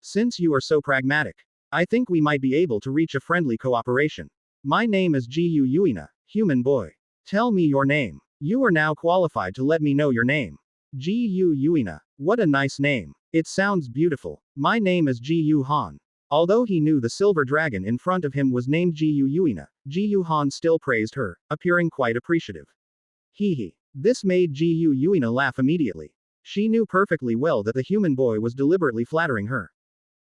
Since you are so pragmatic, I think we might be able to reach a friendly cooperation. My name is Ji Yuina, human boy. Tell me your name. You are now qualified to let me know your name. Ji Yuina. What a nice name. It sounds beautiful. My name is Ji Yuhan. Although he knew the silver dragon in front of him was named Ji Yuina, Ji Yuhan still praised her, appearing quite appreciative. Hee. This made Ji Yuina laugh immediately. She knew perfectly well that the human boy was deliberately flattering her.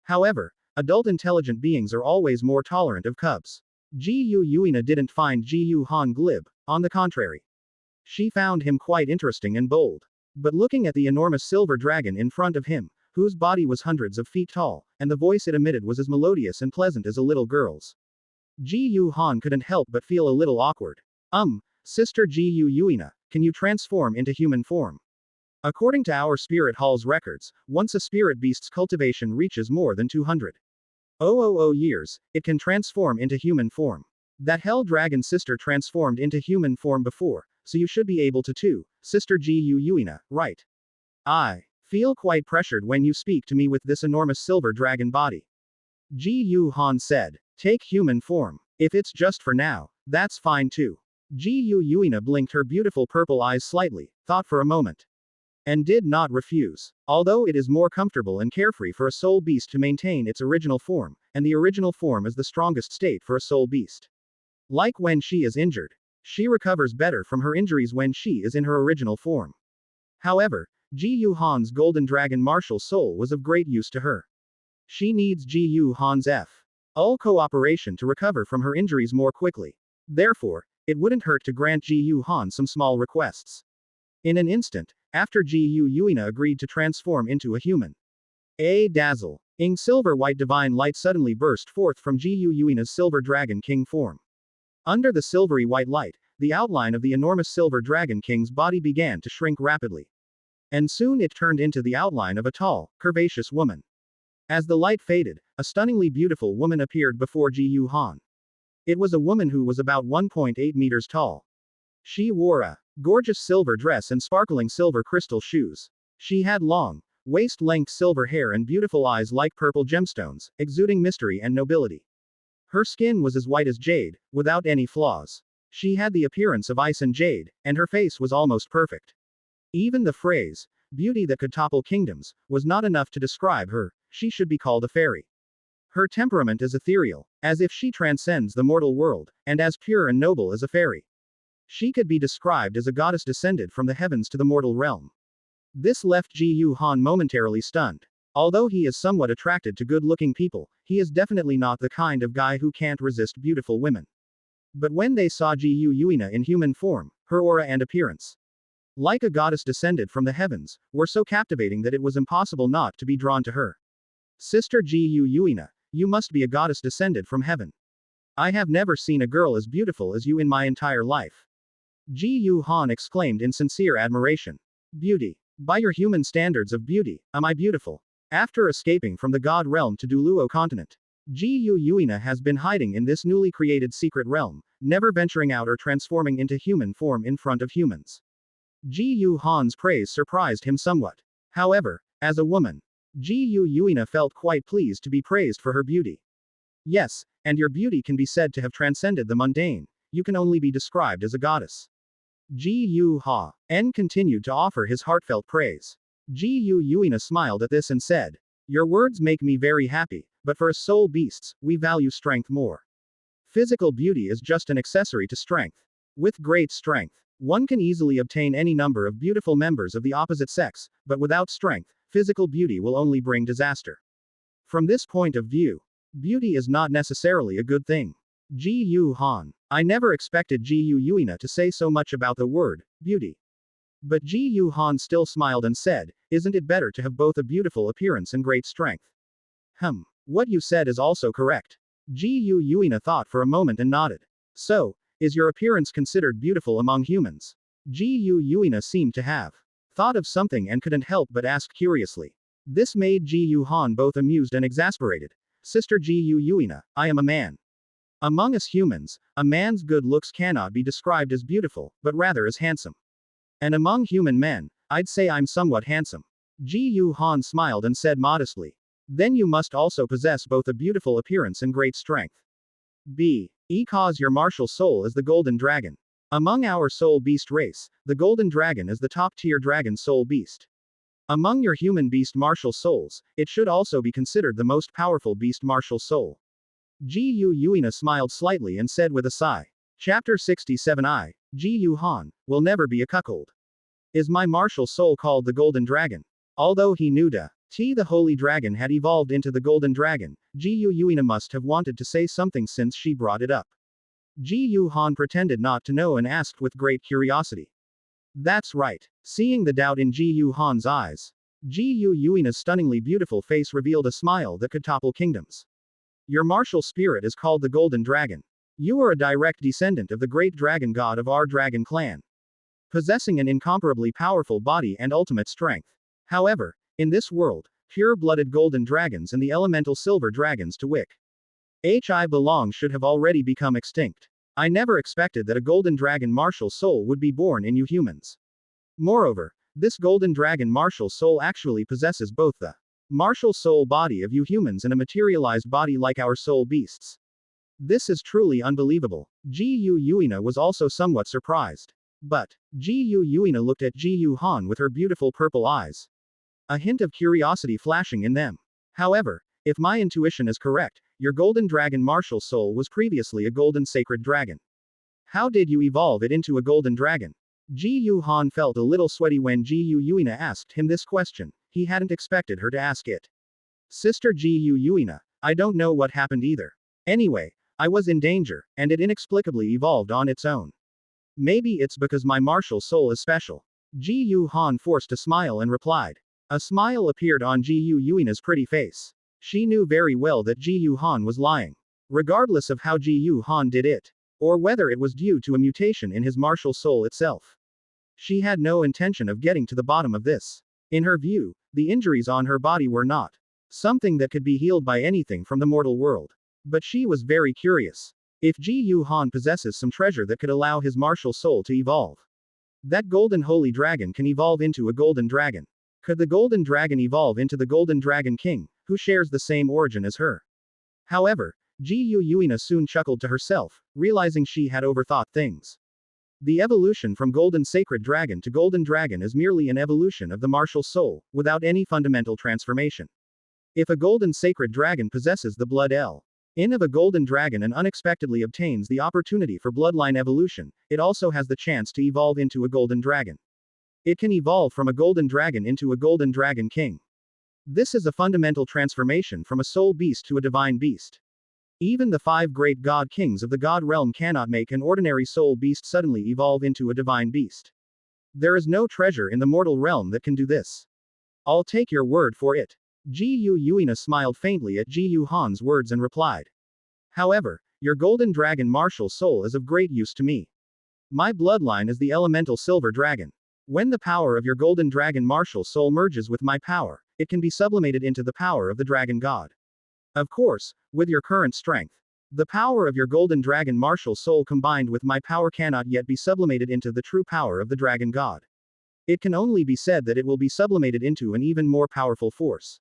However, adult intelligent beings are always more tolerant of cubs. Ji Yuina didn't find Ji Yuhan glib, on the contrary. She found him quite interesting and bold. But looking at the enormous silver dragon in front of him, whose body was hundreds of feet tall, and the voice it emitted was as melodious and pleasant as a little girl's, Ji Yuhan couldn't help but feel a little awkward. Sister Ji Yuina, can you transform into human form? According to our spirit hall's records, once a spirit beast's cultivation reaches more than 200 years, it can transform into human form. That hell dragon sister transformed into human form before, so you should be able to too, Sister Ji Yuina, right? I feel quite pressured when you speak to me with this enormous silver dragon body. Ji Yuhan said, take human form. If it's just for now, that's fine too. Ji Yuina blinked her beautiful purple eyes slightly, thought for a moment, and did not refuse. Although it is more comfortable and carefree for a soul beast to maintain its original form, and the original form is the strongest state for a soul beast. Like when she is injured, she recovers better from her injuries when she is in her original form. However, Ji Yuhan's golden dragon martial soul was of great use to her. She needs Ji Yuhan's full cooperation to recover from her injuries more quickly. Therefore, it wouldn't hurt to grant Ji Yuhan some small requests. In an instant, after Ji Yuina agreed to transform into a human, a dazzling silver white divine light suddenly burst forth from Ji Yuina's silver dragon king form. Under the silvery white light, the outline of the enormous Silver Dragon King's body began to shrink rapidly. And soon it turned into the outline of a tall, curvaceous woman. As the light faded, a stunningly beautiful woman appeared before Ji Yuhan. It was a woman who was about 1.8 meters tall. She wore a gorgeous silver dress and sparkling silver crystal shoes. She had long, waist-length silver hair and beautiful eyes like purple gemstones, exuding mystery and nobility. Her skin was as white as jade, without any flaws. She had the appearance of ice and jade, and her face was almost perfect. Even the phrase, beauty that could topple kingdoms, was not enough to describe her. She should be called a fairy. Her temperament is ethereal, as if she transcends the mortal world, and as pure and noble as a fairy. She could be described as a goddess descended from the heavens to the mortal realm. This left Ji Yuhan momentarily stunned. Although he is somewhat attracted to good-looking people, he is definitely not the kind of guy who can't resist beautiful women. But when they saw Ji Yuina in human form, her aura and appearance, like a goddess descended from the heavens, were so captivating that it was impossible not to be drawn to her. Sister Ji Yuina, you must be a goddess descended from heaven. I have never seen a girl as beautiful as you in my entire life. Ji Yuhan exclaimed in sincere admiration. Beauty. By your human standards of beauty, am I beautiful? After escaping from the god realm to Douluo continent, Ji Yuina has been hiding in this newly created secret realm, never venturing out or transforming into human form in front of humans. Ji Yuhan's praise surprised him somewhat. However, as a woman, Ji Yuina felt quite pleased to be praised for her beauty. Yes, and your beauty can be said to have transcended the mundane. You can only be described as a goddess. Ji Yuhan continued to offer his heartfelt praise. Ji Yuina smiled at this and said, your words make me very happy, but for us soul beasts, we value strength more. Physical beauty is just an accessory to strength. With great strength, one can easily obtain any number of beautiful members of the opposite sex, but without strength, physical beauty will only bring disaster. From this point of view, beauty is not necessarily a good thing. Ji Yuhan. I never expected Ji Yuina to say so much about the word, beauty. But Ji Yuhan still smiled and said, isn't it better to have both a beautiful appearance and great strength? What you said is also correct. Ji Yuina thought for a moment and nodded. So, is your appearance considered beautiful among humans? Ji Yuina seemed to have thought of something and couldn't help but ask curiously. This made Ji Yuhan both amused and exasperated. Sister Ji Yuina, I am a man. Among us humans, a man's good looks cannot be described as beautiful, but rather as handsome. And among human men, I'd say I'm somewhat handsome. Ji Yuhan smiled and said modestly. Then you must also possess both a beautiful appearance and great strength. Because your martial soul is the golden dragon. Among our soul beast race, the golden dragon is the top-tier dragon soul beast. Among your human beast martial souls, it should also be considered the most powerful beast martial soul. Ji Yuina smiled slightly and said with a sigh. Chapter 67 Ji Yuhan, will never be a cuckold. Is my martial soul called the golden dragon? Although he knew the holy dragon had evolved into the golden dragon, Ji Yuina must have wanted to say something since she brought it up. Ji Yuhan pretended not to know and asked with great curiosity. That's right. Seeing the doubt in Ji Yuhan's eyes, Ji Yuina's stunningly beautiful face revealed a smile that could topple kingdoms. Your martial spirit is called the golden dragon. You are a direct descendant of the great dragon god of our dragon clan, possessing an incomparably powerful body and ultimate strength. However, in this world, pure-blooded golden dragons and the elemental silver dragons to which I belong should have already become extinct. I never expected that a golden dragon martial soul would be born in you humans. Moreover, this golden dragon martial soul actually possesses both the martial soul body of you humans and a materialized body like our soul beasts. This is truly unbelievable. Ji Yuina was also somewhat surprised. But Ji Yuina looked at Ji Yuhan with her beautiful purple eyes, a hint of curiosity flashing in them. However, if my intuition is correct, your golden dragon martial soul was previously a golden sacred dragon. How did you evolve it into a golden dragon? Ji Yuhan felt a little sweaty when Ji Yuina asked him this question. He hadn't expected her to ask it. Sister Ji Yuina, I don't know what happened either. Anyway, I was in danger, and it inexplicably evolved on its own. Maybe it's because my martial soul is special. Ji Yuhan forced a smile and replied. A smile appeared on Ji Yuina's pretty face. She knew very well that Ji Yuhan was lying. Regardless of how Ji Yuhan did it, or whether it was due to a mutation in his martial soul itself. She had no intention of getting to the bottom of this. In her view, the injuries on her body were not something that could be healed by anything from the mortal world. But she was very curious. If Ji Yu Han possesses some treasure that could allow his martial soul to evolve, that golden holy dragon can evolve into a golden dragon. Could the golden dragon evolve into the golden dragon king, who shares the same origin as her? However, Ji Yu Yuina soon chuckled to herself, realizing she had overthought things. The evolution from golden sacred dragon to golden dragon is merely an evolution of the martial soul, without any fundamental transformation. If a golden sacred dragon possesses the blood in of a golden dragon and unexpectedly obtains the opportunity for bloodline evolution, it also has the chance to evolve into a golden dragon. It can evolve from a golden dragon into a golden dragon king. This is a fundamental transformation from a soul beast to a divine beast. Even the 5 great god kings of the god realm cannot make an ordinary soul beast suddenly evolve into a divine beast. There is no treasure in the mortal realm that can do this. I'll take your word for it. Ji Yu Yuina smiled faintly at Ji Yu Han's words and replied. However, your golden dragon martial soul is of great use to me. My bloodline is the elemental silver dragon. When the power of your golden dragon martial soul merges with my power, it can be sublimated into the power of the dragon god. Of course, with your current strength, the power of your golden dragon martial soul combined with my power cannot yet be sublimated into the true power of the dragon god. It can only be said that it will be sublimated into an even more powerful force.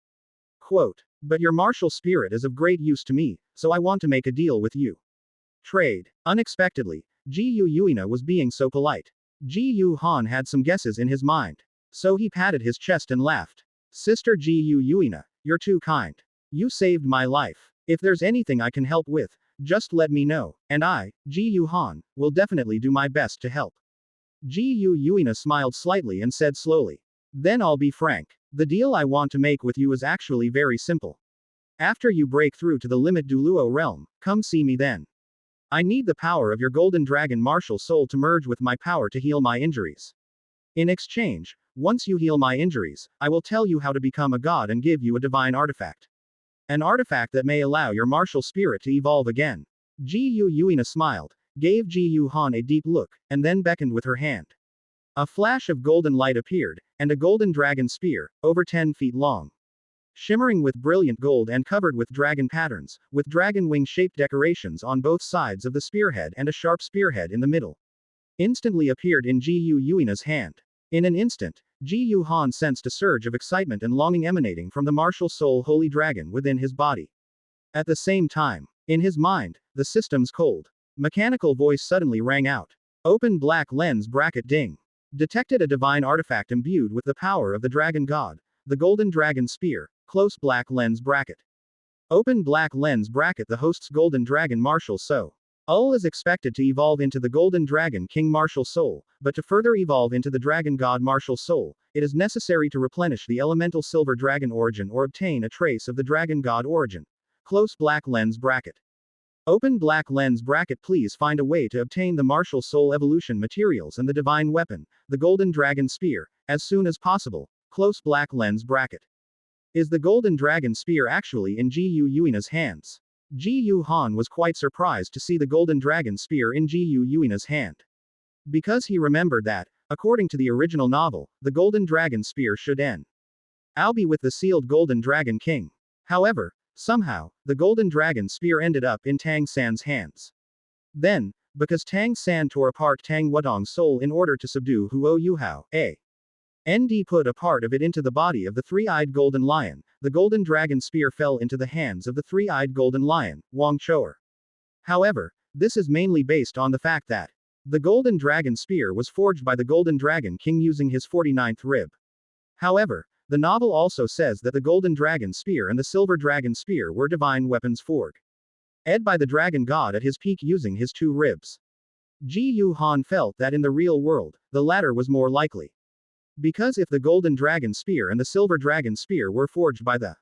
Quote, but your martial spirit is of great use to me, so I want to make a deal with you. Trade. Unexpectedly, Ji Yu Yuina was being so polite. Ji Yu Han had some guesses in his mind. So he patted his chest and laughed. Sister Ji Yu Yuina, you're too kind. You saved my life. If there's anything I can help with, just let me know, and I, Ji Yu Han, will definitely do my best to help. Ji Yu Yuina smiled slightly and said slowly. Then I'll be frank. The deal I want to make with you is actually very simple. After you break through to the limit Douluo realm, come see me then. I need the power of your golden dragon martial soul to merge with my power to heal my injuries. In exchange, once you heal my injuries, I will tell you how to become a god and give you a divine artifact. An artifact that may allow your martial spirit to evolve again. Ji Yu Yuina smiled, gave Ji Yu Han a deep look, and then beckoned with her hand. A flash of golden light appeared, and a golden dragon spear, over 10 feet long, shimmering with brilliant gold and covered with dragon patterns, with dragon wing-shaped decorations on both sides of the spearhead and a sharp spearhead in the middle, instantly appeared in Ji Yu Yuina's hand. In an instant, Ji Yu Han sensed a surge of excitement and longing emanating from the martial soul holy dragon within his body. At the same time, in his mind, the system's cold, mechanical voice suddenly rang out. Open black lens bracket ding. Detected a divine artifact imbued with the power of the dragon god, the golden dragon spear, close black lens bracket. Open black lens bracket. The host's golden dragon martial soul is expected to evolve into the golden dragon king martial soul, but to further evolve into the dragon god martial soul, it is necessary to replenish the elemental silver dragon origin or obtain a trace of the dragon god origin. Close black lens bracket. Open black lens bracket. Please find a way to obtain the martial soul evolution materials and the divine weapon, the golden dragon spear, as soon as possible. Close black lens bracket. Is the golden dragon spear actually in Ji Yu Yuina's hands? Ji Yu Han was quite surprised to see the golden dragon spear in Ji Yu Yuina's hand. Because he remembered that, according to the original novel, the golden dragon spear should be with the sealed golden dragon king. However, somehow, the golden dragon spear ended up in Tang San's hands. Then, because Tang San tore apart Tang Wadong's soul in order to subdue Huo Yuhao, ND put a part of it into the body of the three-eyed golden lion, the golden dragon spear fell into the hands of the three-eyed golden lion, Wang Choer. However, this is mainly based on the fact that the golden dragon spear was forged by the golden dragon king using his 49th rib. However, the novel also says that the golden dragon spear and the silver dragon spear were divine weapons forged by the dragon god at his peak using his 2 ribs. Ji Yu Han felt that in the real world, the latter was more likely. Because if the golden dragon spear and the silver dragon spear were forged by the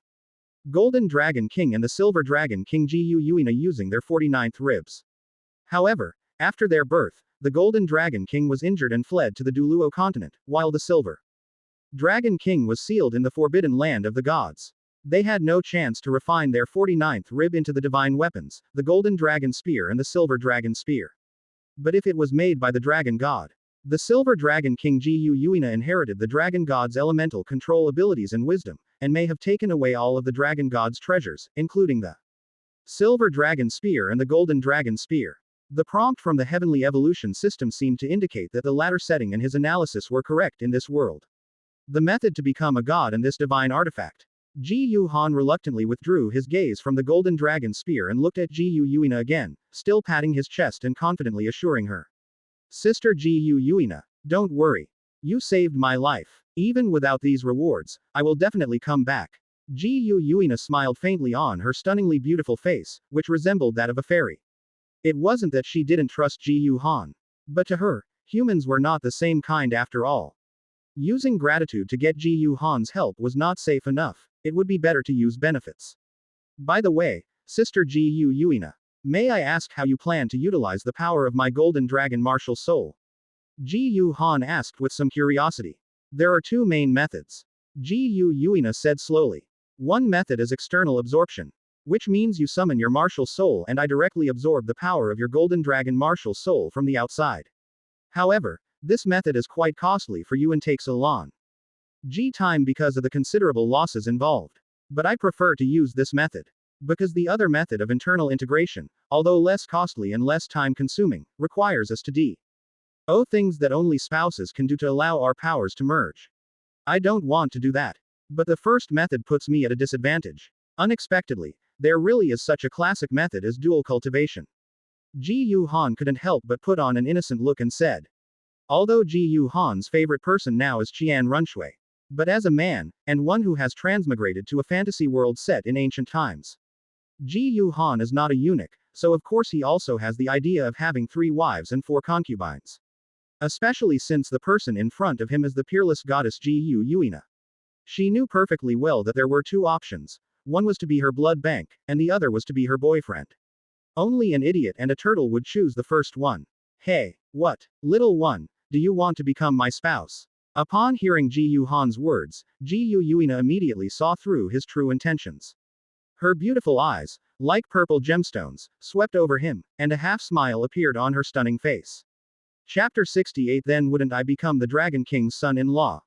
golden dragon king and the silver dragon king Ji Yu Yuina using their 49th ribs. However, after their birth, the golden dragon king was injured and fled to the Douluo continent, while the silver Dragon King was sealed in the forbidden land of the gods. They had no chance to refine their 49th rib into the divine weapons, the golden dragon spear and the silver dragon spear. But if it was made by the dragon god? The silver dragon king Jiyu Yuina inherited the dragon god's elemental control abilities and wisdom, and may have taken away all of the dragon god's treasures, including the silver dragon spear and the golden dragon spear. The prompt from the heavenly evolution system seemed to indicate that the latter setting and his analysis were correct in this world. The method to become a god and this divine artifact. Ji Yu Han reluctantly withdrew his gaze from the golden dragon spear and looked at Jiyu Yuina again, still patting his chest and confidently assuring her. Sister Jiyu Yuina, don't worry. You saved my life. Even without these rewards, I will definitely come back. Jiyu Yuina smiled faintly on her stunningly beautiful face, which resembled that of a fairy. It wasn't that she didn't trust Jiyu Han. But to her, humans were not the same kind after all. Using gratitude to get Jiyu Han's help was not safe enough. It would be better to use benefits. By the way, Sister Jiyu Yuina, may I ask how you plan to utilize the power of my golden dragon martial soul? Jiyu Han asked with some curiosity. There are two main methods. Jiyu Yuina said slowly. One method is external absorption, which means you summon your martial soul and I directly absorb the power of your golden dragon martial soul from the outside. However, this method is quite costly for you and takes a long time because of the considerable losses involved. But I prefer to use this method. Because the other method of internal integration, although less costly and less time consuming, requires us to do things that only spouses can do to allow our powers to merge. I don't want to do that. But the first method puts me at a disadvantage. Unexpectedly, there really is such a classic method as dual cultivation. Jiyu Han couldn't help but put on an innocent look and said. Although Jiyu Han's favorite person now is Qian Runshui. But as a man, and one who has transmigrated to a fantasy world set in ancient times. Jiyu Han is not a eunuch, so of course he also has the idea of having 3 wives and 4 concubines. Especially since the person in front of him is the peerless goddess Jiyu Yuina. She knew perfectly well that there were 2 options. One was to be her blood bank, and the other was to be her boyfriend. Only an idiot and a turtle would choose the first one. Hey, what, little one, do you want to become my spouse? Upon hearing Jiyu Han's words, Jiyu Yuina immediately saw through his true intentions. Her beautiful eyes, like purple gemstones, swept over him, and a half-smile appeared on her stunning face. Chapter 68. Then wouldn't I become the Dragon King's son-in-law?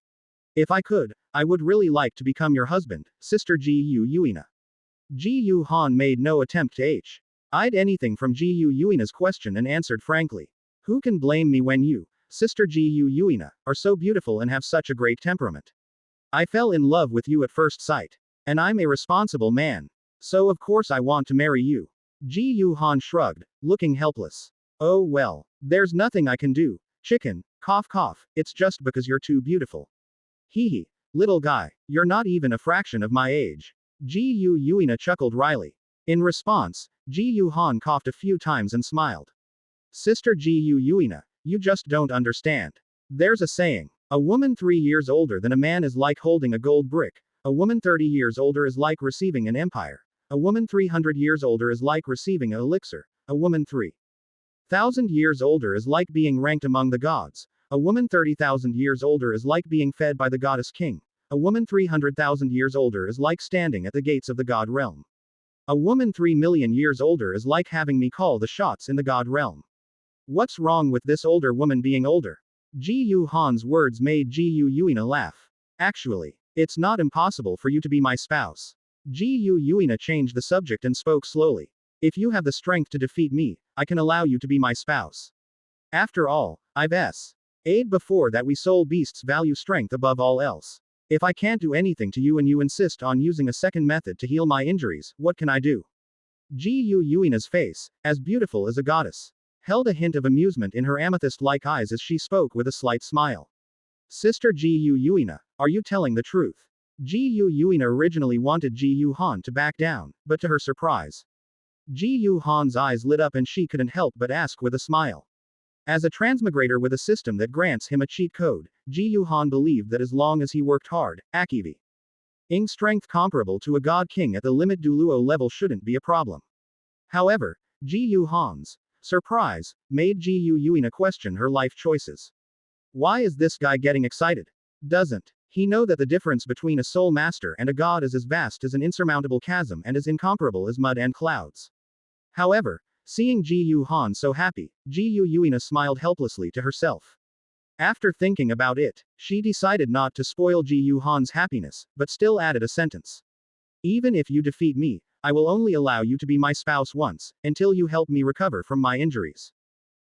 If I could, I would really like to become your husband, Sister Jiyu Yuina. Jiyu Han made no attempt to hide anything from Jiyu Yuina's question and answered frankly. Who can blame me when you, Sister Jiyu Yuina, are so beautiful and have such a great temperament? I fell in love with you at first sight. And I'm a responsible man. So of course I want to marry you. Jiyu Han shrugged, looking helpless. Oh well, there's nothing I can do. Chicken, cough cough, it's just because you're too beautiful. Hee hee, little guy, you're not even a fraction of my age. Jiyu Yuina chuckled wryly. In response, Jiyu Han coughed a few times and smiled. Sister Jiyu Yuina, you just don't understand. There's a saying, a woman 3 years older than a man is like holding a gold brick. A woman 30 years older is like receiving an empire. A woman 300 years older is like receiving an elixir. A woman 3,000 years older is like being ranked among the gods. A woman 30,000 years older is like being fed by the goddess king. A woman 300,000 years older is like standing at the gates of the god realm. A woman 3 million years older is like having me call the shots in the god realm. What's wrong with this older woman being older? Jiyu Han's words made Jiyu Yuina laugh. Actually, it's not impossible for you to be my spouse. Jiyu Yuina changed the subject and spoke slowly. If you have the strength to defeat me, I can allow you to be my spouse. After all, I've said before that we soul beasts value strength above all else. If I can't do anything to you and you insist on using a second method to heal my injuries, what can I do? Jiyu Yuina's face, as beautiful as a goddess, held a hint of amusement in her amethyst-like eyes as she spoke with a slight smile. Sister Jiyu Yuina, are you telling the truth? Jiyu Yuina originally wanted Jiyu Han to back down, but to her surprise, Jiyu Han's eyes lit up and she couldn't help but ask with a smile. As a transmigrator with a system that grants him a cheat code, Jiyu Han believed that as long as he worked hard, Akivi ing strength comparable to a god king at the limit Douluo level shouldn't be a problem. However, Jiyu Han's surprise made Jiyu Yuina question her life choices. Why is this guy getting excited? Doesn't he know that the difference between a soul master and a god is as vast as an insurmountable chasm and as incomparable as mud and clouds? However, Seeing Ji Yu Han so happy, Ji Yu Yuina smiled helplessly to herself. After thinking about it, she decided not to spoil Ji Yu Han's happiness, but still added a sentence. Even if you defeat me, I will only allow you to be my spouse once, until you help me recover from my injuries.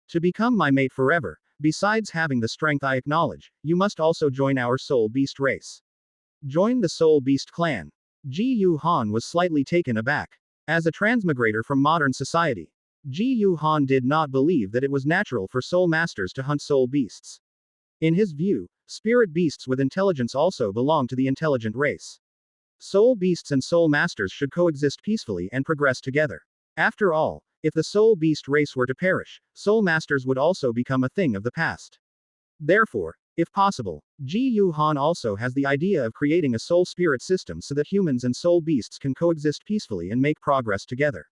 To become my mate forever, besides having the strength I acknowledge, you must also join our Soul Beast race. Join the Soul Beast clan. Ji Yu Han was slightly taken aback. As a transmigrator from modern society, Ji Yu Han did not believe that it was natural for soul masters to hunt soul beasts. In his view, spirit beasts with intelligence also belong to the intelligent race. Soul beasts and soul masters should coexist peacefully and progress together. After all, if the soul beast race were to perish, soul masters would also become a thing of the past. Therefore, if possible, Ji Yu Han also has the idea of creating a soul spirit system so that humans and soul beasts can coexist peacefully and make progress together.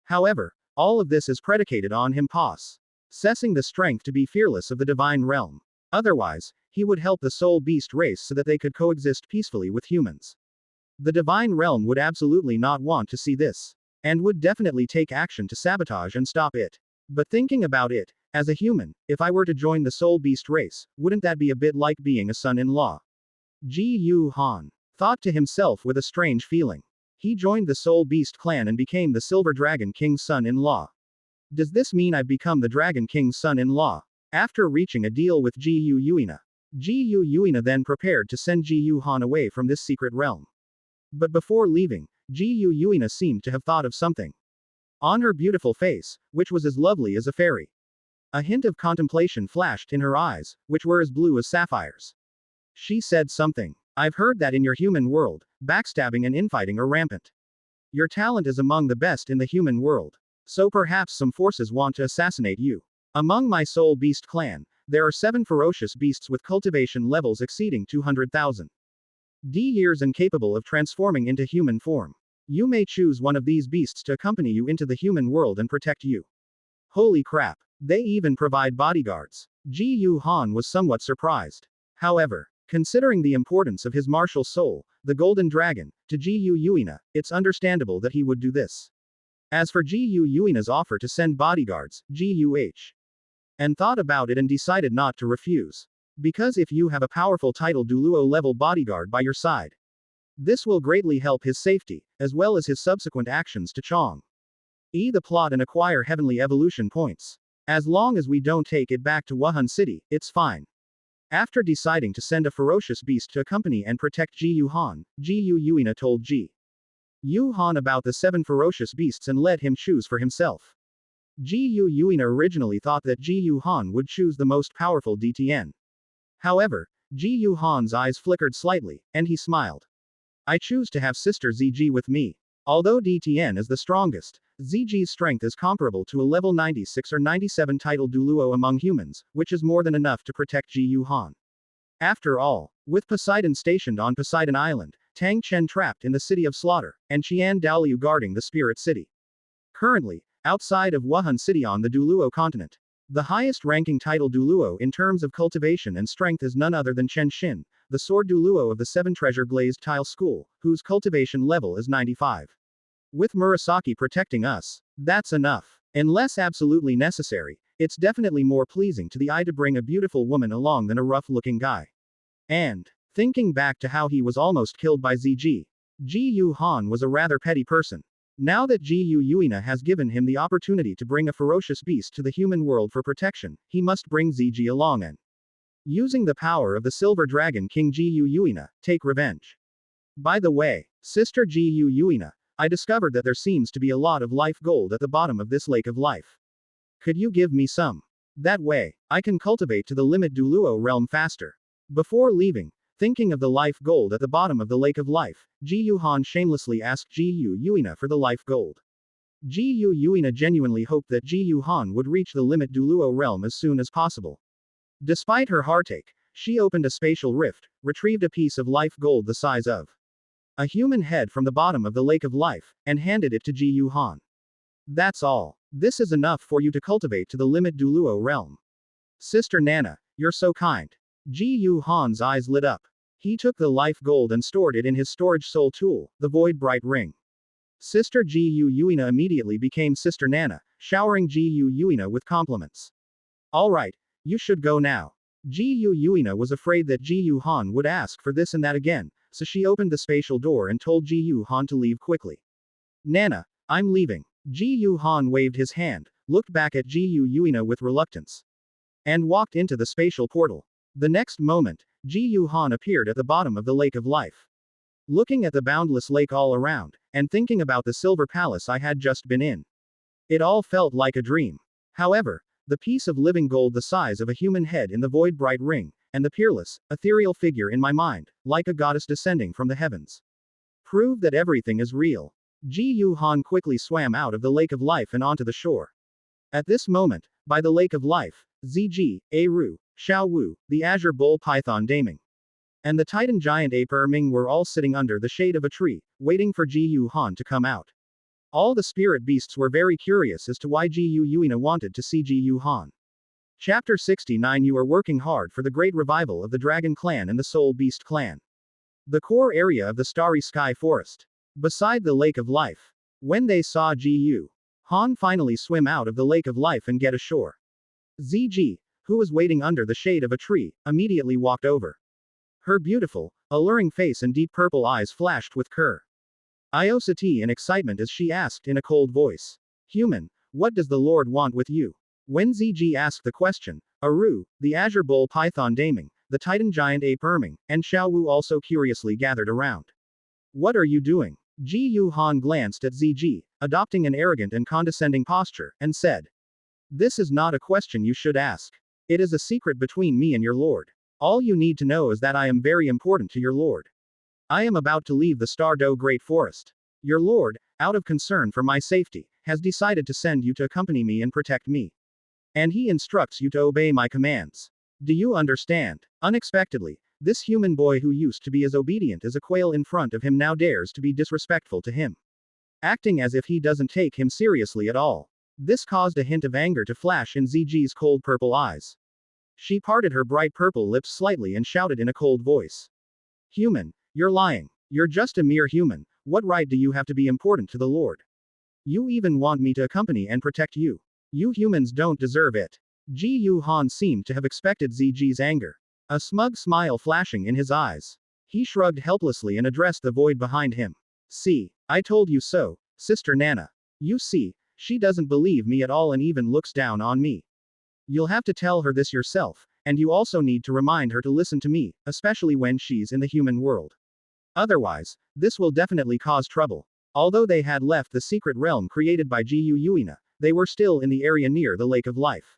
However, all of this is predicated on him possessing the strength to be fearless of the divine realm. Otherwise, he would help the soul beast race so that they could coexist peacefully with humans. The divine realm would absolutely not want to see this, and would definitely take action to sabotage and stop it. But thinking about it, as a human, if I were to join the soul beast race, wouldn't that be a bit like being a son-in-law? Ji Yu Han thought to himself with a strange feeling. He joined the soul beast clan and became the Silver Dragon King's son-in-law. Does this mean I've become the Dragon King's son-in-law? After reaching a deal with Ji Yu Yuina, Ji Yu Yuina then prepared to send Ji Yu Han away from this secret realm. But before leaving, Ji Yu Yuina seemed to have thought of something. On her beautiful face, which was as lovely as a fairy, a hint of contemplation flashed in her eyes, which were as blue as sapphires. She said something. I've heard that in your human world, backstabbing and infighting are rampant. Your talent is among the best in the human world. So perhaps some forces want to assassinate you. Among my soul beast clan, there are 7 ferocious beasts with cultivation levels exceeding 200,000 years and capable of transforming into human form. You may choose one of these beasts to accompany you into the human world and protect you. Holy crap. They even provide bodyguards. Ji Yu Han was somewhat surprised. However, considering the importance of his martial soul, the Golden Dragon, to Ji Yu Yuina, it's understandable that he would do this. As for Ji Yu Yuina's offer to send bodyguards, Ji Yu H and thought about it and decided not to refuse. Because if you have a powerful title Douluo level bodyguard by your side, this will greatly help his safety, as well as his subsequent actions to Chong the plot and acquire heavenly evolution points. As long as we don't take it back to Wuhan City, it's fine. After deciding to send a ferocious beast to accompany and protect Ji Yu Han, Ji Yu Yuina told Ji Yu Han about the 7 ferocious beasts and let him choose for himself. Ji Yu Yuina originally thought that Ji Yu Han would choose the most powerful DTN. However, Ji Yu Han's eyes flickered slightly, and he smiled. I choose to have Sister ZG with me. Although DTN is the strongest, ZG's strength is comparable to a level 96 or 97 title Douluo among humans, which is more than enough to protect Ji Yu Han. After all, with Poseidon stationed on Poseidon Island, Tang Chen trapped in the City of Slaughter, and Qian Daoliu guarding the Spirit City. Currently, outside of Wuhan City on the Douluo continent, the highest-ranking title Douluo in terms of cultivation and strength is none other than Chen Xin, the sword Douluo of the 7 treasure glazed tile school, whose cultivation level is 95. With Murasaki protecting us, that's enough. Unless absolutely necessary, it's definitely more pleasing to the eye to bring a beautiful woman along than a rough-looking guy. And, thinking back to how he was almost killed by ZG, Ji Yu Han was a rather petty person. Now that Ji Yu Yuina has given him the opportunity to bring a ferocious beast to the human world for protection, he must bring ZG along and, using the power of the Silver Dragon King Ji Yu Yuina, take revenge. By the way, Sister Ji Yu Yuina, I discovered that there seems to be a lot of life gold at the bottom of this lake of life. Could you give me some? That way, I can cultivate to the limit Douluo realm faster. Before leaving, thinking of the life gold at the bottom of the lake of life, Ji Yu Han shamelessly asked Ji Yu Yuina for the life gold. Ji Yu Yuina genuinely hoped that Ji Yu Han would reach the limit Douluo realm as soon as possible. Despite her heartache, she opened a spatial rift, retrieved a piece of life gold the size of a human head from the bottom of the lake of life, and handed it to Ji Yu Han. That's all. This is enough for you to cultivate to the limit Douluo realm. Sister Nana, you're so kind. Ji Yu Han's eyes lit up. He took the life gold and stored it in his storage soul tool, the Void Bright Ring. Sister Gu Yuina immediately became Sister Nana, showering Gu Yuina with compliments. Alright, you should go now. Gu Yuina was afraid that Gu Han would ask for this and that again, so she opened the spatial door and told Gu Han to leave quickly. Nana, I'm leaving. Gu Han waved his hand, looked back at Gu Yuina with reluctance, and walked into the spatial portal. The next moment, Gu Han appeared at the bottom of the Lake of Life. Looking at the boundless lake all around, and thinking about the silver palace I had just been in. It all felt like a dream. However, the piece of living gold the size of a human head in the void bright ring, and the peerless, ethereal figure in my mind, like a goddess descending from the heavens, prove that everything is real. Gu Han quickly swam out of the Lake of Life and onto the shore. At this moment, by the Lake of Life, Ziji, Eru, Xiao Wu, the Azure Bull Python Daming, and the Titan Giant Ape Ming were all sitting under the shade of a tree, waiting for Gu Han to come out. All the spirit beasts were very curious as to why Gu Yuina wanted to see Gu Han. Chapter 69. You are working hard for the great revival of the Dragon Clan and the Soul Beast Clan. The core area of the Starry Sky Forest. Beside the Lake of Life. When they saw Gu Han finally swim out of the Lake of Life and get ashore, Ziji, who was waiting under the shade of a tree, immediately walked over. Her beautiful, alluring face and deep purple eyes flashed with curiosity and excitement as she asked in a cold voice. Human, what does the Lord want with you? When Ziji asked the question, Aru, the Azure Bull Python Daming, the Titan Giant Ape Erming, and Xiao Wu also curiously gathered around. What are you doing? Gu Han glanced at Ziji, adopting an arrogant and condescending posture, and said, This is not a question you should ask. It is a secret between me and your Lord. All you need to know is that I am very important to your Lord. I am about to leave the Stardo Great Forest. Your Lord, out of concern for my safety, has decided to send you to accompany me and protect me. And he instructs you to obey my commands. Do you understand? Unexpectedly, this human boy who used to be as obedient as a quail in front of him now dares to be disrespectful to him, acting as if he doesn't take him seriously at all. This caused a hint of anger to flash in Ziji's cold purple eyes. She parted her bright purple lips slightly and shouted in a cold voice. Human, you're lying. You're just a mere human. What right do you have to be important to the Lord? You even want me to accompany and protect you. You humans don't deserve it. Gu Han seemed to have expected Ziji's anger. A smug smile flashing in his eyes. He shrugged helplessly and addressed the void behind him. See, I told you so, Sister Nana. You see, she doesn't believe me at all and even looks down on me. You'll have to tell her this yourself, and you also need to remind her to listen to me, especially when she's in the human world. Otherwise, this will definitely cause trouble. Although they had left the secret realm created by Gu Yuina, they were still in the area near the Lake of Life.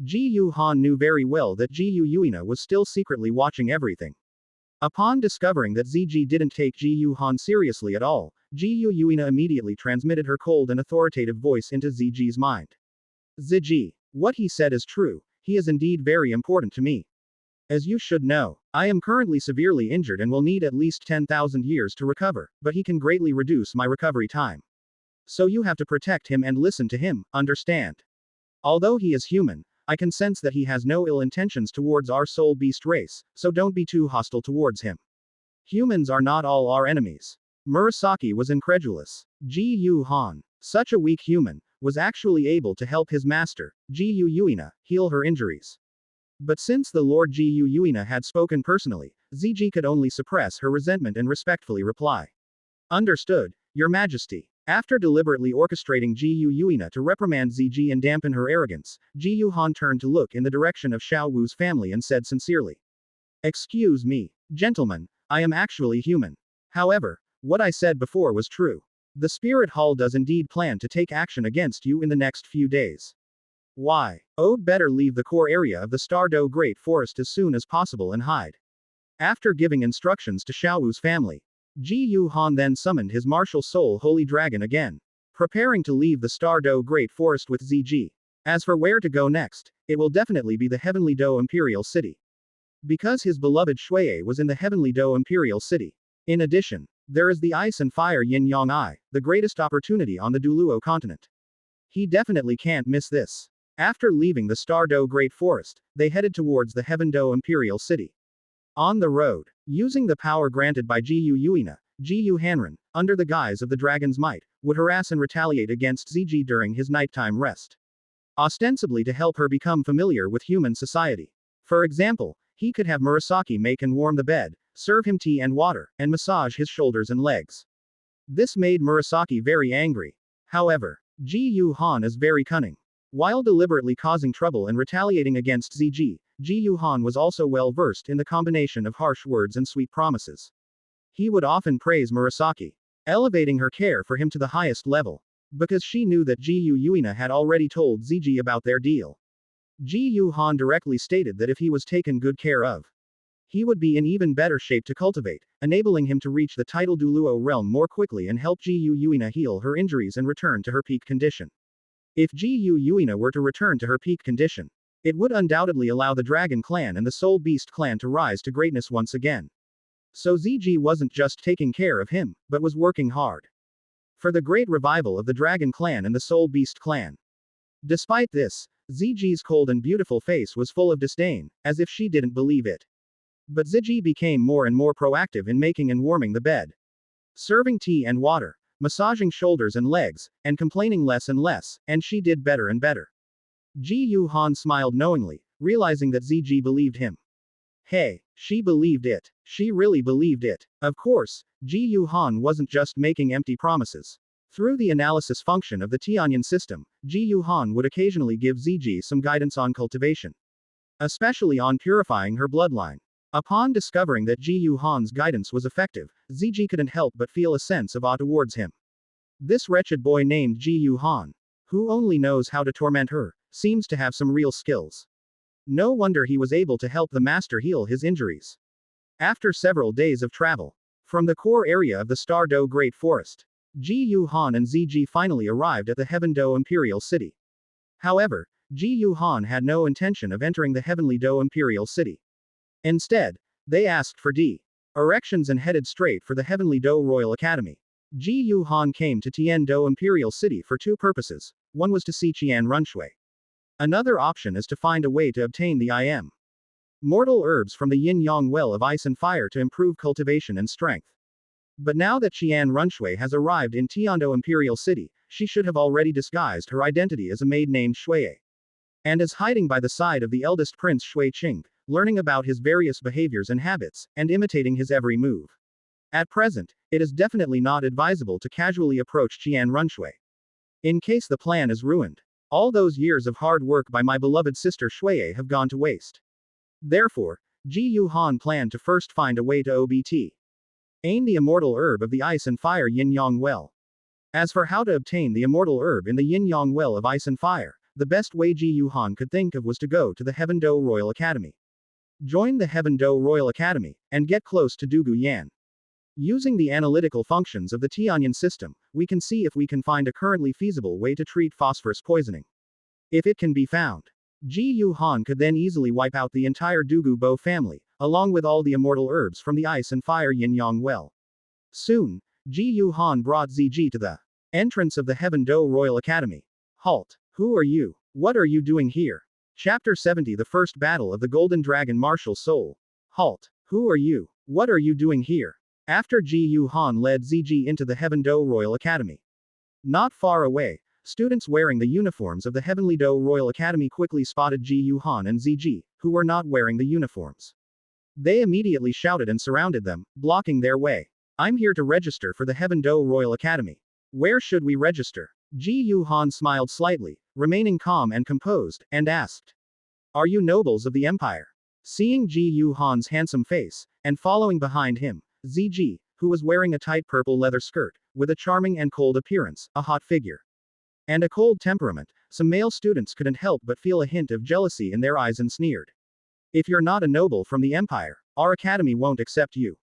Gu Han knew very well that Gu Yuina was still secretly watching everything. Upon discovering that Ziji didn't take Gu Han seriously at all, Gu Yuina immediately transmitted her cold and authoritative voice into Ziji's mind. Ziji, what he said is true, he is indeed very important to me. As you should know, I am currently severely injured and will need at least 10,000 years to recover, but he can greatly reduce my recovery time. So you have to protect him and listen to him, understand? Although he is human, I can sense that he has no ill intentions towards our soul beast race, so don't be too hostile towards him. Humans are not all our enemies. Murasaki was incredulous. Gu Han, such a weak human, was actually able to help his master, Gu Yuina, heal her injuries. But since the Lord Gu Yuina had spoken personally, Ziji could only suppress her resentment and respectfully reply. Understood, Your Majesty. After deliberately orchestrating Gu Yuina to reprimand Ziji and dampen her arrogance, Gu Han turned to look in the direction of Xiao Wu's family and said sincerely. Excuse me, gentlemen, I am actually human. However, what I said before was true. The Spirit Hall does indeed plan to take action against you in the next few days. Why? I'd better leave the core area of the Stardo Great Forest as soon as possible and hide. After giving instructions to Xiao Wu's family, Gu Han then summoned his martial soul Holy Dragon again, preparing to leave the Stardo Great Forest with Ziji. As for where to go next, it will definitely be the Heavenly Do Imperial City. Because his beloved Shuai was in the Heavenly Do Imperial City. In addition, there is the Ice and Fire Yin Yang Eye, the greatest opportunity on the Douluo continent. He definitely can't miss this. After leaving the Stardo Great Forest, they headed towards the Heaven Do Imperial City. On the road, using the power granted by Gu Yuina, Ji Hanran, under the guise of the dragon's might, would harass and retaliate against Ziji during his nighttime rest. Ostensibly to help her become familiar with human society. For example, he could have Murasaki make and warm the bed, serve him tea and water, and massage his shoulders and legs. This made Murasaki very angry. However, Ji Han is very cunning. While deliberately causing trouble and retaliating against Ji Han was also well versed in the combination of harsh words and sweet promises. He would often praise Murasaki, elevating her care for him to the highest level, because she knew that Ji Yuina had already told Ziji about their deal. Ji Han directly stated that if he was taken good care of, he would be in even better shape to cultivate, enabling him to reach the tidal Douluo realm more quickly and help Ji Yuina heal her injuries and return to her peak condition. If Ji Yuina were to return to her peak condition, it would undoubtedly allow the Dragon Clan and the Soul Beast Clan to rise to greatness once again. So Ziji wasn't just taking care of him, but was working hard for the great revival of the Dragon Clan and the Soul Beast Clan. Despite this, Ziji's cold and beautiful face was full of disdain, as if she didn't believe it. But Ziji became more and more proactive in making and warming the bed, serving tea and water, massaging shoulders and legs, and complaining less and less, and she did better and better. Ji Han smiled knowingly, realizing that Ziji believed him. Hey, she believed it. She really believed it. Of course, Ji Han wasn't just making empty promises. Through the analysis function of the Tianyan system, Ji Han would occasionally give Ziji some guidance on cultivation, especially on purifying her bloodline. Upon discovering that Ji Han's guidance was effective, Ziji couldn't help but feel a sense of awe towards him. This wretched boy named Ji Han, who only knows how to torment her, seems to have some real skills. No wonder he was able to help the master heal his injuries. After several days of travel from the core area of the Star Do Great Forest, Ji Han and Ziji finally arrived at the Heaven Do Imperial City. However, Ji Han had no intention of entering the Heavenly Do Imperial City. Instead, they asked for directions and headed straight for the Heavenly Do Royal Academy. Ji Han came to Tian Do Imperial City for two purposes. One was to see Xian Mu. Another option is to find a way to obtain the mortal herbs from the yin-yang well of ice and fire to improve cultivation and strength. But now that Xian Mu has arrived in Tiando Imperial City, she should have already disguised her identity as a maid named Shuiye, and is hiding by the side of the eldest prince Shui Qing, learning about his various behaviors and habits, and imitating his every move. At present, it is definitely not advisable to casually approach Xian Mu. In case the plan is ruined, all those years of hard work by my beloved sister Shuiye have gone to waste. Therefore, Ji Han planned to first find a way to obtain the immortal herb of the ice and fire yin-yang well. As for how to obtain the immortal herb in the yin-yang well of ice and fire, the best way Ji Han could think of was to go to the Heaven Do Royal Academy. Join the Heaven Do Royal Academy, and get close to Dugu Yan. Using the analytical functions of the Tianyan system, we can see if we can find a currently feasible way to treat phosphorus poisoning. If it can be found, Ji Han could then easily wipe out the entire Dugu Bo family, along with all the immortal herbs from the ice and fire yin-yang well. Soon, Ji Han brought Ziji to the entrance of the Heaven Do Royal Academy. Halt! Who are you? What are you doing here? Chapter 70 The First Battle of the Golden Dragon Martial Soul. Halt! Who are you? What are you doing here? After Ji Han led Ziji into the Heaven Do Royal Academy. Not far away, students wearing the uniforms of the Heavenly Do Royal Academy quickly spotted Ji Han and Ziji, who were not wearing the uniforms. They immediately shouted and surrounded them, blocking their way. I'm here to register for the Heaven Do Royal Academy. Where should we register? Ji Han smiled slightly, remaining calm and composed, and asked. Are you nobles of the Empire? Seeing Ji Han's handsome face, and following behind him, Ziji, who was wearing a tight purple leather skirt, with a charming and cold appearance, a hot figure, and a cold temperament, some male students couldn't help but feel a hint of jealousy in their eyes and sneered. If you're not a noble from the Empire, our academy won't accept you.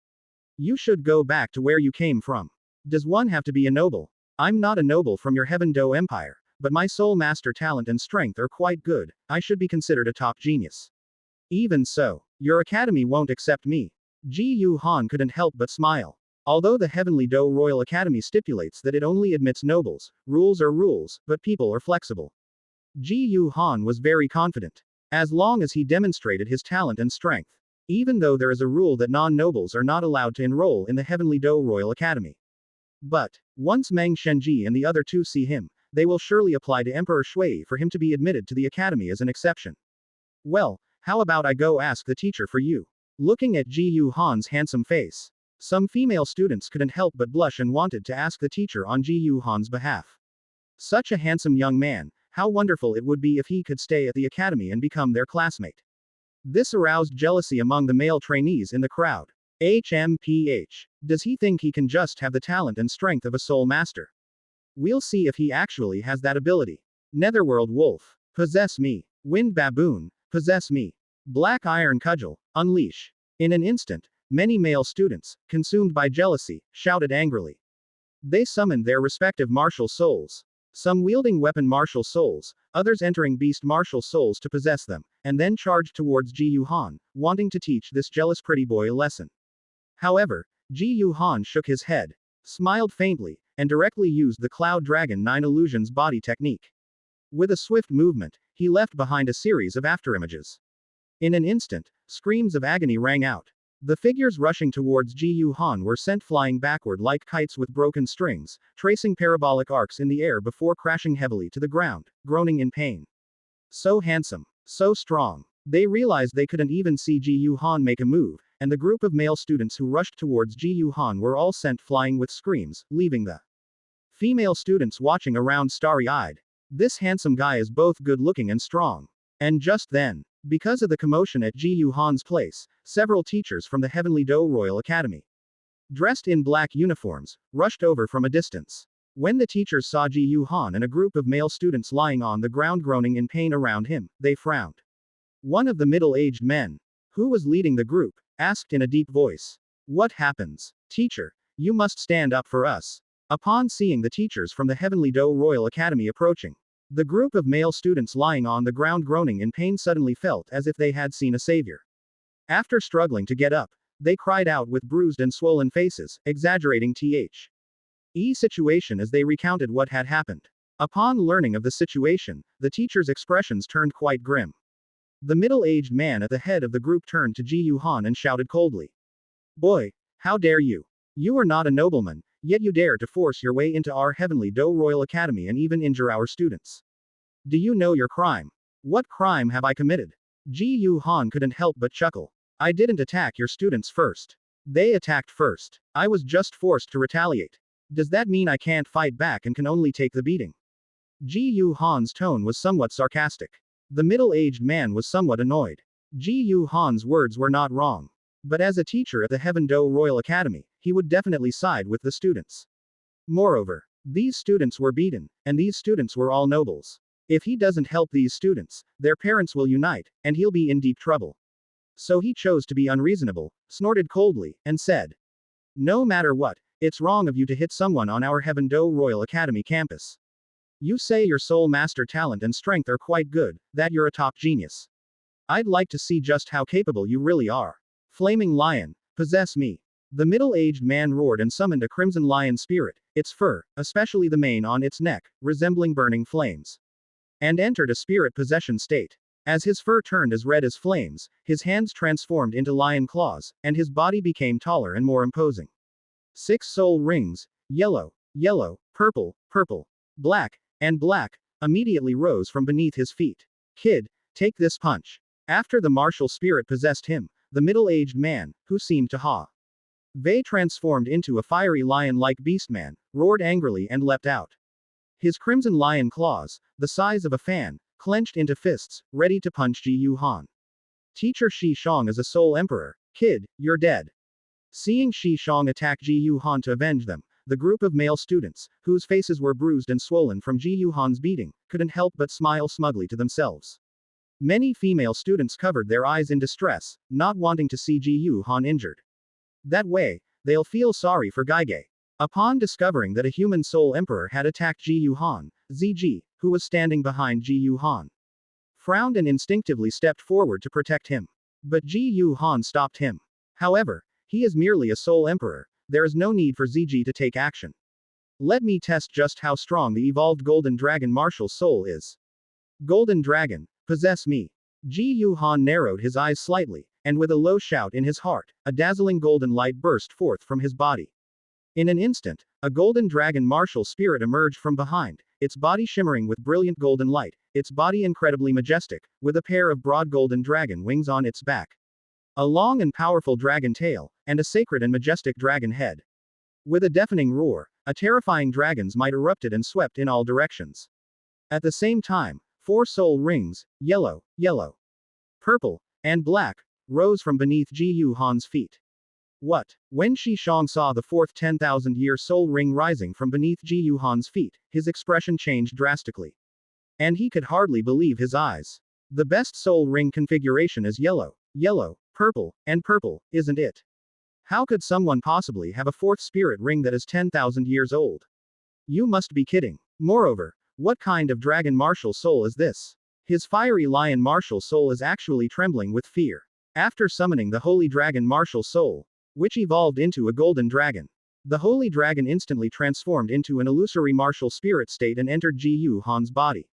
You should go back to where you came from. Does one have to be a noble? I'm not a noble from your Heaven Do Empire, but my soul master talent and strength are quite good. I should be considered a top genius. Even so, your academy won't accept me. Ji Han couldn't help but smile. Although the Heavenly Do Royal Academy stipulates that it only admits nobles, rules are rules, but people are flexible. Ji Han was very confident. As long as he demonstrated his talent and strength, even though there is a rule that non-nobles are not allowed to enroll in the Heavenly Dou Royal Academy. But, once Meng Shenji and the other two see him, they will surely apply to Emperor Shui for him to be admitted to the academy as an exception. Well, how about I go ask the teacher for you? Looking at Ji Yu Han's handsome face, some female students couldn't help but blush and wanted to ask the teacher on Ji Yu Han's behalf. Such a handsome young man, how wonderful it would be if he could stay at the academy and become their classmate. This aroused jealousy among the male trainees in the crowd. HMPH. Does he think he can just have the talent and strength of a soul master? We'll see if he actually has that ability. Netherworld Wolf. Possess me. Wind Baboon. Possess me. Black Iron Cudgel. Unleash. In an instant, many male students, consumed by jealousy, shouted angrily. They summoned their respective martial souls. Some wielding weapon martial souls, others entering beast martial souls to possess them, and then charged towards Ji Yu Han, wanting to teach this jealous pretty boy a lesson. However, Ji Yu Han shook his head, smiled faintly, and directly used the Cloud Dragon 9 Illusions body technique. With a swift movement, he left behind a series of afterimages. In an instant, screams of agony rang out. The figures rushing towards Ji Yu Han were sent flying backward like kites with broken strings, tracing parabolic arcs in the air before crashing heavily to the ground, groaning in pain. So handsome, so strong. They realized they couldn't even see Ji Yu Han make a move, and the group of male students who rushed towards Ji Yu Han were all sent flying with screams, leaving the female students watching around starry-eyed. This handsome guy is both good-looking and strong. And just then, because of the commotion at Ji Yu Han's place, several teachers from the Heavenly Dou Royal Academy, dressed in black uniforms, rushed over from a distance. When the teachers saw Ji Yu Han and a group of male students lying on the ground groaning in pain around him, they frowned. One of the middle-aged men, who was leading the group, asked in a deep voice. What happens? Teacher, you must stand up for us. Upon seeing the teachers from the Heavenly Dou Royal Academy approaching, the group of male students lying on the ground groaning in pain suddenly felt as if they had seen a savior. After struggling to get up, they cried out with bruised and swollen faces, exaggerating the situation as they recounted what had happened. Upon learning of the situation, the teachers' expressions turned quite grim. The middle-aged man at the head of the group turned to Ji Yu Han and shouted coldly. Boy, how dare you? You are not a nobleman, yet you dare to force your way into our Heavenly Dou Royal Academy and even injure our students. Do you know your crime? What crime have I committed? Ji Yu Han couldn't help but chuckle. I didn't attack your students first. They attacked first. I was just forced to retaliate. Does that mean I can't fight back and can only take the beating? Ji Yu Han's tone was somewhat sarcastic. The middle-aged man was somewhat annoyed. Ji Yu Han's words were not wrong. But as a teacher at the Heaven Dou Royal Academy, he would definitely side with the students. Moreover, these students were beaten, and these students were all nobles. If he doesn't help these students, their parents will unite, and he'll be in deep trouble. So he chose to be unreasonable, snorted coldly, and said, no matter what, it's wrong of you to hit someone on our Heaven Dou Royal Academy campus. You say your soul master talent and strength are quite good, that you're a top genius. I'd like to see just how capable you really are. Flaming lion, possess me. The middle-aged man roared and summoned a crimson lion spirit, its fur, especially the mane on its neck, resembling burning flames, and entered a spirit possession state. As his fur turned as red as flames, his hands transformed into lion claws, and his body became taller and more imposing. 6 soul rings, yellow, yellow, purple, purple, black, and black, immediately rose from beneath his feet. Kid, take this punch. After the martial spirit possessed him, the middle-aged man, who seemed to Wei transformed into a fiery lion-like beastman, roared angrily and leapt out. His crimson lion claws, the size of a fan, clenched into fists, ready to punch Ji Yu Han. Teacher Shi Shang is a soul emperor. Kid, you're dead. Seeing Shi Shang attack Ji Yu Han to avenge them, the group of male students, whose faces were bruised and swollen from Ji Yu Han's beating, couldn't help but smile smugly to themselves. Many female students covered their eyes in distress, not wanting to see Ji Yu Han injured. That way, they'll feel sorry for Gaige. Upon discovering that a human soul emperor had attacked Ji Yu Han, Ziji, who was standing behind Ji Yu Han, frowned and instinctively stepped forward to protect him. But Ji Yu Han stopped him. However, he is merely a soul emperor. There is no need for Ziji to take action. Let me test just how strong the evolved Golden Dragon martial soul is. Golden Dragon, possess me. Ji Yu Han narrowed his eyes slightly, and with a low shout in his heart, a dazzling golden light burst forth from his body. In an instant, a golden dragon martial spirit emerged from behind, its body shimmering with brilliant golden light, its body incredibly majestic, with a pair of broad golden dragon wings on its back, a long and powerful dragon tail, and a sacred and majestic dragon head. With a deafening roar, a terrifying dragon's might erupted and swept in all directions. At the same time, 4 soul rings, yellow, purple, and black, rose from beneath Ji Yuhan's feet. What? When Shi Shang saw the fourth 10,000-year soul ring rising from beneath Ji Yuhan's feet, his expression changed drastically. And he could hardly believe his eyes. The best soul ring configuration is yellow, purple, and purple, isn't it? How could someone possibly have a fourth spirit ring that is 10,000 years old? You must be kidding. Moreover, what kind of dragon martial soul is this? His fiery lion martial soul is actually trembling with fear. After summoning the holy dragon martial soul, which evolved into a golden dragon, the holy dragon instantly transformed into an illusory martial spirit state and entered Ji Yuhan's body.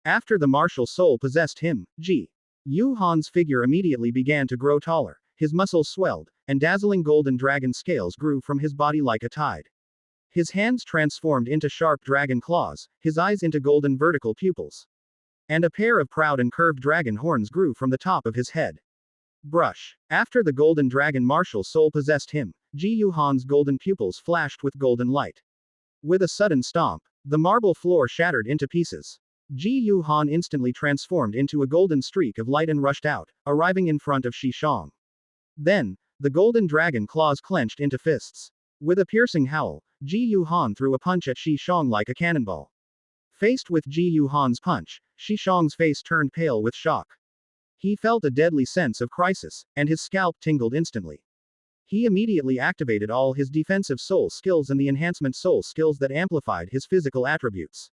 After the martial soul possessed him, Ji Yuhan's figure immediately began to grow taller, his muscles swelled, and dazzling golden dragon scales grew from his body like a tide. His hands transformed into sharp dragon claws, his eyes into golden vertical pupils. And a pair of proud and curved dragon horns grew from the top of his head. Brush. After the golden dragon martial soul possessed him, Ji Yuhan's golden pupils flashed with golden light. With a sudden stomp, the marble floor shattered into pieces. Ji Yuhan instantly transformed into a golden streak of light and rushed out, arriving in front of Shi Shang. Then, the golden dragon claws clenched into fists. With a piercing howl, Ji Yuhan threw a punch at Shi Shang like a cannonball. Faced with Ji Yuhan's punch, Shi Shang's face turned pale with shock. He felt a deadly sense of crisis, and his scalp tingled instantly. He immediately activated all his defensive soul skills and the enhancement soul skills that amplified his physical attributes.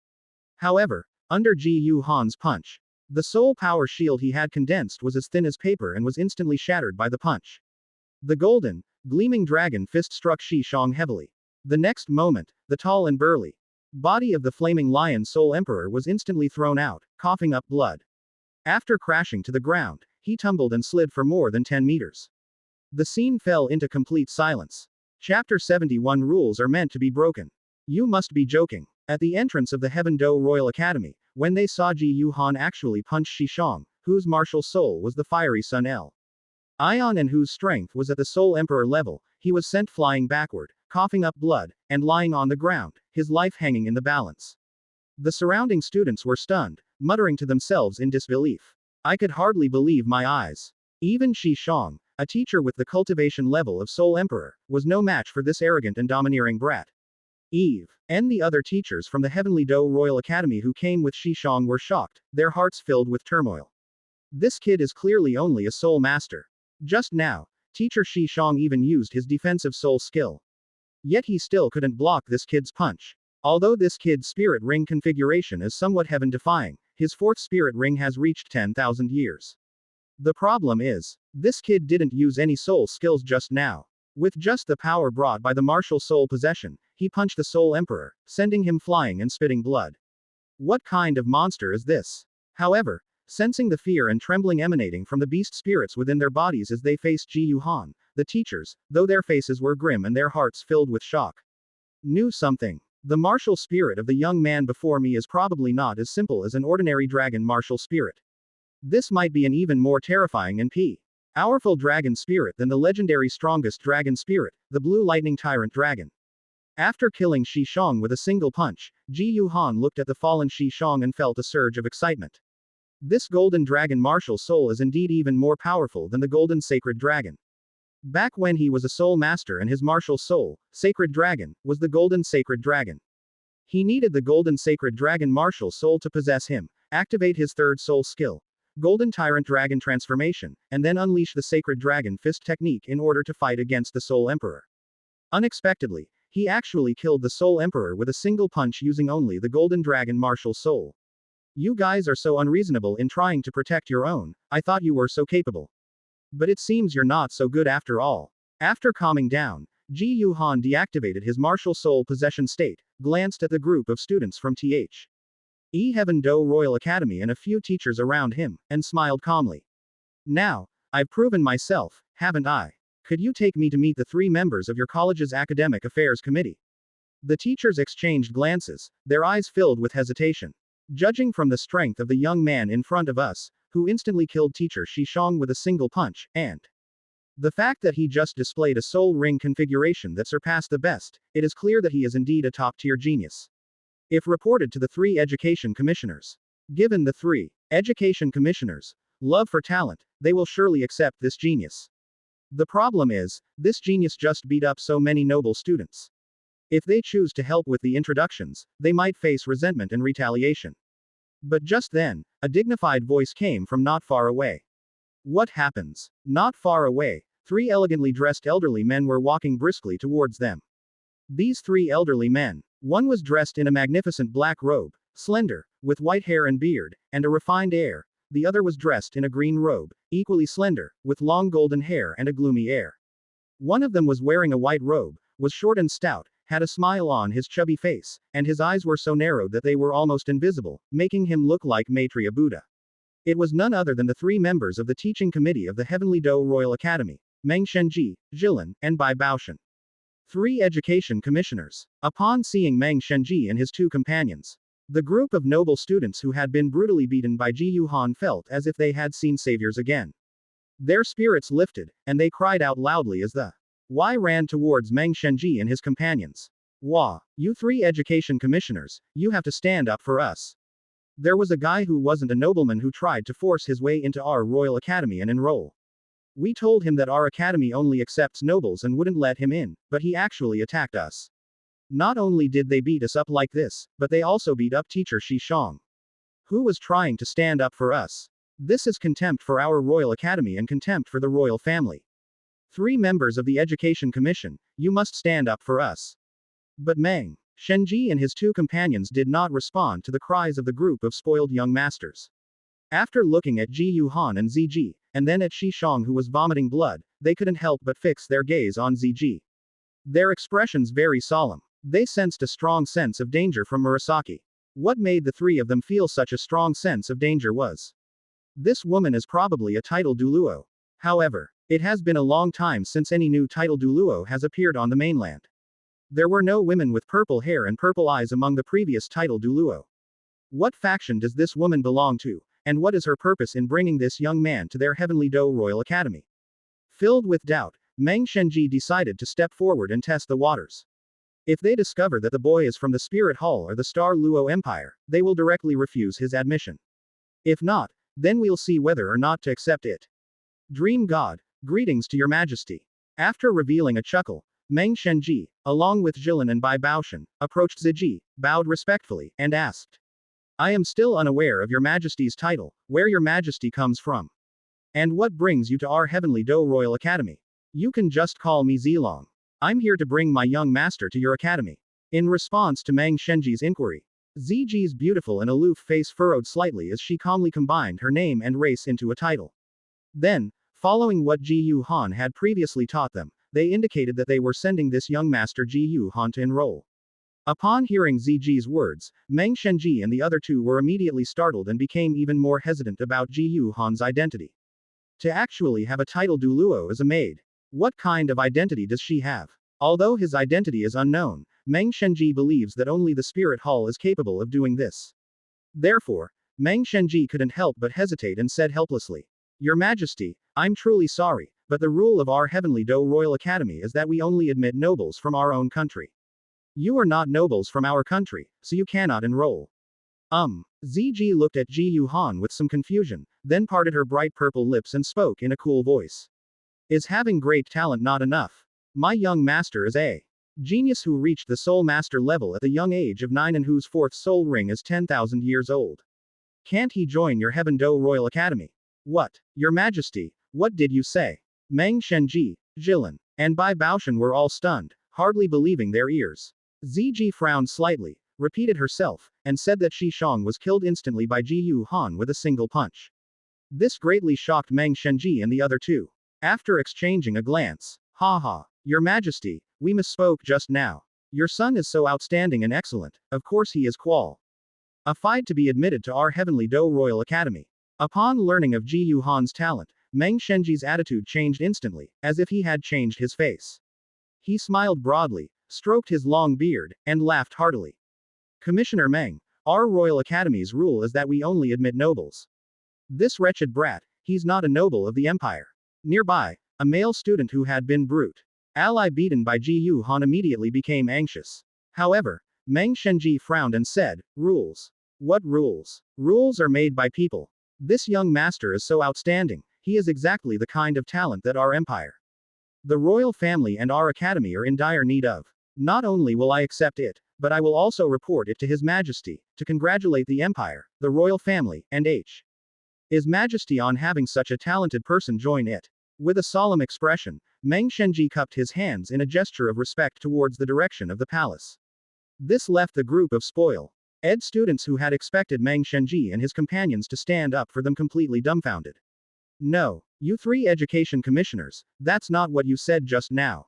However, under Ji Yuhan's punch, the soul power shield he had condensed was as thin as paper and was instantly shattered by the punch. The golden, gleaming dragon fist struck Shi Shang heavily. The next moment, the tall and burly body of the flaming lion soul emperor was instantly thrown out, coughing up blood. After crashing to the ground, he tumbled and slid for more than 10 meters. The scene fell into complete silence. Chapter 71 Rules are meant to be broken. You must be joking. At the entrance of the Heaven Do Royal Academy, when they saw Ji Yuhan actually punch Shi Shang, whose martial soul was the fiery Sun El Ion and whose strength was at the Soul Emperor level, he was sent flying backward, coughing up blood, and lying on the ground, his life hanging in the balance. The surrounding students were stunned, muttering to themselves in disbelief. I could hardly believe my eyes. Even Shi Shang, a teacher with the cultivation level of Soul Emperor, was no match for this arrogant and domineering brat. Eve and the other teachers from the Heavenly Do Royal Academy who came with Shi Shang were shocked, their hearts filled with turmoil. This kid is clearly only a soul master. Just now, teacher Shi Shang even used his defensive soul skill. Yet he still couldn't block this kid's punch. Although this kid's spirit ring configuration is somewhat heaven-defying, his fourth spirit ring has reached 10,000 years. The problem is, this kid didn't use any soul skills just now. With just the power brought by the martial soul possession, he punched the Soul Emperor, sending him flying and spitting blood. What kind of monster is this? However, sensing the fear and trembling emanating from the beast spirits within their bodies as they faced Ji Yuhan, the teachers, though their faces were grim and their hearts filled with shock, knew something. The martial spirit of the young man before me is probably not as simple as an ordinary dragon martial spirit. This might be an even more terrifying and powerful dragon spirit than the legendary strongest dragon spirit, the Blue Lightning Tyrant Dragon. After killing Shi Shang with a single punch, Ji Yuhan looked at the fallen Shi Shang and felt a surge of excitement. This golden dragon martial soul is indeed even more powerful than the golden sacred dragon. Back when he was a soul master and his martial soul, sacred dragon, was the golden sacred dragon. He needed the golden sacred dragon martial soul to possess him, activate his third soul skill, golden tyrant dragon transformation, and then unleash the sacred dragon fist technique in order to fight against the soul emperor. Unexpectedly, he actually killed the soul emperor with a single punch using only the golden dragon martial soul. You guys are so unreasonable in trying to protect your own. I thought you were so capable. But it seems you're not so good after all. After calming down, Ji Yuhan deactivated his martial soul possession state, glanced at the group of students from Heaven Do Royal Academy and a few teachers around him, and smiled calmly. Now, I've proven myself, haven't I? Could you take me to meet the 3 members of your college's academic affairs committee? The teachers exchanged glances, their eyes filled with hesitation. Judging from the strength of the young man in front of us, who instantly killed teacher Shishong with a single punch, and the fact that he just displayed a soul ring configuration that surpassed the best, it is clear that he is indeed a top-tier genius. If reported to the 3 education commissioners, given the 3 education commissioners' love for talent, they will surely accept this genius. The problem is, this genius just beat up so many noble students. If they choose to help with the introductions, they might face resentment and retaliation. But just then, a dignified voice came from not far away. What happens? Not far away, 3 elegantly dressed elderly men were walking briskly towards them. These 3 elderly men, one was dressed in a magnificent black robe, slender, with white hair and beard, and a refined air. The other was dressed in a green robe, equally slender, with long golden hair and a gloomy air. One of them was wearing a white robe, was short and stout, had a smile on his chubby face, and his eyes were so narrowed that they were almost invisible, making him look like Maitreya Buddha. It was none other than the 3 members of the teaching committee of the Heavenly Do Royal Academy, Meng Shenji, Jilin, and Bai Baoshan. 3 education commissioners. Upon seeing Meng Shenji and his 2 companions, the group of noble students who had been brutally beaten by Ji Yuhan felt as if they had seen saviors again. Their spirits lifted, and they cried out loudly as the Y ran towards Meng Shenji and his companions. Wah, you 3 education commissioners, you have to stand up for us. There was a guy who wasn't a nobleman who tried to force his way into our Royal Academy and enroll. We told him that our academy only accepts nobles and wouldn't let him in, but he actually attacked us. Not only did they beat us up like this, but they also beat up teacher Shishong, who was trying to stand up for us. This is contempt for our Royal Academy and contempt for the royal family. 3 members of the Education Commission, you must stand up for us. But Meng Shenji and his 2 companions did not respond to the cries of the group of spoiled young masters. After looking at Ji Yuhan and Ziji, and then at Shishong who was vomiting blood, they couldn't help but fix their gaze on Ziji. Their expressions very solemn. They sensed a strong sense of danger from Murasaki. What made the 3 of them feel such a strong sense of danger was, this woman is probably a title Douluo. However, it has been a long time since any new title Douluo has appeared on the mainland. There were no women with purple hair and purple eyes among the previous title Douluo. What faction does this woman belong to, and what is her purpose in bringing this young man to their Heavenly Do Royal Academy? Filled with doubt, Meng Shenji decided to step forward and test the waters. If they discover that the boy is from the Spirit Hall or the Star Luo Empire, they will directly refuse his admission. If not, then we'll see whether or not to accept it. Dream God, greetings to your majesty. After revealing a chuckle, Meng Shenji, along with Jilin and Bai Baoshan, approached Ziji, bowed respectfully, and asked, I am still unaware of your majesty's title, where your majesty comes from. And what brings you to our Heavenly Do Royal Academy? You can just call me Zilong. I'm here to bring my young master to your academy. In response to Meng Shenji's inquiry, Ziji's beautiful and aloof face furrowed slightly as she calmly combined her name and race into a title. Then, following what Ji Yuhan had previously taught them, they indicated that they were sending this young master Ji Yuhan to enroll. Upon hearing Ziji's words, Meng Shenji and the other 2 were immediately startled and became even more hesitant about Ji Yuhan's identity. To actually have a title Douluo as a maid. What kind of identity does she have? Although his identity is unknown, Meng Shenji believes that only the Spirit Hall is capable of doing this. Therefore, Meng Shenji couldn't help but hesitate and said helplessly, Your Majesty, I'm truly sorry, but the rule of our Heavenly Do Royal Academy is that we only admit nobles from our own country. You are not nobles from our country, so you cannot enroll. Ziji looked at Ji Yuhan with some confusion, then parted her bright purple lips and spoke in a cool voice. Is having great talent not enough? My young master is a genius who reached the soul master level at the young age of 9 and whose 4th soul ring is 10,000 years old. Can't he join your Heaven Do Royal Academy? What? Your Majesty, what did you say? Meng Shenji, Jilin, and Bai Baoshan were all stunned, hardly believing their ears. Ziji frowned slightly, repeated herself, and said that Shishong was killed instantly by Ji Yuhan with a single punch. This greatly shocked Meng Shenji and the other 2. After exchanging a glance, haha, Your Majesty, we misspoke just now. Your son is so outstanding and excellent, of course he is qualified to be admitted to our Heavenly Do Royal Academy. Upon learning of Ji Yuhan's talent, Meng Shenji's attitude changed instantly, as if he had changed his face. He smiled broadly, stroked his long beard, and laughed heartily. Commissioner Meng, our Royal Academy's rule is that we only admit nobles. This wretched brat, he's not a noble of the Empire. Nearby, a male student who had been brute ally beaten by Ji Yu Han immediately became anxious. However, Meng Shenji frowned and said, rules. What rules? Rules are made by people. This young master is so outstanding, he is exactly the kind of talent that our empire, the royal family and our academy are in dire need of. Not only will I accept it, but I will also report it to His Majesty, to congratulate the empire, the royal family, and His Majesty on having such a talented person join it. With a solemn expression, Meng Shenji cupped his hands in a gesture of respect towards the direction of the palace. This left the group of spoil-ed students who had expected Meng Shenji and his companions to stand up for them completely dumbfounded. No, you three education commissioners, that's not what you said just now.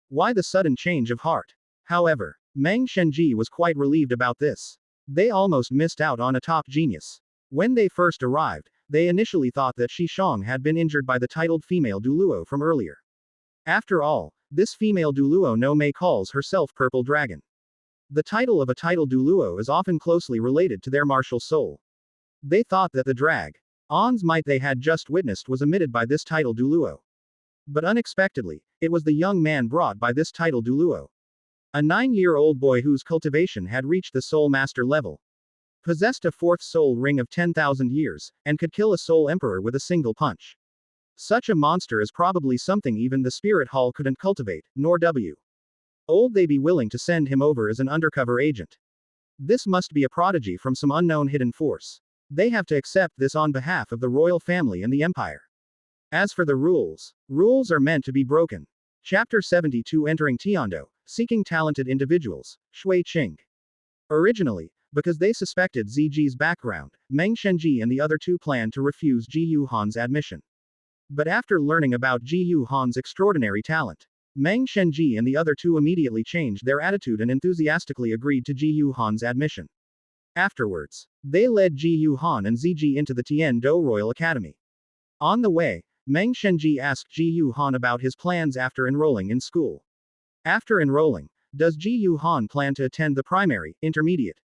Why the sudden change of heart? However, Meng Shenji was quite relieved about this. They almost missed out on a top genius. When they first arrived, they initially thought that Shi Shang had been injured by the titled female Douluo from earlier. After all, this female Douluo no Mei calls herself Purple Dragon. The title of a titled Douluo is often closely related to their martial soul. They thought that the dragon's might they had just witnessed was emitted by this titled Douluo. But unexpectedly, it was the young man brought by this titled Douluo. A 9-year-old boy whose cultivation had reached the soul master level. Possessed a fourth soul ring of 10,000 years, and could kill a soul emperor with a single punch. Such a monster is probably something even the spirit hall couldn't cultivate, nor would they be willing to send him over as an undercover agent. This must be a prodigy from some unknown hidden force. They have to accept this on behalf of the royal family and the empire. As for the rules, rules are meant to be broken. Chapter 72 Entering Tiando, Seeking Talented Individuals, Shui Qing. Originally, because they suspected Ziji's background, Meng Shenji and the other two planned to refuse Ji Yu Han's admission. But after learning about Ji Yu Han's extraordinary talent, Meng Shenji and the other two immediately changed their attitude and enthusiastically agreed to Ji Yu Han's admission. Afterwards, they led Ji Yu Han and Ziji into the Tiando Royal Academy. On the way, Meng Shenji asked Ji Yu Han about his plans after enrolling in school. After enrolling, does Ji Yu Han plan to attend the primary, intermediate,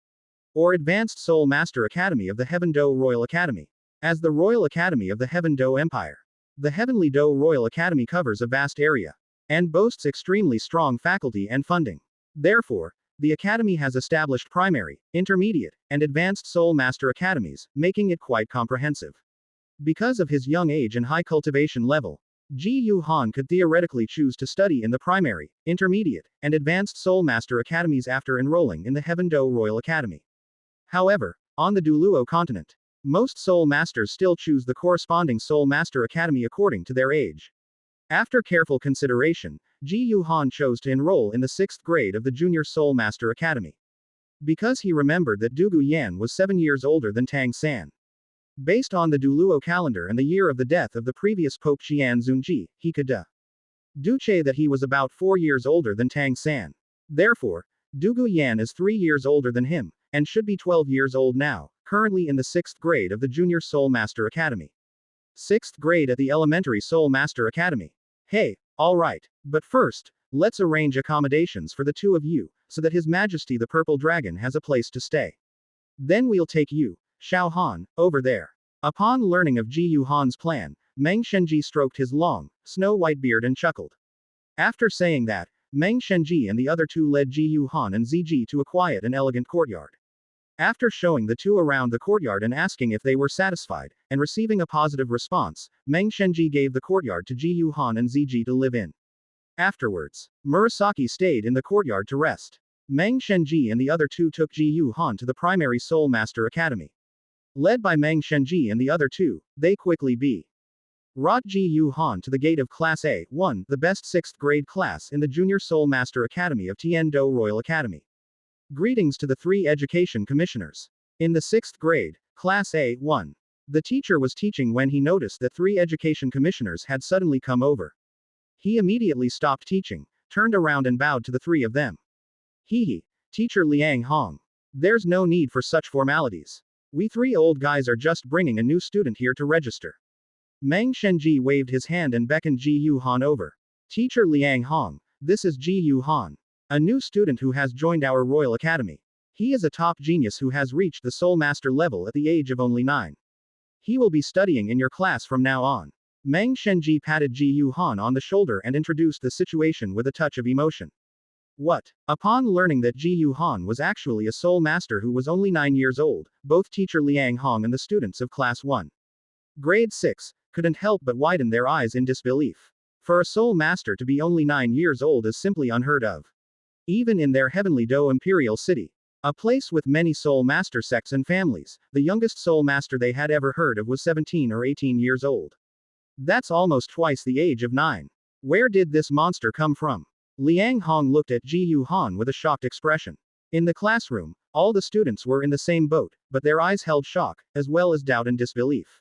or advanced Soul Master Academy of the Heaven Do Royal Academy? As the Royal Academy of the Heaven Do Empire, the Heavenly Do Royal Academy covers a vast area and boasts extremely strong faculty and funding. Therefore, the Academy has established primary, intermediate, and advanced Soul Master Academies, making it quite comprehensive. Because of his young age and high cultivation level, Ji Yu Han could theoretically choose to study in the primary, intermediate, and advanced Soul Master Academies after enrolling in the Heaven Do Royal Academy. However, on the Douluo continent, most Soul Masters still choose the corresponding Soul Master Academy according to their age. After careful consideration, Ji Yu Han chose to enroll in the 6th grade of the Junior Soul Master Academy. Because he remembered that Du Guyan was 7 years older than Tang San. Based on the Douluo calendar and the year of the death of the previous Pope Xian Zunji, he could deduce that he was about 4 years older than Tang San. Therefore, Du Guyan is 3 years older than him, and should be 12 years old now, currently in the 6th grade of the Junior Soul Master Academy. 6th grade at the Elementary Soul Master Academy. Hey, alright, but first, let's arrange accommodations for the two of you, so that His Majesty the Purple Dragon has a place to stay. Then we'll take you, Xiao Han, over there. Upon learning of Ji Yu Han's plan, Meng Shenji stroked his long, snow-white beard and chuckled. After saying that, Meng Shenji and the other two led Ji Yu Han and Ziji to a quiet and elegant courtyard. After showing the two around the courtyard and asking if they were satisfied, and receiving a positive response, Meng Shenji gave the courtyard to Ji Yu Han and Ziji to live in. Afterwards, Murasaki stayed in the courtyard to rest. Meng Shenji and the other two took Ji Yu Han to the primary Soul Master Academy. Led by Meng Shenji and the other two, they quickly brought Ji Yu Han to the gate of Class A1, the best 6th grade class in the Junior Soul Master Academy of Tiando Royal Academy. Greetings to the 3 education commissioners. In the 6th grade, Class A1. The teacher was teaching when he noticed that 3 education commissioners had suddenly come over. He immediately stopped teaching, turned around and bowed to the 3 of them. Hee, Teacher Liang Hong. There's no need for such formalities. We 3 old guys are just bringing a new student here to register. Meng Shenji waved his hand and beckoned Ji Yu Han over. Teacher Liang Hong, this is Ji Yu Han, a new student who has joined our Royal Academy. He is a top genius who has reached the Soul Master level at the age of only 9. He will be studying in your class from now on. Meng Shenji patted Ji Yu Han on the shoulder and introduced the situation with a touch of emotion. What? Upon learning that Ji Yu Han was actually a Soul Master who was only 9 years old, both teacher Liang Hong and the students of Class 1. Grade 6 couldn't help but widen their eyes in disbelief. For a Soul Master to be only 9 years old is simply unheard of. Even in their heavenly Dou Imperial City, a place with many Soul Master sects and families, the youngest Soul Master they had ever heard of was 17 or 18 years old. That's almost twice the age of 9. Where did this monster come from? Liang Hong looked at Ji Yu Han with a shocked expression. In the classroom, all the students were in the same boat, but their eyes held shock, as well as doubt and disbelief.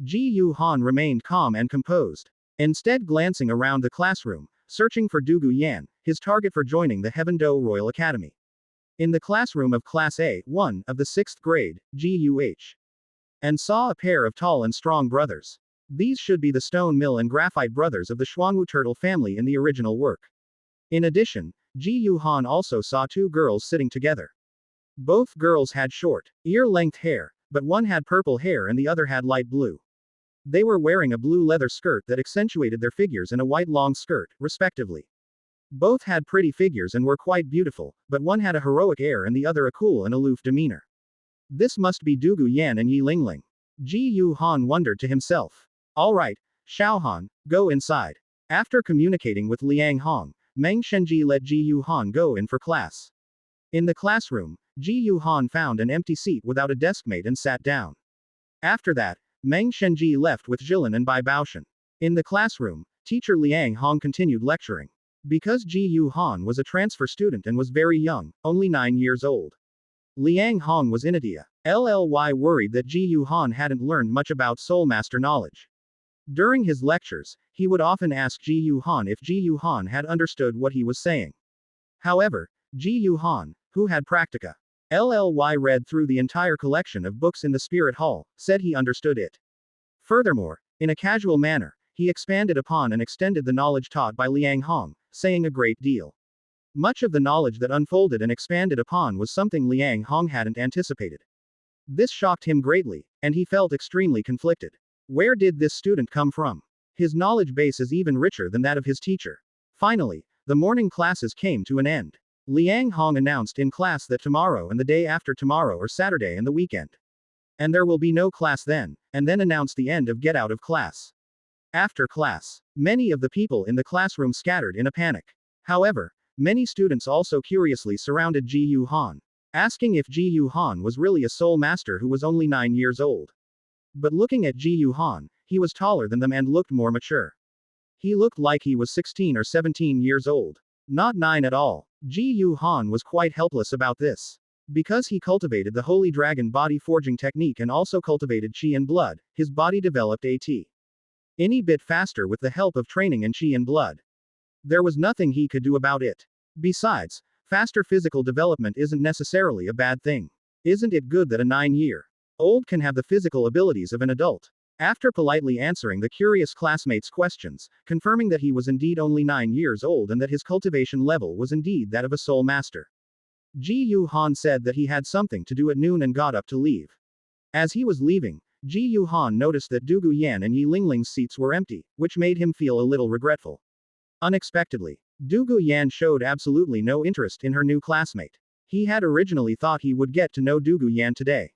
Ji Yu Han remained calm and composed. Instead, glancing around the classroom, searching for Dugu Yan, his target for joining the Heaven Dou Royal Academy. In the classroom of Class A1 of the 6th grade, GUH. And saw a pair of tall and strong brothers. These should be the Stone Mill and Graphite brothers of the Xuanwu turtle family in the original work. In addition, Ji Yu Han also saw 2 girls sitting together. Both girls had short, ear-length hair, but one had purple hair and the other had light blue. They were wearing a blue leather skirt that accentuated their figures and a white long skirt, respectively. Both had pretty figures and were quite beautiful, but one had a heroic air and the other a cool and aloof demeanor. This must be Dugu Yan and Yi Lingling. Ji Yu Han wondered to himself. Alright, Xiaohan, go inside. After communicating with Liang Hong, Meng Shenji let Ji Yu Han go in for class. In the classroom, Ji Yu Han found an empty seat without a deskmate and sat down. After that, Meng Shenji left with Jilin and Bai Baoshan. In the classroom, teacher Liang Hong continued lecturing. Because Ji Yu Han was a transfer student and was very young, only 9 years old. Liang Hong was in idea. LLY worried that Ji Yu Han hadn't learned much about Soul Master knowledge. During his lectures, he would often ask Ji Yu Han if Ji Yu Han had understood what he was saying. However, Ji Yu Han, who had practica, LLY read through the entire collection of books in the Spirit Hall, said he understood it. Furthermore, in a casual manner, he expanded upon and extended the knowledge taught by Liang Hong, saying a great deal. Much of the knowledge that unfolded and expanded upon was something Liang Hong hadn't anticipated. This shocked him greatly, and he felt extremely conflicted. Where did this student come from? His knowledge base is even richer than that of his teacher. Finally, the morning classes came to an end. Liang Hong announced in class that tomorrow and the day after tomorrow are Saturday and the weekend. And there will be no class then, and then announced the end of get out of class. After class, many of the people in the classroom scattered in a panic. However, many students also curiously surrounded Ji Yu Han, asking if Ji Yu Han was really a Soul Master who was only 9 years old. But looking at Ji Yu Han, he was taller than them and looked more mature. He looked like he was 16 or 17 years old. Not 9 at all. Ji Yu Han was quite helpless about this. Because he cultivated the Holy Dragon body forging technique and also cultivated Qi and blood, his body developed any bit faster with the help of training and Qi and blood. There was nothing he could do about it. Besides, faster physical development isn't necessarily a bad thing. Isn't it good that a 9-year-old can have the physical abilities of an adult? After politely answering the curious classmates' questions, confirming that he was indeed only 9 years old and that his cultivation level was indeed that of a Soul Master, Ji Yu Han said that he had something to do at noon and got up to leave. As he was leaving, Ji Yu Han noticed that Dugu Yan and Yi Lingling's seats were empty, which made him feel a little regretful. Unexpectedly, Dugu Yan showed absolutely no interest in her new classmate. He had originally thought he would get to know Dugu Yan today.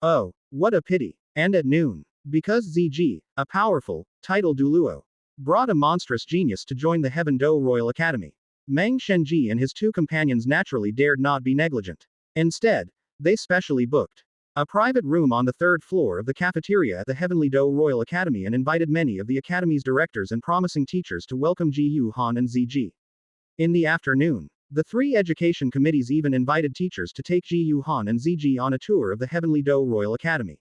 Oh, what a pity. And at noon, because ZG, a powerful, titled Douluo, brought a monstrous genius to join the Heaven Dou Royal Academy, Meng Shenji and his 2 companions naturally dared not be negligent. Instead, they specially booked a private room on the 3rd floor of the cafeteria at the Heavenly Dou Royal Academy and invited many of the academy's directors and promising teachers to welcome Ji Yu Han and ZG. In the afternoon, the 3 education committees even invited teachers to take Ji Yu Han and ZG on a tour of the Heavenly Dou Royal Academy.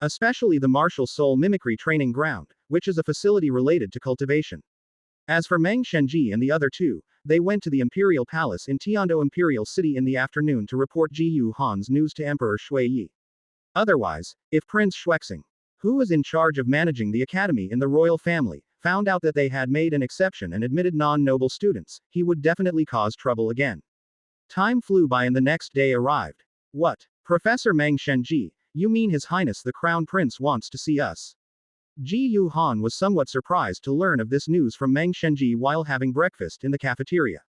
Especially the Martial Soul Mimicry Training Ground, which is a facility related to cultivation. As for Meng Shenji and the other 2, they went to the Imperial Palace in Tiando Imperial City in the afternoon to report Ji Yu Han's news to Emperor Shui Yi. Otherwise, if Prince Shuexing, who was in charge of managing the academy in the royal family, found out that they had made an exception and admitted non-noble students, he would definitely cause trouble again. Time flew by and the next day arrived. What? Professor Meng Shenji, you mean His Highness the Crown Prince wants to see us? Ji Yuhan was somewhat surprised to learn of this news from Meng Shenji while having breakfast in the cafeteria.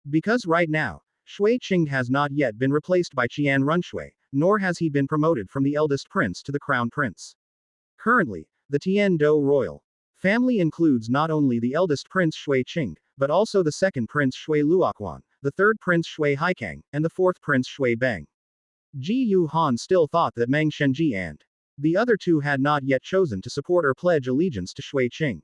Because right now, Shui Qing has not yet been replaced by Qian Runshui, nor has he been promoted from the eldest prince to the crown prince. Currently, the Tian Dou royal family includes not only the eldest prince Shui Qing, but also the second prince Shui Luoquan, the third prince Shui Haikang, and the fourth prince Shui Beng. Ji Yuhan still thought that Meng Shenji and the other two had not yet chosen to support or pledge allegiance to Shui Qing.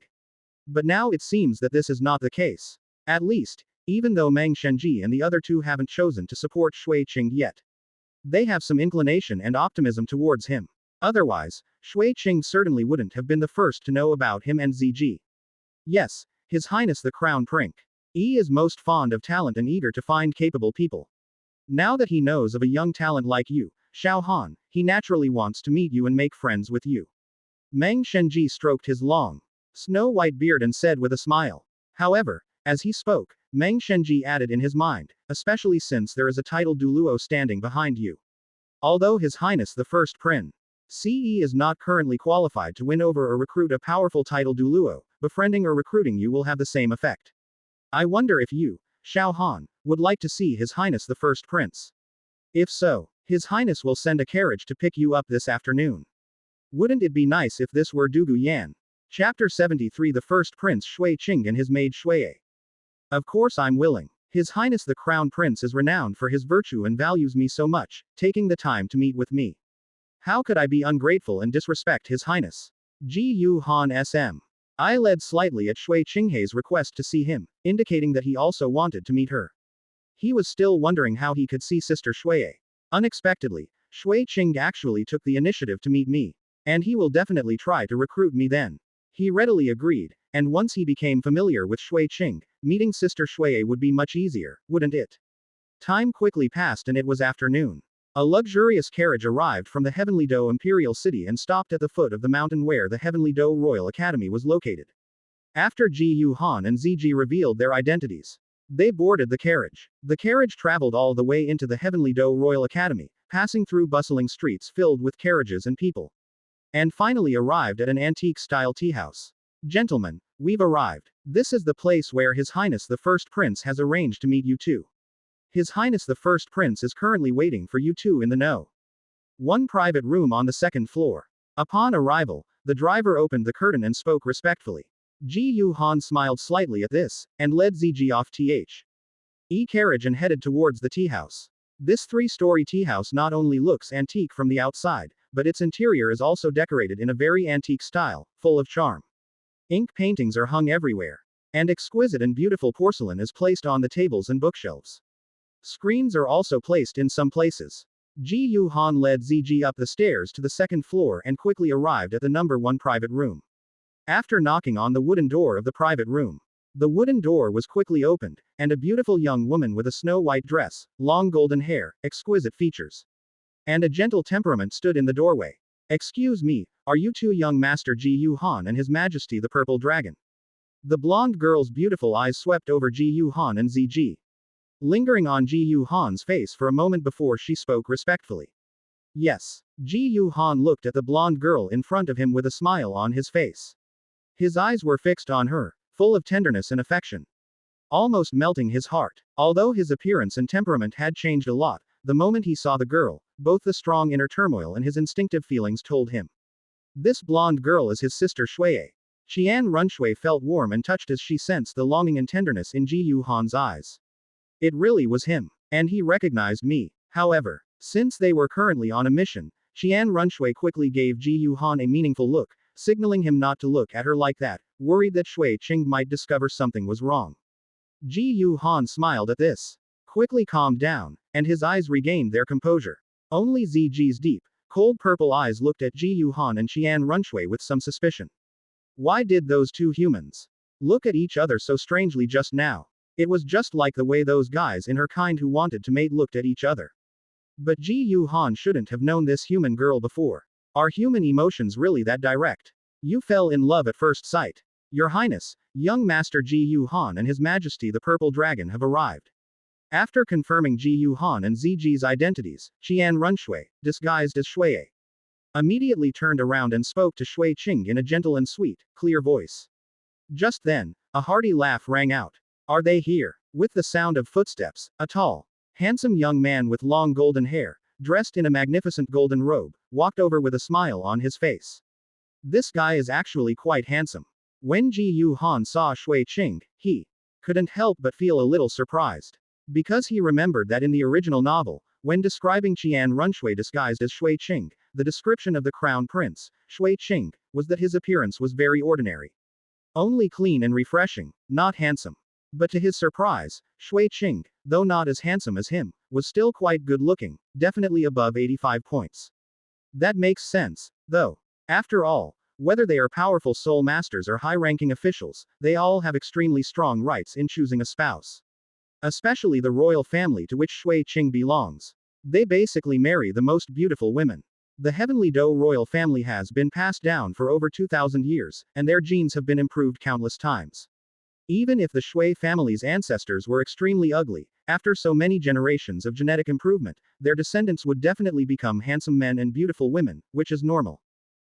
But now it seems that this is not the case. At least, even though Meng Shenji and the other two haven't chosen to support Shui Qing yet, they have some inclination and optimism towards him. Otherwise, Shui Qing certainly wouldn't have been the first to know about him and Ziji. Yes, His Highness the Crown Prince. He is most fond of talent and eager to find capable people. Now that he knows of a young talent like you, Xiao Han, he naturally wants to meet you and make friends with you. Meng Shenji stroked his long, snow-white beard and said with a smile. However, as he spoke, Meng Shenji added in his mind, especially since there is a title Douluo standing behind you. Although His Highness the First Prince CE is not currently qualified to win over or recruit a powerful title Douluo, befriending or recruiting you will have the same effect. I wonder if you, Xiao Han, would like to see His Highness the First Prince. If so, His Highness will send a carriage to pick you up this afternoon. Wouldn't it be nice if this were Dugu Yan? Chapter 73 The First Prince Shui Qing and his maid Shuiye. Of course I'm willing. His Highness the Crown Prince is renowned for his virtue and values me so much, taking the time to meet with me. How could I be ungrateful and disrespect His Highness? Ji Yu Han SM. I led slightly at Shui Qinghei's request to see him, indicating that he also wanted to meet her. He was still wondering how he could see Sister Shuiye. Unexpectedly, Shui Qing actually took the initiative to meet me. And he will definitely try to recruit me then. He readily agreed, and once he became familiar with Shui Qing, meeting Sister Shuiye would be much easier, wouldn't it? Time quickly passed and it was afternoon. A luxurious carriage arrived from the Heavenly Dou Imperial City and stopped at the foot of the mountain where the Heavenly Dou Royal Academy was located. After Ji Yuhan and Ziji revealed their identities, they boarded the carriage. The carriage traveled all the way into the Heavenly Dou Royal Academy, passing through bustling streets filled with carriages and people, and finally arrived at an antique-style tea house. Gentlemen, we've arrived. This is the place where His Highness the First Prince has arranged to meet you two. His Highness the First Prince is currently waiting for you two in the know. One private room on the second floor. Upon arrival, the driver opened the curtain and spoke respectfully. Ji Yu Han smiled slightly at this, and led Ziji off carriage and headed towards the tea house. This three-story tea house not only looks antique from the outside, but its interior is also decorated in a very antique style, full of charm. Ink paintings are hung everywhere, and exquisite and beautiful porcelain is placed on the tables and bookshelves. Screens are also placed in some places. Ji Yu Han led Ziji up the stairs to the second floor and quickly arrived at the number 1 private room. After knocking on the wooden door of the private room, the wooden door was quickly opened, and a beautiful young woman with a snow-white dress, long golden hair, exquisite features, and a gentle temperament stood in the doorway. Excuse me, are you two young Master Ji Yu Han and His Majesty the Purple Dragon? The blonde girl's beautiful eyes swept over Ji Yu Han and Ziji, lingering on Ji Yu Han's face for a moment before she spoke respectfully. Yes. Ji Yu Han looked at the blonde girl in front of him with a smile on his face. His eyes were fixed on her, full of tenderness and affection, almost melting his heart. Although his appearance and temperament had changed a lot, the moment he saw the girl, both the strong inner turmoil and his instinctive feelings told him. This blonde girl is his sister Shuiye. Qian Runshui felt warm and touched as she sensed the longing and tenderness in Ji Yu Han's eyes. It really was him. And he recognized me. However, since they were currently on a mission, Qian Runshui quickly gave Ji Yu Han a meaningful look, signaling him not to look at her like that, worried that Shui Qing might discover something was wrong. Ji Yu Han smiled at this, quickly calmed down, and his eyes regained their composure. Only Ziji's deep, cold purple eyes looked at Ji Yu Han and Qian Runshui with some suspicion. Why did those two humans look at each other so strangely just now? It was just like the way those guys in her kind who wanted to mate looked at each other. But Ji Yu Han shouldn't have known this human girl before. Are human emotions really that direct? You fell in love at first sight. Your Highness, young Master Ji Yu Han and His Majesty the Purple Dragon have arrived. After confirming Ji Yu Han and Ziji's identities, Qian Runshui, disguised as Shuiye, immediately turned around and spoke to Shui Qing in a gentle and sweet, clear voice. Just then, a hearty laugh rang out. Are they here? With the sound of footsteps, a tall, handsome young man with long golden hair, dressed in a magnificent golden robe, walked over with a smile on his face. This guy is actually quite handsome. When Ji Yu Han saw Shui Qing, he couldn't help but feel a little surprised. Because he remembered that in the original novel, when describing Qian Runshui disguised as Shui Qing, the description of the Crown Prince, Shui Qing, was that his appearance was very ordinary. Only clean and refreshing, not handsome. But to his surprise, Shui Qing, though not as handsome as him, was still quite good looking, definitely above 85 points. That makes sense, though. After all, whether they are powerful soul masters or high-ranking officials, they all have extremely strong rights in choosing a spouse. Especially the royal family to which Shui Qing belongs. They basically marry the most beautiful women. The Heavenly Dou royal family has been passed down for over 2,000 years, and their genes have been improved countless times. Even if the Shui family's ancestors were extremely ugly, after so many generations of genetic improvement, their descendants would definitely become handsome men and beautiful women, which is normal.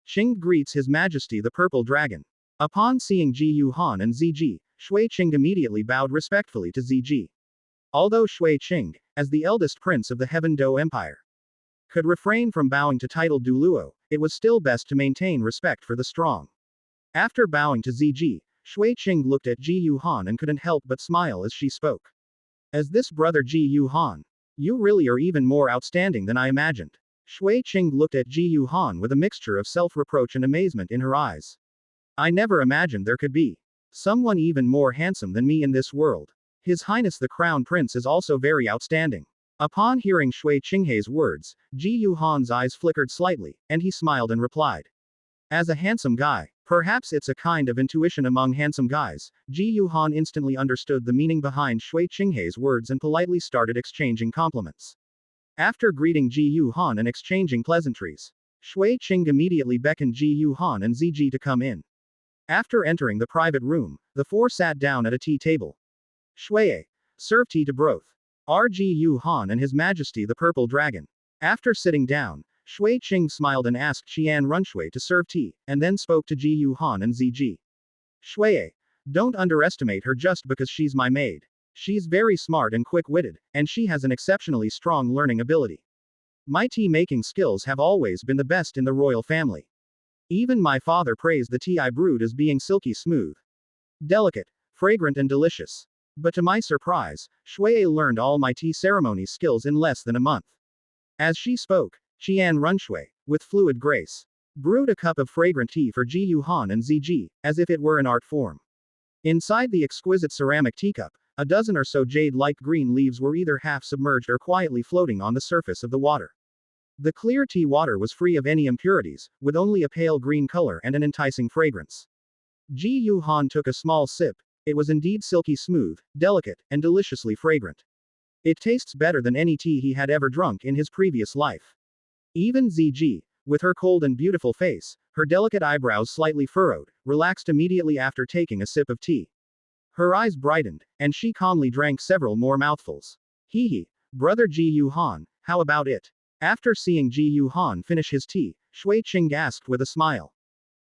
Qing greets His Majesty the Purple Dragon. Upon seeing Ji Yu Han and Ziji, Shui Qing immediately bowed respectfully to Ziji. Although Shui Qing, as the eldest prince of the Heaven Dou Empire, could refrain from bowing to title Douluo, it was still best to maintain respect for the strong. After bowing to Ziji, Shui Qing looked at Ji Yu Han and couldn't help but smile as she spoke. As this brother Ji Yu Han, you really are even more outstanding than I imagined. Shui Qing looked at Ji Yu Han with a mixture of self-reproach and amazement in her eyes. I never imagined there could be someone even more handsome than me in this world. His Highness the Crown Prince is also very outstanding. Upon hearing Shui Qinghei's words, Ji Yu Han's eyes flickered slightly, and he smiled and replied. As a handsome guy, perhaps it's a kind of intuition among handsome guys, Ji Yu Han instantly understood the meaning behind Shui Qinghei's words and politely started exchanging compliments. After greeting Ji Yu Han and exchanging pleasantries, Shui Qing immediately beckoned Ji Yu Han and Ziji to come in. After entering the private room, the four sat down at a tea table. Shuiye, serve tea to both. Ji Yu Han and His Majesty the Purple Dragon. After sitting down, Shui Qing smiled and asked Qian Runshui to serve tea, and then spoke to Ji Yu Han and Ziji. Shuiye, don't underestimate her just because she's my maid. She's very smart and quick-witted, and she has an exceptionally strong learning ability. My tea-making skills have always been the best in the royal family. Even my father praised the tea I brewed as being silky smooth, delicate, fragrant and delicious. But to my surprise, Shuiye learned all my tea ceremony skills in less than a month. As she spoke, Qian Runshui, with fluid grace, brewed a cup of fragrant tea for Ji Yu Han and Ziji, as if it were an art form. Inside the exquisite ceramic teacup, a dozen or so jade-like green leaves were either half submerged or quietly floating on the surface of the water. The clear tea water was free of any impurities, with only a pale green color and an enticing fragrance. Ji Yu Han took a small sip. It was indeed silky smooth, delicate, and deliciously fragrant. It tastes better than any tea he had ever drunk in his previous life. Even Ziji, with her cold and beautiful face, her delicate eyebrows slightly furrowed, relaxed immediately after taking a sip of tea. Her eyes brightened, and she calmly drank several more mouthfuls. Hee, brother Ji Yu Han, how about it? After seeing Ji Yu Han finish his tea, Shui Qing asked with a smile.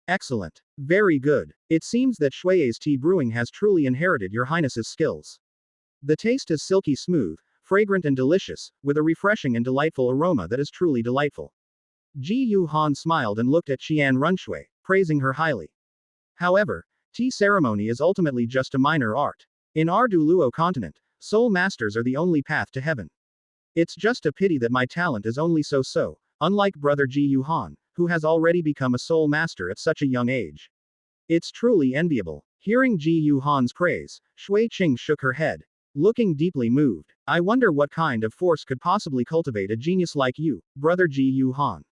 Excellent. Very good. It seems that Shuiye's tea brewing has truly inherited your highness's skills. The taste is silky smooth, fragrant and delicious, with a refreshing and delightful aroma that is truly delightful. Ji Yu Han smiled and looked at Qian Runshui, praising her highly. However, tea ceremony is ultimately just a minor art. In our Douluo continent, soul masters are the only path to heaven. It's just a pity that my talent is only so-so, unlike brother Ji Yu Han, who has already become a soul master at such a young age. It's truly enviable. Hearing Ji Yu Han's praise, Shui Qing shook her head, looking deeply moved. I wonder what kind of force could possibly cultivate a genius like you, brother Ji Yu Han.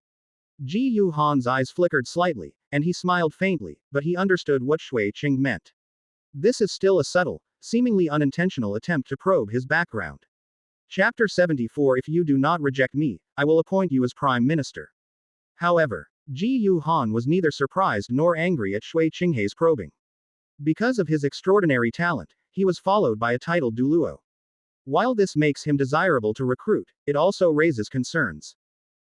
Ji Yu Han's eyes flickered slightly, and he smiled faintly, but he understood what Shui Qing meant. This is still a subtle, seemingly unintentional attempt to probe his background. Chapter 74 If you do not reject me, I will appoint you as Prime Minister. However, Ji Yu Han was neither surprised nor angry at Shui Qinghei's probing. Because of his extraordinary talent, he was followed by a titled Douluo. While this makes him desirable to recruit, it also raises concerns.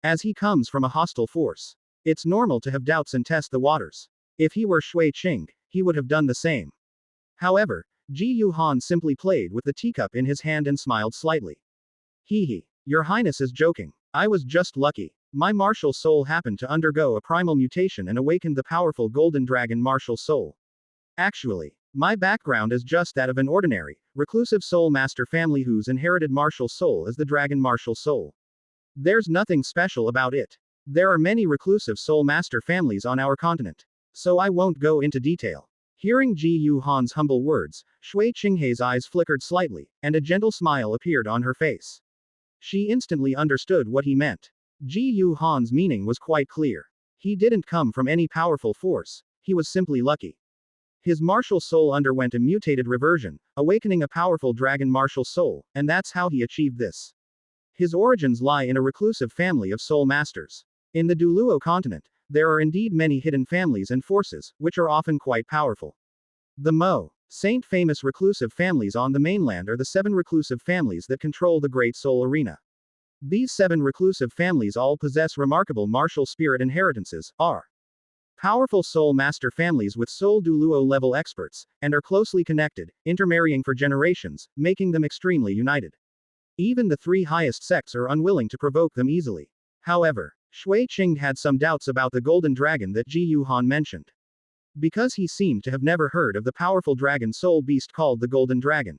As he comes from a hostile force, it's normal to have doubts and test the waters. If he were Shui Qing, he would have done the same. However, Ji Yu Han simply played with the teacup in his hand and smiled slightly. Hee. Your Highness is joking. I was just lucky. My martial soul happened to undergo a primal mutation and awakened the powerful golden dragon martial soul. Actually, my background is just that of an ordinary, reclusive soul master family whose inherited martial soul is the dragon martial soul. There's nothing special about it. There are many reclusive soul master families on our continent. So I won't go into detail. Hearing Ji Yu Han's humble words, Shui Qinghei's eyes flickered slightly, and a gentle smile appeared on her face. She instantly understood what he meant. Ji Yu Han's meaning was quite clear. He didn't come from any powerful force, he was simply lucky. His martial soul underwent a mutated reversion, awakening a powerful dragon martial soul, and that's how he achieved this. His origins lie in a reclusive family of soul masters. In the Douluo continent, there are indeed many hidden families and forces, which are often quite powerful. The Mo, Saint famous reclusive families on the mainland are the 7 reclusive families that control the Great Soul Arena. These 7 reclusive families all possess remarkable martial spirit inheritances, are powerful soul master families with soul Douluo level experts, and are closely connected, intermarrying for generations, making them extremely united. Even the 3 highest sects are unwilling to provoke them easily. However, Shui Qing had some doubts about the golden dragon that Ji Yu Han mentioned. Because he seemed to have never heard of the powerful dragon soul beast called the golden dragon.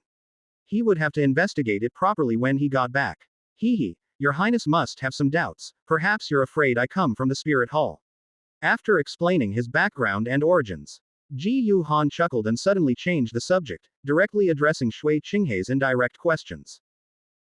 He would have to investigate it properly when he got back. Hee. Your Highness must have some doubts, perhaps you're afraid I come from the Spirit Hall. After explaining his background and origins, Ji Yu Han chuckled and suddenly changed the subject, directly addressing Shui Qinghei's indirect questions.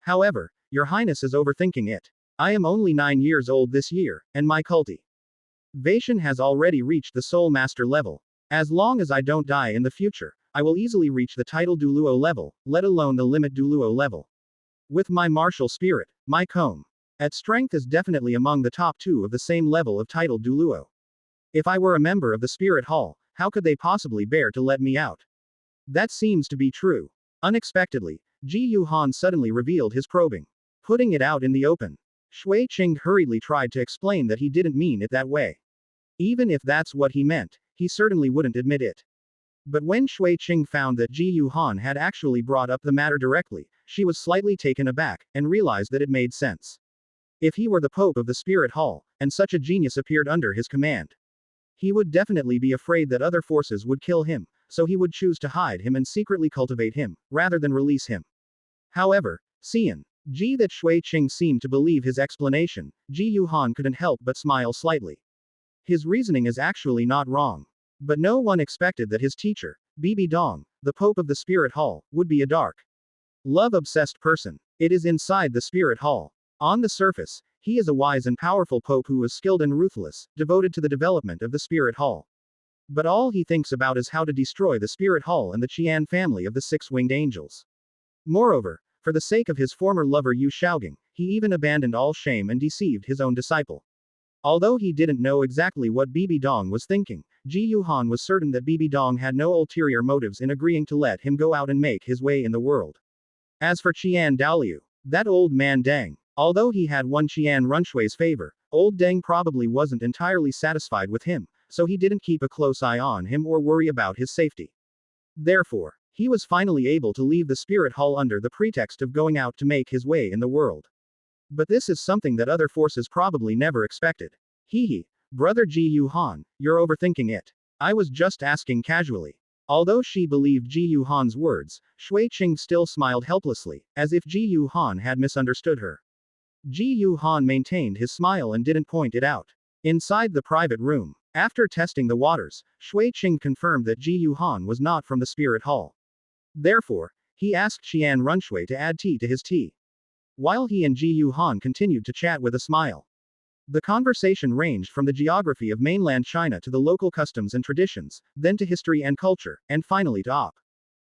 However, Your Highness is overthinking it. I am only 9 years old this year, and my cultivation has already reached the Soul Master level. As long as I don't die in the future, I will easily reach the title Douluo level, let alone the limit Douluo level. With my martial spirit, my comb at strength is definitely among the top 2 of the same level of title Douluo. If I were a member of the Spirit Hall, how could they possibly bear to let me out? That seems to be true. Unexpectedly, Ji Yu Han suddenly revealed his probing, putting it out in the open. Shui Qing hurriedly tried to explain that he didn't mean it that way. Even if that's what he meant, he certainly wouldn't admit it. But when Shui Qing found that Ji Yu Han had actually brought up the matter directly, she was slightly taken aback, and realized that it made sense. If he were the Pope of the Spirit Hall, and such a genius appeared under his command, he would definitely be afraid that other forces would kill him, so he would choose to hide him and secretly cultivate him, rather than release him. However, Xian Ji that Shui Qing seemed to believe his explanation, Ji Yu Han couldn't help but smile slightly. His reasoning is actually not wrong. But no one expected that his teacher, Bibi Dong, the Pope of the Spirit Hall, would be a dark, love-obsessed person. It is inside the Spirit Hall. On the surface, he is a wise and powerful Pope who is skilled and ruthless, devoted to the development of the Spirit Hall. But all he thinks about is how to destroy the Spirit Hall and the Qian family of the 6-winged angels. Moreover, for the sake of his former lover Yu Shaogang, he even abandoned all shame and deceived his own disciple. Although he didn't know exactly what Bibi Dong was thinking, Ji Yu Han was certain that Bibi Dong had no ulterior motives in agreeing to let him go out and make his way in the world. As for Qian Douluo, that old man Deng, although he had won Qian Runshui's favor, old Deng probably wasn't entirely satisfied with him, so he didn't keep a close eye on him or worry about his safety. Therefore, he was finally able to leave the Spirit Hall under the pretext of going out to make his way in the world. But this is something that other forces probably never expected. Hee. Brother Ji Yu Han, you're overthinking it. I was just asking casually. Although she believed Ji Yu Han's words, Shui Qing still smiled helplessly, as if Ji Yu Han had misunderstood her. Ji Yu Han maintained his smile and didn't point it out. Inside the private room, after testing the waters, Shui Qing confirmed that Ji Yu Han was not from the Spirit Hall. Therefore, he asked Qian Runshui to add tea to his tea. While he and Ji Yu Han continued to chat with a smile. The conversation ranged from the geography of mainland China to the local customs and traditions, then to history and culture, and finally to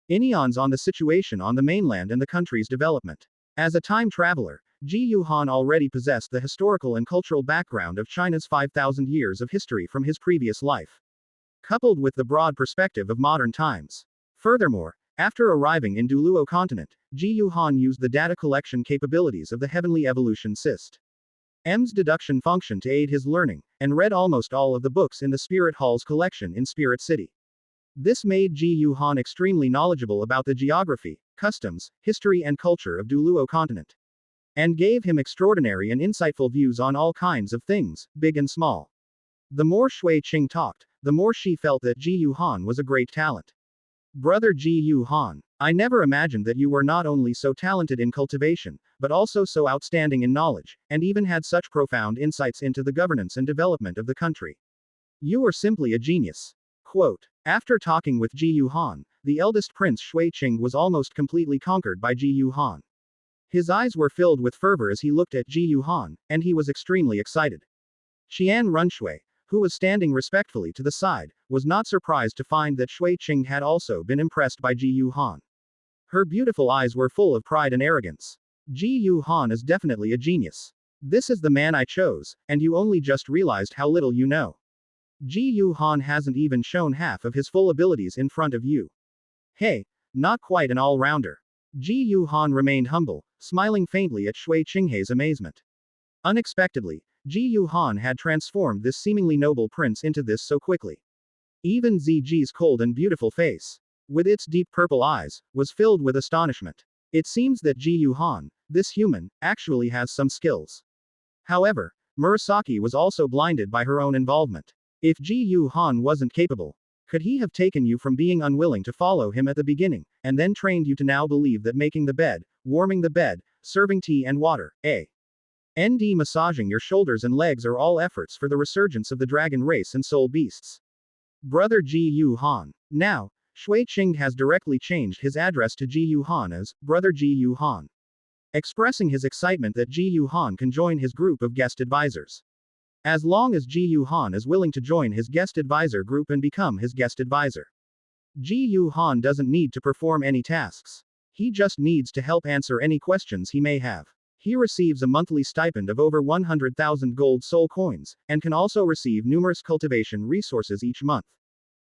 opinions on the situation on the mainland and the country's development. As a time traveler, Ji Yuhan already possessed the historical and cultural background of China's 5,000 years of history from his previous life, coupled with the broad perspective of modern times. Furthermore, after arriving in Douluo continent, Ji Yuhan used the data collection capabilities of the Heavenly Evolution System's deduction function to aid his learning, and read almost all of the books in the Spirit Hall's collection in Spirit City. This made Ji Yuhan extremely knowledgeable about the geography, customs, history and culture of Douluo continent, and gave him extraordinary and insightful views on all kinds of things, big and small. The more Shui Qing talked, the more she felt that Ji Yuhan was a great talent. Brother Ji Yuhan, I never imagined that you were not only so talented in cultivation, but also so outstanding in knowledge, and even had such profound insights into the governance and development of the country. You are simply a genius. Quote. After talking with Ji Yuhan, the eldest prince Shui Qing was almost completely conquered by Ji Yuhan. His eyes were filled with fervor as he looked at Ji Yuhan, and he was extremely excited. Xian Mu, who was standing respectfully to the side, was not surprised to find that Shui Qing had also been impressed by Ji Yuhan. Her beautiful eyes were full of pride and arrogance. Ji Yuhan is definitely a genius. This is the man I chose, and you only just realized how little you know. Ji Yuhan hasn't even shown half of his full abilities in front of you. Hey, not quite an all-rounder. Ji Yuhan remained humble, smiling faintly at Shui Qinghe's amazement. Unexpectedly, Ji Yuhan had transformed this seemingly noble prince into this so quickly. Even Ziji's cold and beautiful face, with its deep purple eyes, was filled with astonishment. It seems that Ji Yuhan, this human, actually has some skills. However, Murasaki was also blinded by her own involvement. If Ji Yuhan wasn't capable, could he have taken you from being unwilling to follow him at the beginning, and then trained you to now believe that making the bed, warming the bed, serving tea and water, and massaging your shoulders and legs are all efforts for the resurgence of the dragon race and soul beasts? Brother Ji Yuhan. Now, Shui Qing has directly changed his address to Ji Yuhan as Brother Ji Yuhan, expressing his excitement that Ji Yuhan can join his group of guest advisors. As long as Ji Yuhan is willing to join his guest advisor group and become his guest advisor, Ji Yuhan doesn't need to perform any tasks. He just needs to help answer any questions he may have. He receives a monthly stipend of over 100,000 gold soul coins, and can also receive numerous cultivation resources each month,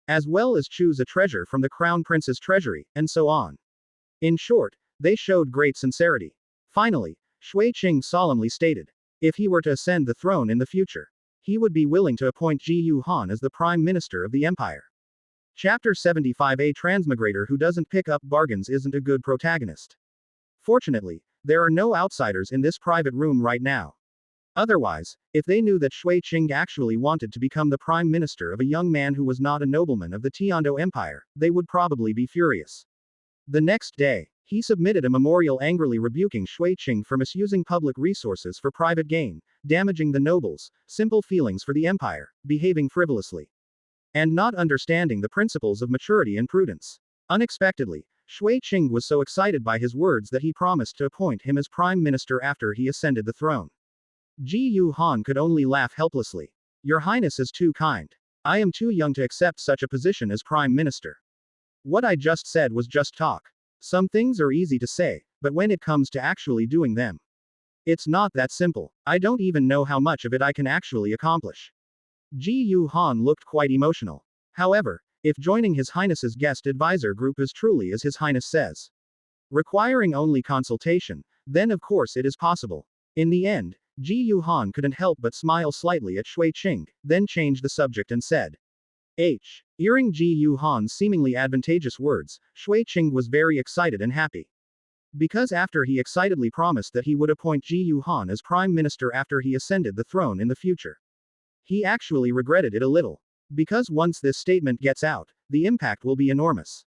as well as choose a treasure from the Crown Prince's treasury, and so on. In short, they showed great sincerity. Finally, Shui Qing solemnly stated, if he were to ascend the throne in the future, he would be willing to appoint Ji Yuhan as the Prime Minister of the Empire. Chapter 75. A transmigrator who doesn't pick up bargains isn't a good protagonist. Fortunately, there are no outsiders in this private room right now. Otherwise, if they knew that Shui Qing actually wanted to become the Prime Minister of a young man who was not a nobleman of the Tiando Empire, they would probably be furious. The next day, he submitted a memorial angrily rebuking Shui Qing for misusing public resources for private gain, damaging the nobles' simple feelings for the empire, behaving frivolously, and not understanding the principles of maturity and prudence. Unexpectedly, Shui Qing was so excited by his words that he promised to appoint him as prime minister after he ascended the throne. Ji Yuhan could only laugh helplessly. Your Highness is too kind. I am too young to accept such a position as prime minister. What I just said was just talk. Some things are easy to say, but when it comes to actually doing them, it's not that simple. I don't even know how much of it I can actually accomplish. Ji Yuhan looked quite emotional. However, if joining His Highness's guest advisor group is truly as His Highness says, requiring only consultation, then of course it is possible. In the end, Ji Yuhan couldn't help but smile slightly at Shui Qing, then changed the subject and said, Hearing Ji Yuhan's seemingly advantageous words, Shui Qing was very excited and happy. Because after he excitedly promised that he would appoint Ji Yuhan as prime minister after he ascended the throne in the future, he actually regretted it a little. Because once this statement gets out, the impact will be enormous.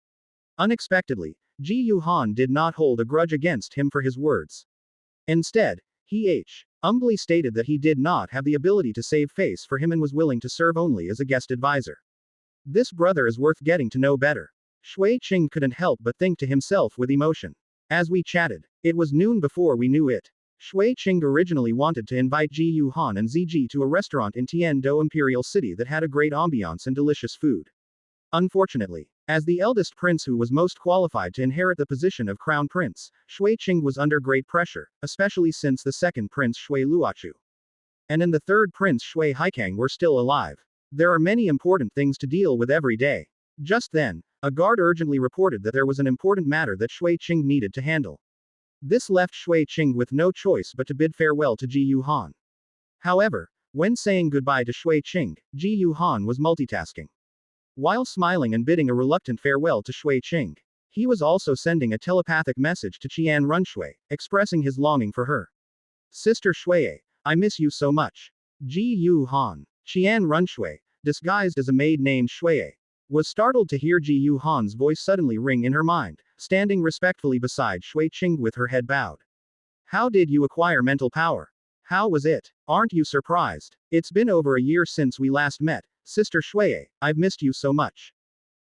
Unexpectedly, Ji Yuhan did not hold a grudge against him for his words. Instead, he humbly stated that he did not have the ability to save face for him and was willing to serve only as a guest advisor. This brother is worth getting to know better. Shui Qing couldn't help but think to himself with emotion. As we chatted, it was noon before we knew it. Shui Qing originally wanted to invite Ji Yuhan and Ziji to a restaurant in Tiando Imperial City that had a great ambiance and delicious food. Unfortunately, as the eldest prince who was most qualified to inherit the position of crown prince, Shui Qing was under great pressure, especially since the second prince Shui Luochu and the third prince Shui Haikang were still alive. There are many important things to deal with every day. Just then, a guard urgently reported that there was an important matter that Shui Qing needed to handle. This left Shui Qing with no choice but to bid farewell to Ji Yuhan. However, when saying goodbye to Shui Qing, Ji Yuhan was multitasking. While smiling and bidding a reluctant farewell to Shui Qing, he was also sending a telepathic message to Qian Runshui, expressing his longing for her. Sister Shui, I miss you so much. Ji Yuhan. Qian Runshui, disguised as a maid named Shui, was startled to hear Ji Yuhan's voice suddenly ring in her mind, standing respectfully beside Shui Qing with her head bowed. How did you acquire mental power? How was it? Aren't you surprised? It's been over a year since we last met, Sister Shui, I've missed you so much.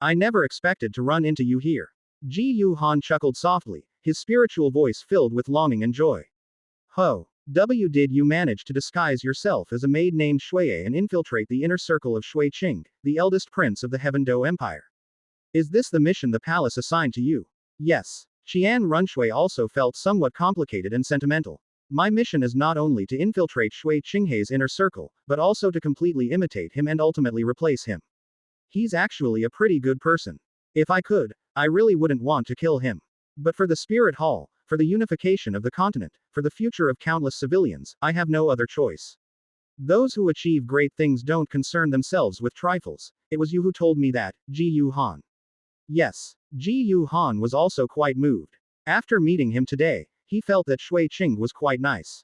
I never expected to run into you here. Ji Yuhan chuckled softly, his spiritual voice filled with longing and joy. Ho! Did you manage to disguise yourself as a maid named Shui and infiltrate the inner circle of Shui Qing, the eldest prince of the Heaven Do Empire? Is this the mission the palace assigned to you? Yes. Qian Runshui also felt somewhat complicated and sentimental. My mission is not only to infiltrate Shui Qinghei's inner circle, but also to completely imitate him and ultimately replace him. He's actually a pretty good person. If I could, I really wouldn't want to kill him. But for the Spirit Hall, for the unification of the continent, for the future of countless civilians, I have no other choice. Those who achieve great things don't concern themselves with trifles. It was you who told me that, Ji Yuhan. Yes. Ji Yuhan was also quite moved. After meeting him today, he felt that Shui Qing was quite nice.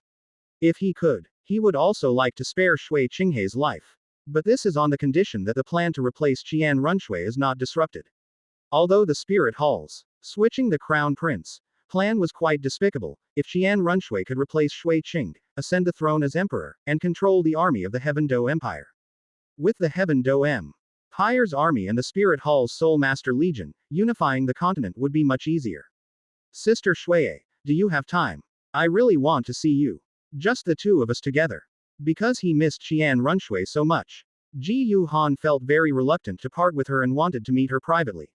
If he could, he would also like to spare Shui Qinghei's life. But this is on the condition that the plan to replace Qian Runshui is not disrupted. Although the Spirit Halls, switching the Crown Prince, plan was quite despicable, if Qian Runshui could replace Shui Qing, ascend the throne as emperor, and control the army of the Heaven Do Empire. With the Heaven Do Empire's army and the Spirit Hall's Soul Master Legion, unifying the continent would be much easier. Sister Shui, do you have time? I really want to see you. Just the two of us together. Because he missed Qian Runshui so much, Ji Yuhan felt very reluctant to part with her and wanted to meet her privately.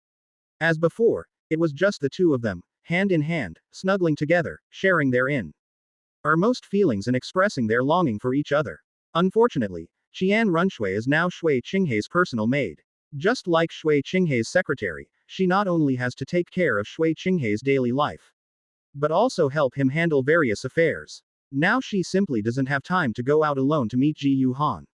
As before, it was just the two of them, hand in hand, snuggling together, sharing their innermost feelings and expressing their longing for each other. Unfortunately, Qian Runshui is now Shui Qinghei's personal maid. Just like Shui Qinghei's secretary, she not only has to take care of Shui Qinghei's daily life, but also help him handle various affairs. Now she simply doesn't have time to go out alone to meet Ji Yuhan.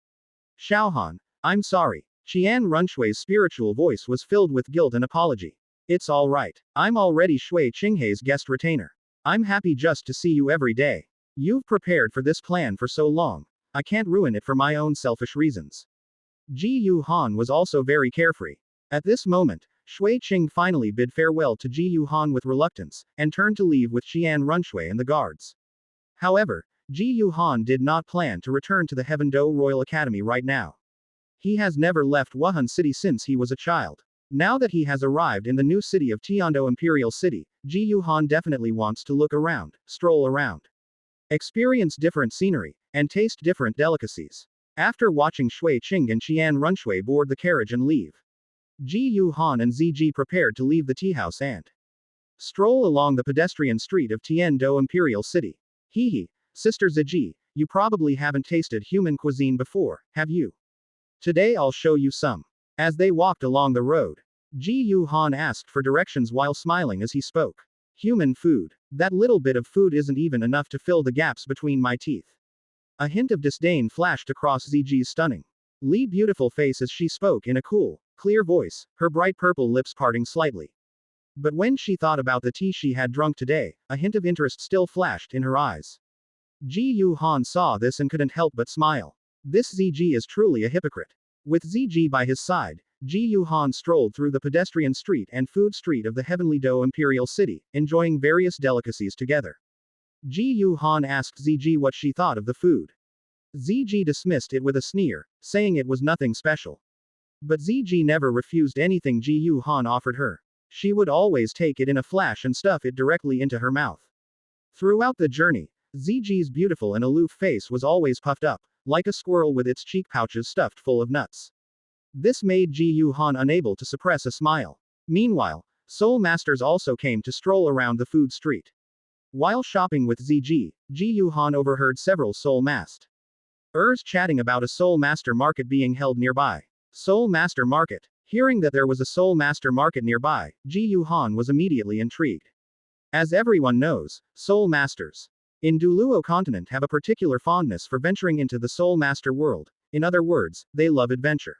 Xiaohan, I'm sorry. Qian Runshui's spiritual voice was filled with guilt and apology. It's all right. I'm already Shui Qinghei's guest retainer. I'm happy just to see you every day. You've prepared for this plan for so long. I can't ruin it for my own selfish reasons. Ji Yuhan was also very carefree. At this moment, Shui Qing finally bid farewell to Ji Yuhan with reluctance, and turned to leave with Qian Runshui and the guards. However, Ji Yuhan did not plan to return to the Heaven Do Royal Academy right now. He has never left Wuhan City since he was a child. Now that he has arrived in the new city of Tiando Imperial City, Ji Yuhan definitely wants to look around, stroll around, experience different scenery, and taste different delicacies. After watching Shui Qing and Qian Runshui board the carriage and leave, Ji Yuhan and Ziji prepared to leave the tea house and stroll along the pedestrian street of Tiando Imperial City. Hee, Sister Ziji, you probably haven't tasted human cuisine before, have you? Today I'll show you some. As they walked along the road, Ji Yuhan asked for directions while smiling as he spoke. Human food. That little bit of food isn't even enough to fill the gaps between my teeth. A hint of disdain flashed across Ziji's stunningly beautiful face as she spoke in a cool, clear voice, her bright purple lips parting slightly. But when she thought about the tea she had drunk today, a hint of interest still flashed in her eyes. Ji Yuhan saw this and couldn't help but smile. This Ziji is truly a hypocrite. With Ziji by his side, Ji Yuhan strolled through the pedestrian street and food street of the Heavenly Do Imperial City, enjoying various delicacies together. Ji Yuhan asked Ziji what she thought of the food. Ziji dismissed it with a sneer, saying it was nothing special. But Ziji never refused anything Ji Yuhan offered her. She would always take it in a flash and stuff it directly into her mouth. Throughout the journey, Ziji's beautiful and aloof face was always puffed up, like a squirrel with its cheek pouches stuffed full of nuts. This made Ji Yuhan unable to suppress a smile. Meanwhile, Soul Masters also came to stroll around the food street. While shopping with ZG, Ji Yuhan overheard several Soul Masters chatting about a Soul Master market being held nearby. Soul Master Market. Hearing that there was a Soul Master Market nearby, Ji Yuhan was immediately intrigued. As everyone knows, Soul Masters in Douluo continent have a particular fondness for venturing into the Soul Master world. In other words, they love adventure.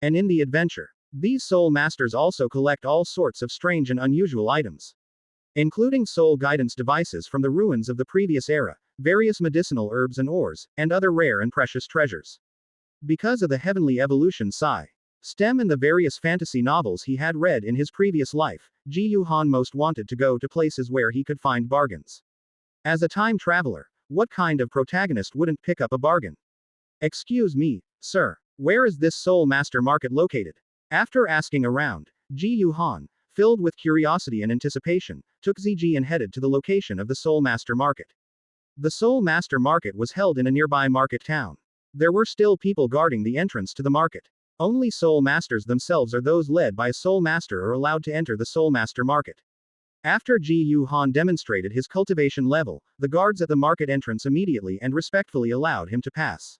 And in the adventure, these Soul Masters also collect all sorts of strange and unusual items, including soul guidance devices from the ruins of the previous era, various medicinal herbs and ores, and other rare and precious treasures. Because of the heavenly evolution stem and the various fantasy novels he had read in his previous life, Ji Yuhan most wanted to go to places where he could find bargains. As a time traveler, what kind of protagonist wouldn't pick up a bargain? Excuse me, sir, where is this Soul Master Market located? After asking around, Ji Yuhan, filled with curiosity and anticipation, took ZG and headed to the location of the Soul Master Market. The Soul Master Market was held in a nearby market town. There were still people guarding the entrance to the market. Only Soul Masters themselves or those led by a Soul Master are allowed to enter the Soul Master Market. After Ji Yuhan demonstrated his cultivation level, the guards at the market entrance immediately and respectfully allowed him to pass.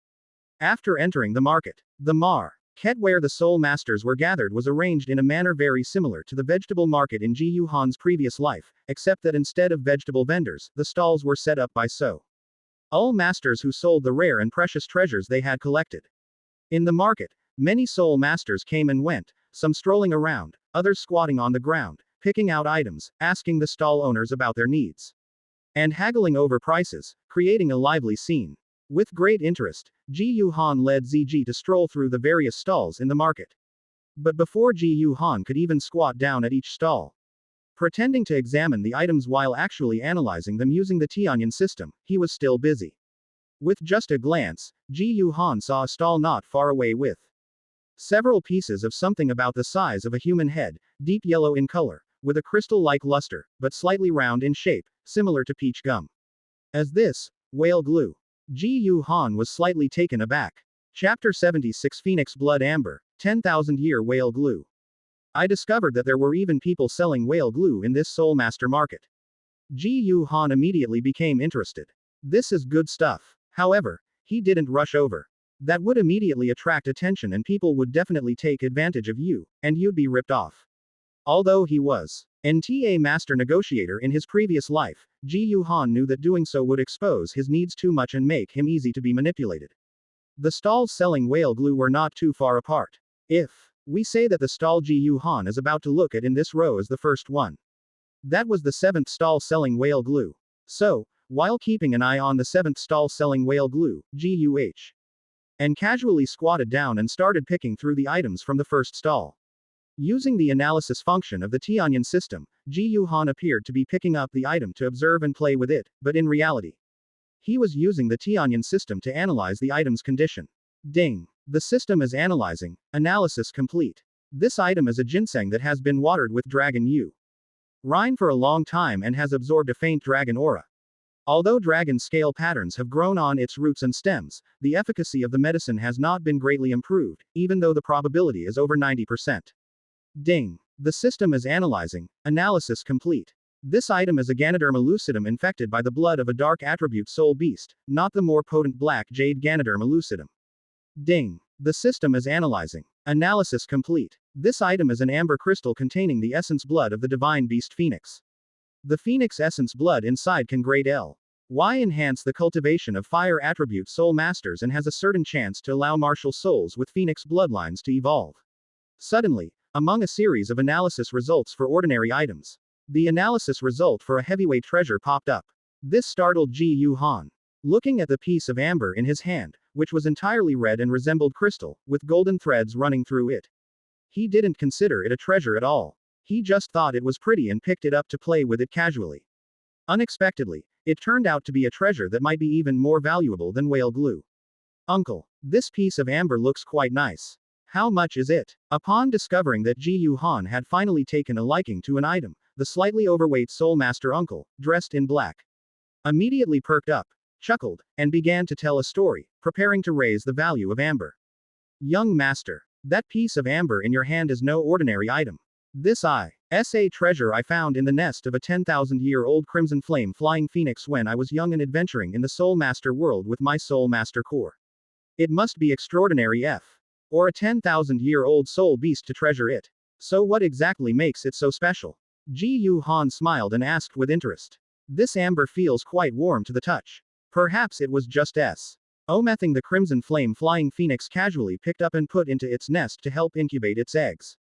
After entering the market, the market where the Soul Masters were gathered was arranged in a manner very similar to the vegetable market in Ji Yuhan's previous life, except that instead of vegetable vendors, the stalls were set up by Soul Masters who sold the rare and precious treasures they had collected. In the market, many Soul Masters came and went, some strolling around, others squatting on the ground, picking out items, asking the stall owners about their needs, and haggling over prices, creating a lively scene. With great interest, Ji Yuhan led ZG to stroll through the various stalls in the market. But before Ji Yuhan could even squat down at each stall, pretending to examine the items while actually analyzing them using the Tianyan system, he was still busy. With just a glance, Ji Yuhan saw a stall not far away with several pieces of something about the size of a human head, deep yellow in color, with a crystal-like luster, but slightly round in shape, similar to peach gum. As this, whale glue. Ji Yuhan was slightly taken aback. Chapter 76 Phoenix Blood Amber, 10,000-year whale glue. I discovered that there were even people selling whale glue in this Soul Master market. Ji Yuhan immediately became interested. This is good stuff. However, he didn't rush over. That would immediately attract attention and people would definitely take advantage of you, and you'd be ripped off. Although he was a master negotiator in his previous life, Ji Yuhan knew that doing so would expose his needs too much and make him easy to be manipulated. The stalls selling whale glue were not too far apart. If we say that the stall Ji Yuhan is about to look at in this row is the first one, that was the 7th stall selling whale glue. So, while keeping an eye on the 7th stall selling whale glue, Ji and casually squatted down and started picking through the items from the first stall. Using the analysis function of the Tianyan system, Ji Yuhan appeared to be picking up the item to observe and play with it, but in reality, he was using the Tianyan system to analyze the item's condition. Ding! The system is analyzing. Analysis complete. This item is a ginseng that has been watered with dragon urine for a long time and has absorbed a faint dragon aura. Although dragon scale patterns have grown on its roots and stems, the efficacy of the medicine has not been greatly improved, even though the probability is over 90%. Ding! The system is analyzing. Analysis complete. This item is a Ganoderma lucidum infected by the blood of a dark attribute soul beast, not the more potent black jade Ganoderma lucidum. Ding! The system is analyzing. Analysis complete. This item is an amber crystal containing the essence blood of the divine beast Phoenix. The Phoenix essence blood inside can grade Ly enhance the cultivation of fire attribute soul masters and has a certain chance to allow martial souls with Phoenix bloodlines to evolve. Suddenly, among a series of analysis results for ordinary items, the analysis result for a heavyweight treasure popped up. This startled Ji Yuhan. Looking at the piece of amber in his hand, which was entirely red and resembled crystal, with golden threads running through it, he didn't consider it a treasure at all. He just thought it was pretty and picked it up to play with it casually. Unexpectedly, it turned out to be a treasure that might be even more valuable than whale glue. Uncle, this piece of amber looks quite nice. How much is it? Upon discovering that Ji Yuhan had finally taken a liking to an item, the slightly overweight soul master uncle, dressed in black, immediately perked up, chuckled, and began to tell a story, preparing to raise the value of amber. Young master, That piece of amber in your hand is no ordinary item. This is a treasure I found in the nest of a 10,000-year-old crimson flame flying phoenix when I was young and adventuring in the Soul Master world with my Soul Master core. It must be extraordinary or a 10,000-year-old soul beast to treasure it. So what exactly makes it so special? Ji Yu Han smiled and asked with interest. This amber feels quite warm to the touch. Perhaps it was just omething the crimson flame flying phoenix casually picked up and put into its nest to help incubate its eggs.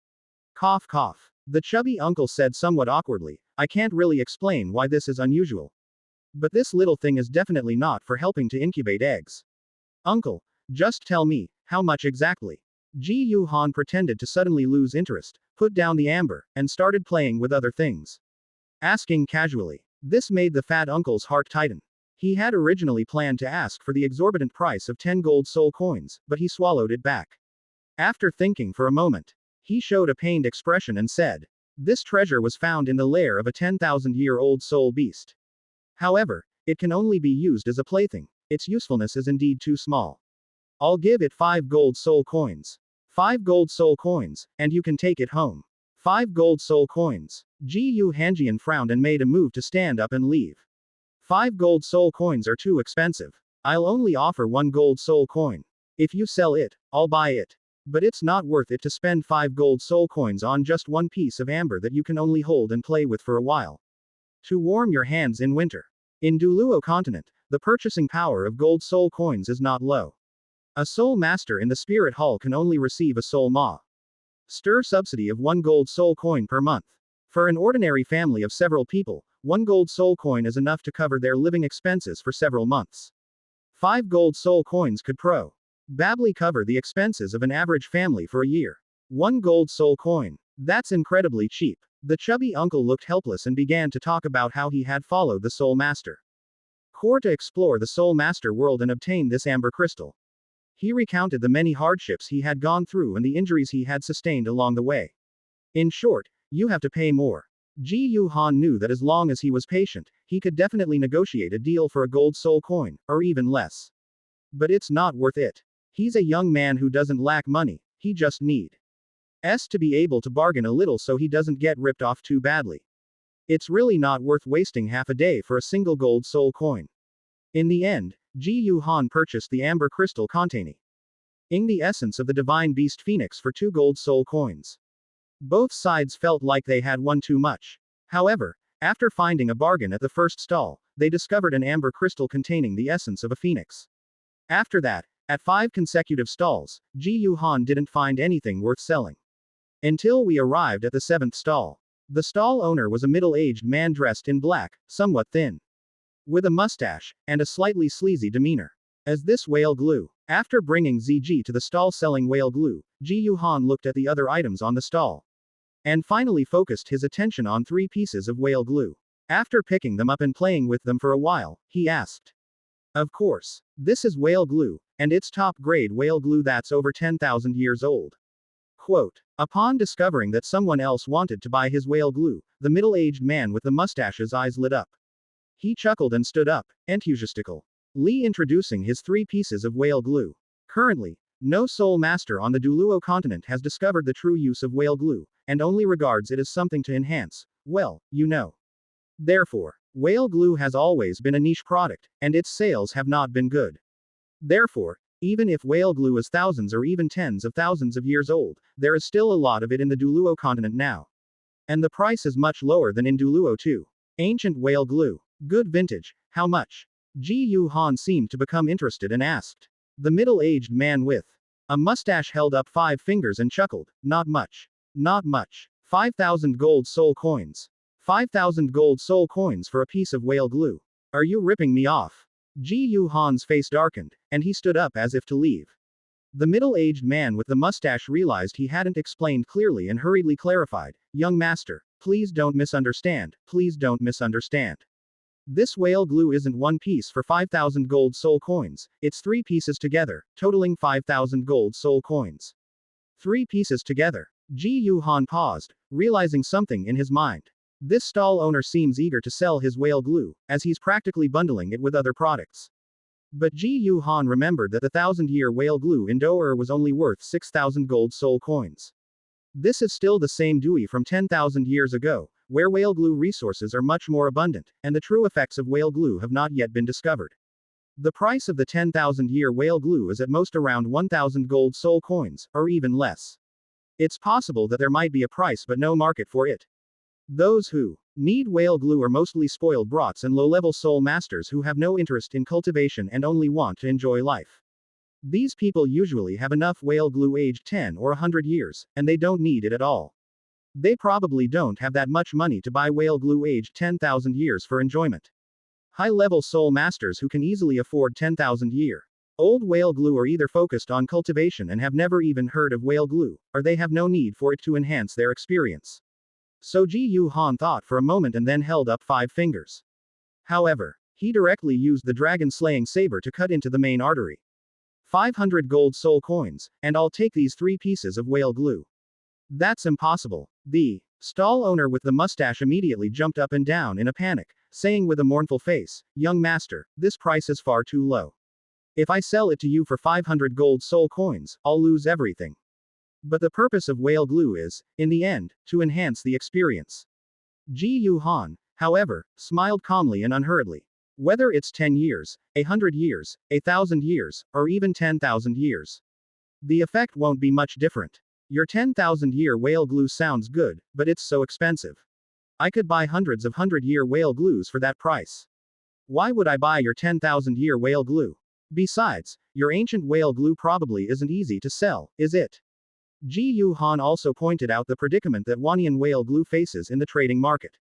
Cough cough. The chubby uncle said somewhat awkwardly, I can't really explain why this is unusual. But this little thing is definitely not for helping to incubate eggs. Uncle, just tell me, how much exactly? Ji Yu Han pretended to suddenly lose interest, put down the amber, and started playing with other things. Asking casually. This made the fat uncle's heart tighten. He had originally planned to ask for the exorbitant price of 10 gold soul coins, but he swallowed it back. After thinking for a moment, he showed a pained expression and said, this treasure was found in the lair of a 10,000-year-old soul beast. However, it can only be used as a plaything. Its usefulness is indeed too small. I'll give it 5 gold soul coins. 5 gold soul coins, and you can take it home. 5 gold soul coins. Ji Yu Hanjian frowned and made a move to stand up and leave. 5 gold soul coins are too expensive. I'll only offer 1 gold soul coin. If you sell it, I'll buy it. But it's not worth it to spend 5 gold soul coins on just one piece of amber that you can only hold and play with for a while. To warm your hands in winter. In Douluo continent, the purchasing power of gold soul coins is not low. A soul master in the spirit hall can only receive a soul master subsidy of 1 gold soul coin per month. For an ordinary family of several people, 1 gold soul coin is enough to cover their living expenses for several months. 5 gold soul coins could probably cover the expenses of an average family for a year. 1 gold soul coin. That's incredibly cheap. The chubby uncle looked helpless and began to talk about how he had followed the Soul Master core to explore the Soul Master world and obtain this amber crystal. He recounted the many hardships he had gone through and the injuries he had sustained along the way. In short, you have to pay more. Ji Yu Han knew that as long as he was patient, he could definitely negotiate a deal for a gold soul coin, or even less. But it's not worth it. He's a young man who doesn't lack money, he just needs to be able to bargain a little so he doesn't get ripped off too badly. It's really not worth wasting half a day for a single gold soul coin. In the end, Ji Yu Han purchased the amber crystal containing the essence of the divine beast phoenix for 2 gold soul coins. Both sides felt like they had won too much. However, after finding a bargain at the first stall, they discovered an amber crystal containing the essence of a phoenix. After that, at 5 consecutive stalls, Ji Yu Han didn't find anything worth selling. Until we arrived at the 7th stall. The stall owner was a middle-aged man dressed in black, somewhat thin, with a mustache, and a slightly sleazy demeanor. As this whale glue. After bringing ZG to the stall selling whale glue, Ji Yu Han looked at the other items on the stall. And finally focused his attention on 3 pieces of whale glue. After picking them up and playing with them for a while, he asked. Of course. This is whale glue, and it's top-grade whale glue that's over 10,000 years old. Quote. Upon discovering that someone else wanted to buy his whale glue, the middle-aged man with the mustache's eyes lit up. He chuckled and stood up, enthusiastically introducing his 3 pieces of whale glue. Currently, no soul master on the Douluo continent has discovered the true use of whale glue, and only regards it as something to enhance, well, you know. Therefore, whale glue has always been a niche product, and its sales have not been good. Therefore, even if whale glue is thousands or even tens of thousands of years old, there is still a lot of it in the Douluo continent now. And the price is much lower than in Douluo too. Ancient whale glue. Good vintage, how much? Ji Yu Han seemed to become interested and asked. The middle-aged man with a mustache held up 5 fingers and chuckled, not much. Not much. 5,000 gold soul coins. 5,000 gold soul coins for a piece of whale glue. Are you ripping me off? Ji Yu Han's face darkened, and he stood up as if to leave. The middle-aged man with the mustache realized he hadn't explained clearly and hurriedly clarified, Young master, please don't misunderstand, please don't misunderstand. This whale glue isn't one piece for 5,000 gold soul coins, it's 3 pieces together, totaling 5,000 gold soul coins. 3 pieces together. Ji Yu Han paused, realizing something in his mind. This stall owner seems eager to sell his whale glue, as he's practically bundling it with other products. But Ji Yu Han remembered that the 1,000-year whale glue in Douluo was only worth 6,000 gold soul coins. This is still the same Dewey from 10,000 years ago, where whale glue resources are much more abundant, and the true effects of whale glue have not yet been discovered. The price of the 10,000-year whale glue is at most around 1,000 gold soul coins, or even less. It's possible that there might be a price but no market for it. Those who need whale glue are mostly spoiled brats and low-level soul masters who have no interest in cultivation and only want to enjoy life. These people usually have enough whale glue aged 10 or 100 years, and they don't need it at all. They probably don't have that much money to buy whale glue aged 10,000 years for enjoyment. High-level soul masters who can easily afford 10,000 year old whale glue are either focused on cultivation and have never even heard of whale glue, or they have no need for it to enhance their experience. So Ji Yu Han thought for a moment and then held up 5 fingers. However, he directly used the dragon-slaying saber to cut into the main artery. 500 gold soul coins, and I'll take these 3 pieces of whale glue. That's impossible. The stall owner with the mustache immediately jumped up and down in a panic, saying with a mournful face, "Young master, this price is far too low. If I sell it to you for 500 gold soul coins, I'll lose everything. But the purpose of whale glue is, in the end, to enhance the experience." Ji Yu Han, however, smiled calmly and unhurriedly. Whether it's 10 years, 100 years, 1,000 years, or even 10,000 years, the effect won't be much different. Your 10,000-year whale glue sounds good, but it's so expensive. I could buy hundreds of 100-year whale glues for that price. Why would I buy your 10,000-year whale glue? Besides, your ancient whale glue probably isn't easy to sell, is it? Ji Yu Han also pointed out the predicament that Wanian whale glue faces in the trading market.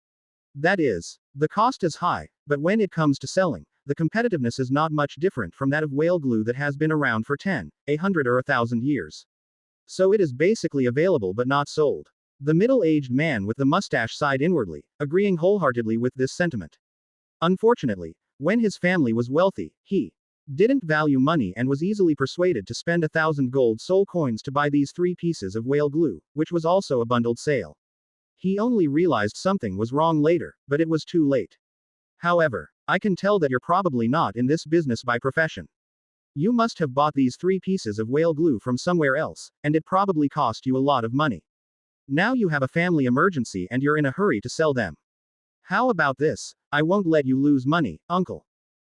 That is, the cost is high, but when it comes to selling, the competitiveness is not much different from that of whale glue that has been around for 10, 100 or 1,000 years. So it is basically available but not sold. The middle-aged man with the mustache sighed inwardly, agreeing wholeheartedly with this sentiment. Unfortunately, when his family was wealthy, he didn't value money and was easily persuaded to spend 1,000 gold soul coins to buy these 3 pieces of whale glue, which was also a bundled sale. He only realized something was wrong later, but it was too late. However, I can tell that you're probably not in this business by profession. You must have bought these 3 pieces of whale glue from somewhere else, and it probably cost you a lot of money. Now you have a family emergency and you're in a hurry to sell them. How about this? I won't let you lose money, uncle.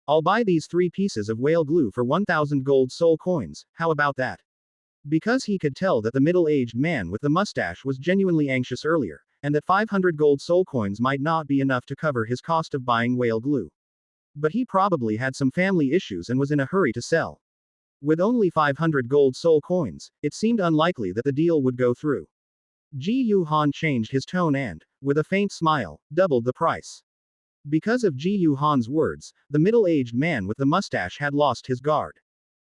I'll buy these 3 pieces of whale glue for 1,000 gold soul coins, how about that? Because he could tell that the middle-aged man with the mustache was genuinely anxious earlier, and that 500 gold soul coins might not be enough to cover his cost of buying whale glue. But he probably had some family issues and was in a hurry to sell. With only 500 gold soul coins, it seemed unlikely that the deal would go through. Ji Yu Han changed his tone and, with a faint smile, doubled the price. Because of Ji Yu Han's words, the middle-aged man with the mustache had lost his guard.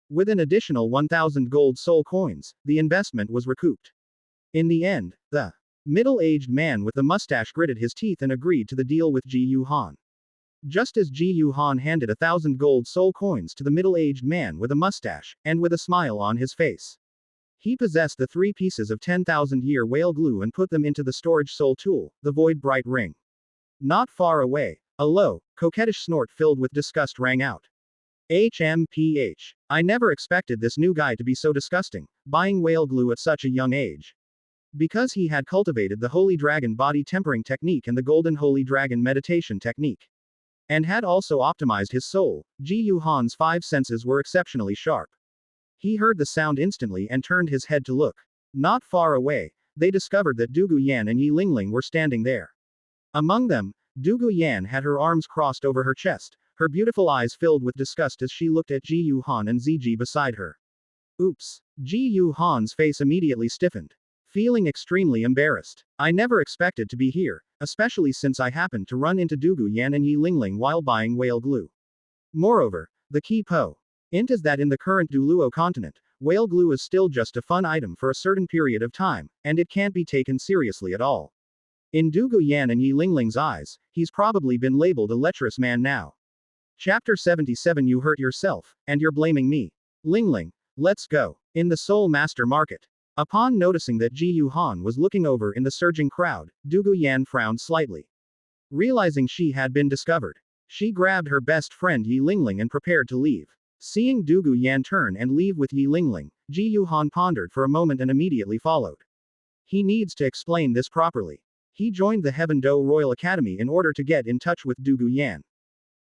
With an additional 1,000 gold soul coins, the investment was recouped. In the end, the middle-aged man with the mustache gritted his teeth and agreed to the deal with Ji Yu Han. Just as Ji Yu Han handed 1,000 gold soul coins to the middle-aged man with a mustache, and with a smile on his face, he possessed the 3 pieces of 10,000-year whale glue and put them into the storage soul tool, the void bright ring. Not far away, a low, coquettish snort filled with disgust rang out. HMPH. I never expected this new guy to be so disgusting, buying whale glue at such a young age. Because he had cultivated the Holy Dragon body tempering technique and the Golden Holy Dragon meditation technique, and had also optimized his soul, Ji Yu Han's 5 senses were exceptionally sharp. He heard the sound instantly and turned his head to look. Not far away, they discovered that Dugu Yan and Yi Lingling were standing there. Among them, Dugu Yan had her arms crossed over her chest, her beautiful eyes filled with disgust as she looked at Ji Yu Han and Ziji beside her. Oops. Ji Yu Han's face immediately stiffened. Feeling extremely embarrassed. I never expected to be here, especially since I happened to run into Dugu Yan and Yi Lingling while buying whale glue. Moreover, the key point is that in the current Douluo continent, whale glue is still just a fun item for a certain period of time, and it can't be taken seriously at all. In Dugu Yan and Yi Lingling's eyes, he's probably been labeled a lecherous man now. Chapter 77. You hurt yourself, and you're blaming me. Lingling, let's go. In the Soul Master Market. Upon noticing that Ji Yu Han was looking over in the surging crowd, Dugu Yan frowned slightly. Realizing she had been discovered, she grabbed her best friend Yi Lingling and prepared to leave. Seeing Dugu Yan turn and leave with Yi Lingling, Ji Yuhan pondered for a moment and immediately followed. He needs to explain this properly. He joined the Heaven Do Royal Academy in order to get in touch with Dugu Yan.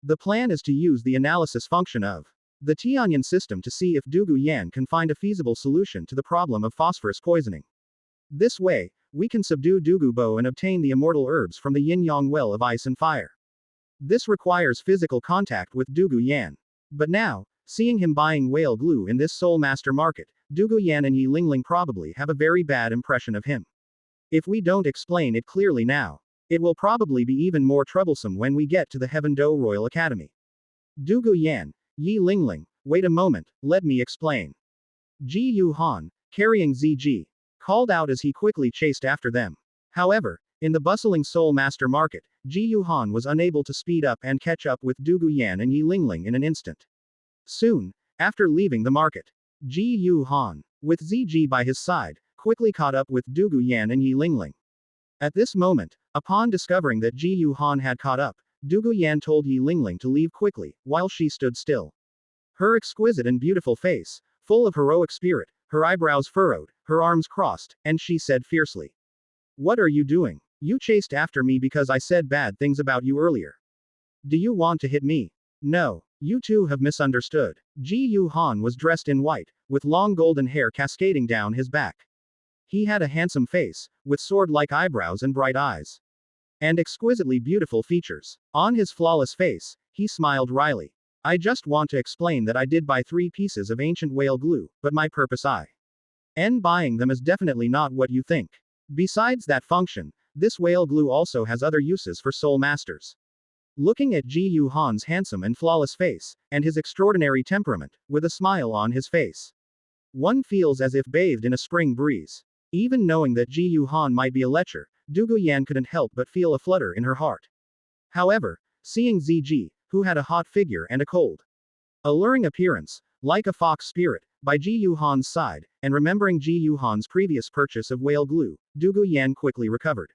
The plan is to use the analysis function of the Tianyan system to see if Dugu Yan can find a feasible solution to the problem of phosphorus poisoning. This way, we can subdue Dugu Bo and obtain the immortal herbs from the yin-yang well of ice and fire. This requires physical contact with Dugu Yan. But now, seeing him buying whale glue in this Soul Master market, Dugu Yan and Yi Lingling probably have a very bad impression of him. If we don't explain it clearly now, it will probably be even more troublesome when we get to the Heaven Do Royal Academy. Dugu Yan, Yi Lingling, wait a moment, let me explain. Ji Yuhan, carrying ZG, called out as he quickly chased after them. However, in the bustling Soul Master market, Ji Yuhan was unable to speed up and catch up with Dugu Yan and Yi Lingling in an instant. Soon, after leaving the market, Ji Yuhan, with ZG by his side, quickly caught up with Dugu Yan and Yi Lingling. At this moment, upon discovering that Ji Yuhan had caught up, Dugu Yan told Yi Lingling to leave quickly, while she stood still. Her exquisite and beautiful face, full of heroic spirit, her eyebrows furrowed, her arms crossed, and she said fiercely. What are you doing? You chased after me because I said bad things about you earlier. Do you want to hit me? No, you two have misunderstood. Ji Yuhan was dressed in white, with long golden hair cascading down his back. He had a handsome face, with sword-like eyebrows and bright eyes. And exquisitely beautiful features. On his flawless face, he smiled wryly. I just want to explain that I did buy 3 pieces of ancient whale glue, but my purpose buying them is definitely not what you think. Besides that function, this whale glue also has other uses for soul masters. Looking at Ji Yuhan's handsome and flawless face, and his extraordinary temperament, with a smile on his face, one feels as if bathed in a spring breeze. Even knowing that Ji Yuhan might be a lecher, Dugu Yan couldn't help but feel a flutter in her heart. However, seeing ZG, who had a hot figure and a cold, alluring appearance, like a fox spirit, by Ji Yuhan's side, and remembering Ji Yuhan's previous purchase of whale glue, Dugu Yan quickly recovered.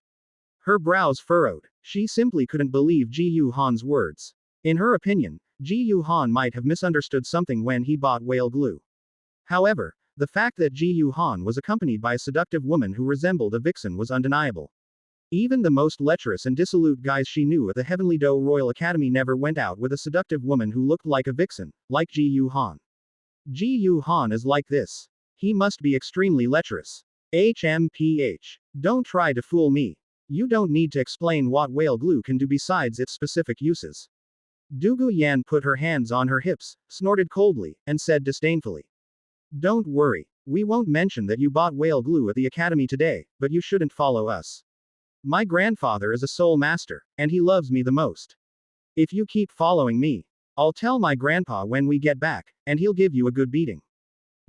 Her brows furrowed. She simply couldn't believe Ji Yuhan's words. In her opinion, Ji Yuhan might have misunderstood something when he bought whale glue. However, the fact that Ji Yuhan was accompanied by a seductive woman who resembled a vixen was undeniable. Even the most lecherous and dissolute guys she knew at the Heavenly Do Royal Academy never went out with a seductive woman who looked like a vixen, like Ji Yuhan. Ji Yuhan is like this. He must be extremely lecherous. HMPH. Don't try to fool me. You don't need to explain what whale glue can do besides its specific uses. Dugu Yan put her hands on her hips, snorted coldly, and said disdainfully. Don't worry. We won't mention that you bought whale glue at the academy today, but you shouldn't follow us. My grandfather is a soul master, and he loves me the most. If you keep following me, I'll tell my grandpa when we get back, and he'll give you a good beating.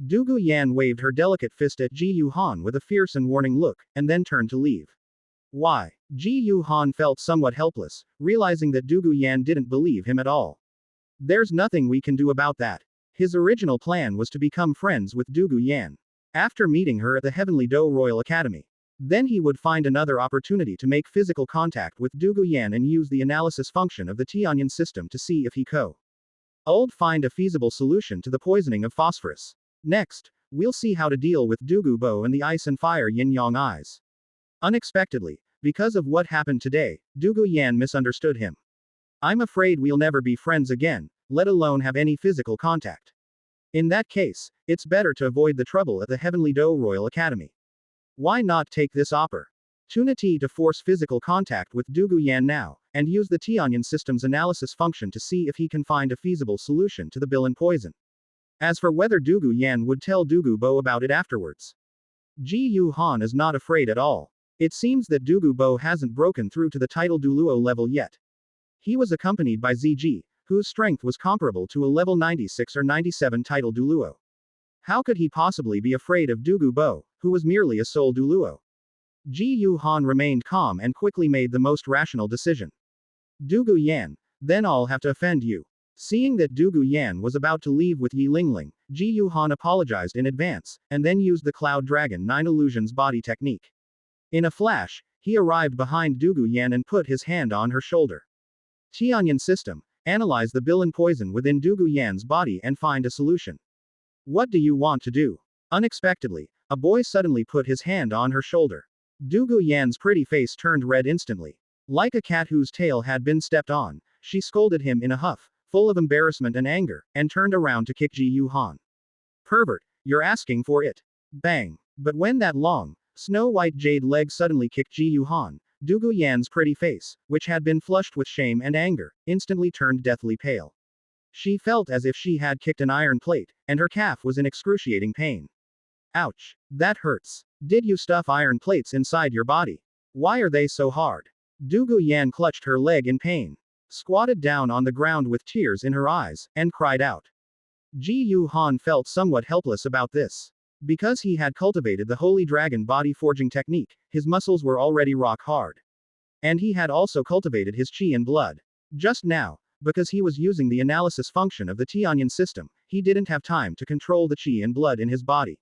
Dugu Yan waved her delicate fist at Ji Yuhan with a fierce and warning look, and then turned to leave. Why? Ji Yuhan felt somewhat helpless, realizing that Dugu Yan didn't believe him at all. There's nothing we can do about that. His original plan was to become friends with Dugu Yan. After meeting her at the Heavenly Do Royal Academy, then he would find another opportunity to make physical contact with Dugu Yan and use the analysis function of the Tianyan system to see if he could find a feasible solution to the poisoning of phosphorus. Next, we'll see how to deal with Dugu Bo and the ice and fire yin-yang eyes. Unexpectedly, because of what happened today, Dugu Yan misunderstood him. I'm afraid we'll never be friends again, let alone have any physical contact. In that case, it's better to avoid the trouble at the Heavenly Do Royal Academy. Why not take this opportunity to force physical contact with Dugu Yan now, and use the Tianyan system's analysis function to see if he can find a feasible solution to the Bilan poison. As for whether Dugu Yan would tell Dugu Bo about it afterwards, Ji Yuhan is not afraid at all. It seems that Dugu Bo hasn't broken through to the title Douluo level yet. He was accompanied by ZG, whose strength was comparable to a level 96 or 97 title Douluo. How could he possibly be afraid of Dugu Bo, who was merely a soul Douluo? Ji Yuhan remained calm and quickly made the most rational decision. Dugu Yan, then I'll have to offend you. Seeing that Dugu Yan was about to leave with Yi Lingling, Ji Yuhan apologized in advance, and then used the Cloud Dragon 9 Illusions body technique. In a flash, he arrived behind Dugu Yan and put his hand on her shoulder. Tianyan system, analyze the bilin poison within Dugu Yan's body and find a solution. What do you want to do? Unexpectedly, a boy suddenly put his hand on her shoulder. Dugu Yan's pretty face turned red instantly. Like a cat whose tail had been stepped on, she scolded him in a huff, full of embarrassment and anger, and turned around to kick Ji Yuhan. Pervert, you're asking for it. Bang. But when that long, snow-white jade leg suddenly kicked Ji Yuhan, Dugu Yan's pretty face, which had been flushed with shame and anger, instantly turned deathly pale. She felt as if she had kicked an iron plate, and her calf was in excruciating pain. Ouch. That hurts. Did you stuff iron plates inside your body? Why are they so hard? Dugu Yan clutched her leg in pain, squatted down on the ground with tears in her eyes, and cried out. Ji Yuhan felt somewhat helpless about this. Because he had cultivated the Holy Dragon body forging technique, his muscles were already rock hard. And he had also cultivated his qi and blood. Just now, because he was using the analysis function of the Tianyan system, he didn't have time to control the qi and blood in his body.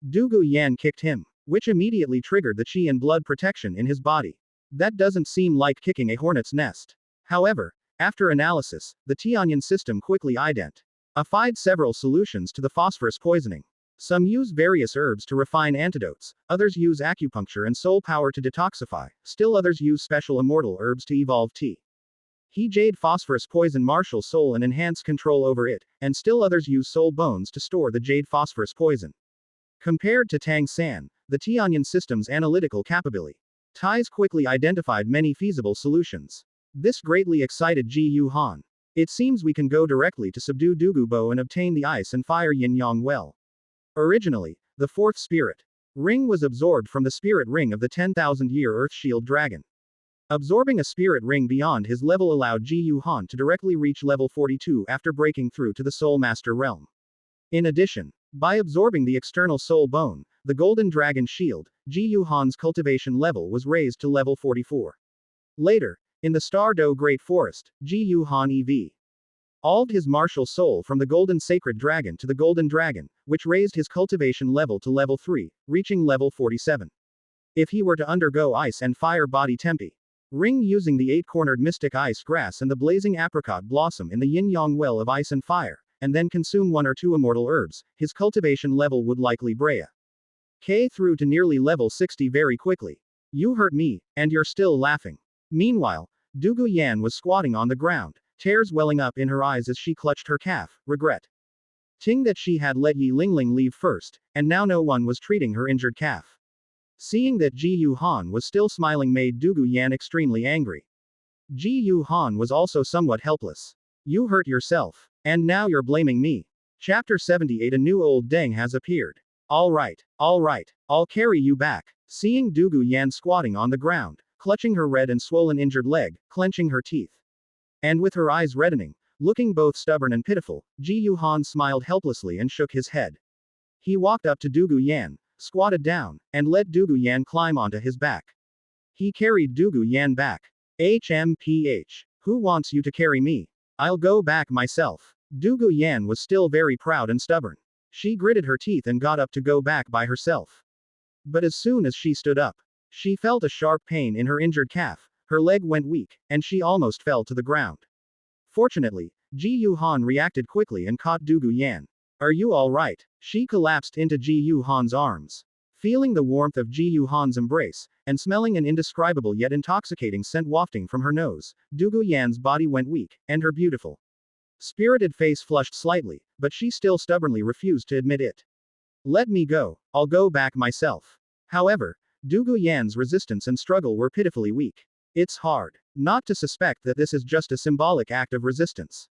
Dugu Yan kicked him, which immediately triggered the qi and blood protection in his body. That doesn't seem like kicking a hornet's nest. However, after analysis, the Tianyan system quickly identified several solutions to the phosphorus poisoning. Some use various herbs to refine antidotes, others use acupuncture and soul power to detoxify, still others use special immortal herbs to evolve tea. He jade phosphorus poison martial soul and enhance control over it, and still others use soul bones to store the jade phosphorus poison. Compared to Tang San, the Tianyan system's analytical capability, Tais quickly identified many feasible solutions. This greatly excited Ji Yuhan. It seems we can go directly to subdue Dugu Bo and obtain the ice and fire yin yang well. Originally, the fourth spirit ring was absorbed from the spirit ring of the 10,000-year Earth Shield Dragon. Absorbing a spirit ring beyond his level allowed Ji Yuhan to directly reach level 42 after breaking through to the Soul Master realm. In addition, by absorbing the external soul bone, the Golden Dragon Shield, Ji Yuhan's cultivation level was raised to level 44. Later, in the Star Do Great Forest, Ji Yuhan evolved his martial soul from the Golden Sacred Dragon to the Golden Dragon, which raised his cultivation level to level 3, reaching level 47. If he were to undergo ice and fire body tempi ring using the 8-cornered mystic ice grass and the blazing apricot blossom in the yin-yang well of ice and fire, and then consume 1 or 2 immortal herbs, his cultivation level would likely break through to nearly level 60 very quickly. You hurt me, and you're still laughing. Meanwhile, Dugu Yan was squatting on the ground, tears welling up in her eyes as she clutched her calf, regretting that she had let Yi Lingling leave first, and now no one was treating her injured calf. Seeing that Ji Yuhan was still smiling made Dugu Yan extremely angry. Ji Yuhan was also somewhat helpless. You hurt yourself, and now you're blaming me. Chapter 78. A new old Deng has appeared. Alright, I'll carry you back. Seeing Dugu Yan squatting on the ground, clutching her red and swollen injured leg, clenching her teeth, and with her eyes reddening, looking both stubborn and pitiful, Ji Yuhan smiled helplessly and shook his head. He walked up to Dugu Yan, squatted down, and let Dugu Yan climb onto his back. He carried Dugu Yan back. HMPH. Who wants you to carry me? I'll go back myself. Dugu Yan was still very proud and stubborn. She gritted her teeth and got up to go back by herself. But as soon as she stood up, she felt a sharp pain in her injured calf, her leg went weak, and she almost fell to the ground. Fortunately, Ji Yuhan reacted quickly and caught Dugu Yan. Are you alright? She collapsed into Ji Yuhan's arms. Feeling the warmth of Ji Yuhan's embrace, and smelling an indescribable yet intoxicating scent wafting from her nose, Dugu Yan's body went weak, and her beautiful, spirited face flushed slightly, but she still stubbornly refused to admit it. Let me go, I'll go back myself. However, Dugu Yan's resistance and struggle were pitifully weak. It's hard not to suspect that this is just a symbolic act of resistance.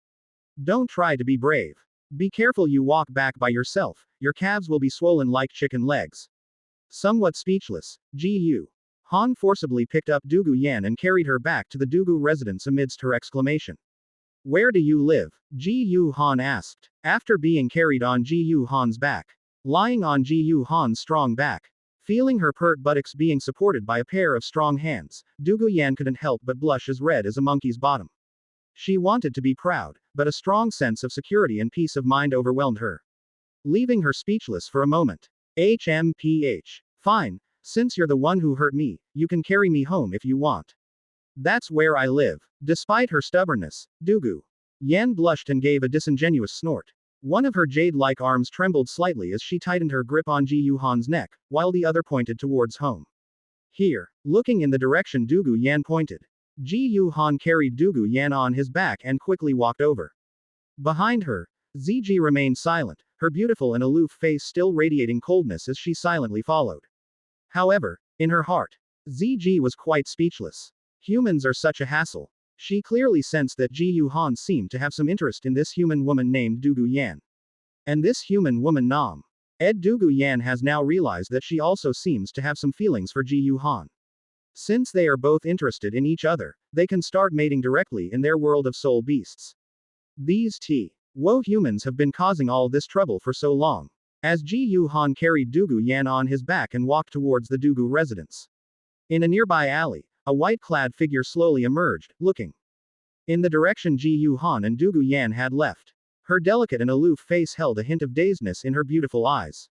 Don't try to be brave. Be careful you walk back by yourself, your calves will be swollen like chicken legs. Somewhat speechless, Ji Yuhan forcibly picked up Dugu Yan and carried her back to the Dugu residence amidst her exclamation. Where do you live? Ji Yuhan asked. After being carried on Ji Yuhan's back, lying on Ji Yuhan's strong back, feeling her pert buttocks being supported by a pair of strong hands, Dugu Yan couldn't help but blush as red as a monkey's bottom. She wanted to be proud, but a strong sense of security and peace of mind overwhelmed her, leaving her speechless for a moment. HMPH. Fine, since you're the one who hurt me, you can carry me home if you want. That's where I live. Despite her stubbornness, Dugu Yan blushed and gave a disingenuous snort. One of her jade-like arms trembled slightly as she tightened her grip on Ji Yuhan's neck, while the other pointed towards home. Here. Looking in the direction Dugu Yan pointed. Ji Yuhan carried Dugu Yan on his back and quickly walked over. Behind her, Ziji remained silent, her beautiful and aloof face still radiating coldness as she silently followed. However, in her heart, Ziji was quite speechless. Humans are such a hassle. She clearly sensed that Ji Yuhan seemed to have some interest in this human woman named Dugu Yan. And this human woman Nam. Dugu Yan has now realized that she also seems to have some feelings for Ji Yuhan. Since they are both interested in each other, they can start mating directly in their world of soul beasts. These Wo humans have been causing all this trouble for so long. As Ji Yuhan carried Dugu Yan on his back and walked towards the Dugu residence. In a nearby alley, a white-clad figure slowly emerged, looking in the direction Ji Yuhan and Dugu Yan had left. Her delicate and aloof face held a hint of dazedness in her beautiful eyes.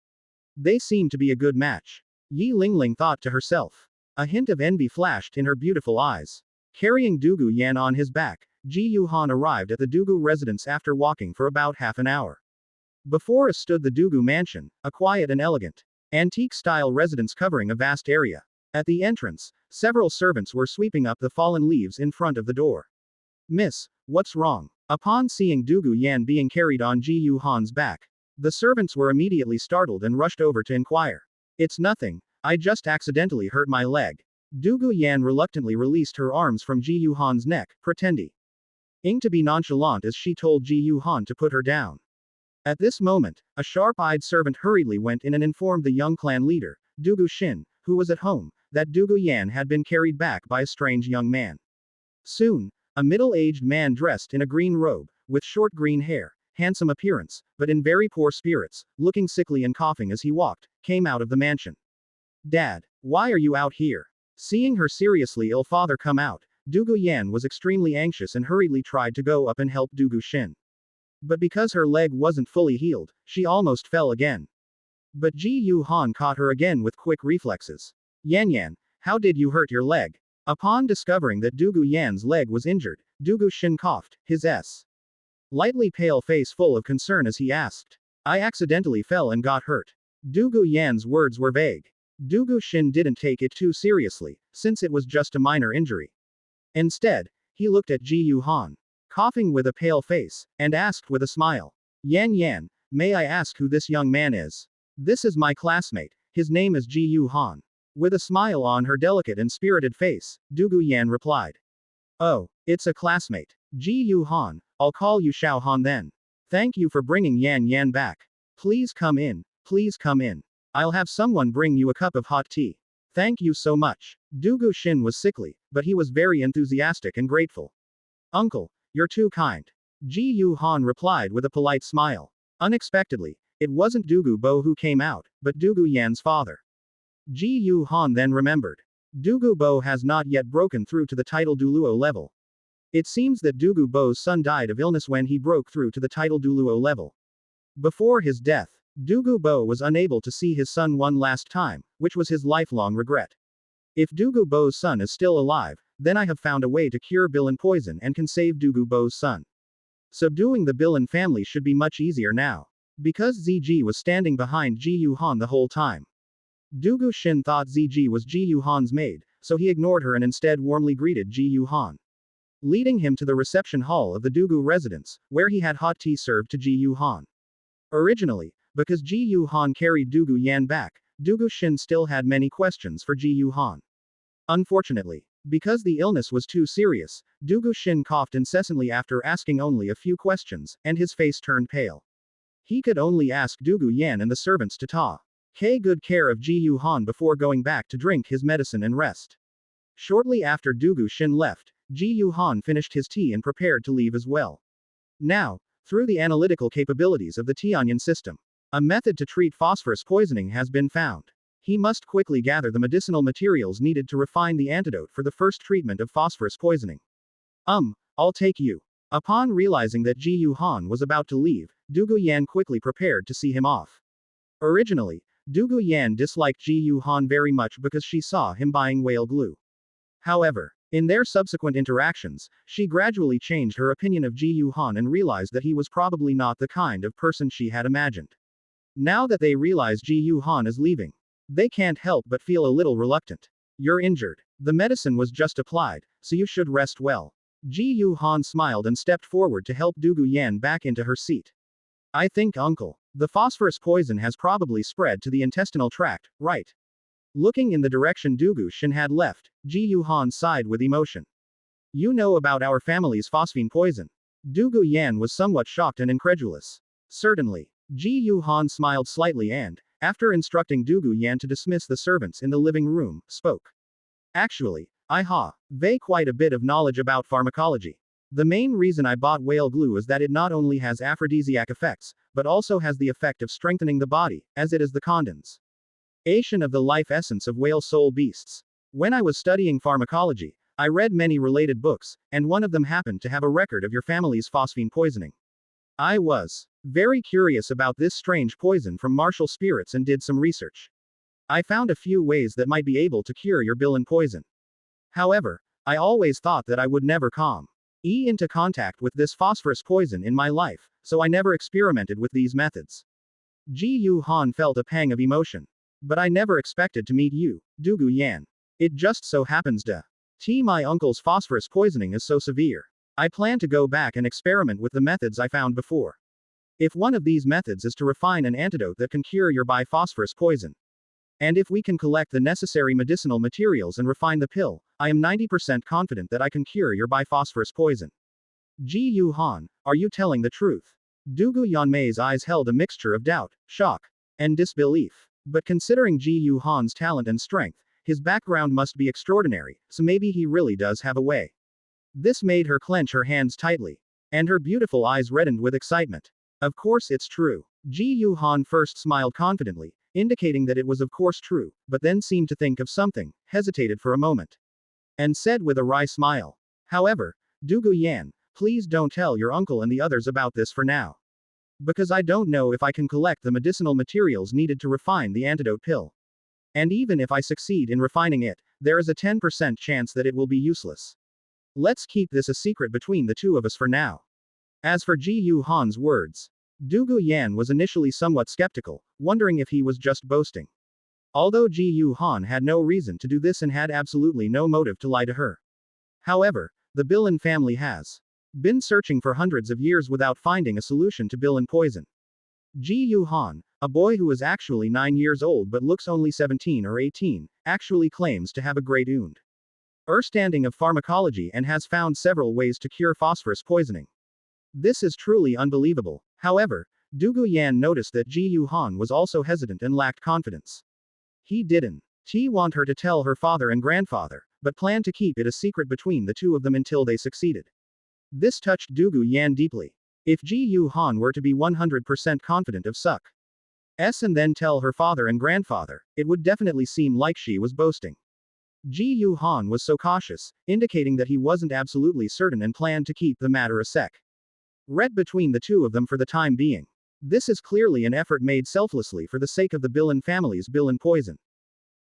They seemed to be a good match. Yi Lingling thought to herself. A hint of envy flashed in her beautiful eyes. Carrying Dugu Yan on his back, Ji Yuhan arrived at the Dugu residence after walking for about half an hour. Before us stood the Dugu mansion, a quiet and elegant, antique-style residence covering a vast area. At the entrance, several servants were sweeping up the fallen leaves in front of the door. Miss, what's wrong? Upon seeing Dugu Yan being carried on Ji Yuhan's back, the servants were immediately startled and rushed over to inquire. It's nothing, I just accidentally hurt my leg. Dugu Yan reluctantly released her arms from Ji Yuhan's neck, pretending to be nonchalant as she told Ji Yuhan to put her down. At this moment, a sharp-eyed servant hurriedly went in and informed the young clan leader, Dugu Xin, who was at home, that Dugu Yan had been carried back by a strange young man. Soon, a middle-aged man dressed in a green robe, with short green hair, handsome appearance, but in very poor spirits, looking sickly and coughing as he walked, came out of the mansion. Dad, why are you out here? Seeing her seriously ill father come out, Dugu Yan was extremely anxious and hurriedly tried to go up and help Dugu Xin. But because her leg wasn't fully healed, she almost fell again. But Ji Yuhan caught her again with quick reflexes. Yan, how did you hurt your leg? Upon discovering that Dugu Yan's leg was injured, Dugu Xin coughed, his lightly pale face full of concern as he asked. I accidentally fell and got hurt. Dugu Yan's words were vague. Dugu Xin didn't take it too seriously, since it was just a minor injury. Instead, he looked at Ji Yuhan, coughing with a pale face, and asked with a smile. Yan, may I ask who this young man is? This is my classmate, his name is Ji Yuhan. With a smile on her delicate and spirited face, Dugu Yan replied. Oh, it's a classmate. Ji Yuhan, I'll call you Xiao Han then. Thank you for bringing Yan back. Please come in, please come in. I'll have someone bring you a cup of hot tea. Thank you so much. Dugu Xin was sickly, but he was very enthusiastic and grateful. Uncle, you're too kind. Ji Yuhan replied with a polite smile. Unexpectedly, it wasn't Dugu Bo who came out, but Dugu Yan's father. Ji Yuhan then remembered. Dugu Bo has not yet broken through to the title Douluo level. It seems that Dugu Bo's son died of illness when he broke through to the title Douluo level. Before his death, Dugu Bo was unable to see his son one last time, which was his lifelong regret. If Dugu Bo's son is still alive, then I have found a way to cure Bilan poison and can save Dugu Bo's son. Subduing the Bilan family should be much easier now. Because Ziji was standing behind Ji Yuhan the whole time. Dugu Xin thought Ziji was Ji Yuhan's maid, so he ignored her and instead warmly greeted Ji Yuhan. Leading him to the reception hall of the Dugu residence, where he had hot tea served to Ji Yuhan. Originally, because Ji Yuhan carried Dugu Yan back, Dugu Xin still had many questions for Ji Yuhan. Unfortunately, because the illness was too serious, Dugu Xin coughed incessantly after asking only a few questions, and his face turned pale. He could only ask Dugu Yan and the servants to take good care of Ji Yuhan before going back to drink his medicine and rest. Shortly after Dugu Xin left, Ji Yuhan finished his tea and prepared to leave as well. Now, through the analytical capabilities of the Tianyan system, a method to treat phosphorus poisoning has been found. He must quickly gather the medicinal materials needed to refine the antidote for the first treatment of phosphorus poisoning. I'll take you. Upon realizing that Ji Yuhan was about to leave, Dugu Yan quickly prepared to see him off. Originally, Dugu Yan disliked Ji Yuhan very much because she saw him buying whale glue. However, In their subsequent interactions, she gradually changed her opinion of Ji Yuhan and realized that he was probably not the kind of person she had imagined. Now that they realize Ji Yuhan is leaving, they can't help but feel a little reluctant. You're injured. The medicine was just applied, so you should rest well. Ji Yuhan smiled and stepped forward to help Dugu Yan back into her seat. I think, uncle, the phosphorus poison has probably spread to the intestinal tract, right? Looking in the direction Dugu Shin had left, Ji Yuhan sighed with emotion. You know about our family's phosphine poison. Dugu Yan was somewhat shocked and incredulous. Certainly. Ji Yuhan smiled slightly and, after instructing Dugu Yan to dismiss the servants in the living room, spoke. Actually, I have quite a bit of knowledge about pharmacology. The main reason I bought whale glue is that it not only has aphrodisiac effects, but also has the effect of strengthening the body, as it is the condensation of the life essence of whale soul beasts. When I was studying pharmacology, I read many related books, and one of them happened to have a record of your family's phosphine poisoning. I was very curious about this strange poison from martial spirits and did some research. I found a few ways that might be able to cure your bilin poison. However, I always thought that I would never come into contact with this phosphorus poison in my life, so I never experimented with these methods. Ji Yuhan felt a pang of emotion. But I never expected to meet you, Dugu Yan. It just so happens my uncle's phosphorus poisoning is so severe. I plan to go back and experiment with the methods I found before. If one of these methods is to refine an antidote that can cure your biphosphorus poison, and if we can collect the necessary medicinal materials and refine the pill, I am 90% confident that I can cure your biphosphorus poison. Ji Yuhan, are you telling the truth? Dugu Yanmei's eyes held a mixture of doubt, shock, and disbelief. But considering Ji Yuhan's talent and strength, his background must be extraordinary, so maybe he really does have a way. This made her clench her hands tightly. And her beautiful eyes reddened with excitement. Of course it's true. Ji Yuhan first smiled confidently, indicating that it was of course true, but then seemed to think of something, hesitated for a moment, and said with a wry smile. However, Dugu Yan, please don't tell your uncle and the others about this for now. Because I don't know if I can collect the medicinal materials needed to refine the antidote pill. And even if I succeed in refining it, there is a 10% chance that it will be useless. Let's keep this a secret between the two of us for now. As for Ji Yuhan's words, Dugu Yan was initially somewhat skeptical, wondering if he was just boasting. Although Ji Yuhan had no reason to do this and had absolutely no motive to lie to her. However, the Bilin family has been searching for hundreds of years without finding a solution to Bilin poison. Ji Yuhan, a boy who is actually 9 years old but looks only 17 or 18, actually claims to have a great understanding of pharmacology and has found several ways to cure phosphorus poisoning. This is truly unbelievable. However, Dugu Yan noticed that Ji Yuhan was also hesitant and lacked confidence. He didn't want her to tell her father and grandfather, but planned to keep it a secret between the two of them until they succeeded. This touched Dugu Yan deeply. If Ji Yuhan were to be 100% confident of success and then tell her father and grandfather, it would definitely seem like she was boasting. Ji Yuhan was so cautious, indicating that he wasn't absolutely certain and planned to keep the matter a secret between the two of them for the time being. This is clearly an effort made selflessly for the sake of the Bilin family's Bilin poison.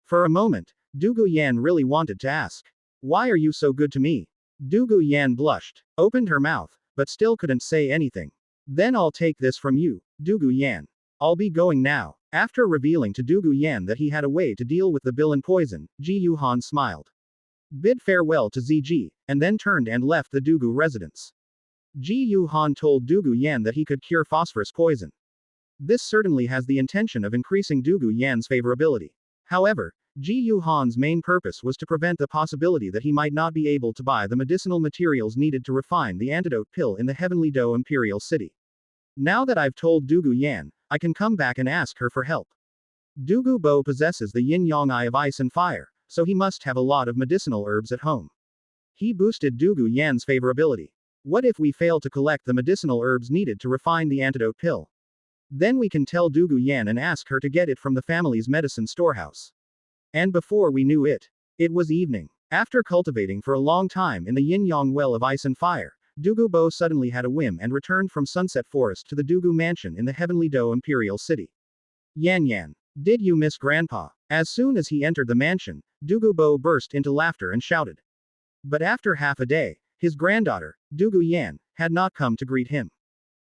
For a moment, Dugu Yan really wanted to ask, "Why are you so good to me?" Dugu Yan blushed, opened her mouth, but still couldn't say anything. "Then I'll take this from you, Dugu Yan. I'll be going now." After revealing to Dugu Yan that he had a way to deal with the Bilin poison, Ji Yuhan smiled, bid farewell to Ziji, and then turned and left the Dugu residence. Ji Yuhan told Dugu Yan that he could cure phosphorus poison. This certainly has the intention of increasing Dugu Yan's favorability. However, Ji Yuhan's main purpose was to prevent the possibility that he might not be able to buy the medicinal materials needed to refine the antidote pill in the Heavenly Do Imperial City. Now that I've told Dugu Yan, I can come back and ask her for help. Dugu Bo possesses the yin-yang eye of ice and fire, so he must have a lot of medicinal herbs at home. He boosted Dugu Yan's favorability. What if we fail to collect the medicinal herbs needed to refine the antidote pill? Then we can tell Dugu Yan and ask her to get it from the family's medicine storehouse. And before we knew it, it was evening. After cultivating for a long time in the yin-yang well of ice and fire, Dugu Bo suddenly had a whim and returned from Sunset Forest to the Dugu Mansion in the Heavenly Do Imperial City. Yan Yan, did you miss Grandpa? As soon as he entered the mansion, Dugu Bo burst into laughter and shouted. But after half a day, his granddaughter, Dugu Yan, had not come to greet him.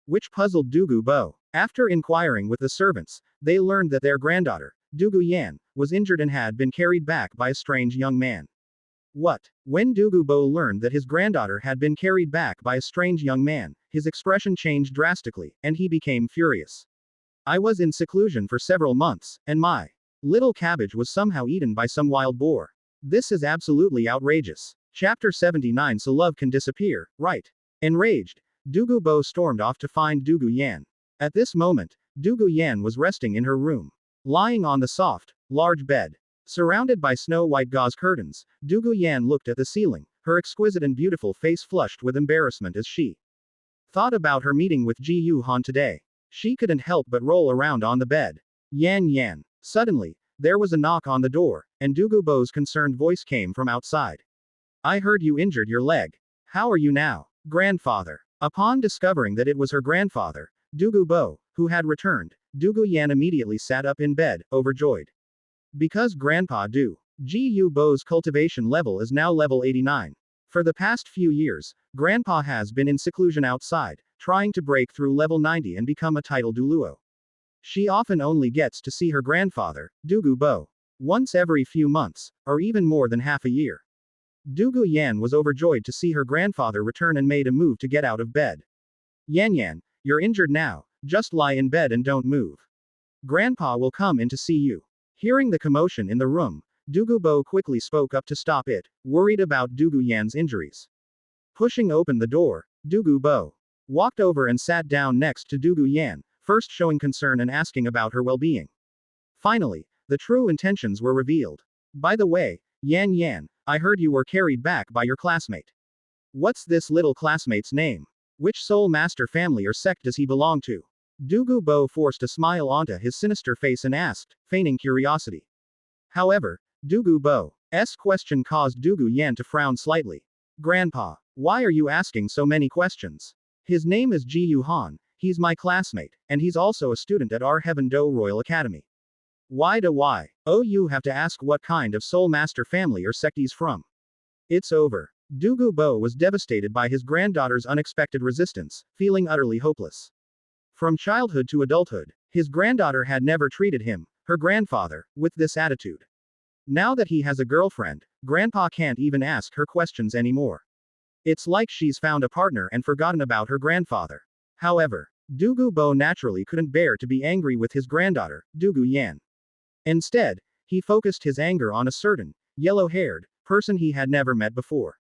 Which puzzled Dugu Bo. After inquiring with the servants, they learned that their granddaughter, Dugu Yan, was injured and had been carried back by a strange young man. What? When Dugu Bo learned that his granddaughter had been carried back by a strange young man, his expression changed drastically, and he became furious. I was in seclusion for several months, and my little cabbage was somehow eaten by some wild boar. This is absolutely outrageous. Chapter 79. So love can disappear, right? Enraged, Dugu Bo stormed off to find Dugu Yan. At this moment, Dugu Yan was resting in her room. Lying on the soft, large bed. Surrounded by snow-white gauze curtains, Dugu Yan looked at the ceiling, her exquisite and beautiful face flushed with embarrassment as she thought about her meeting with Ji Yu Han today. She couldn't help but roll around on the bed. Yan Yan. Suddenly, there was a knock on the door, and Dugu Bo's concerned voice came from outside. I heard you injured your leg. How are you now, grandfather? Upon discovering that it was her grandfather, Dugu Bo, who had returned, Dugu Yan immediately sat up in bed, overjoyed. Because Grandpa Ji Yu Bo's cultivation level is now level 89. For the past few years, Grandpa has been in seclusion outside, trying to break through level 90 and become a title Douluo. She often only gets to see her grandfather, Dugu Bo, once every few months, or even more than half a year. Dugu Yan was overjoyed to see her grandfather return and made a move to get out of bed. Yan Yan, you're injured now, just lie in bed and don't move. Grandpa will come in to see you. Hearing the commotion in the room, Dugu Bo quickly spoke up to stop it, worried about Dugu Yan's injuries. Pushing open the door, Dugu Bo walked over and sat down next to Dugu Yan, first showing concern and asking about her well-being. Finally, the true intentions were revealed. By the way, Yan Yan, I heard you were carried back by your classmate. What's this little classmate's name? Which Soul Master family or sect does he belong to? Dugu Bo forced a smile onto his sinister face and asked, feigning curiosity. However, Dugu Bo's question caused Dugu Yan to frown slightly. Grandpa, why are you asking so many questions? His name is Ji Yu Han, he's my classmate, and he's also a student at our Heaven Do Royal Academy. Why you have to ask what kind of Soul Master family or sect he's from? It's over. Dugu Bo was devastated by his granddaughter's unexpected resistance, feeling utterly hopeless. From childhood to adulthood, his granddaughter had never treated him, her grandfather, with this attitude. Now that he has a girlfriend, Grandpa can't even ask her questions anymore. It's like she's found a partner and forgotten about her grandfather. However, Dugu Bo naturally couldn't bear to be angry with his granddaughter, Dugu Yan. Instead, he focused his anger on a certain, yellow-haired, person he had never met before.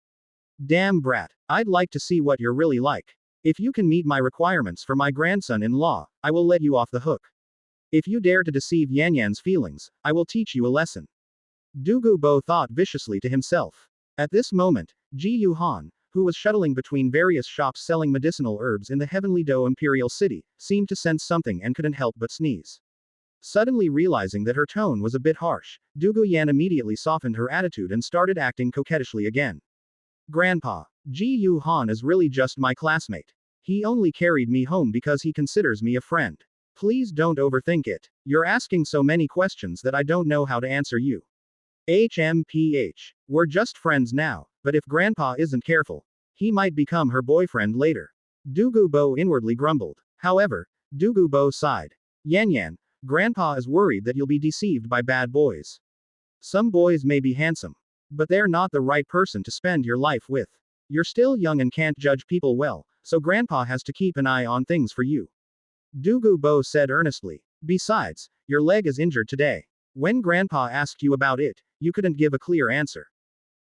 Damn brat, I'd like to see what you're really like. If you can meet my requirements for my grandson-in-law, I will let you off the hook. If you dare to deceive Yan Yan's feelings, I will teach you a lesson. Dugu Bo thought viciously to himself. At this moment, Ji Yu Han, who was shuttling between various shops selling medicinal herbs in the Heavenly Do Imperial City, seemed to sense something and couldn't help but sneeze. Suddenly realizing that her tone was a bit harsh, Dugu Yan immediately softened her attitude and started acting coquettishly again. Grandpa, Ji Yu Han is really just my classmate. He only carried me home because he considers me a friend. Please don't overthink it. You're asking so many questions that I don't know how to answer you. HMPH. We're just friends now, but if Grandpa isn't careful, he might become her boyfriend later. Dugu Bo inwardly grumbled. However, Dugu Bo sighed. Yan Yan, Grandpa is worried that you'll be deceived by bad boys. Some boys may be handsome, but they're not the right person to spend your life with. You're still young and can't judge people well, so Grandpa has to keep an eye on things for you. Dugu Bo said earnestly. Besides, your leg is injured today. When Grandpa asked you about it, you couldn't give a clear answer.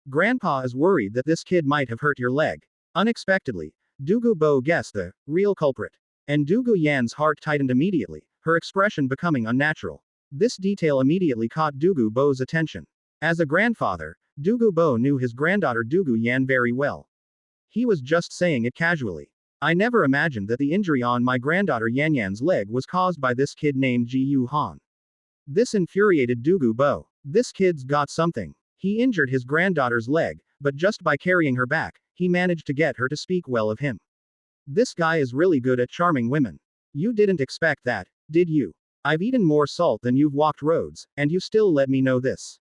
Grandpa is worried that this kid might have hurt your leg. Unexpectedly, Dugu Bo guessed the real culprit. And Dugu Yan's heart tightened immediately, her expression becoming unnatural. This detail immediately caught Dugu Bo's attention. As a grandfather, Dugu Bo knew his granddaughter Dugu Yan very well. He was just saying it casually. I never imagined that the injury on my granddaughter Yan Yan's leg was caused by this kid named Ji Yu Han. This infuriated Dugu Bo. This kid's got something. He injured his granddaughter's leg, but just by carrying her back, he managed to get her to speak well of him. This guy is really good at charming women. You didn't expect that, did you? I've eaten more salt than you've walked roads, and you still let me know this.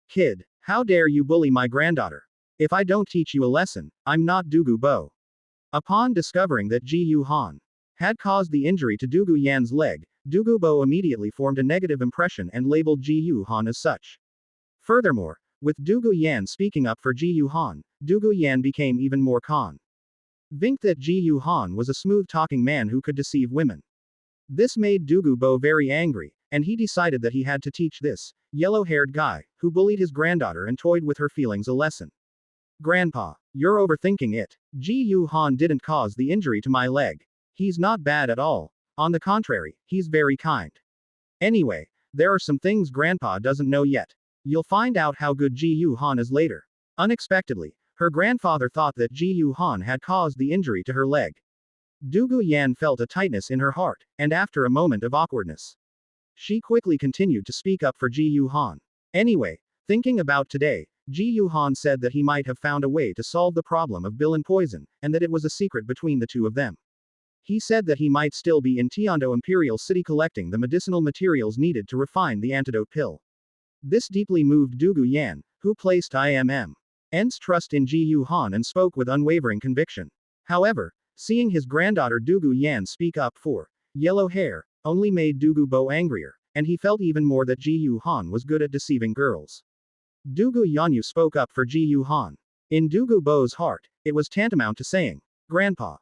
Kid, how dare you bully my granddaughter? If I don't teach you a lesson, I'm not Douluo. Upon discovering that Ji Yuhan had caused the injury to Dugu Yan's leg, Douluo immediately formed a negative impression and labeled Ji Yuhan as such. Furthermore, with Dugu Yan speaking up for Ji Yuhan, Dugu Yan became even more convinced that Ji Yuhan was a smooth-talking man who could deceive women. This made Douluo very angry, and he decided that he had to teach this yellow-haired guy, who bullied his granddaughter and toyed with her feelings, a lesson. Grandpa, you're overthinking it. Ji Yuhan didn't cause the injury to my leg. He's not bad at all. On the contrary, he's very kind. Anyway, there are some things Grandpa doesn't know yet. You'll find out how good Ji Yuhan is later. Unexpectedly, her grandfather thought that Ji Yuhan had caused the injury to her leg. Dugu Yan felt a tightness in her heart, and after a moment of awkwardness, she quickly continued to speak up for Ji Yuhan. Anyway, thinking about today, Ji Yuhan said that he might have found a way to solve the problem of bill and poison, and that it was a secret between the two of them. He said that he might still be in Tiando Imperial City collecting the medicinal materials needed to refine the antidote pill. This deeply moved Dugu Yan, who placed IMM's trust in Ji Yuhan and spoke with unwavering conviction. However, seeing his granddaughter Dugu Yan speak up for yellow hair only made Douluo angrier, and he felt even more that Ji Yuhan was good at deceiving girls. Dugu Yanyu spoke up for Ji Yuhan. In Douluo's heart, it was tantamount to saying, "Grandpa,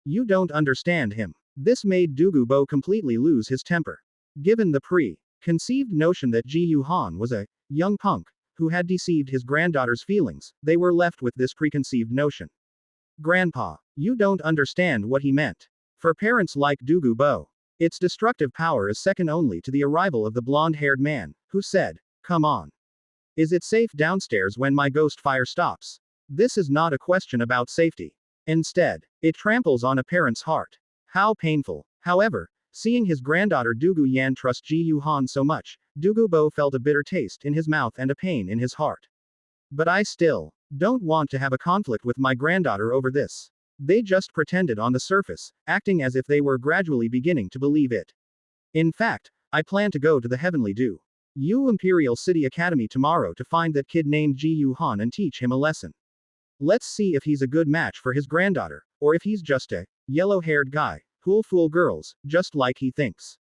you don't understand him." This made Douluo completely lose his temper. Given the preconceived notion that Ji Yuhan was a young punk who had deceived his granddaughter's feelings, they were left with this preconceived notion. Grandpa, you don't understand what he meant. For parents like Douluo, its destructive power is second only to the arrival of the blonde-haired man, who said, "Come on. Is it safe downstairs when my ghost fire stops?" This is not a question about safety. Instead, it tramples on a parent's heart. How painful. However, seeing his granddaughter Dugu Yan trust Ji Yuhan so much, Douluo felt a bitter taste in his mouth and a pain in his heart. But I still don't want to have a conflict with my granddaughter over this. They just pretended on the surface, acting as if they were gradually beginning to believe it. In fact, I plan to go to the Heavenly Douluo Imperial City Academy tomorrow to find that kid named Ji Yuhan and teach him a lesson. Let's see if he's a good match for his granddaughter, or if he's just a yellow-haired guy who'll fool girls, just like he thinks.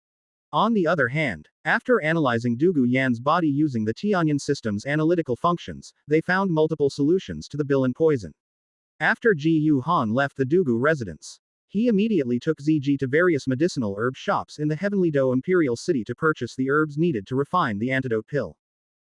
On the other hand, after analyzing Dugu Yan's body using the Tianyan system's analytical functions, they found multiple solutions to the bill and poison. After Ji Yuhan left the Dugu residence, he immediately took Ziji to various medicinal herb shops in the Heavenly Douluo Imperial City to purchase the herbs needed to refine the antidote pill.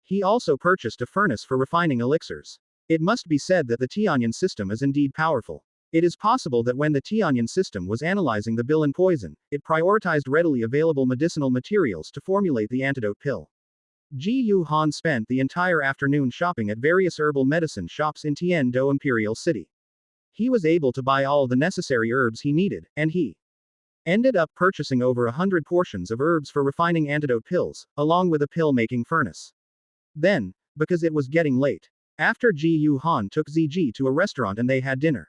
He also purchased a furnace for refining elixirs. It must be said that the Tianyan system is indeed powerful. It is possible that when the Tianyan system was analyzing the bill and poison, it prioritized readily available medicinal materials to formulate the antidote pill. Ji Yuhan spent the entire afternoon shopping at various herbal medicine shops in Tiando Imperial City. He was able to buy all the necessary herbs he needed, and he ended up purchasing over 100 portions of herbs for refining antidote pills, along with a pill-making furnace. Then, because it was getting late, after Ji Yuhan took Ziji to a restaurant and they had dinner,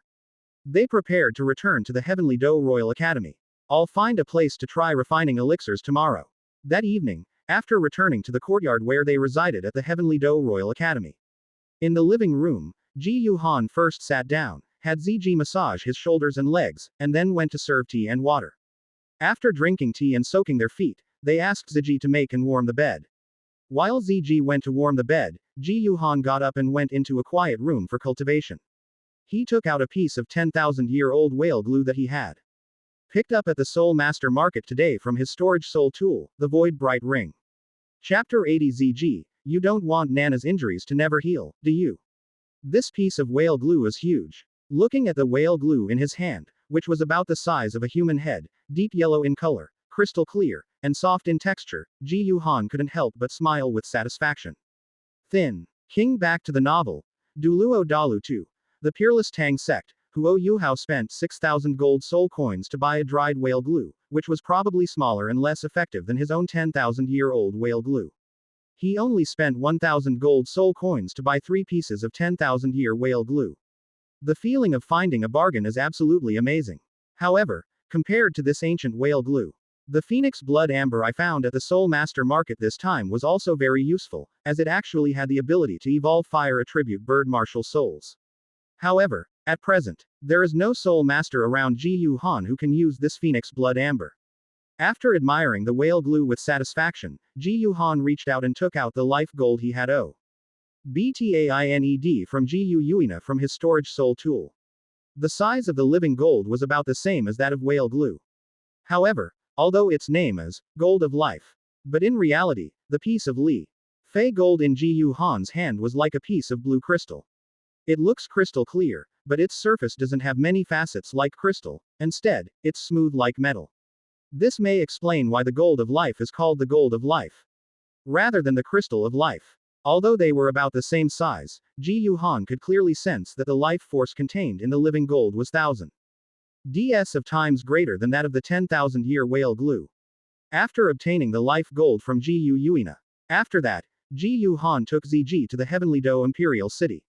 they prepared to return to the Heavenly Douluo Royal Academy. I'll find a place to try refining elixirs tomorrow. That evening, after returning to the courtyard where they resided at the Heavenly Douluo Royal Academy. In the living room, Ji Yuhan first sat down, had Ziji massage his shoulders and legs, and then went to serve tea and water. After drinking tea and soaking their feet, they asked Ziji to make and warm the bed. While Ziji went to warm the bed, Ji Yuhan got up and went into a quiet room for cultivation. He took out a piece of 10,000-year-old whale glue that he had picked up at the Soul Master Market today from his storage soul tool, the Void Bright Ring. Chapter 80 ZG, you don't want Nana's injuries to never heal, do you? This piece of whale glue is huge. Looking at the whale glue in his hand, which was about the size of a human head, deep yellow in color, crystal clear, and soft in texture, Ji Yuhan couldn't help but smile with satisfaction. Thin. King back to the novel. Douluo Dalu 2. The Peerless Tang sect, Huo Yuhao spent 6,000 gold soul coins to buy a dried whale glue, which was probably smaller and less effective than his own 10,000-year-old whale glue. He only spent 1,000 gold soul coins to buy 3 pieces of 10,000-year whale glue. The feeling of finding a bargain is absolutely amazing. However, compared to this ancient whale glue, The Phoenix Blood Amber I found at the Soul Master Market this time was also very useful, as it actually had the ability to evolve fire attribute bird martial souls. However, at present, there is no Soul Master around Ji Yu Han who can use this Phoenix Blood Amber. After admiring the whale glue with satisfaction, Ji Yu Han reached out and took out the life gold he had obtained from Ji Yu Yuina from his storage soul tool. The size of the living gold was about the same as that of whale glue. However, although its name is Gold of Life, but in reality, the piece of Li Fei gold in Ji Yu Han's hand was like a piece of blue crystal. It looks crystal clear, but its surface doesn't have many facets like crystal, instead, it's smooth like metal. This may explain why the Gold of Life is called the Gold of Life, rather than the Crystal of Life. Although they were about the same size, Ji Yu Han could clearly sense that the life force contained in the living gold was 1000 of times greater than that of the 10,000-year whale glue. After obtaining the life gold from Ji Yu Yuina, after that, Ji Yu Han took ZG to the Heavenly Do Imperial City.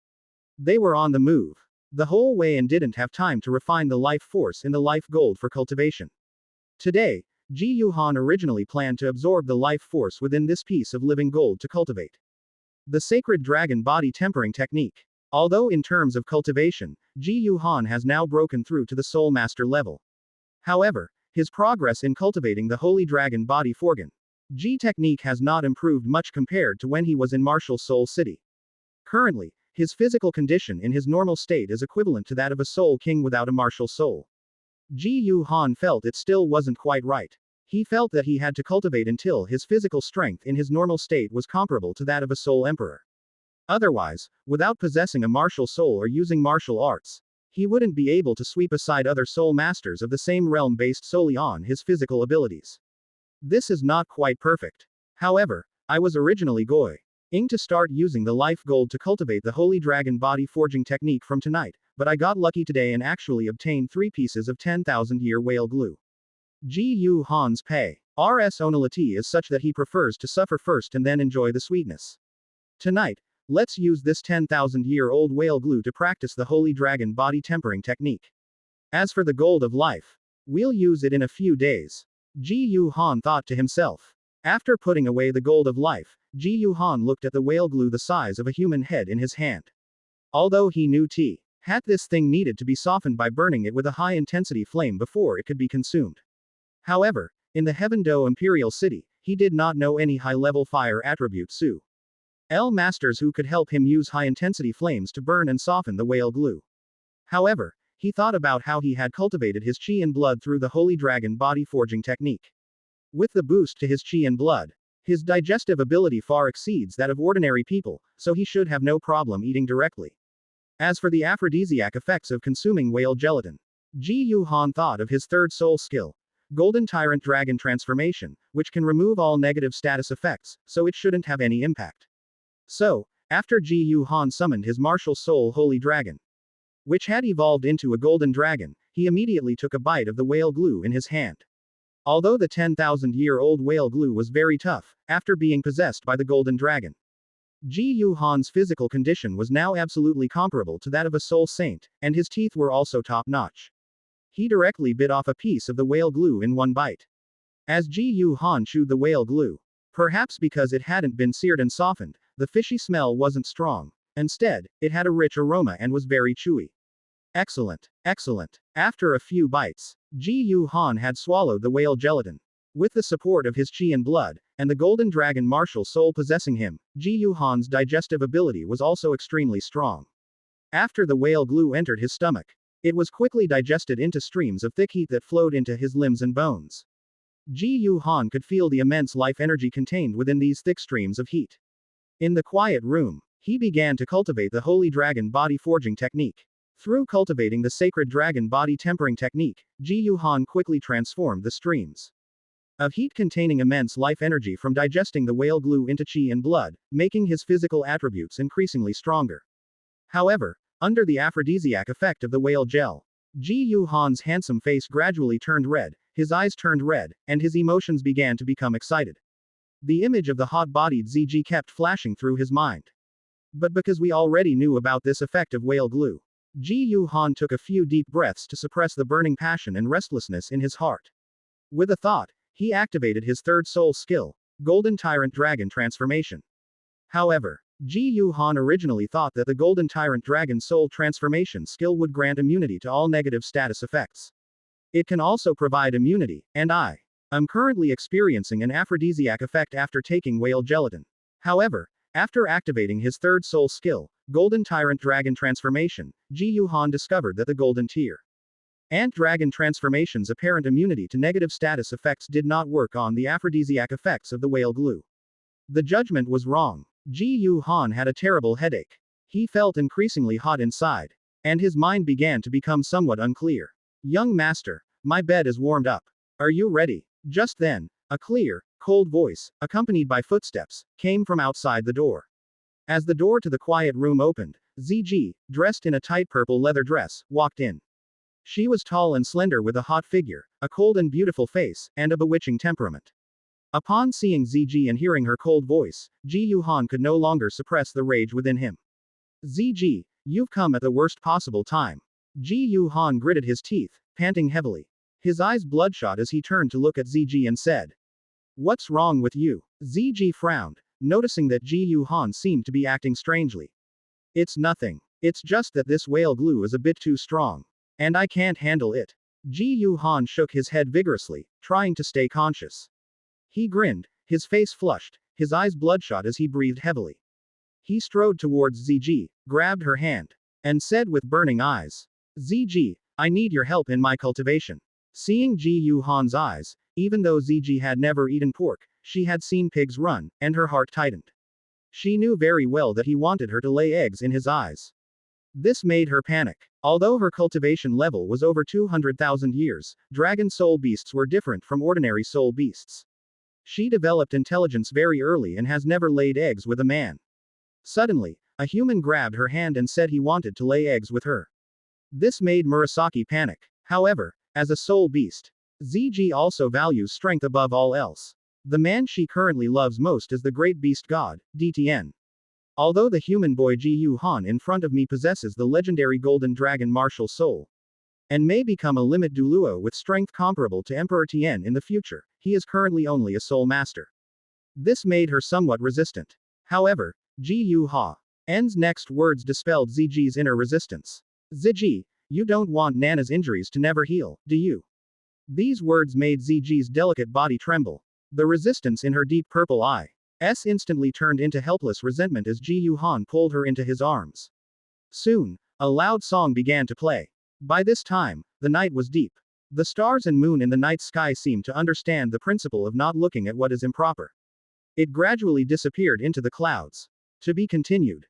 They were on the move the whole way and didn't have time to refine the life force in the life gold for cultivation. Today, Ji Yu Han originally planned to absorb the life force within this piece of living gold to cultivate the sacred dragon body tempering technique. Although in terms of cultivation, Ji Yu Han has now broken through to the Soul Master level. However, his progress in cultivating the Holy Dragon body Forgan Ji technique has not improved much compared to when he was in Martial Soul City. Currently, his physical condition in his normal state is equivalent to that of a Soul King without a martial soul. Ji Yu Han felt it still wasn't quite right. He felt that he had to cultivate until his physical strength in his normal state was comparable to that of a Soul Emperor. Otherwise, without possessing a martial soul or using martial arts, he wouldn't be able to sweep aside other Soul Masters of the same realm based solely on his physical abilities. This is not quite perfect. However, I was originally going to start using the life gold to cultivate the Holy Dragon body forging technique from tonight, but I got lucky today and actually obtained 3 pieces of 10,000-year whale glue. Ji Yu Han's personality is such that he prefers to suffer first and then enjoy the sweetness. Tonight, let's use this 10,000-year-old whale glue to practice the Holy Dragon body tempering technique. As for the Gold of Life, we'll use it in a few days. Ji Yu Han thought to himself. After putting away the Gold of Life, Ji Yu Han looked at the whale glue the size of a human head in his hand. Although he knew this thing needed to be softened by burning it with a high-intensity flame before it could be consumed. However, in the Heaven Do Imperial City, he did not know any high-level fire attribute masters who could help him use high-intensity flames to burn and soften the whale glue. However, he thought about how he had cultivated his chi and blood through the Holy Dragon body forging technique. With the boost to his chi and blood, his digestive ability far exceeds that of ordinary people, so he should have no problem eating directly. As for the aphrodisiac effects of consuming whale gelatin, Ji Yu Han thought of his third soul skill, Golden Tyrant Dragon Transformation, which can remove all negative status effects, so it shouldn't have any impact. So, after Ji Yu Han summoned his martial soul Holy Dragon, which had evolved into a golden dragon, he immediately took a bite of the whale glue in his hand. Although the 10,000-year-old whale glue was very tough, after being possessed by the golden dragon, Ji Yu Han's physical condition was now absolutely comparable to that of a soul saint, and his teeth were also top-notch. He directly bit off a piece of the whale glue in one bite. As Ji Yu Han chewed the whale glue, perhaps because it hadn't been seared and softened, the fishy smell wasn't strong. Instead, it had a rich aroma and was very chewy. Excellent, excellent. After a few bites, Ji Yu Han had swallowed the whale gelatin. With the support of his chi and blood, and the golden dragon martial soul possessing him, Ji Yu Han's digestive ability was also extremely strong. After the whale glue entered his stomach, it was quickly digested into streams of thick heat that flowed into his limbs and bones. Ji Yu Han could feel the immense life energy contained within these thick streams of heat. In the quiet room, he began to cultivate the Holy Dragon body forging technique. Through cultivating the sacred dragon body tempering technique, Ji Yu Han quickly transformed the streams of heat containing immense life energy from digesting the whale glue into chi and blood, making his physical attributes increasingly stronger. However, under the aphrodisiac effect of the whale gel, Ji Yu Han's handsome face gradually turned red, his eyes turned red, and his emotions began to become excited. The image of the hot-bodied ZG kept flashing through his mind. But because we already knew about this effect of whale glue, Ji Yu Han took a few deep breaths to suppress the burning passion and restlessness in his heart. With a thought, he activated his third soul skill, Golden Tyrant Dragon Transformation. However, Ji Yu-han originally thought that the Golden Tyrant Dragon Soul Transformation skill would grant immunity to all negative status effects. It can also provide immunity, and I am currently experiencing an aphrodisiac effect after taking whale gelatin. However, after activating his third soul skill, Golden Tyrant Dragon Transformation, Ji Yu-han discovered that the Golden Tier Ant Dragon Transformation's apparent immunity to negative status effects did not work on the aphrodisiac effects of the whale glue. The judgment was wrong. Ji Yu-han had a terrible headache. He felt increasingly hot inside, and his mind began to become somewhat unclear. Young master, my bed is warmed up. Are you ready? Just then, a clear, cold voice, accompanied by footsteps, came from outside the door. As the door to the quiet room opened, ZG, dressed in a tight purple leather dress, walked in. She was tall and slender with a hot figure, a cold and beautiful face, and a bewitching temperament. Upon seeing ZG and hearing her cold voice, Ji Yu-han could no longer suppress the rage within him. ZG, you've come at the worst possible time. Ji Yu-han gritted his teeth, panting heavily. His eyes bloodshot as he turned to look at ZG and said, "What's wrong with you?" ZG frowned, noticing that Ji Yu-han seemed to be acting strangely. "It's nothing. It's just that this whale glue is a bit too strong. And I can't handle it." Ji Yu-han shook his head vigorously, trying to stay conscious. He grinned, his face flushed, his eyes bloodshot as he breathed heavily. He strode towards ZG, grabbed her hand, and said with burning eyes, "ZG, I need your help in my cultivation." Seeing Ji Yu-han's eyes, even though ZG had never eaten pork, she had seen pigs run, and her heart tightened. She knew very well that he wanted her to lay eggs in his eyes. This made her panic. Although her cultivation level was over 200,000 years, dragon soul beasts were different from ordinary soul beasts. She developed intelligence very early and has never laid eggs with a man. Suddenly, a human grabbed her hand and said he wanted to lay eggs with her. This made Murasaki panic. However, as a soul beast, ZG also values strength above all else. The man she currently loves most is the great beast god, DTN. Although the human boy Ji Yu-han in front of me possesses the legendary golden dragon martial soul, and may become a limit Douluo with strength comparable to Emperor Tien in the future, he is currently only a soul master. This made her somewhat resistant. However, Ji Yu-han's next words dispelled ZG's inner resistance. "ZG, you don't want Nana's injuries to never heal, do you?" These words made ZG's delicate body tremble. The resistance in her deep purple eyes instantly turned into helpless resentment as Ji Yu-han pulled her into his arms. Soon, a loud song began to play. By this time, the night was deep. The stars and moon in the night sky seemed to understand the principle of not looking at what is improper. It gradually disappeared into the clouds. To be continued.